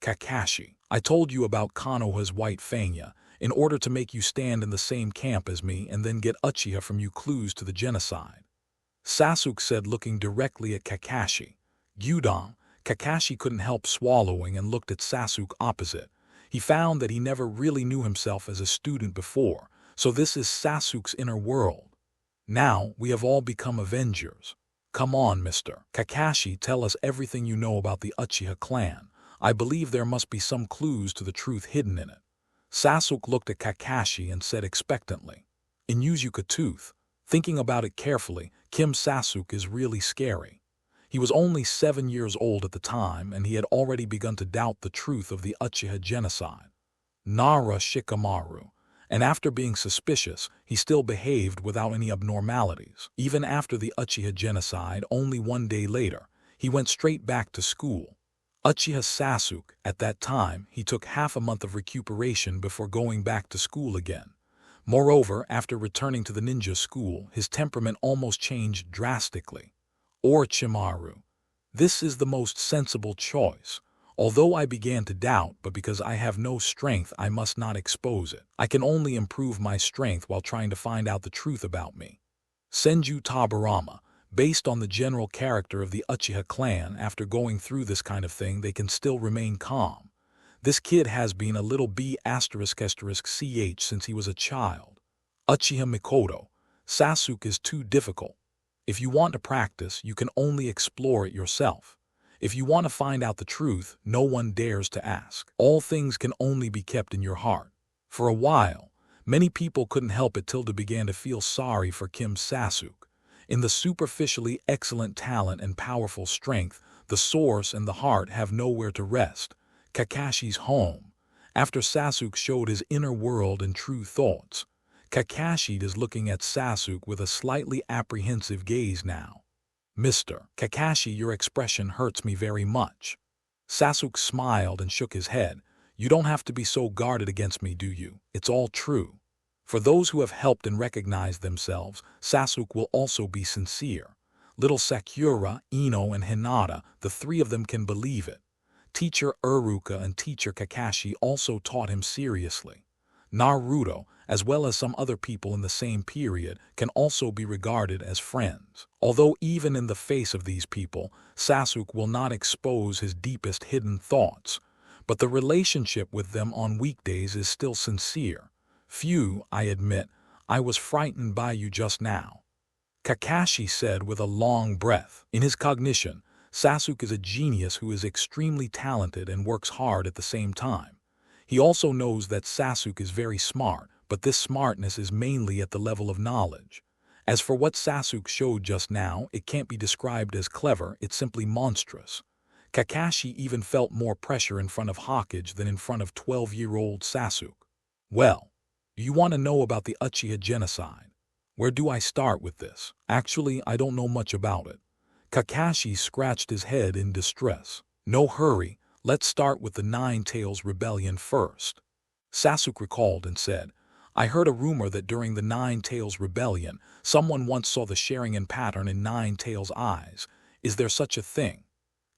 Kakashi. I told you about Konoha's White Fangya in order to make you stand in the same camp as me and then get Uchiha from you clues to the genocide. Sasuke said, looking directly at Kakashi. Gyudon. Kakashi couldn't help swallowing and looked at Sasuke opposite. He found that he never really knew himself as a student before, so this is Sasuke's inner world. Now we have all become Avengers. Come on, Mr. Kakashi, tell us everything you know about the Uchiha clan. I believe there must be some clues to the truth hidden in it. Sasuke looked at Kakashi and said expectantly. In Uchiha Tooth. Thinking about it carefully, Kim Sasuke is really scary. He was only 7 years old at the time, and he had already begun to doubt the truth of the Uchiha genocide. Nara Shikamaru. And after being suspicious, he still behaved without any abnormalities. Even after the Uchiha genocide, only 1 day later, he went straight back to school. Uchiha Sasuke, at that time, he took half a month of recuperation before going back to school again. Moreover, after returning to the ninja school, his temperament almost changed drastically. Orochimaru. This is the most sensible choice. Although I began to doubt, but because I have no strength, I must not expose it. I can only improve my strength while trying to find out the truth about me. Senju Tabarama. Based on the general character of the Uchiha clan, after going through this kind of thing, they can still remain calm. This kid has been a little B***ch since he was a child. Uchiha Mikoto. Sasuke is too difficult. If you want to practice, you can only explore it yourself. If you want to find out the truth, no one dares to ask. All things can only be kept in your heart. For a while, many people couldn't help it till they began to feel sorry for Kim Sasuke. In the superficially excellent talent and powerful strength, the source and the heart have nowhere to rest. Kakashi's home. After Sasuke showed his inner world and true thoughts, Kakashi is looking at Sasuke with a slightly apprehensive gaze now. Mr. Kakashi, your expression hurts me very much. Sasuke smiled and shook his head. You don't have to be so guarded against me, do you? It's all true. For those who have helped and recognized themselves, Sasuke will also be sincere. Little Sakura, Ino, and Hinata, the three of them can believe it. Teacher Iruka and Teacher Kakashi also taught him seriously. Naruto, as well as some other people in the same period, can also be regarded as friends. Although even in the face of these people, Sasuke will not expose his deepest hidden thoughts, but the relationship with them on weekdays is still sincere. Phew, I admit, I was frightened by you just now. Kakashi said with a long breath. In his cognition, Sasuke is a genius who is extremely talented and works hard at the same time. He also knows that Sasuke is very smart, but this smartness is mainly at the level of knowledge. As for what Sasuke showed just now, it can't be described as clever, it's simply monstrous. Kakashi even felt more pressure in front of Hokage than in front of 12-year-old Sasuke. Well, do you want to know about the Uchiha genocide? Where do I start with this? Actually, I don't know much about it. Kakashi scratched his head in distress. No hurry, let's start with the Nine Tails Rebellion first. Sasuke recalled and said, I heard a rumor that during the Nine Tails Rebellion, someone once saw the Sharingan pattern in Nine Tails' eyes. Is there such a thing?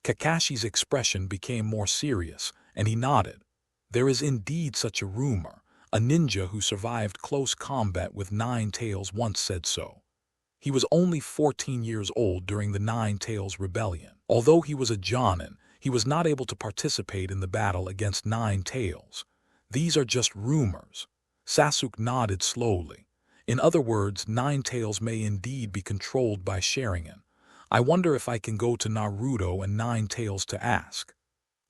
Kakashi's expression became more serious, and he nodded. There is indeed such a rumor. A ninja who survived close combat with Nine Tails once said so. He was only 14 years old during the Nine Tails Rebellion. Although he was a Jonin, he was not able to participate in the battle against Nine Tails. These are just rumors. Sasuke nodded slowly. In other words, Nine Tails may indeed be controlled by Sharingan. I wonder if I can go to Naruto and Nine Tails to ask.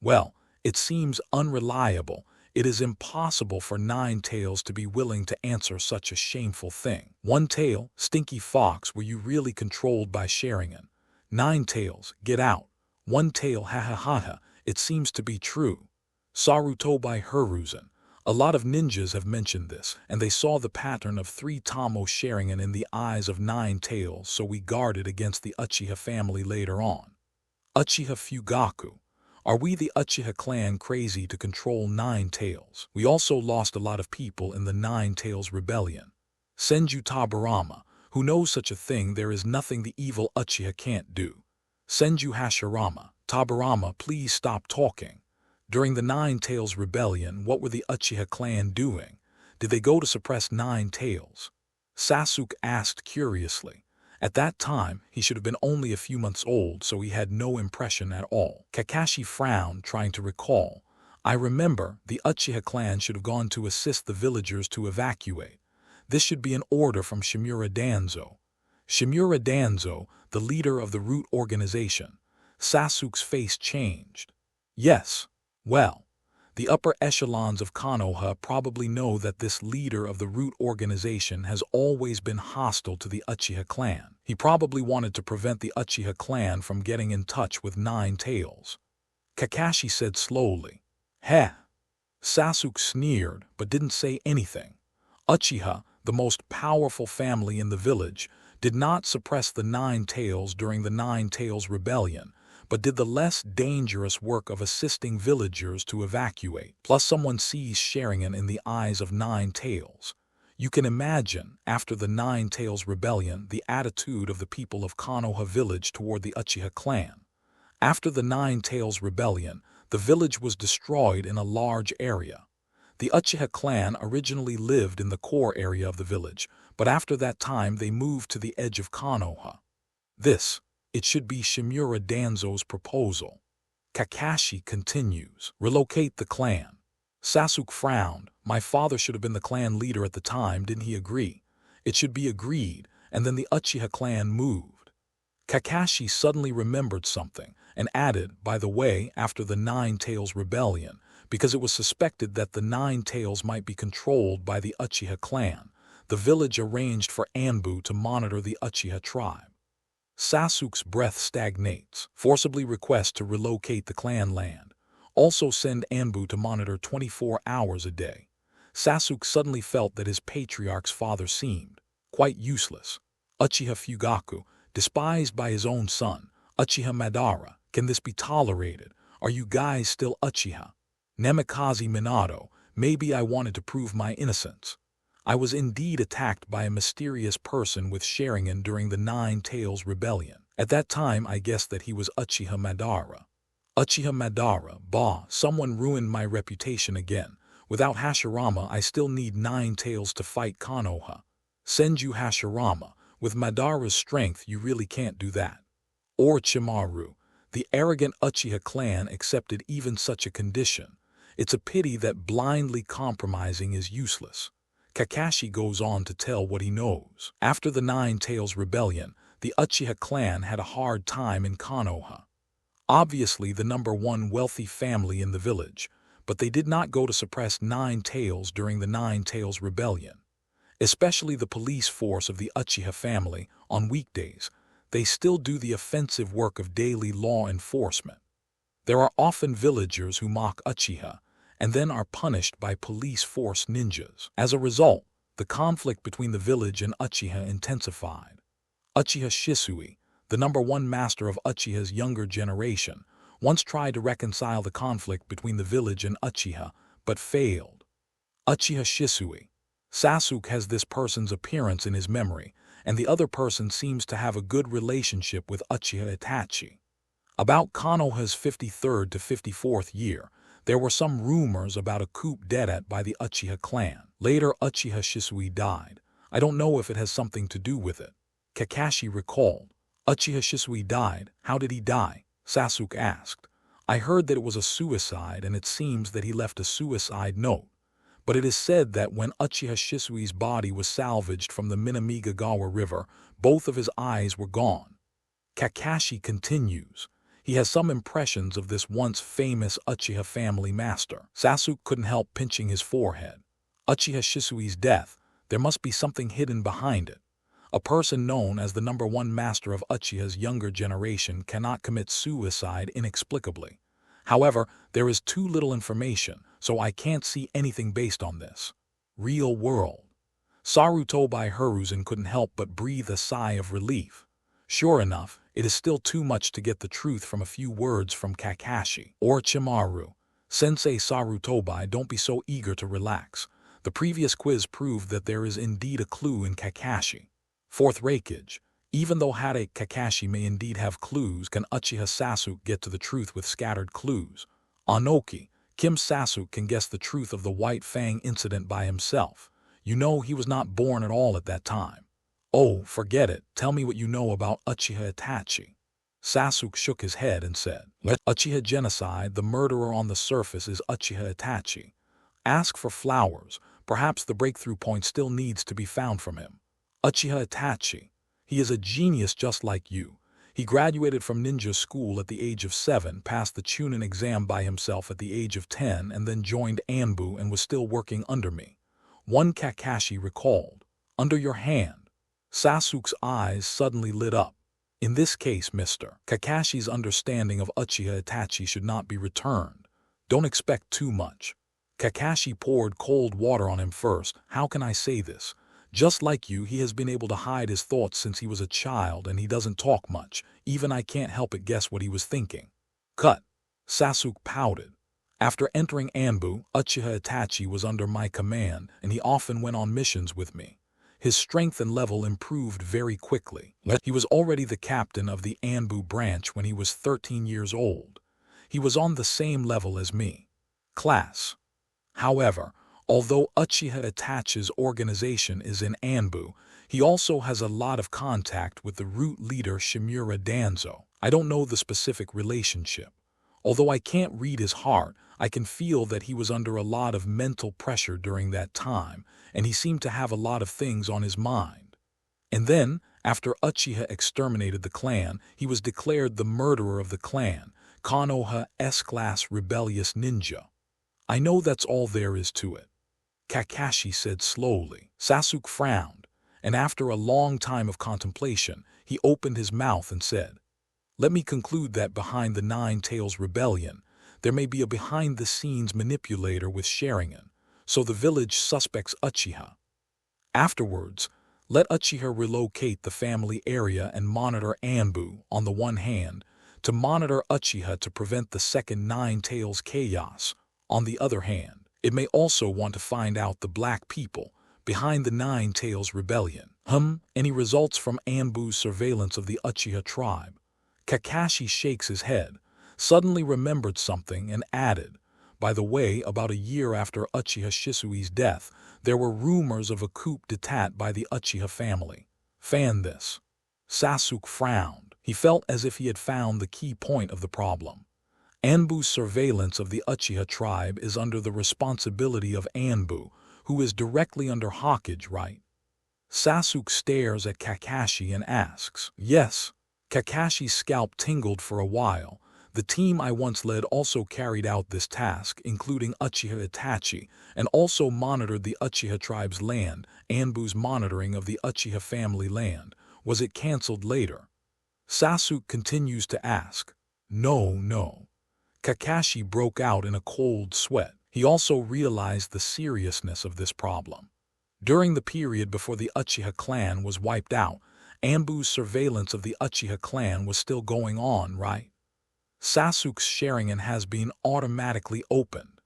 Well, it seems unreliable. It is impossible for Nine Tails to be willing to answer such a shameful thing. One Tail, Stinky Fox, were you really controlled by Sharingan? Nine Tails, get out. One Tail, ha ha ha ha, it seems to be true. Saruto by Hiruzen. A lot of ninjas have mentioned this, and they saw the pattern of 3 Tomo Sharingan in the eyes of Nine Tails, so we guarded against the Uchiha family later on. Uchiha Fugaku. Are we the Uchiha clan crazy to control Nine Tails? We also lost a lot of people in the Nine Tails Rebellion. Senju Tabarama. Who knows such a thing? There is nothing the evil Uchiha can't do. Senju Hashirama. Tabarama, please stop talking. During the Nine Tails Rebellion, what were the Uchiha clan doing? Did they go to suppress Nine Tails? Sasuke asked curiously. At that time, he should have been only a few months old, so he had no impression at all. Kakashi frowned, trying to recall. I remember, the Uchiha clan should have gone to assist the villagers to evacuate. This should be an order from Shimura Danzo. Shimura Danzo, the leader of the root organization. Sasuke's face changed. Yes. Well, the upper echelons of Konoha probably know that this leader of the root organization has always been hostile to the Uchiha clan. He probably wanted to prevent the Uchiha clan from getting in touch with Nine Tails. Kakashi said slowly. Heh. Sasuke sneered, but didn't say anything. Uchiha, the most powerful family in the village, did not suppress the Nine Tails during the Nine Tails Rebellion, but did the less dangerous work of assisting villagers to evacuate. Plus someone sees Sharingan in the eyes of Nine Tails. You can imagine, after the Nine Tails Rebellion, the attitude of the people of Konoha village toward the Uchiha clan. After the Nine Tails Rebellion, The village was destroyed in a large area. The Uchiha clan originally lived in the core area of the village, but after that time they moved to the edge of Konoha. This, it should be Shimura Danzo's proposal. Kakashi continues. Relocate the clan. Sasuke frowned. My father should have been the clan leader at the time, didn't he agree? It should be agreed, and then the Uchiha clan moved. Kakashi suddenly remembered something, and added, by the way, after the Nine Tails Rebellion, because it was suspected that the Nine Tails might be controlled by the Uchiha clan, the village arranged for Anbu to monitor the Uchiha tribe. Sasuke's breath stagnates. Forcibly request to relocate the clan land. Also send Anbu to monitor 24 hours a day. Sasuke suddenly felt that his patriarch's father seemed quite useless. Uchiha Fugaku, despised by his own son. Uchiha Madara, can this be tolerated? Are you guys still Uchiha? Namikaze Minato, maybe I wanted to prove my innocence. I was indeed attacked by a mysterious person with Sharingan during the Nine Tails Rebellion. At that time I guessed that he was Uchiha Madara. Uchiha Madara, bah, someone ruined my reputation again. Without Hashirama I still need Nine Tails to fight Konoha. Send you Hashirama. With Madara's strength you really can't do that. Orochimaru, the arrogant Uchiha clan accepted even such a condition. It's a pity that blindly compromising is useless. Kakashi goes on to tell what he knows. After the Nine Tails Rebellion, the Uchiha clan had a hard time in Konoha. Obviously the #1 wealthy family in the village, but they did not go to suppress Nine Tails during the Nine Tails Rebellion. Especially the police force of the Uchiha family, on weekdays, they still do the offensive work of daily law enforcement. There are often villagers who mock Uchiha, and then are punished by police force ninjas. As a result, the conflict between the village and Uchiha intensified. Uchiha Shisui, the #1 master of Uchiha's younger generation, once tried to reconcile the conflict between the village and Uchiha, but failed. Uchiha Shisui. Sasuke has this person's appearance in his memory, and the other person seems to have a good relationship with Uchiha Itachi. About Konoha's 53rd to 54th year, there were some rumors about a coup d'etat by the Uchiha clan. Later Uchiha Shisui died. I don't know if it has something to do with it. Kakashi recalled. Uchiha Shisui died. How did he die? Sasuke asked. I heard that it was a suicide, and it seems that he left a suicide note. But it is said that when Uchiha Shisui's body was salvaged from the Minamigagawa River, both of his eyes were gone. Kakashi continues. He has some impressions of this once famous Uchiha family master. Sasuke couldn't help pinching his forehead. Uchiha Shisui's death, there must be something hidden behind it. A person known as the #1 master of Uchiha's younger generation cannot commit suicide inexplicably. However, there is too little information, so I can't see anything based on this. Real world. Saruto by Hiruzen couldn't help but breathe a sigh of relief. Sure enough, it is still too much to get the truth from a few words from Kakashi. Orochimaru. Sensei Sarutobai, don't be so eager to relax. The previous quiz proved that there is indeed a clue in Kakashi. Fourth Reikage. Even though Hade Kakashi may indeed have clues, can Uchiha Sasuke get to the truth with scattered clues? Anoki. Kim Sasuke can guess the truth of the White Fang incident by himself. You know he was not born at all at that time. Oh, forget it. Tell me what you know about Uchiha Itachi. Sasuke shook his head and said, Uchiha genocide, the murderer on the surface is Uchiha Itachi. Ask for flowers. Perhaps the breakthrough point still needs to be found from him. Uchiha Itachi. He is a genius just like you. He graduated from ninja school at the age of 7, passed the Chūnin exam by himself at the age of 10, and then joined Anbu and was still working under me. One Kakashi recalled. Under your hand. Sasuke's eyes suddenly lit up. In this case, Mr. Kakashi's understanding of Uchiha Itachi should not be returned. Don't expect too much. Kakashi poured cold water on him first. How can I say this? Just like you, he has been able to hide his thoughts since he was a child, and he doesn't talk much. Even I can't help but guess what he was thinking. Cut. Sasuke pouted. After entering Anbu, Uchiha Itachi was under my command, and he often went on missions with me. His strength and level improved very quickly. He was already the captain of the Anbu branch when he was 13 years old. He was on the same level as me. Class. However, although Uchiha Itachi's organization is in Anbu, he also has a lot of contact with the root leader Shimura Danzo. I don't know the specific relationship. Although I can't read his heart, I can feel that he was under a lot of mental pressure during that time, and he seemed to have a lot of things on his mind. And then, after Uchiha exterminated the clan, he was declared the murderer of the clan, Konoha S-class rebellious ninja. I know that's all there is to it, Kakashi said slowly. Sasuke frowned, and after a long time of contemplation, he opened his mouth and said, "Let me conclude that behind the Nine Tails rebellion, there may be a behind-the-scenes manipulator with Sharingan, so the village suspects Uchiha. Afterwards, let Uchiha relocate the family area and monitor Anbu, on the one hand, to monitor Uchiha to prevent the second Nine Tails chaos. On the other hand, it may also want to find out the black people behind the Nine Tails rebellion. Any results from Anbu's surveillance of the Uchiha tribe?" Kakashi shakes his head, suddenly remembered something and added, "By the way, about a year after Uchiha Shisui's death, there were rumors of a coup d'etat by the Uchiha family. Fan this." Sasuke frowned. He felt as if he had found the key point of the problem. Anbu's surveillance of the Uchiha tribe is under the responsibility of Anbu, who is directly under Hokage, right? Sasuke stares at Kakashi and asks, "Yes." Kakashi's scalp tingled for a while. "The team I once led also carried out this task, including Uchiha Itachi, and also monitored the Uchiha tribe's land. Anbu's monitoring of the Uchiha family land. Was it cancelled later?" Sasuke continues to ask. No. Kakashi broke out in a cold sweat. He also realized the seriousness of this problem. During the period before the Uchiha clan was wiped out, Anbu's surveillance of the Uchiha clan was still going on, right? Sasuke's Sharingan has been automatically opened.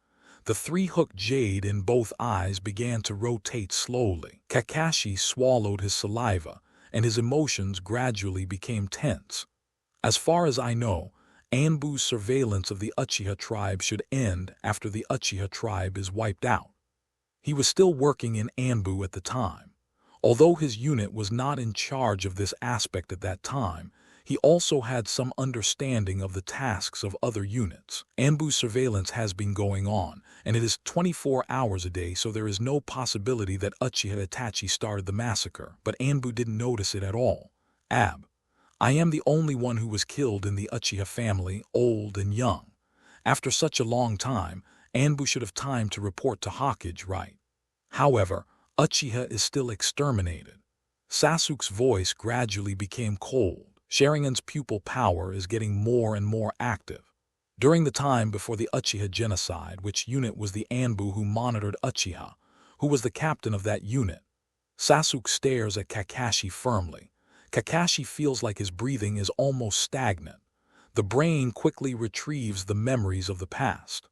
The three-hooked jade in both eyes began to rotate slowly. Kakashi swallowed his saliva, and his emotions gradually became tense. As far as I know, Anbu's surveillance of the Uchiha tribe should end after the Uchiha tribe is wiped out. He was still working in Anbu at the time. Although his unit was not in charge of this aspect at that time, he also had some understanding of the tasks of other units. Anbu's surveillance has been going on, and it is 24 hours a day, so there is no possibility that Uchiha Itachi started the massacre, but Anbu didn't notice it at all. I am the only one who was killed in the Uchiha family, old and young. After such a long time, Anbu should have time to report to Hokage, right? However, Uchiha is still exterminated. Sasuke's voice gradually became cold. Sharingan's pupil power is getting more and more active. During the time before the Uchiha genocide, which unit was the Anbu who monitored Uchiha? Who was the captain of that unit? Sasuke stares at Kakashi firmly. Kakashi feels like his breathing is almost stagnant. The brain quickly retrieves the memories of the past.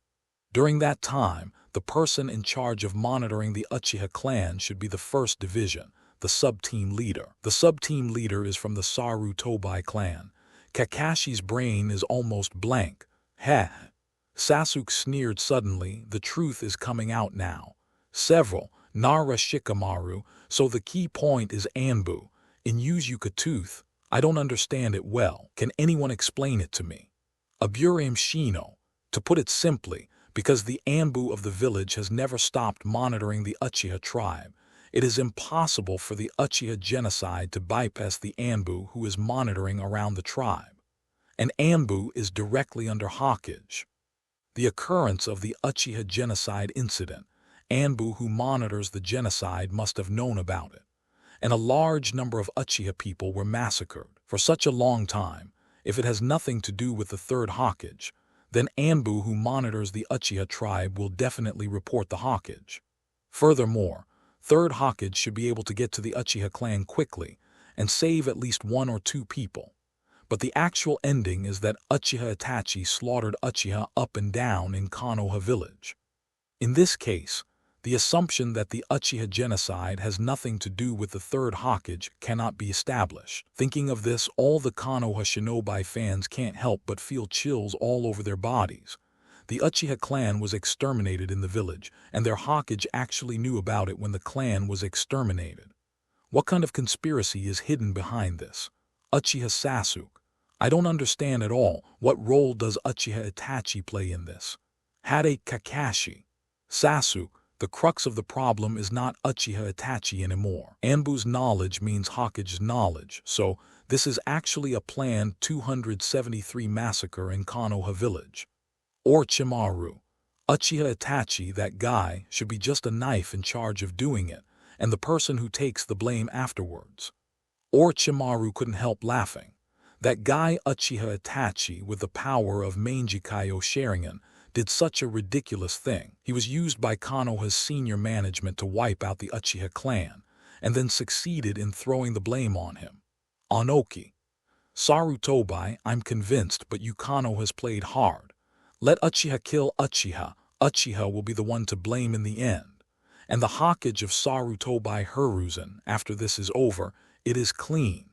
During that time, the person in charge of monitoring the Uchiha clan should be the first division, the sub-team leader. The sub-team leader is from the Sarutobi clan. Kakashi's brain is almost blank. Heh. Sasuke sneered suddenly. The truth is coming out now. Several, Nara Shikamaru, so the key point is Anbu. In Uchiha Tooth, I don't understand it well. Can anyone explain it to me? Aburim Shino. To put it simply, because the Anbu of the village has never stopped monitoring the Uchiha tribe, it is impossible for the Uchiha genocide to bypass the Anbu who is monitoring around the tribe. And Anbu is directly under Hokage. The occurrence of the Uchiha genocide incident, Anbu who monitors the genocide must have known about it. And a large number of Uchiha people were massacred for such a long time. If it has nothing to do with the third Hokage, then Anbu who monitors the Uchiha tribe will definitely report the Hokage. Furthermore, third Hokage should be able to get to the Uchiha clan quickly and save at least 1 or 2 people. But the actual ending is that Uchiha Itachi slaughtered Uchiha up and down in Konoha village. In this case, The assumption that the Uchiha genocide has nothing to do with the third Hokage cannot be established. Thinking of this, all the Konoha Shinobi fans can't help but feel chills all over their bodies. The Uchiha clan was exterminated in the village, and their Hokage actually knew about it when the clan was exterminated. What kind of conspiracy is hidden behind this? Uchiha Sasuke. I don't understand at all. What role does Uchiha Itachi play in this? Hade Kakashi. Sasuke. The crux of the problem is not Uchiha Itachi anymore. Anbu's knowledge means Hokage's knowledge, so this is actually a planned 273 massacre in Konoha village. Orochimaru. Uchiha Itachi, that guy, should be just a knife in charge of doing it, and the person who takes the blame afterwards. Orochimaru couldn't help laughing. That guy Uchiha Itachi, with the power of Manjikayo Sharingan, did such a ridiculous thing. He was used by Konoha's senior management to wipe out the Uchiha clan, and then succeeded in throwing the blame on him. Onoki. Sarutobi, I'm convinced, but you Konohas played hard. Let Uchiha kill Uchiha. Uchiha will be the one to blame in the end. And the Hokage of Sarutobi Hiruzen, after this is over, it is clean.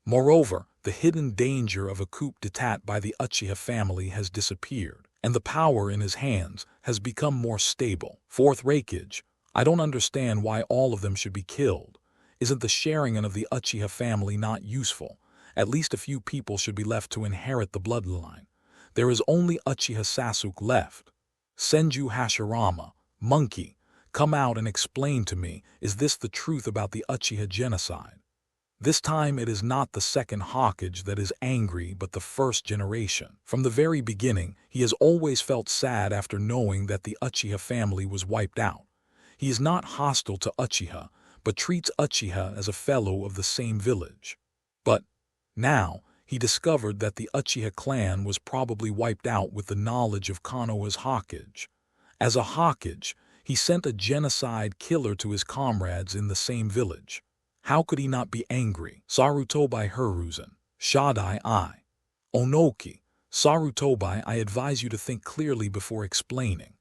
Moreover, the hidden danger of a coup d'etat by the Uchiha family has disappeared, and the power in his hands has become more stable. Fourth Hokage. I don't understand why all of them should be killed. Isn't the Sharingan of the Uchiha family not useful? At least a few people should be left to inherit the bloodline. There is only Uchiha Sasuke left. Senju Hashirama. Monkey. Come out and explain to me, is this the truth about the Uchiha genocide? This time it is not the second Hokage that is angry but the first generation. From the very beginning, he has always felt sad after knowing that the Uchiha family was wiped out. He is not hostile to Uchiha, but treats Uchiha as a fellow of the same village. But now, he discovered that the Uchiha clan was probably wiped out with the knowledge of Konoha's Hokage. As a Hokage, he sent a genocide killer to his comrades in the same village. How could he not be angry? Sarutobi Hiruzen. Shadai I. Onoki. Sarutobi, I advise you to think clearly before explaining.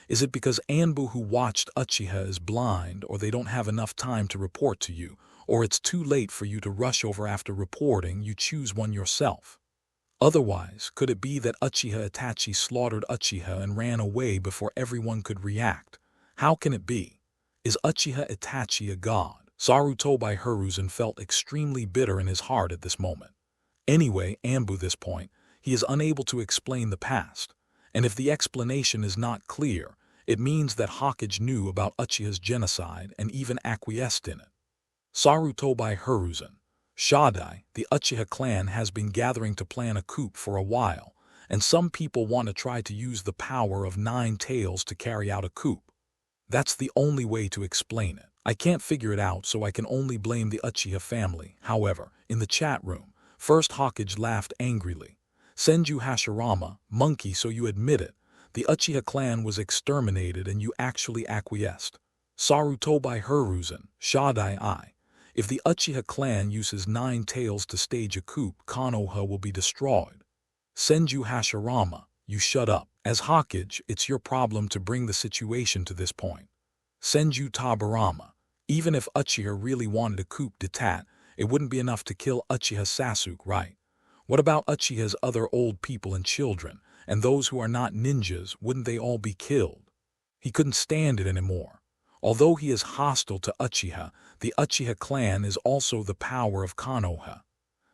Is it because Anbu who watched Uchiha is blind, or they don't have enough time to report to you, or it's too late for you to rush over after reporting, you choose one yourself? Otherwise, could it be that Uchiha Itachi slaughtered Uchiha and ran away before everyone could react? How can it be? Is Uchiha Itachi a god? Sarutobi Hiruzen felt extremely bitter in his heart at this moment. Anyway, Anbu this point, he is unable to explain the past, and if the explanation is not clear, it means that Hokage knew about Uchiha's genocide and even acquiesced in it. Sarutobi Hiruzen. Shadai, the Uchiha clan has been gathering to plan a coup for a while, and some people want to try to use the power of 9 tails to carry out a coup. That's the only way to explain it. I can't figure it out, so I can only blame the Uchiha family. However, in the chat room, First Hokage laughed angrily. Senju Hashirama, monkey, so you admit it. The Uchiha clan was exterminated and you actually acquiesced. Sarutobi Hiruzen. Shadai I. If the Uchiha clan uses 9 tails to stage a coup, Konoha will be destroyed. Senju Hashirama, you shut up. As Hokage, it's your problem to bring the situation to this point. Senju Tabarama. Even if Uchiha really wanted a coup d'etat, it wouldn't be enough to kill Uchiha Sasuke, right? What about Uchiha's other old people and children, and those who are not ninjas, wouldn't they all be killed? He couldn't stand it anymore. Although he is hostile to Uchiha, the Uchiha clan is also the power of Konoha.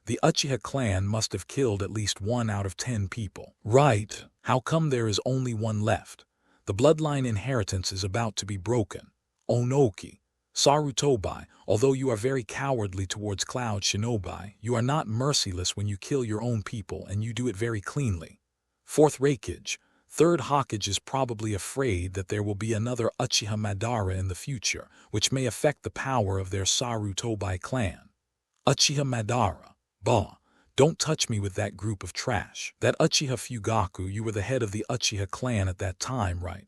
The Uchiha clan must have killed at least 1 out of 10 people. Right. How come there is only 1 left? The bloodline inheritance is about to be broken. Onoki. Sarutobi, although you are very cowardly towards Cloud Shinobi, you are not merciless when you kill your own people, and you do it very cleanly. Fourth Hokage. Third Hokage is probably afraid that there will be another Uchiha Madara in the future, which may affect the power of their Sarutobi clan. Uchiha Madara. Bah. Don't touch me with that group of trash. That Uchiha Fugaku, you were the head of the Uchiha clan at that time, right?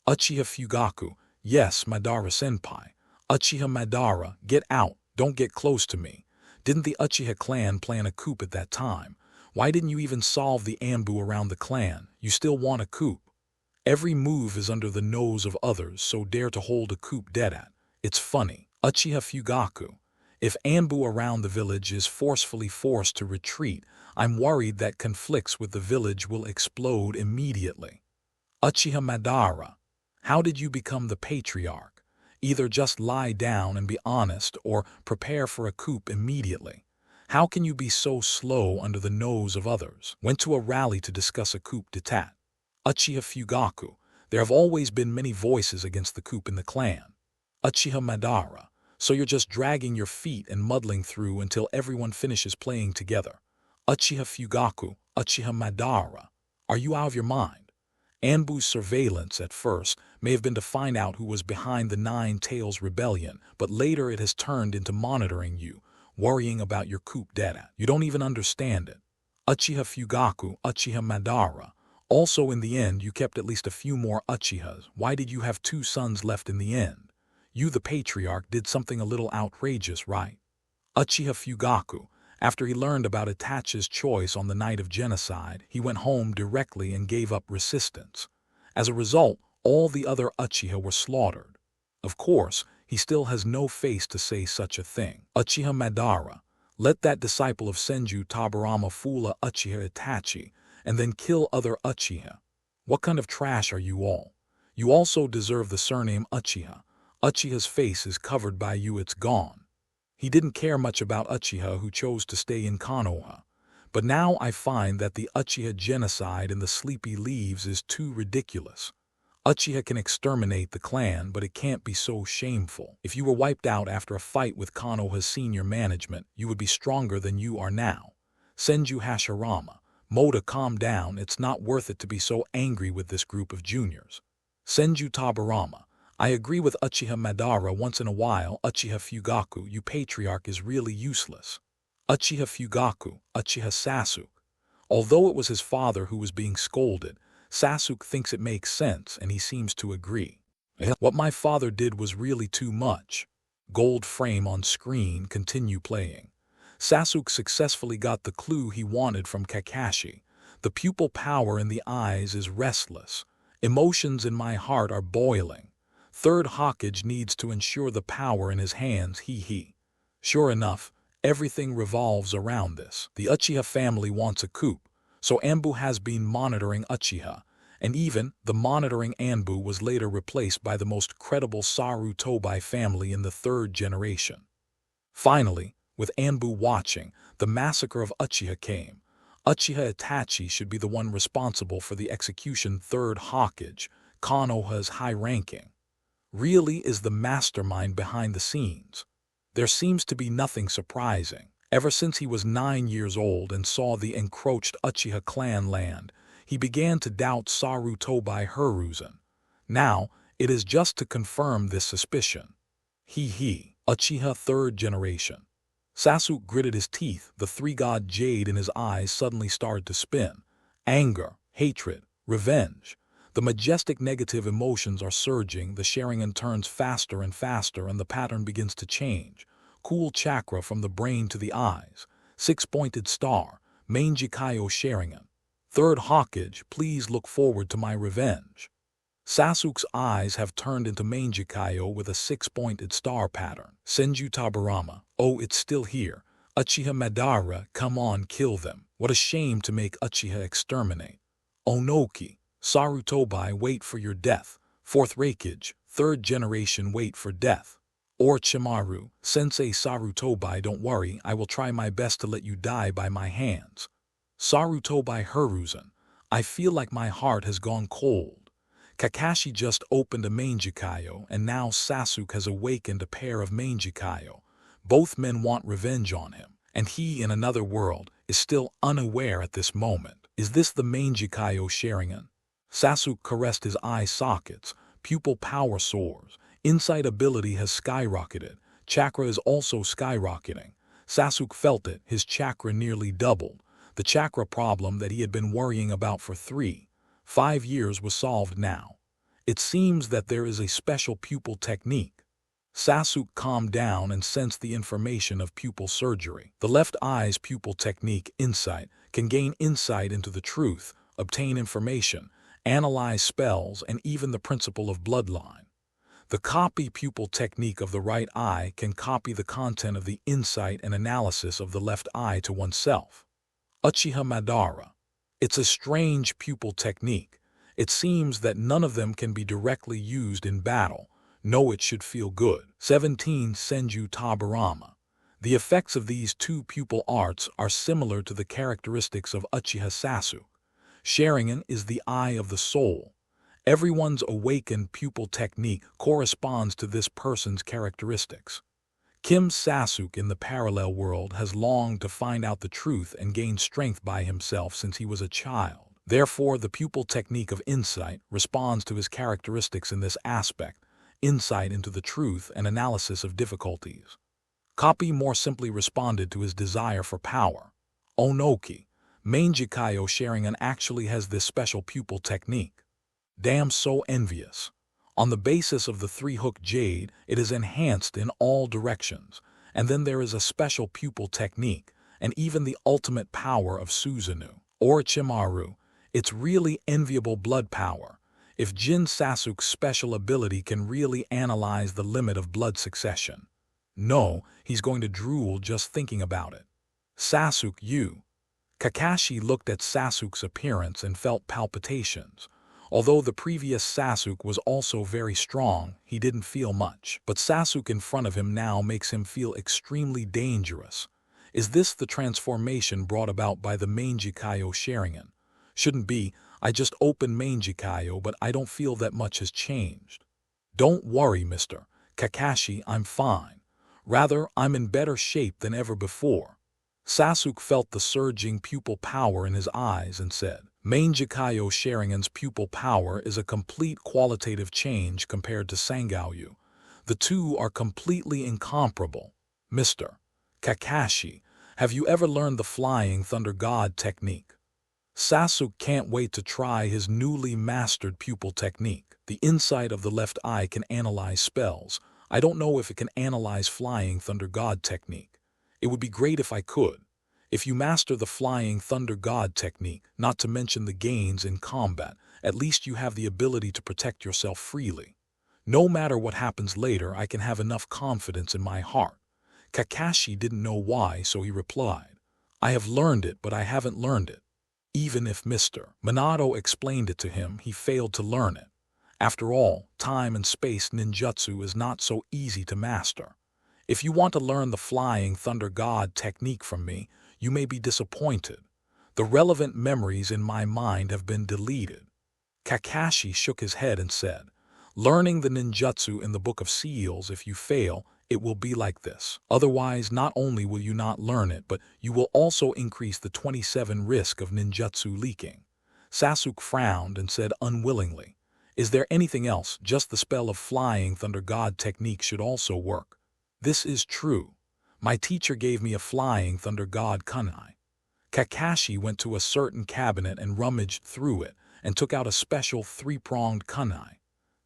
Uchiha Fugaku. Yes, Madara-senpai. Uchiha Madara, get out, don't get close to me. Didn't the Uchiha clan plan a coup at that time? Why didn't you even solve the Anbu around the clan? You still want a coup? Every move is under the nose of others, so dare to hold a coup dead at. It's funny. Uchiha Fugaku. If Anbu around the village is forcefully forced to retreat, I'm worried that conflicts with the village will explode immediately. Uchiha Madara. How did you become the patriarch? Either just lie down and be honest or prepare for a coup immediately. How can you be so slow under the nose of others? Went to a rally to discuss a coup d'etat. Uchiha Fugaku. There have always been many voices against the coup in the clan. Uchiha Madara. So you're just dragging your feet and muddling through until everyone finishes playing together. Uchiha Fugaku. Uchiha Madara. Are you out of your mind? Anbu's surveillance at first may have been to find out who was behind the Nine Tails Rebellion, but later it has turned into monitoring you, worrying about your coup d'etat. You don't even understand it. Uchiha Fugaku. Uchiha Madara. Also, in the end, you kept at least a few more Uchihas. Why did you have 2 sons left in the end? You, the patriarch, did something a little outrageous, right? Uchiha Fugaku. After he learned about Itachi's choice on the night of genocide, he went home directly and gave up resistance. As a result, all the other Uchiha were slaughtered. Of course, he still has no face to say such a thing. Uchiha Madara. Let that disciple of Senju Tabarama fool Uchiha Itachi, and then kill other Uchiha. What kind of trash are you all? You also deserve the surname Uchiha. Uchiha's face is covered by you, it's gone. He didn't care much about Uchiha who chose to stay in Konoha. But now I find that the Uchiha genocide in the Sleepy Leaves is too ridiculous. Uchiha can exterminate the clan, but it can't be so shameful. If you were wiped out after a fight with Konoha's senior management, you would be stronger than you are now. Senju Hashirama. Moda, calm down, it's not worth it to be so angry with this group of juniors. Senju Tabarama. I agree with Uchiha Madara. Once in a while, Uchiha Fugaku, you patriarch, is really useless. Uchiha Fugaku. Uchiha Sasuke. Although it was his father who was being scolded, Sasuke thinks it makes sense and he seems to agree. What my father did was really too much. Gold frame on screen, continue playing. Sasuke successfully got the clue he wanted from Kakashi. The pupil power in the eyes is restless. Emotions in my heart are boiling. Third Hokage needs to ensure the power in his hands, he. Sure enough, everything revolves around this. The Uchiha family wants a coup, so Anbu has been monitoring Uchiha, and even the monitoring Anbu was later replaced by the most credible Sarutobi family in the 3rd generation. Finally, with Anbu watching, the massacre of Uchiha came. Uchiha Itachi should be the one responsible for the execution. 3rd Hokage, Konoha's high ranking, really is the mastermind behind the scenes. There seems to be nothing surprising. Ever since he was 9 years old and saw the encroached Uchiha clan land, he began to doubt Sarutobi Hiruzen. Now, it is just to confirm this suspicion. Uchiha 3rd generation. Sasuke gritted his teeth. The 3-god jade in his eyes suddenly started to spin. Anger, hatred, revenge. The majestic negative emotions are surging, the Sharingan turns faster and faster, and the pattern begins to change. Cool chakra from the brain to the eyes. 6-pointed star, Manjikayo Sharingan. 3rd Hokage, please look forward to my revenge. Sasuke's eyes have turned into Manjikayo with a 6-pointed star pattern. Senju Tabarama. Oh, it's still here. Uchiha Madara, come on, kill them. What a shame to make Uchiha exterminate. Onoki. Sarutobi, wait for your death. 4th Raikage, 3rd generation, wait for death. Orochimaru, Sensei Sarutobi, don't worry, I will try my best to let you die by my hands. Sarutobi Hiruzen, I feel like my heart has gone cold. Kakashi just opened a Manjikayo, and now Sasuke has awakened a pair of Manjikayo. Both men want revenge on him, and he, in another world, is still unaware at this moment. Is this the Manjikayo Sharingan? Sasuke caressed his eye sockets. Pupil power soars. Insight ability has skyrocketed. Chakra is also skyrocketing. Sasuke felt it. His chakra nearly doubled. The chakra problem that he had been worrying about for 3-5 years was solved now. It seems that there is a special pupil technique. Sasuke calmed down and sensed the information of pupil surgery. The left eye's pupil technique, insight, can gain insight into the truth, obtain information, analyze spells, and even the principle of bloodline. The copy pupil technique of the right eye can copy the content of the insight and analysis of the left eye to oneself. Uchiha Madara. It's a strange pupil technique. It seems that none of them can be directly used in battle. No, it should feel good. 17. Senju Tabarama. The effects of these two pupil arts are similar to the characteristics of Uchiha Sasuke. Sharingan is the eye of the soul. Everyone's awakened pupil technique corresponds to this person's characteristics. Kim Sasuke in the parallel world has longed to find out the truth and gain strength by himself since he was a child. Therefore, the pupil technique of insight responds to his characteristics in this aspect, insight into the truth and analysis of difficulties. Copy more simply responded to his desire for power. Onoki, Manjikayo Sharingan actually has this special pupil technique. Damn, so envious. On the basis of the three-hook jade, it is enhanced in all directions, and then there is a special pupil technique, and even the ultimate power of Susanoo, Orochimaru. It's really enviable blood power. If Jin Sasuke's special ability can really analyze the limit of blood succession. No, he's going to drool just thinking about it. Sasuke, you. Kakashi looked at Sasuke's appearance and felt palpitations. Although the previous Sasuke was also very strong, he didn't feel much. But Sasuke in front of him now makes him feel extremely dangerous. Is this the transformation brought about by the Manjikayo Sharingan? Shouldn't be. I just opened Manjikayo, but I don't feel that much has changed. Don't worry, Mr. Kakashi, I'm fine. Rather, I'm in better shape than ever before. Sasuke felt the surging pupil power in his eyes and said, Manjikayo Sharingan's pupil power is a complete qualitative change compared to Sangoyu. The two are completely incomparable. Mr. Kakashi, have you ever learned the Flying Thunder God technique? Sasuke can't wait to try his newly mastered pupil technique. The inside of the left eye can analyze spells. I don't know if it can analyze Flying Thunder God technique. It would be great if I could. If you master the Flying Thunder God technique, not to mention the gains in combat, at least you have the ability to protect yourself freely. No matter what happens later, I can have enough confidence in my heart. Kakashi didn't know why, so he replied, I have learned it, but I haven't learned it. Even if Mr. Minato explained it to him, he failed to learn it. After all, time and space ninjutsu is not so easy to master. If you want to learn the Flying Thunder God technique from me, you may be disappointed. The relevant memories in my mind have been deleted. Kakashi shook his head and said, learning the ninjutsu in the Book of Seals, if you fail, it will be like this. Otherwise, not only will you not learn it, but you will also increase the 27 risk of ninjutsu leaking. Sasuke frowned and said unwillingly, is there anything else? Just the spell of Flying Thunder God technique should also work. This is true. My teacher gave me a Flying Thunder God kunai. Kakashi went to a certain cabinet and rummaged through it and took out a special three-pronged kunai.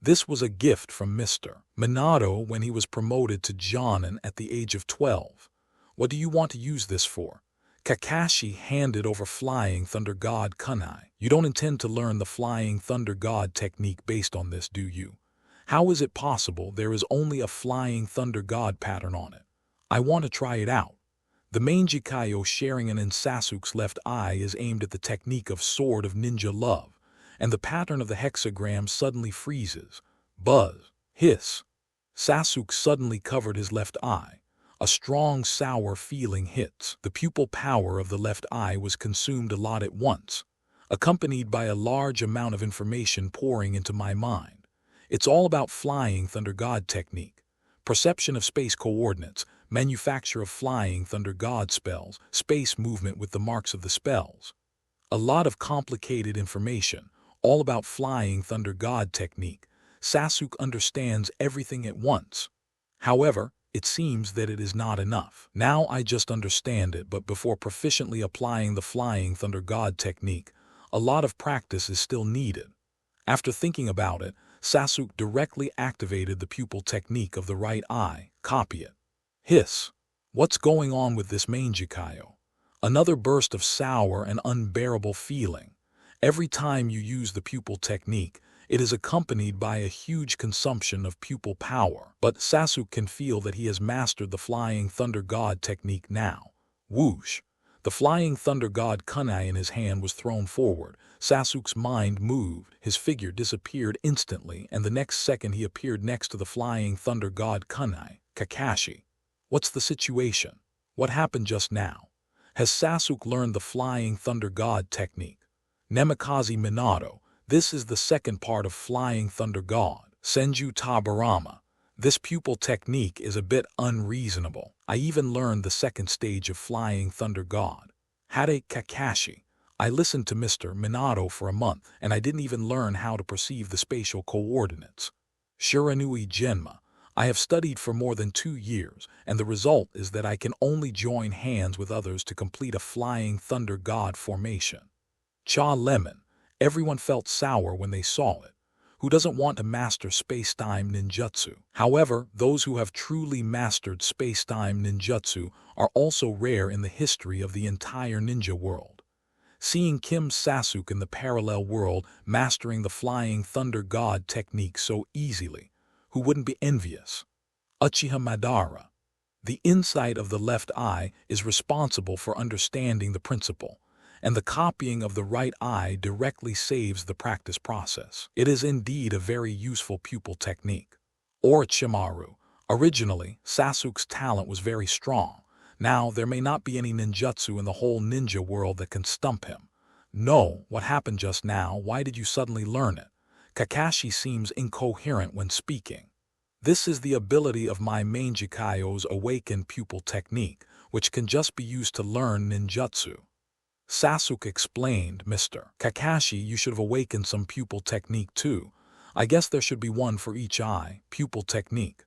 This was a gift from Mr. Minato when he was promoted to Jonin at the age of 12. What do you want to use this for? Kakashi handed over Flying Thunder God kunai. You don't intend to learn the Flying Thunder God technique based on this, do you? How is it possible there is only a Flying Thunder God pattern on it? I want to try it out. The Manjikayo Sharingan in Sasuke's left eye is aimed at the technique of Sword of Ninja Love, and the pattern of the hexagram suddenly freezes. Buzz. Hiss. Sasuke suddenly covered his left eye. A strong, sour feeling hits. The pupil power of the left eye was consumed a lot at once, accompanied by a large amount of information pouring into my mind. It's all about Flying Thunder God technique. Perception of space coordinates, manufacture of Flying Thunder God spells, space movement with the marks of the spells. A lot of complicated information, all about Flying Thunder God technique. Sasuke understands everything at once. However, it seems that it is not enough. Now I just understand it, but before proficiently applying the Flying Thunder God technique, a lot of practice is still needed. After thinking about it, Sasuke directly activated the pupil technique of the right eye. Copy it. Hiss. What's going on with this Manjikayo? Another burst of sour and unbearable feeling. Every time you use the pupil technique, it is accompanied by a huge consumption of pupil power. But Sasuke can feel that he has mastered the Flying Thunder God technique now. Whoosh! The Flying Thunder God kunai in his hand was thrown forward. Sasuke's mind moved, his figure disappeared instantly, and the next second he appeared next to the Flying Thunder God kunai. Kakashi. What's the situation? What happened just now? Has Sasuke learned the Flying Thunder God technique? Namikaze Minato. This is the second part of Flying Thunder God. Senju Tabarama. This pupil technique is a bit unreasonable. I even learned the second stage of Flying Thunder God. Hade Kakashi. I listened to Mr. Minato for a month, and I didn't even learn how to perceive the spatial coordinates. Shiranui Genma. I have studied for more than 2 years, and the result is that I can only join hands with others to complete a Flying Thunder God formation. Cha Lemon. Everyone felt sour when they saw it. Who doesn't want to master space-time ninjutsu? However, those who have truly mastered space-time ninjutsu are also rare in the history of the entire ninja world. Seeing Kim Sasuke in the parallel world mastering the Flying Thunder God technique so easily, who wouldn't be envious? Uchiha Madara. The insight of the left eye is responsible for understanding the principle, and the copying of the right eye directly saves the practice process. It is indeed a very useful pupil technique. Orochimaru. Originally, Sasuke's talent was very strong. Now, there may not be any ninjutsu in the whole ninja world that can stump him. No, what happened just now? Why did you suddenly learn it? Kakashi seems incoherent when speaking. This is the ability of my Manjikayo's awakened pupil technique, which can just be used to learn ninjutsu. Sasuke explained, Mr. Kakashi, you should have awakened some pupil technique too. I guess there should be one for each eye, pupil technique.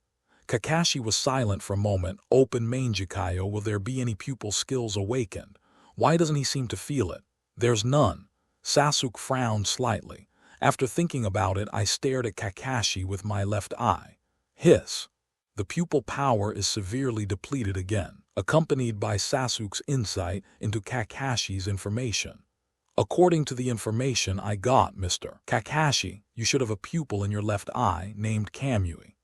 Kakashi was silent for a moment. Open Manjikayo, will there be any pupil skills awakened? Why doesn't he seem to feel it? There's none. Sasuke frowned slightly. After thinking about it, I stared at Kakashi with my left eye. Hiss. The pupil power is severely depleted again, accompanied by Sasuke's insight into Kakashi's information. According to the information I got, Mr. Kakashi, you should have a pupil in your left eye named Kamui.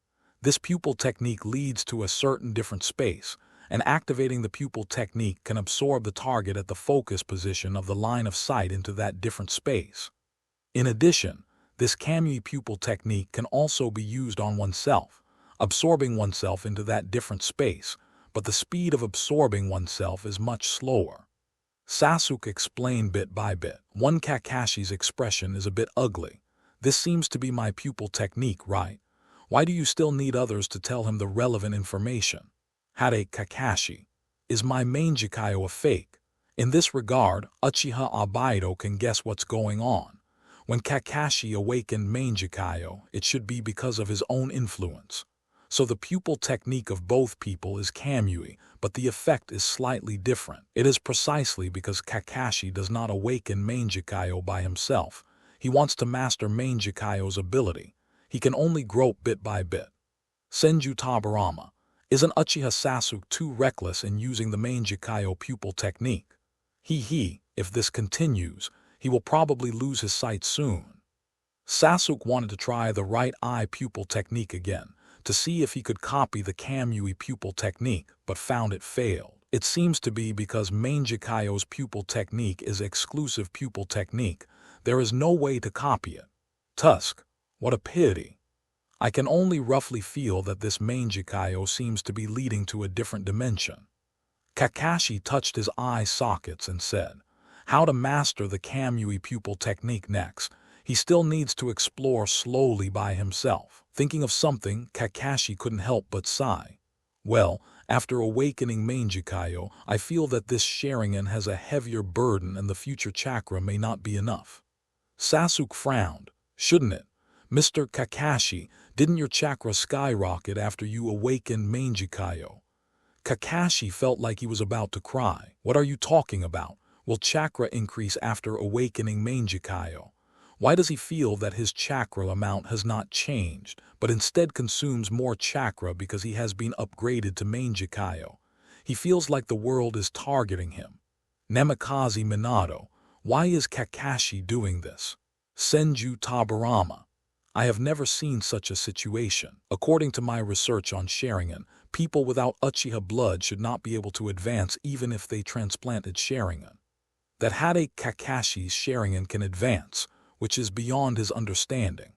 This pupil technique leads to a certain different space, and activating the pupil technique can absorb the target at the focus position of the line of sight into that different space. In addition, this Kamui pupil technique can also be used on oneself, absorbing oneself into that different space, but the speed of absorbing oneself is much slower. Sasuke explained bit by bit. One Kakashi's expression is a bit ugly. This seems to be my pupil technique, right? Why do you still need others to tell him the relevant information? Hade Kakashi. Is my Manjikayo a fake? In this regard, Uchiha Obito can guess what's going on. When Kakashi awakened Manjikayo, it should be because of his own influence. So the pupil technique of both people is Kamui, but the effect is slightly different. It is precisely because Kakashi does not awaken Manjikayo by himself. He wants to master Manjikayo's ability. He can only grope bit by bit. Senju Tabarama. Isn't Uchiha Sasuke too reckless in using the Manjikayo pupil technique? If this continues, he will probably lose his sight soon. Sasuke wanted to try the right eye pupil technique again, to see if he could copy the Kamui pupil technique, but found it failed. It seems to be because Manjikayo's pupil technique is exclusive pupil technique. There is no way to copy it. Tusk. What a pity. I can only roughly feel that this Manjikayo seems to be leading to a different dimension. Kakashi touched his eye sockets and said, how to master the Kamui pupil technique next. He still needs to explore slowly by himself. Thinking of something, Kakashi couldn't help but sigh. Well, after awakening Manjikayo, I feel that this Sharingan has a heavier burden and the future chakra may not be enough. Sasuke frowned. Shouldn't it? Mr. Kakashi, didn't your chakra skyrocket after you awakened Manjikayo? Kakashi felt like he was about to cry. What are you talking about? Will chakra increase after awakening Manjikayo? Why does he feel that his chakra amount has not changed, but instead consumes more chakra because he has been upgraded to Manjikayo? He feels like the world is targeting him. Namikaze Minato. Why is Kakashi doing this? Senju Tabarama. I have never seen such a situation. According to my research on Sharingan, people without Uchiha blood should not be able to advance even if they transplanted Sharingan. That Hade Kakashi's Sharingan can advance, which is beyond his understanding.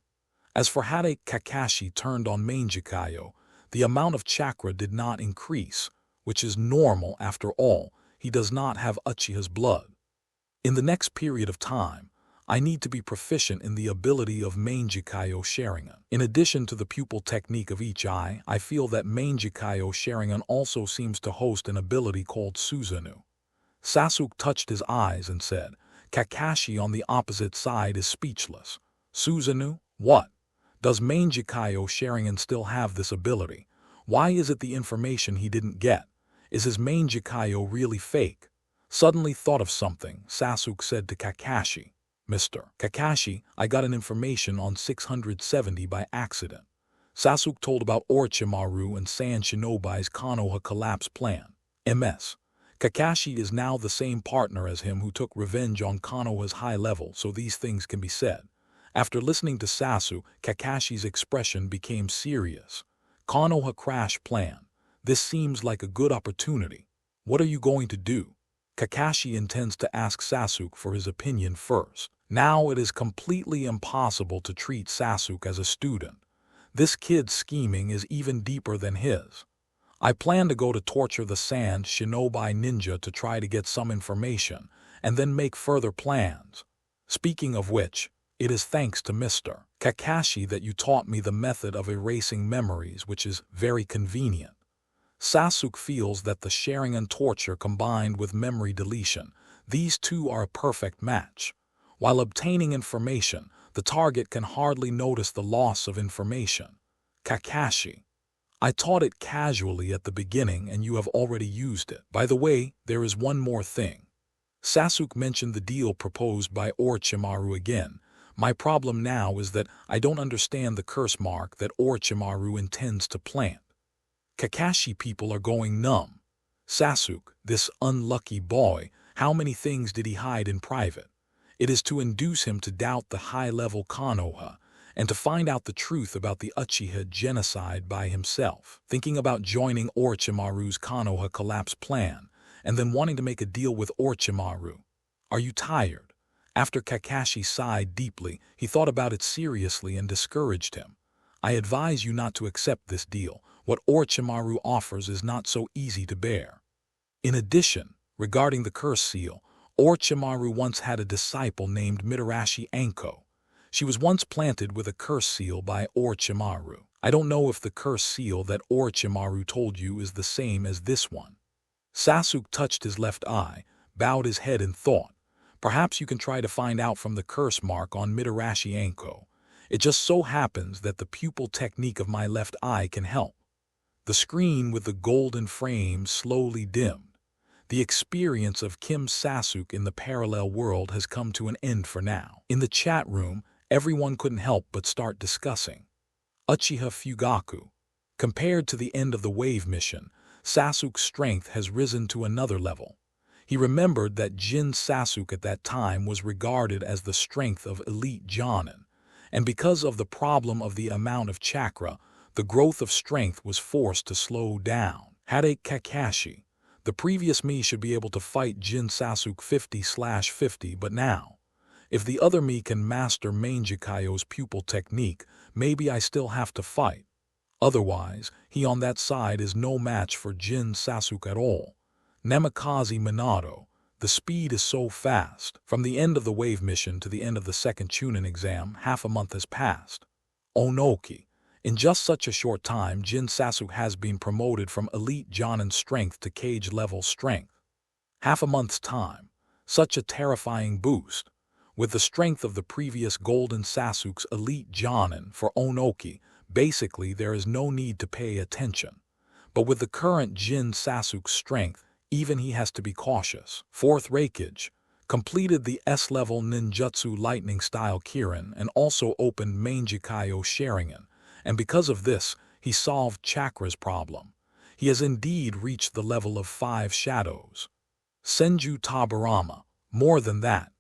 As for Hade Kakashi turned on Manjikayo, the amount of chakra did not increase, which is normal after all, he does not have Uchiha's blood. In the next period of time, I need to be proficient in the ability of Manjikayo Sharingan. In addition to the pupil technique of each eye, I feel that Manjikayo Sharingan also seems to host an ability called Susanoo. Sasuke touched his eyes and said, Kakashi on the opposite side is speechless. Susanoo? What? Does Manjikayo Sharingan still have this ability? Why is it the information he didn't get? Is his Manjikayo really fake? Suddenly thought of something, Sasuke said to Kakashi. Mr. Kakashi, I got an information on 670 by accident. Sasuke told about Orochimaru and Sand Shinobi's Konoha collapse plan. MS. Kakashi is now the same partner as him who took revenge on Konoha's high level, so these things can be said. After listening to Sasuke, Kakashi's expression became serious. Konoha crash plan. This seems like a good opportunity. What are you going to do? Kakashi intends to ask Sasuke for his opinion first. Now it is completely impossible to treat Sasuke as a student. This kid's scheming is even deeper than his. I plan to go to torture the Sand Shinobi ninja to try to get some information, and then make further plans. Speaking of which, it is thanks to Mr. Kakashi that you taught me the method of erasing memories, which is very convenient. Sasuke feels that the Sharingan torture combined with memory deletion, these two are a perfect match. While obtaining information, the target can hardly notice the loss of information. Kakashi. I taught it casually at the beginning and you have already used it. By the way, there is one more thing. Sasuke mentioned the deal proposed by Orochimaru again. My problem now is that I don't understand the curse mark that Orochimaru intends to plant. Kakashi people are going numb. Sasuke, this unlucky boy, how many things did he hide in private? It is to induce him to doubt the high-level Konoha, and to find out the truth about the Uchiha genocide by himself, thinking about joining Orochimaru's Konoha collapse plan, and then wanting to make a deal with Orochimaru. Are you tired? After Kakashi sighed deeply, he thought about it seriously and discouraged him. I advise you not to accept this deal. What Orochimaru offers is not so easy to bear. In addition, regarding the curse seal, Orochimaru once had a disciple named Mitarashi Anko. She was once planted with a curse seal by Orochimaru. I don't know if the curse seal that Orochimaru told you is the same as this one. Sasuke touched his left eye, bowed his head in thought. Perhaps you can try to find out from the curse mark on Mitarashi Anko. It just so happens that the pupil technique of my left eye can help. The screen with the golden frame slowly dimmed. The experience of Kim Sasuke in the parallel world has come to an end for now. In the chat room, everyone couldn't help but start discussing. Uchiha Fugaku. Compared to the end of the wave mission, Sasuke's strength has risen to another level. He remembered that Jin Sasuke at that time was regarded as the strength of elite Jonin, and because of the problem of the amount of chakra, the growth of strength was forced to slow down. Hade Kakashi. The previous me should be able to fight Jin Sasuke 50/50, but now, if the other me can master Manjikayo's pupil technique, maybe I still have to fight. Otherwise, he on that side is no match for Jin Sasuke at all. Namikaze Minato. The speed is so fast. From the end of the wave mission to the end of the second Chūnin exam, half a month has passed. Onoki. In just such a short time, Jin Sasuke has been promoted from elite Jonin strength to cage level strength. Half a month's time. Such a terrifying boost. With the strength of the previous Golden Sasuke's elite Jonin for Onoki, basically there is no need to pay attention. But with the current Jin Sasuke's strength, even he has to be cautious. Fourth Raikage. Completed the S-level ninjutsu lightning style Kirin and also opened Manjikayo Sharingan. And because of this, he solved Chakra's problem. He has indeed reached the level of 5 shadows. Senju Tabarama. More than that,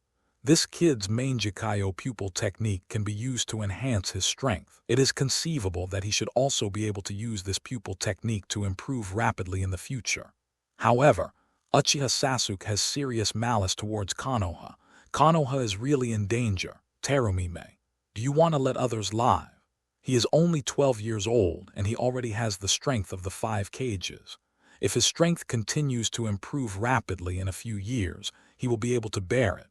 This kid's Manjikayo pupil technique can be used to enhance his strength. It is conceivable that he should also be able to use this pupil technique to improve rapidly in the future. However, Uchiha Sasuke has serious malice towards Konoha. Konoha is really in danger. Terumime, do you want to let others live? He is only 12 years old and he already has the strength of the 5 cages. If his strength continues to improve rapidly in a few years, he will be able to bear it.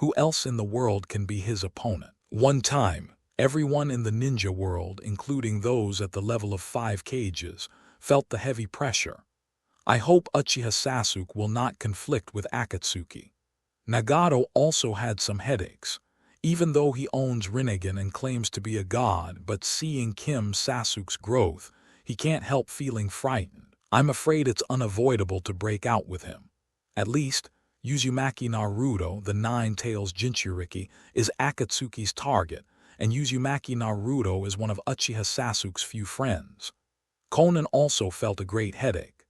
Who else in the world can be his opponent? One time, everyone in the ninja world, including those at the level of 5 cages, felt the heavy pressure. I hope Uchiha Sasuke will not conflict with Akatsuki. Nagato also had some headaches. Even though he owns Rinnegan and claims to be a god, but seeing Kim Sasuke's growth, he can't help feeling frightened. I'm afraid it's unavoidable to break out with him. At least, Uzumaki Naruto, the Nine-Tails Jinchuriki, is Akatsuki's target, and Uzumaki Naruto is one of Uchiha Sasuke's few friends. Konan also felt a great headache.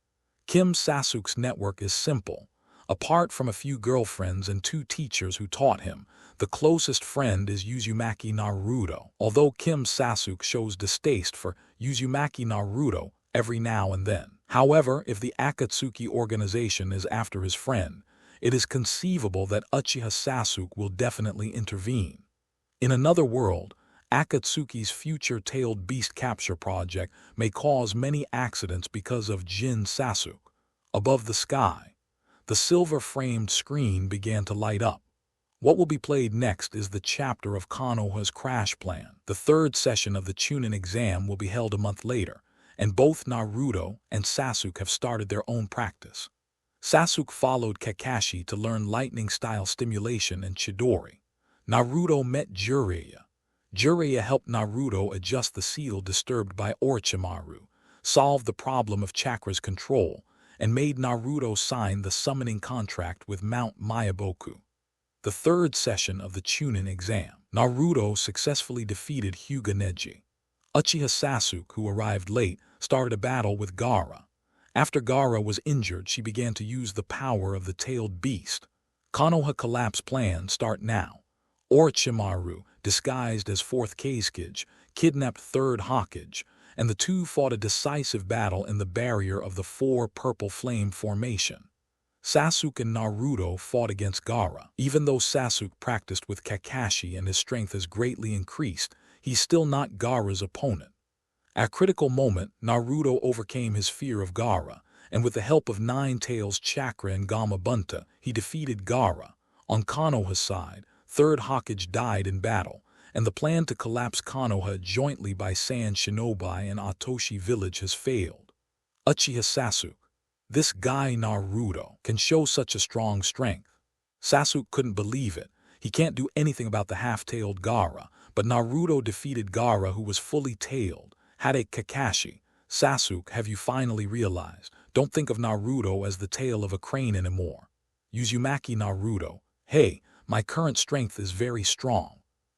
Kim Sasuke's network is simple. Apart from a few girlfriends and 2 teachers who taught him, the closest friend is Uzumaki Naruto, although Kim Sasuke shows distaste for Uzumaki Naruto every now and then. However, if the Akatsuki organization is after his friend, it is conceivable that Uchiha Sasuke will definitely intervene. In another world, Akatsuki's future tailed beast capture project may cause many accidents because of Jin Sasuke. Above the sky, the silver-framed screen began to light up. What will be played next is the chapter of Konoha's crash plan. The 3rd session of the Chūnin exam will be held a month later, and both Naruto and Sasuke have started their own practice. Sasuke followed Kakashi to learn lightning-style stimulation and Chidori. Naruto met Jiraiya. Jiraiya helped Naruto adjust the seal disturbed by Orochimaru, solve the problem of chakra's control, and made Naruto sign the summoning contract with Mount Myaboku. The 3rd session of the Chūnin exam, Naruto successfully defeated Hyuga Neji. Uchiha Sasuke, who arrived late, started a battle with Gaara. After Gaara was injured, she began to use the power of the tailed beast. Konoha collapse plan start now. Orochimaru, disguised as 4th Kazekage, kidnapped 3rd Hokage, and the 2 fought a decisive battle in the barrier of the 4 purple flame formation. Sasuke and Naruto fought against Gaara. Even though Sasuke practiced with Kakashi and his strength has greatly increased, he's still not Gaara's opponent. At a critical moment, Naruto overcame his fear of Gaara, and with the help of Nine-Tails Chakra and Gamabunta, he defeated Gaara. On Konoha's side, 3rd Hokage died in battle, and the plan to collapse Konoha jointly by Sand Shinobi and Atoshi village has failed. Uchiha Sasuke. This guy Naruto can show such a strong strength. Sasuke couldn't believe it. He can't do anything about the half-tailed Gaara, but Naruto defeated Gaara, who was fully tailed. Hadake Kakashi, Sasuke, have you finally realized? Don't think of Naruto as the tail of a crane anymore. Uzumaki Naruto, hey, my current strength is very strong.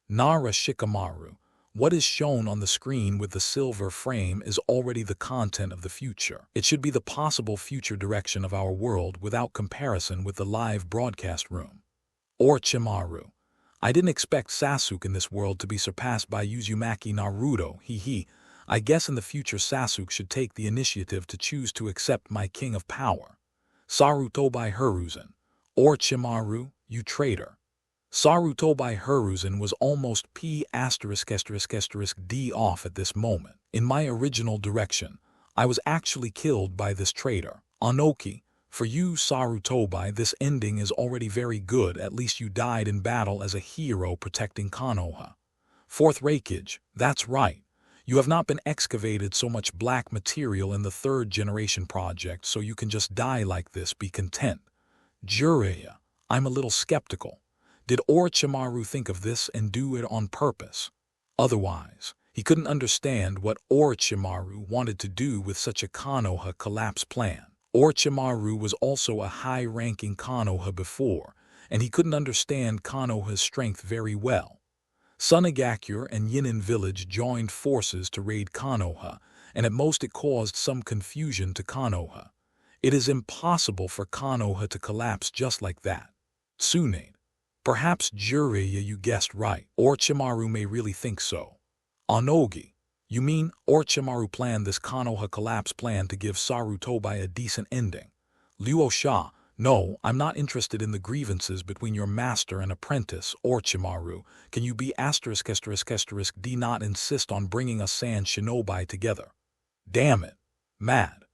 Nara Shikamaru, what is shown on the screen with the silver frame is already the content of the future. It should be the possible future direction of our world without comparison with the live broadcast room. Orochimaru, I didn't expect Sasuke in this world to be surpassed by Uzumaki Naruto, I guess in the future Sasuke should take the initiative to choose to accept my king of power. Sarutobi Hiruzen, Orochimaru, you traitor. Sarutobi Hiruzen was almost P***D off at this moment. In my original direction, I was actually killed by this traitor. Anoki, for you Sarutobi, this ending is already very good. At least you died in battle as a hero protecting Konoha. 4th Raikage, that's right. You have not been excavated so much black material in the 3rd generation project, so you can just die like this, be content. Jiraiya, I'm a little skeptical. Did Orochimaru think of this and do it on purpose? Otherwise, he couldn't understand what Orochimaru wanted to do with such a Konoha collapse plan. Orochimaru was also a high-ranking Konoha before, and he couldn't understand Konoha's strength very well. Sunagakure and Yinin village joined forces to raid Konoha, and at most it caused some confusion to Konoha. It is impossible for Konoha to collapse just like that. Tsunade. Perhaps Jiraiya, you guessed right. Orochimaru may really think so. Onogi, you mean Orochimaru planned this Konoha collapse plan to give Sarutobi a decent ending? Luo, no, I'm not interested in the grievances between your master and apprentice, Orochimaru. Can you be ********** not insist on bringing us Sand Shinobi together? Damn it. Mad.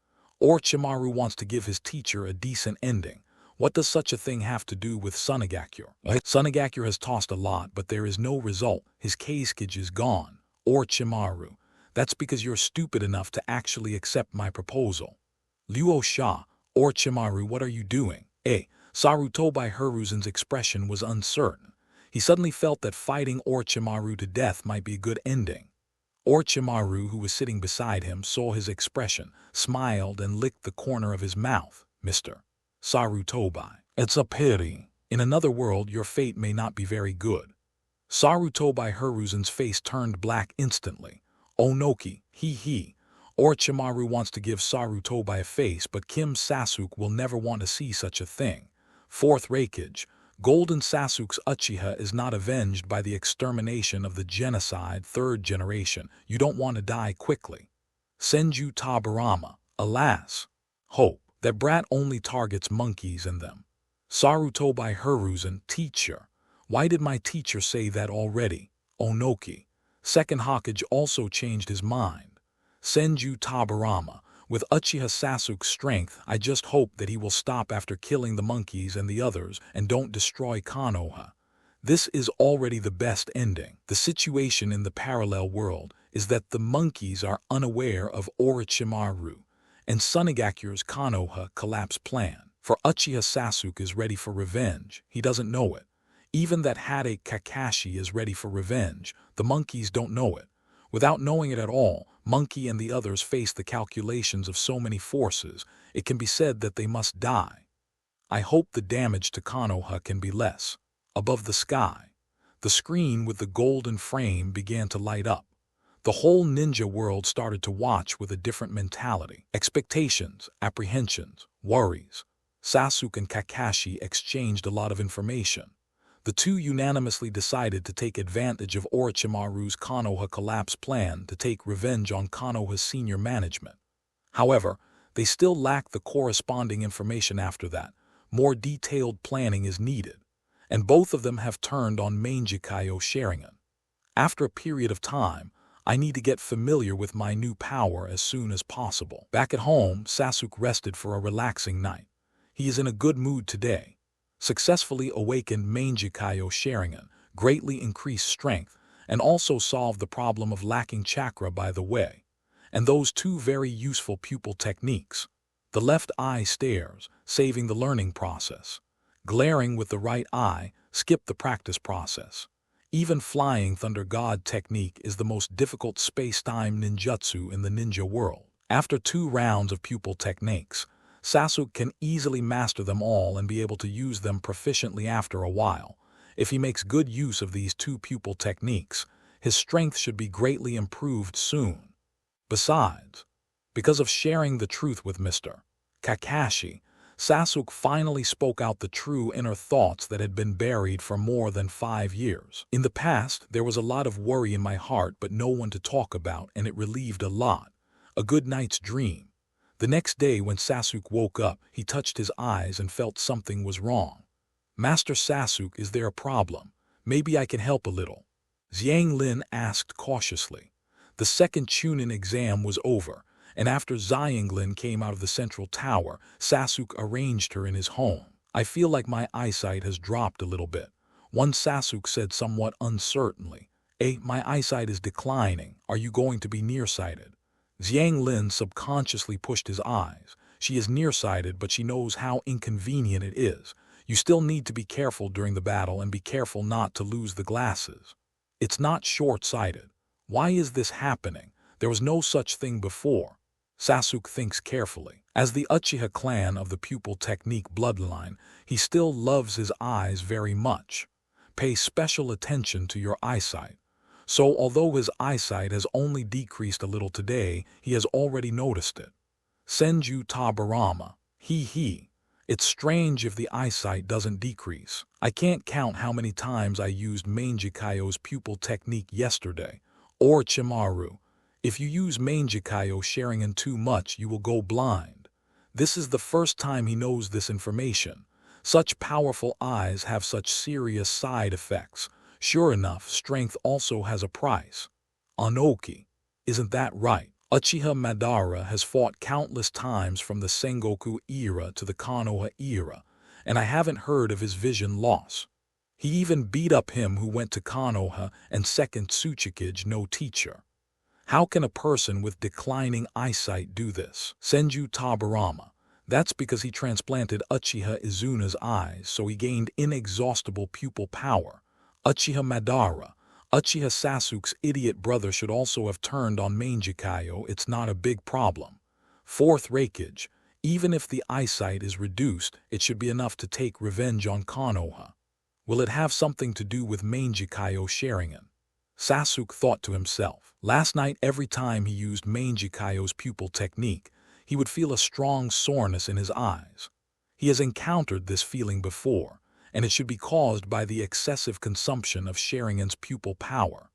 Orochimaru wants to give his teacher a decent ending. What does such a thing have to do with Sunagakure? Sunagakure has tossed a lot, but there is no result. His Kazekage is gone. Orochimaru, that's because you're stupid enough to actually accept my proposal. Luo, Orochimaru, what are you doing? Sarutobi Hiruzen's expression was uncertain. He suddenly felt that fighting Orochimaru to death might be a good ending. Orochimaru, who was sitting beside him, saw his expression, smiled, and licked the corner of his mouth. Mr. Sarutobi, it's a pity. In another world, your fate may not be very good. Sarutobi Hiruzen's face turned black instantly. Onoki, Orochimaru wants to give Sarutobi a face, but Kim Sasuke will never want to see such a thing. Fourth Raikage, Golden Sasuke's Uchiha is not avenged by the extermination of the genocide third generation. You don't want to die quickly. Senju Tabarama, alas. Hope. That brat only targets monkeys and them. Sarutobi Hiruzen, teacher. Why did my teacher say that already? Onoki. Second Hokage also changed his mind. Senju Tabarama. With Uchiha Sasuke's strength, I just hope that he will stop after killing the monkeys and the others and don't destroy Konoha. This is already the best ending. The situation in the parallel world is that the monkeys are unaware of Orochimaru and Sunagakure's Konoha collapse plan. For Uchiha Sasuke is ready for revenge. He doesn't know it. Even that Hade Kakashi is ready for revenge. The monkeys don't know it. Without knowing it at all, Monkey and the others face the calculations of so many forces, it can be said that they must die. I hope the damage to Konoha can be less. Above the sky, the screen with the golden frame began to light up. The whole ninja world started to watch with a different mentality. Expectations, apprehensions, worries. Sasuke and Kakashi exchanged a lot of information. The two unanimously decided to take advantage of Orochimaru's Konoha collapse plan to take revenge on Konoha's senior management. However, they still lack the corresponding information after that. More detailed planning is needed, and both of them have turned on Mangekyou Sharingan. After a period of time, I need to get familiar with my new power as soon as possible. Back at home, Sasuke rested for a relaxing night. He is in a good mood today. Successfully awakened Mangekyou Sharingan, greatly increased strength, and also solved the problem of lacking chakra by the way. And those two very useful pupil techniques. The left eye stares, saving the learning process. Glaring with the right eye, skip the practice process. Even Flying Thunder God technique is the most difficult space-time ninjutsu in the ninja world. After 2 rounds of pupil techniques, Sasuke can easily master them all and be able to use them proficiently after a while. If he makes good use of these 2 pupil techniques, his strength should be greatly improved soon. Besides, because of sharing the truth with Mr. Kakashi, Sasuke finally spoke out the true inner thoughts that had been buried for more than 5 years. In the past, there was a lot of worry in my heart but no one to talk about, and it relieved a lot. A good night's dream. The next day when Sasuke woke up, he touched his eyes and felt something was wrong. Master Sasuke, is there a problem? Maybe I can help a little. Xiang Lin asked cautiously. The second Chūnin exam was over, and after Xianglin came out of the central tower, Sasuke arranged her in his home. I feel like my eyesight has dropped a little bit. One Sasuke said somewhat uncertainly. My eyesight is declining. Are you going to be nearsighted? Xianglin subconsciously pushed his eyes. She is nearsighted, but she knows how inconvenient it is. You still need to be careful during the battle and be careful not to lose the glasses. It's not short-sighted. Why is this happening? There was no such thing before. Sasuke thinks carefully. As the Uchiha clan of the pupil technique bloodline, he still loves his eyes very much. Pay special attention to your eyesight. So although his eyesight has only decreased a little today, he has already noticed it. Senju Tabarama, It's strange if the eyesight doesn't decrease. I can't count how many times I used Manjikayo's pupil technique yesterday. Or Chimaru. If you use Manjikayo Sharingan too much, you will go blind. This is the first time he knows this information. Such powerful eyes have such serious side effects. Sure enough, strength also has a price. Anoki. Isn't that right? Uchiha Madara has fought countless times from the Sengoku era to the Konoha era, and I haven't heard of his vision loss. He even beat up him who went to Konoha and second Tsuchikage no teacher. How can a person with declining eyesight do this? Senju Tabarama. That's because he transplanted Uchiha Izuna's eyes, so he gained inexhaustible pupil power. Uchiha Madara. Uchiha Sasuke's idiot brother should also have turned on Manjikayo. It's not a big problem. Fourth Raikage. Even if the eyesight is reduced, it should be enough to take revenge on Konoha. Will it have something to do with Manjikayo Sharingan? Sasuke thought to himself. Last night, every time he used Manjikayo's pupil technique, he would feel a strong soreness in his eyes. He has encountered this feeling before, and it should be caused by the excessive consumption of Sharingan's pupil power.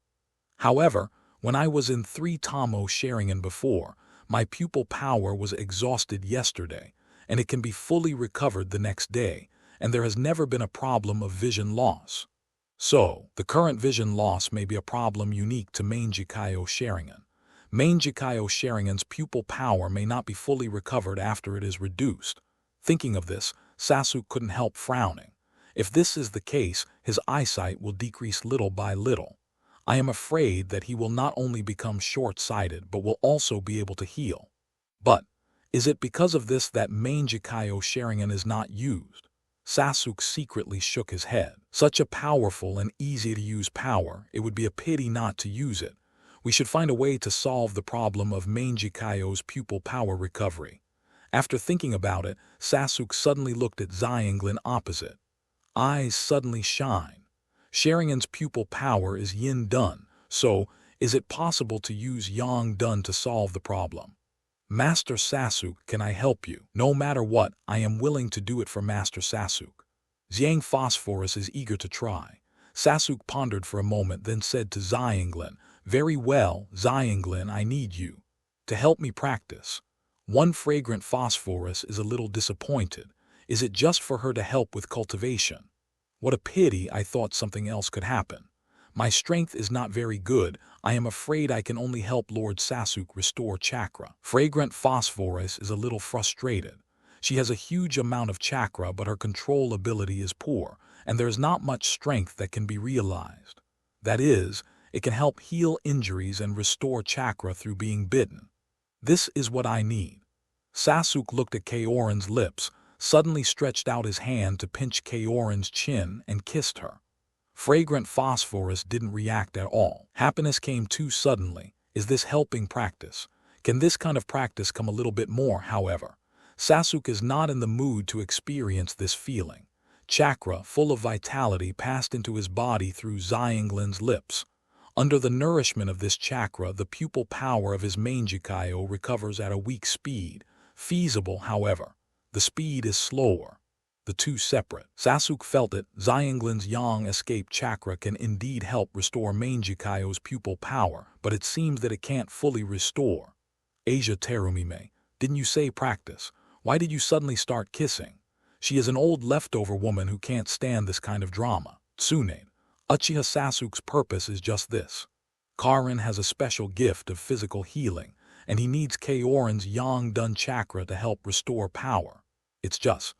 However, when I was in 3 Tomo Sharingan before, my pupil power was exhausted yesterday, and it can be fully recovered the next day, and there has never been a problem of vision loss. So, the current vision loss may be a problem unique to Manjikayo Sharingan. Manjikayo Sharingan's pupil power may not be fully recovered after it is reduced. Thinking of this, Sasuke couldn't help frowning. If this is the case, his eyesight will decrease little by little. I am afraid that he will not only become short-sighted but will also be able to heal. But, is it because of this that Manjikayo Sharingan is not used? Sasuke secretly shook his head. Such a powerful and easy-to-use power, it would be a pity not to use it. We should find a way to solve the problem of Manjikayo's pupil power recovery. After thinking about it, Sasuke suddenly looked at Xianglin opposite. Eyes suddenly shine. Sharingan's pupil power is Yin Dun, so is it possible to use Yang Dun to solve the problem? Master Sasuke, can I help you? No matter what, I am willing to do it for Master Sasuke. Xiang Phosphorus is eager to try. Sasuke pondered for a moment, then said to Xianglin, "Very well, Xianglin, I need you to help me practice." One Fragrant Phosphorus is a little disappointed. Is it just for her to help with cultivation? What a pity, I thought something else could happen. My strength is not very good. I am afraid I can only help Lord Sasuke restore chakra. Fragrant Phosphorus is a little frustrated. She has a huge amount of chakra, but her control ability is poor, and there is not much strength that can be realized. That is, it can help heal injuries and restore chakra through being bitten. This is what I need. Sasuke looked at Kaorin's lips, suddenly stretched out his hand to pinch Kaorin's chin and kissed her. Fragrant Phosphorus didn't react at all. Happiness came too suddenly. Is this helping practice? Can this kind of practice come a little bit more, however? Sasuke is not in the mood to experience this feeling. Chakra, full of vitality, passed into his body through Xianglin's lips. Under the nourishment of this chakra, the pupil power of his Manjikayo recovers at a weak speed. Feasible, however. The speed is slower. The two separate. Sasuke felt it. Xianglin's yang escape chakra can indeed help restore Manjikayo's pupil power, but it seems that it can't fully restore. Asia Terumime, didn't you say practice? Why did you suddenly start kissing? She is an old leftover woman who can't stand this kind of drama. Tsunin. Uchiha Sasuke's purpose is just this. Karin has a special gift of physical healing, and he needs Kaorin's Yang Dun chakra to help restore power. It's just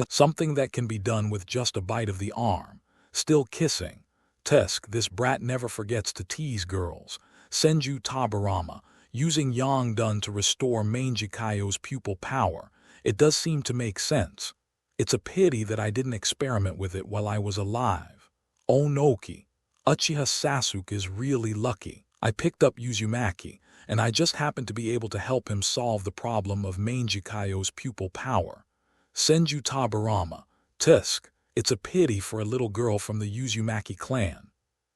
something that can be done with just a bite of the arm. Still kissing. Tusk, this brat never forgets to tease girls. Senju Tabarama, using Yang Dun to restore Manjikayo's pupil power. It does seem to make sense. It's a pity that I didn't experiment with it while I was alive. Onoki. Uchiha Sasuke is really lucky. I picked up Uzumaki, and I just happened to be able to help him solve the problem of Manjikayo's pupil power. Senju Tabarama. Tusk, it's a pity for a little girl from the Uzumaki clan.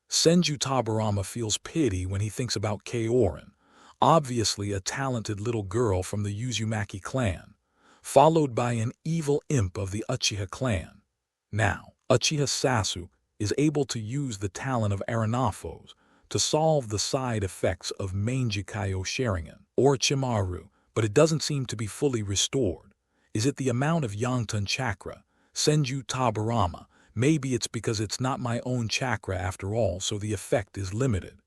Senju Tabarama feels pity when he thinks about Kaorin, obviously a talented little girl from the Uzumaki clan. followed by an evil imp of the Uchiha clan. Now, Uchiha Sasuke is able to use the talent of Aranafos to solve the side effects of Manjikayo Sharingan, or Chimaru, but it doesn't seem to be fully restored. Is it the amount of Yangtun chakra, Senju Tabarama? Maybe it's because it's not my own chakra after all, so the effect is limited.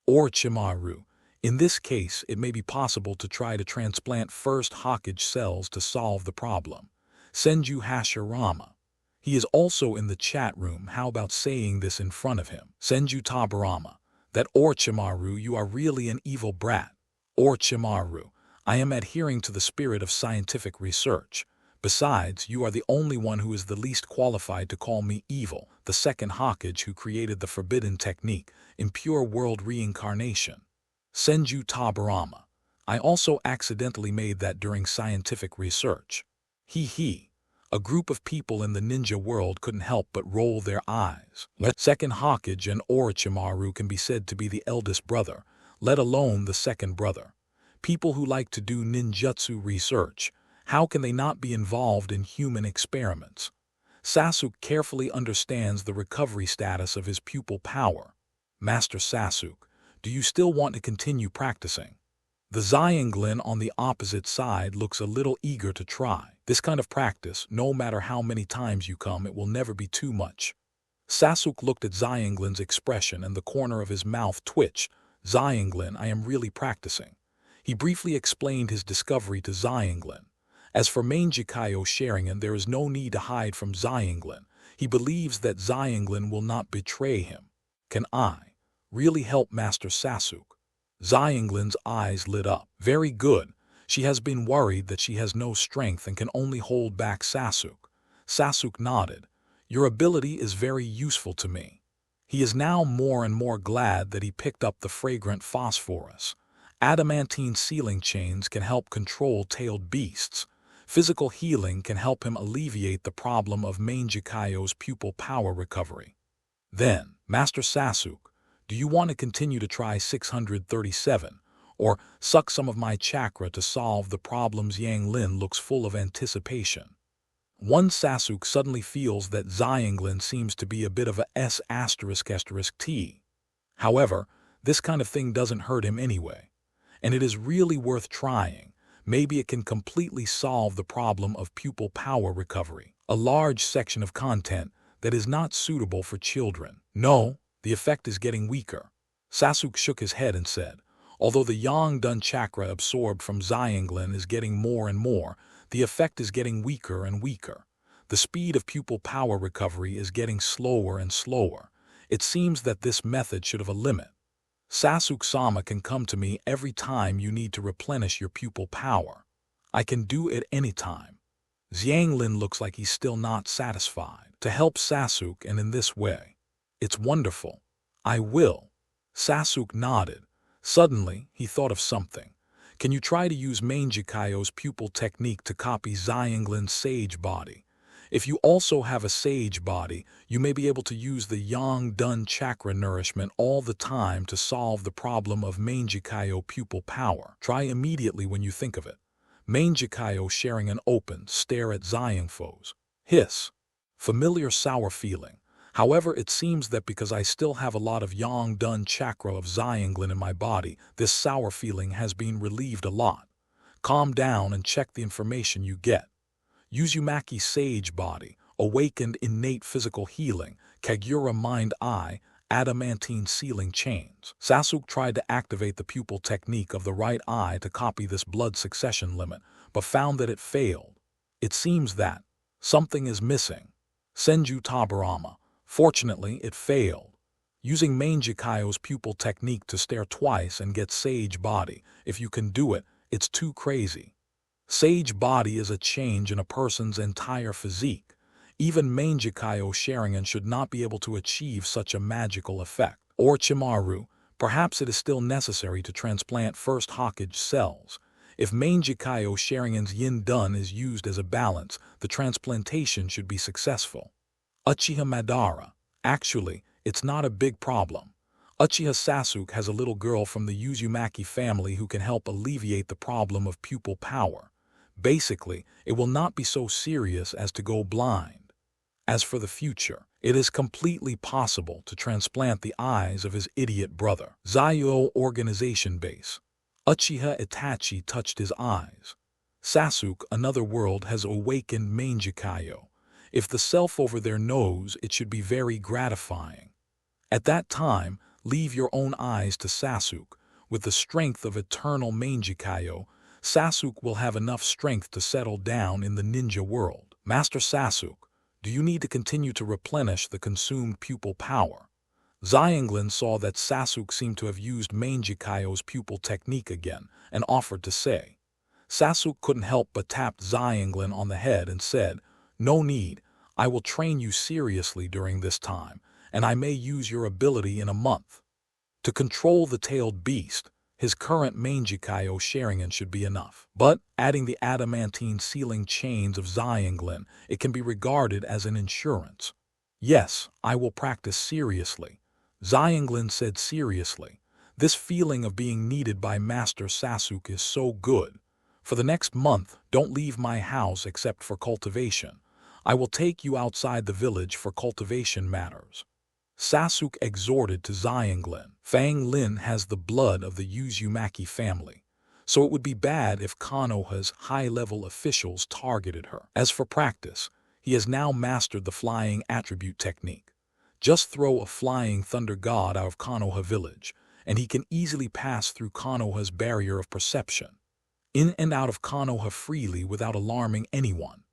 Or Chimaru. In this case, it may be possible to try to transplant first Hokage cells to solve the problem. Senju Hashirama. He is also in the chat room. How about saying this in front of him? Senju Tabarama. That Orochimaru, you are really an evil brat. Orochimaru, I am adhering to the spirit of scientific research. Besides, you are the only one who is the least qualified to call me evil, the second Hokage who created the forbidden technique, impure world reincarnation. Senju Tabarama. I also accidentally made that during scientific research. He. A group of people in the ninja world couldn't help but roll their eyes. Second Hokage and Orochimaru can be said to be the eldest brother, let alone the second brother. People who like to do ninjutsu research, how can they not be involved in human experiments? Sasuke carefully understands the recovery status of his pupil power. Master Sasuke, do you still want to continue practicing? The Xianglin on the opposite side looks a little eager to try. This kind of practice, no matter how many times you come, it will never be too much. Sasuke looked at Xianglin's expression and the corner of his mouth twitched. Xianglin, I am really practicing. He briefly explained his discovery to Xianglin. As for Manjikayo Sharingan, there is no need to hide from Xianglin. He believes that Xianglin will not betray him. Can I really help Master Sasuke? Xianglin's eyes lit up. Very good. She has been worried that she has no strength and can only hold back Sasuke. Sasuke nodded. Your ability is very useful to me. He is now more and more glad that he picked up the fragrant phosphorus. Adamantine sealing chains can help control tailed beasts. Physical healing can help him alleviate the problem of Manjikayo's pupil power recovery. Then, Master Sasuke, do you want to continue to try 637, or suck some of my chakra to solve the problems? Yanglin looks full of anticipation. One Sasuke suddenly feels that Xianglin seems to be a bit of a S***T. However, this kind of thing doesn't hurt him anyway. And it is really worth trying. Maybe it can completely solve the problem of pupil power recovery, a large section of content that is not suitable for children. No, the effect is getting weaker. Sasuke shook his head and said, although the Yangdun chakra absorbed from Xianglin is getting more and more, the effect is getting weaker and weaker. The speed of pupil power recovery is getting slower and slower. It seems that this method should have a limit. Sasuke-sama can come to me every time you need to replenish your pupil power. I can do it any time. Xianglin looks like he's still not satisfied. To help Sasuke and in this way. It's wonderful. I will. Sasuke nodded. Suddenly, he thought of something. Can you try to use Manjikayo's pupil technique to copy Xianglin's sage body? If you also have a sage body, you may be able to use the Yangdun chakra nourishment all the time to solve the problem of Manjikayo pupil power. Try immediately when you think of it. Manjikayo sharing an open stare at Xiangfo's. Hiss. Familiar sour feeling. However, it seems that because I still have a lot of Yangdun chakra of Xianglin in my body, this sour feeling has been relieved a lot. Calm down and check the information you get. Uzumaki Sage Body, Awakened Innate Physical Healing, Kaguya Mind Eye, Adamantine Sealing Chains. Sasuke tried to activate the pupil technique of the right eye to copy this blood succession limit, but found that it failed. It seems that something is missing. Senju Tabarama. Fortunately, it failed. Using Manjikayo's pupil technique to stare twice and get Sage Body, if you can do it, it's too crazy. Sage Body is a change in a person's entire physique. Even Manjikayo Sharingan should not be able to achieve such a magical effect. Orochimaru, perhaps it is still necessary to transplant first Hokage cells. If Manjikayo Sharingan's Yin Dun is used as a balance, the transplantation should be successful. Uchiha Madara. Actually, it's not a big problem. Uchiha Sasuke has a little girl from the Uzumaki family who can help alleviate the problem of pupil power. Basically, it will not be so serious as to go blind. As for the future, it is completely possible to transplant the eyes of his idiot brother. Zayo Organization Base. Uchiha Itachi touched his eyes. Sasuke, another world, has awakened Mangekyo. If the self over there knows, it should be very gratifying. At that time, leave your own eyes to Sasuke. With the strength of eternal Mangekyo, Sasuke will have enough strength to settle down in the ninja world. Master Sasuke, do you need to continue to replenish the consumed pupil power? Xianglin saw that Sasuke seemed to have used Mangekyo's pupil technique again and offered to say. Sasuke couldn't help but tap Xianglin on the head and said, "No need, I will train you seriously during this time, and I may use your ability in a month." To control the tailed beast, his current Mangekyo Sharingan should be enough. But, adding the adamantine sealing chains of Xianglin, it can be regarded as an insurance. "Yes, I will practice seriously," Xianglin said seriously. "This feeling of being needed by Master Sasuke is so good. For the next month, don't leave my house except for cultivation. I will take you outside the village for cultivation matters." Sasuke exhorted to Xianglin. Fang Lin has the blood of the Uzumaki family, so it would be bad if Konoha's high-level officials targeted her. As for practice, he has now mastered the flying attribute technique. Just throw a flying thunder god out of Konoha village, and he can easily pass through Konoha's barrier of perception, in and out of Konoha freely without alarming anyone.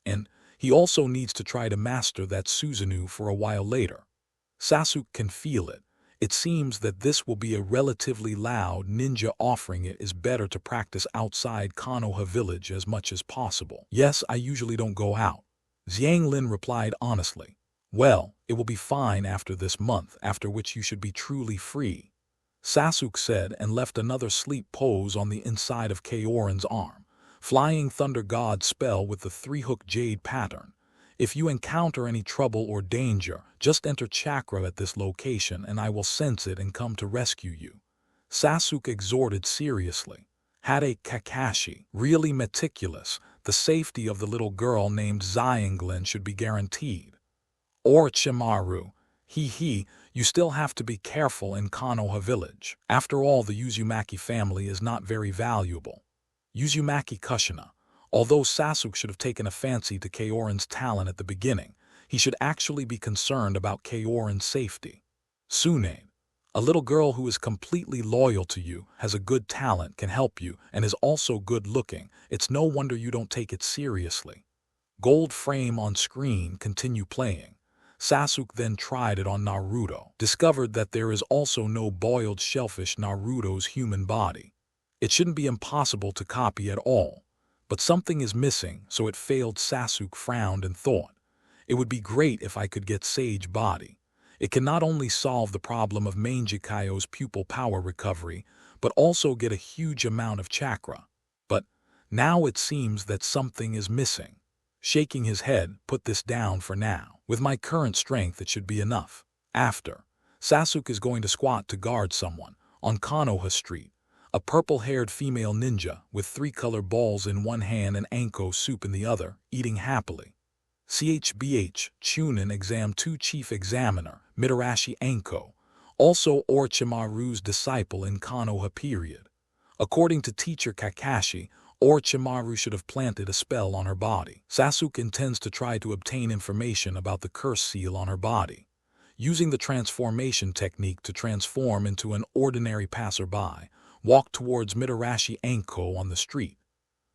And he also needs to try to master that Susanoo for a while later. Sasuke can feel it. It seems that this will be a relatively loud ninja. Offering it is better to practice outside Konoha village as much as possible. "Yes, I usually don't go out," Xianglin replied honestly. "Well, it will be fine after this month, after which you should be truly free," Sasuke said, and left another sleep pose on the inside of Kaorin's arm. Flying Thunder God spell with the 3-hook jade pattern. If you encounter any trouble or danger, just enter chakra at this location and I will sense it and come to rescue you, Sasuke exhorted seriously. Hade Kakashi, really meticulous, the safety of the little girl named Xianglin should be guaranteed. Orochimaru, you still have to be careful in Konoha village. After all, the Uzumaki family is not very valuable. Uzumaki Kushina. Although Sasuke should have taken a fancy to Kaorin's talent at the beginning, he should actually be concerned about Kaorin's safety. Tsunade, a little girl who is completely loyal to you, has a good talent, can help you, and is also good looking. It's no wonder you don't take it seriously. Gold frame on screen, continue playing. Sasuke then tried it on Naruto, discovered that there is also no boiled shellfish Naruto's human body. It shouldn't be impossible to copy at all. But something is missing, so it failed. Sasuke frowned and thought, "It would be great if I could get Sage Body. It can not only solve the problem of Mangekyo's pupil power recovery, but also get a huge amount of chakra. But now it seems that something is missing." Shaking his head, "Put this down for now. With my current strength it should be enough." After, Sasuke is going to squat to guard someone on Konoha Street. A purple-haired female ninja with 3-color balls in one hand and anko soup in the other, eating happily. CHBH, Chūnin Exam 2 Chief Examiner, Mitarashi Anko, also Orochimaru's disciple in Konoha period. According to teacher Kakashi, Orochimaru should have planted a spell on her body. Sasuke intends to try to obtain information about the curse seal on her body, using the transformation technique to transform into an ordinary passerby. Walk towards Mitarashi Anko on the street.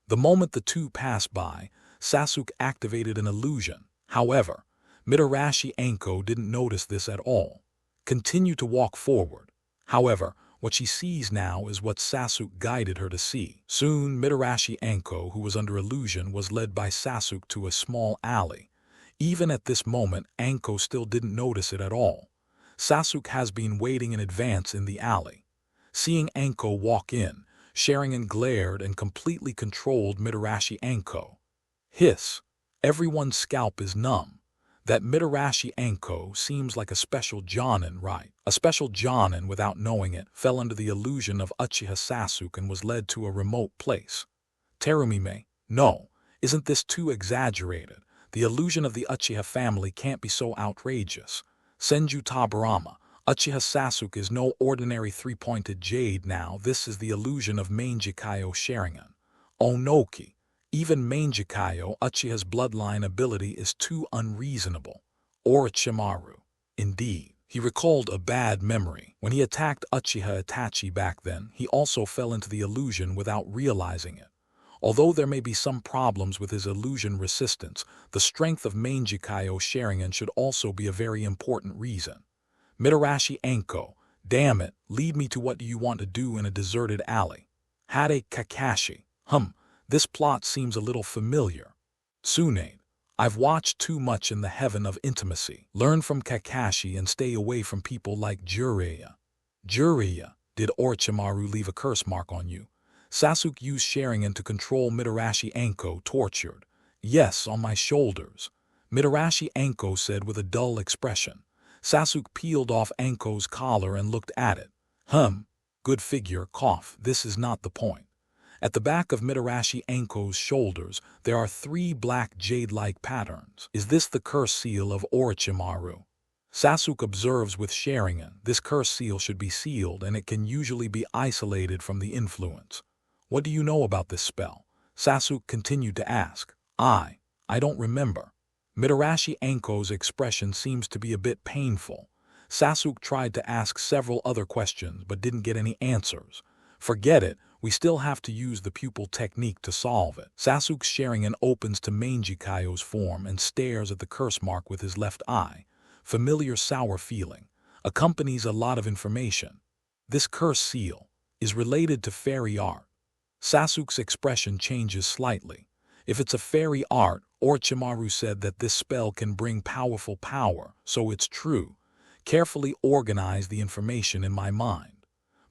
The moment the two passed by, Sasuke activated an illusion. However, Mitarashi Anko didn't notice this at all. Continue to walk forward. However, what she sees now is what Sasuke guided her to see. Soon, Mitarashi Anko, who was under illusion, was led by Sasuke to a small alley. Even at this moment, Anko still didn't notice it at all. Sasuke has been waiting in advance in the alley. Seeing Anko walk in, Sharingan glared and completely controlled Mitarashi Anko. Hiss. Everyone's scalp is numb. That Mitarashi Anko seems like a special Jonin, right? A special Jonin, without knowing it, fell under the illusion of Uchiha Sasuke and was led to a remote place. Terumime, No, isn't this too exaggerated? The illusion of the Uchiha family can't be so outrageous. Senju Tabarama, Uchiha Sasuke is no ordinary three-pointed jade now. This is the illusion of Manjikayo Sharingan. Onoki, even Manjikayo Uchiha's bloodline ability is too unreasonable. Orochimaru, indeed. He recalled a bad memory. When he attacked Uchiha Itachi back then, he also fell into the illusion without realizing it. Although there may be some problems with his illusion resistance, the strength of Manjikayo Sharingan should also be a very important reason. Mitarashi Anko, damn it, lead me to what do you want to do in a deserted alley? Hade Kakashi, this plot seems a little familiar. Tsunade, I've watched too much in the heaven of intimacy. Learn from Kakashi and stay away from people like Jiraiya. Jiraiya, did Orochimaru leave a curse mark on you? Sasuke used Sharingan to control Mitarashi Anko, tortured. Yes, on my shoulders. Mitarashi Anko said with a dull expression. Sasuke peeled off Anko's collar and looked at it. Good figure, cough, this is not the point. At the back of Mitarashi Anko's shoulders, there are 3 black jade-like patterns. Is this the curse seal of Orochimaru? Sasuke observes with Sharingan, this curse seal should be sealed and it can usually be isolated from the influence. What do you know about this spell? Sasuke continued to ask. I don't remember. Mitarashi Anko's expression seems to be a bit painful. Sasuke tried to ask several other questions but didn't get any answers. Forget it, we still have to use the pupil technique to solve it. Sasuke's Sharingan opens to Manjikayo's form and stares at the curse mark with his left eye. Familiar sour feeling. Accompanies a lot of information. This curse seal is related to fairy art. Sasuke's expression changes slightly. If it's a fairy art, Orochimaru said that this spell can bring powerful power, so it's true. Carefully organize the information in my mind.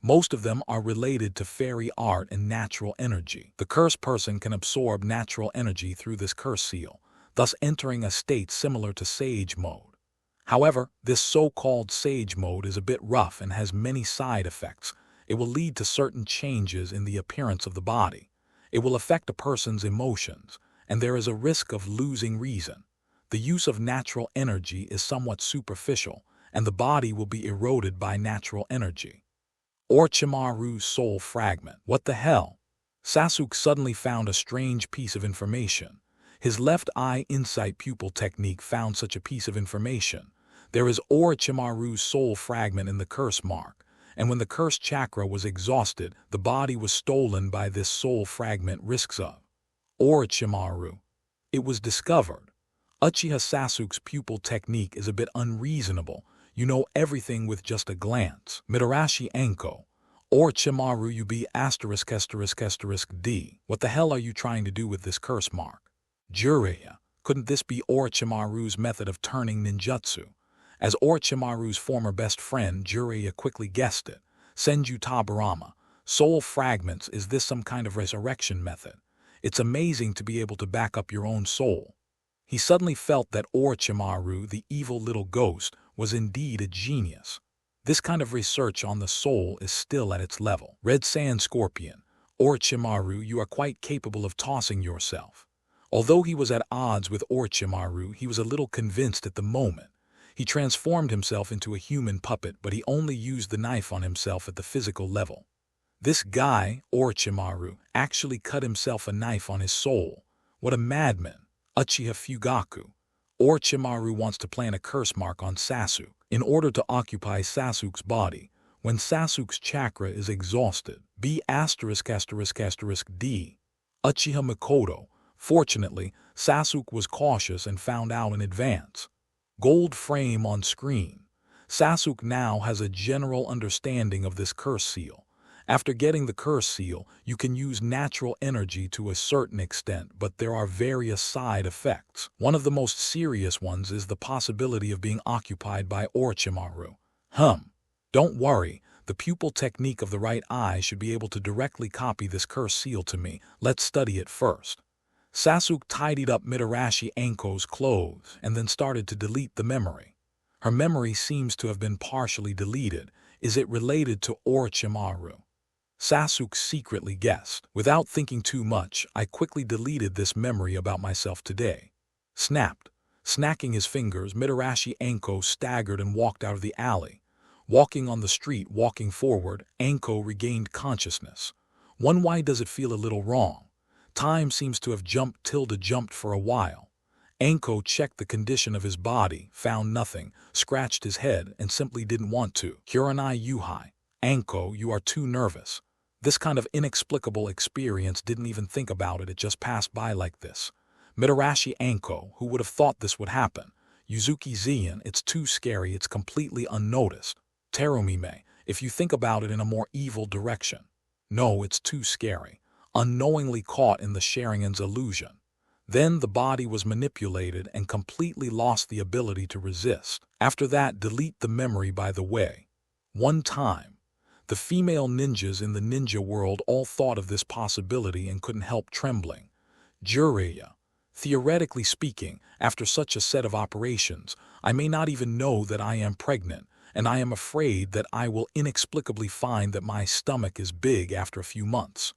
Most of them are related to fairy art and natural energy. The cursed person can absorb natural energy through this curse seal, thus entering a state similar to sage mode. However, this so-called sage mode is a bit rough and has many side effects. It will lead to certain changes in the appearance of the body. It will affect a person's emotions, and there is a risk of losing reason. The use of natural energy is somewhat superficial, and the body will be eroded by natural energy. Orochimaru's soul fragment. What the hell? Sasuke suddenly found a strange piece of information. His left eye insight pupil technique found such a piece of information. There is Orochimaru's soul fragment in the curse mark, and when the curse chakra was exhausted, the body was stolen by this soul fragment. Risks of Orochimaru. It was discovered. Uchiha Sasuke's pupil technique is a bit unreasonable. You know everything with just a glance. Mitarashi Anko. Orochimaru you be ****D. What the hell are you trying to do with this curse mark? Jiraiya. Couldn't this be Orochimaru's method of turning ninjutsu? As Orochimaru's former best friend, Jiraiya quickly guessed it. Senju Tabarama. Soul fragments, is this some kind of resurrection method? It's amazing to be able to back up your own soul. He suddenly felt that Orochimaru, the evil little ghost, was indeed a genius. This kind of research on the soul is still at its level. Red Sand Scorpion. Orochimaru, you are quite capable of tossing yourself. Although he was at odds with Orochimaru, he was a little convinced at the moment. He transformed himself into a human puppet, but he only used the knife on himself at the physical level. This guy, Orochimaru, actually cut himself a knife on his soul. What a madman. Uchiha Fugaku. Orochimaru wants to plant a curse mark on Sasuke in order to occupy Sasuke's body. When Sasuke's chakra is exhausted, B******D. Uchiha Mikoto. Fortunately, Sasuke was cautious and found out in advance. Gold frame on screen. Sasuke now has a general understanding of this curse seal. After getting the curse seal, you can use natural energy to a certain extent, but there are various side effects. One of the most serious ones is the possibility of being occupied by Orochimaru. Don't worry, the pupil technique of the right eye should be able to directly copy this curse seal to me. Let's study it first. Sasuke tidied up Mitarashi Anko's clothes and then started to delete the memory. Her memory seems to have been partially deleted. Is it related to Orochimaru? Sasuke secretly guessed. Without thinking too much, I quickly deleted this memory about myself today. Snapped. Snacking his fingers, Mitarashi Anko staggered and walked out of the alley. Walking on the street, walking forward, Anko regained consciousness. Why does it feel a little wrong? Time seems to have jumped for a while. Anko checked the condition of his body, found nothing, scratched his head, and simply didn't want to. Kurenai Yuhai. Anko, you are too nervous. This kind of inexplicable experience didn't even think about it just passed by like this. Mitarashi Anko, who would have thought this would happen? Yuzuki Zien, it's too scary, it's completely unnoticed. Terumime, if you think about it in a more evil direction. No, it's too scary. Unknowingly caught in the Sharingan's illusion. Then the body was manipulated and completely lost the ability to resist. After that, delete the memory by the way. One time, the female ninjas in the ninja world all thought of this possibility and couldn't help trembling. Jiraiya. Theoretically speaking, after such a set of operations, I may not even know that I am pregnant, and I am afraid that I will inexplicably find that my stomach is big after a few months.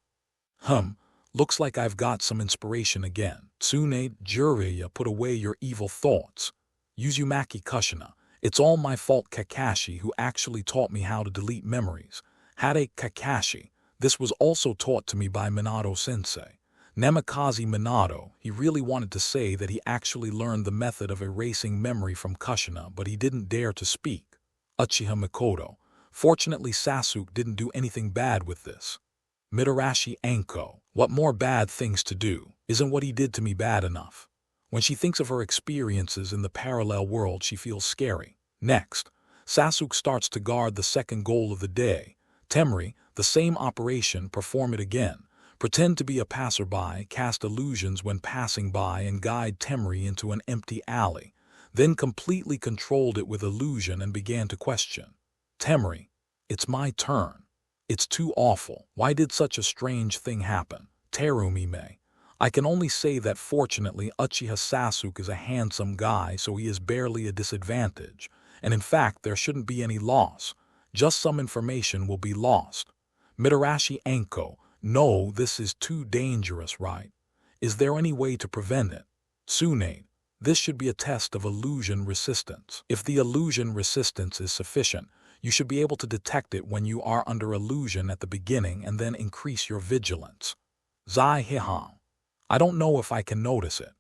Looks like I've got some inspiration again. Tsune, Jiraiya, put away your evil thoughts. Uzumaki Kushina, it's all my fault. Kakashi, who actually taught me how to delete memories. Hade Kakashi, this was also taught to me by Minato-sensei. Namikaze Minato, he really wanted to say that he actually learned the method of erasing memory from Kushina, but he didn't dare to speak. Uchiha Mikoto, fortunately Sasuke didn't do anything bad with this. Mitarashi Anko, what more bad things to do? Isn't what he did to me bad enough? When she thinks of her experiences in the parallel world, she feels scary. Next, Sasuke starts to guard the second goal of the day. Temri, the same operation, perform it again. Pretend to be a passerby, cast illusions when passing by, and guide Temri into an empty alley. Then completely controlled it with illusion and began to question. Temri, it's my turn. It's too awful. Why did such a strange thing happen? Terumime. I can only say that fortunately Uchiha Sasuke is a handsome guy, so he is barely a disadvantage. And in fact, there shouldn't be any loss. Just some information will be lost. Mitarashi Anko. No, this is too dangerous, right? Is there any way to prevent it? Tsune. This should be a test of illusion resistance. If the illusion resistance is sufficient, you should be able to detect it when you are under illusion at the beginning and then increase your vigilance. Zai Hihang. I don't know if I can notice it.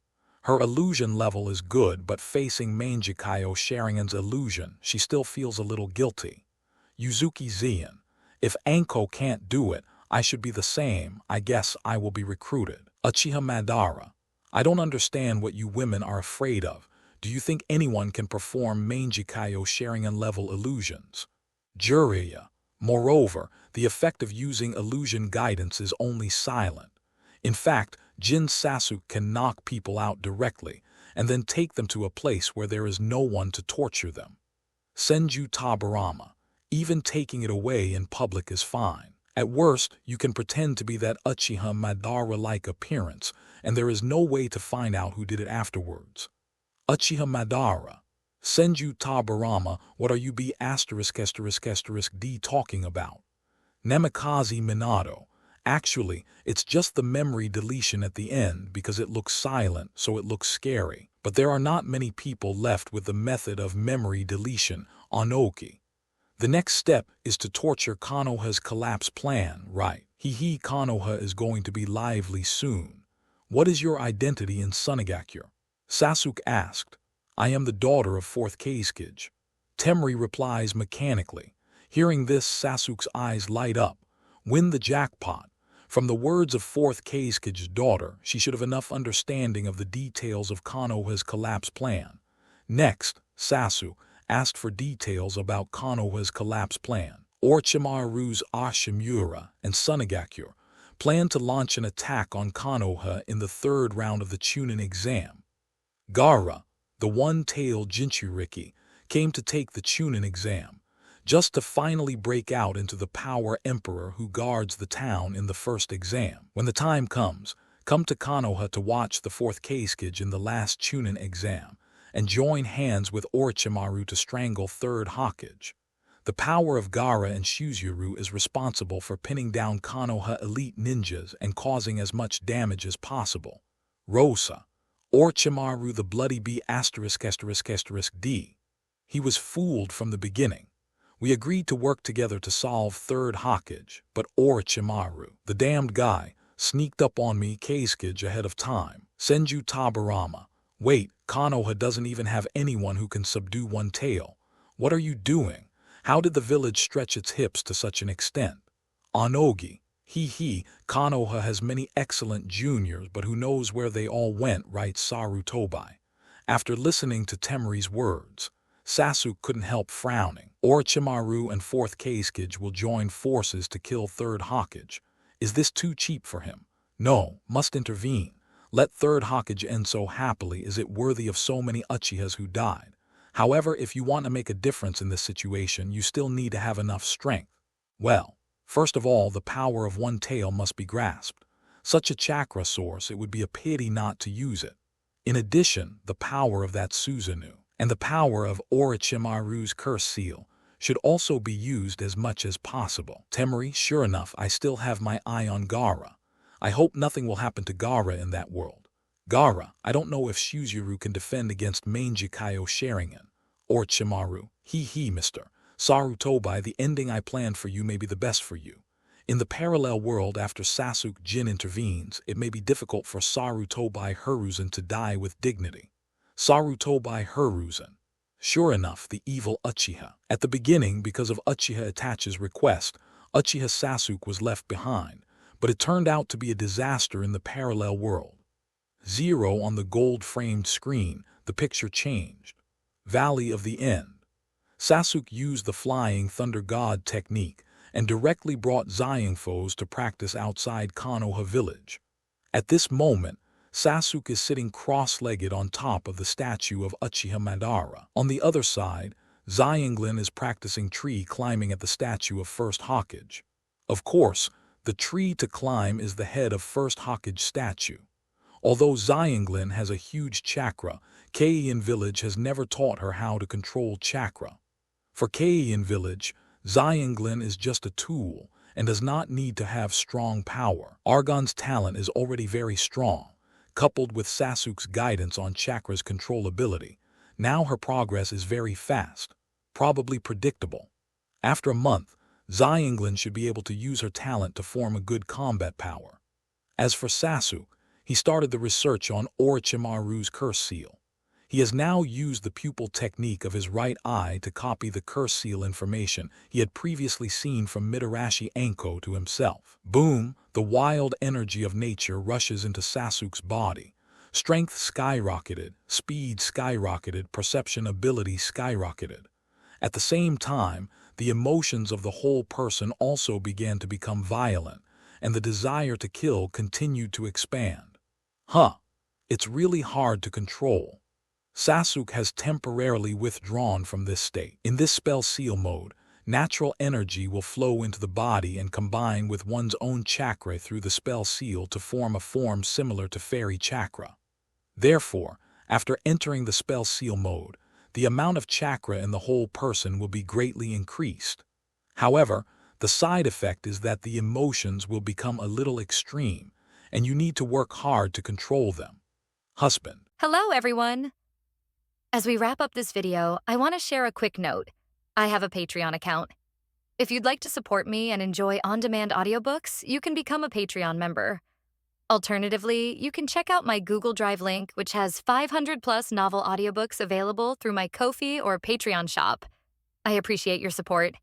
Her illusion level is good, but facing Manjikayo Sharingan's illusion, she still feels a little guilty. Yuzuki Zien. If Anko can't do it, I should be the same. I guess I will be recruited. Uchiha Madara. I don't understand what you women are afraid of. Do you think anyone can perform Manjikayo Sharingan level illusions? Jiraiya. Moreover, the effect of using illusion guidance is only silent. In fact, Jin Sasuke can knock people out directly and then take them to a place where there is no one to torture them. Senju Tabarama. Even taking it away in public is fine. At worst, you can pretend to be that Uchiha Madara-like appearance, and there is no way to find out who did it afterwards. Uchiha Madara. Senju Tabarama, what are you B*******D talking about? Namikaze Minato. Actually, it's just the memory deletion at the end because it looks silent, so it looks scary. But there are not many people left with the method of memory deletion, Onoki. The next step is to torture Konoha's collapse plan, right? Konoha is going to be lively soon. What is your identity in Sunigakure? Sasuke asked. I am the daughter of 4th Kazekage. Temri replies mechanically. Hearing this, Sasuke's eyes light up. Win the jackpot. From the words of 4th Kazekage's daughter, she should have enough understanding of the details of Konoha's collapse plan. Next, Sasuke asked for details about Konoha's collapse plan. Orochimaru's Ashimura and Sunigakure planned to launch an attack on Konoha in the 3rd round of the Chūnin exam. Gaara, the one-tailed Jinchuriki, came to take the Chūnin exam, just to finally break out into the power emperor who guards the town in the 1st exam. When the time comes, come to Konoha to watch the 4th Kazekage in the last Chūnin exam, and join hands with Orochimaru to strangle 3rd Hokage. The power of Gaara and Shuzuru is responsible for pinning down Konoha elite ninjas and causing as much damage as possible. Rosa. Orochimaru the Bloody B********. He was fooled from the beginning. We agreed to work together to solve third Hokage, but Orochimaru, the damned guy, sneaked up on me Kazekage ahead of time. Senju Tabarama. Wait, Konoha doesn't even have anyone who can subdue one tail. What are you doing? How did the village stretch its hips to such an extent? Onogi. Konoha has many excellent juniors, but who knows where they all went, writes Sarutobi. After listening to Temri's words, Sasuke couldn't help frowning. Orochimaru and 4th Kazekage will join forces to kill 3rd Hokage. Is this too cheap for him? No, must intervene. Let 3rd Hokage end so happily. Is it worthy of so many Uchihas who died? However, if you want to make a difference in this situation, you still need to have enough strength. Well, first of all, the power of one tail must be grasped. Such a chakra source, it would be a pity not to use it. In addition, the power of that Susanoo and the power of Orochimaru's curse seal should also be used as much as possible. Temri, sure enough, I still have my eye on Gaara. I hope nothing will happen to Gaara in that world. Gaara, I don't know if Shuzuru can defend against Manjikayo Sharingan. Orochimaru, Mr. Sarutobi, the ending I planned for you may be the best for you. In the parallel world after Sasuke Jin intervenes, it may be difficult for Sarutobi Hiruzen to die with dignity. Sarutobi Hiruzen. Sure enough, the evil Uchiha. At the beginning, because of Uchiha Itachi's request, Uchiha Sasuke was left behind, but it turned out to be a disaster in the parallel world. 0 on the gold-framed screen, the picture changed. Valley of the End. Sasuke used the Flying Thunder God technique and directly brought Zyingfoes to practice outside Konoha village. At this moment, Sasuke is sitting cross-legged on top of the statue of Uchiha Madara. On the other side, Zyinglin is practicing tree climbing at the statue of 1st Hokage. Of course, the tree to climb is the head of 1st Hokage statue. Although Zyinglin has a huge chakra, Keiin village has never taught her how to control chakra. For Keiin village, Zyinglin is just a tool and does not need to have strong power. Argon's talent is already very strong. Coupled with Sasuke's guidance on chakra's controllability, now her progress is very fast, probably predictable. After a month, Zyinglin should be able to use her talent to form a good combat power. As for Sasuke, he started the research on Orochimaru's curse seal. He has now used the pupil technique of his right eye to copy the curse seal information he had previously seen from Mitarashi Anko to himself. Boom! The wild energy of nature rushes into Sasuke's body. Strength skyrocketed, speed skyrocketed, perception ability skyrocketed. At the same time, the emotions of the whole person also began to become violent, and the desire to kill continued to expand. It's really hard to control. Sasuke has temporarily withdrawn from this state. In this spell seal mode, natural energy will flow into the body and combine with one's own chakra through the spell seal to form a form similar to fairy chakra. Therefore, after entering the spell seal mode, the amount of chakra in the whole person will be greatly increased. However, the side effect is that the emotions will become a little extreme, and you need to work hard to control them. Husband. Hello, everyone. As we wrap up this video, I want to share a quick note. I have a Patreon account. If you'd like to support me and enjoy on-demand audiobooks, you can become a Patreon member. Alternatively, you can check out my Google Drive link, which has 500+ novel audiobooks available through my Ko-fi or Patreon shop. I appreciate your support.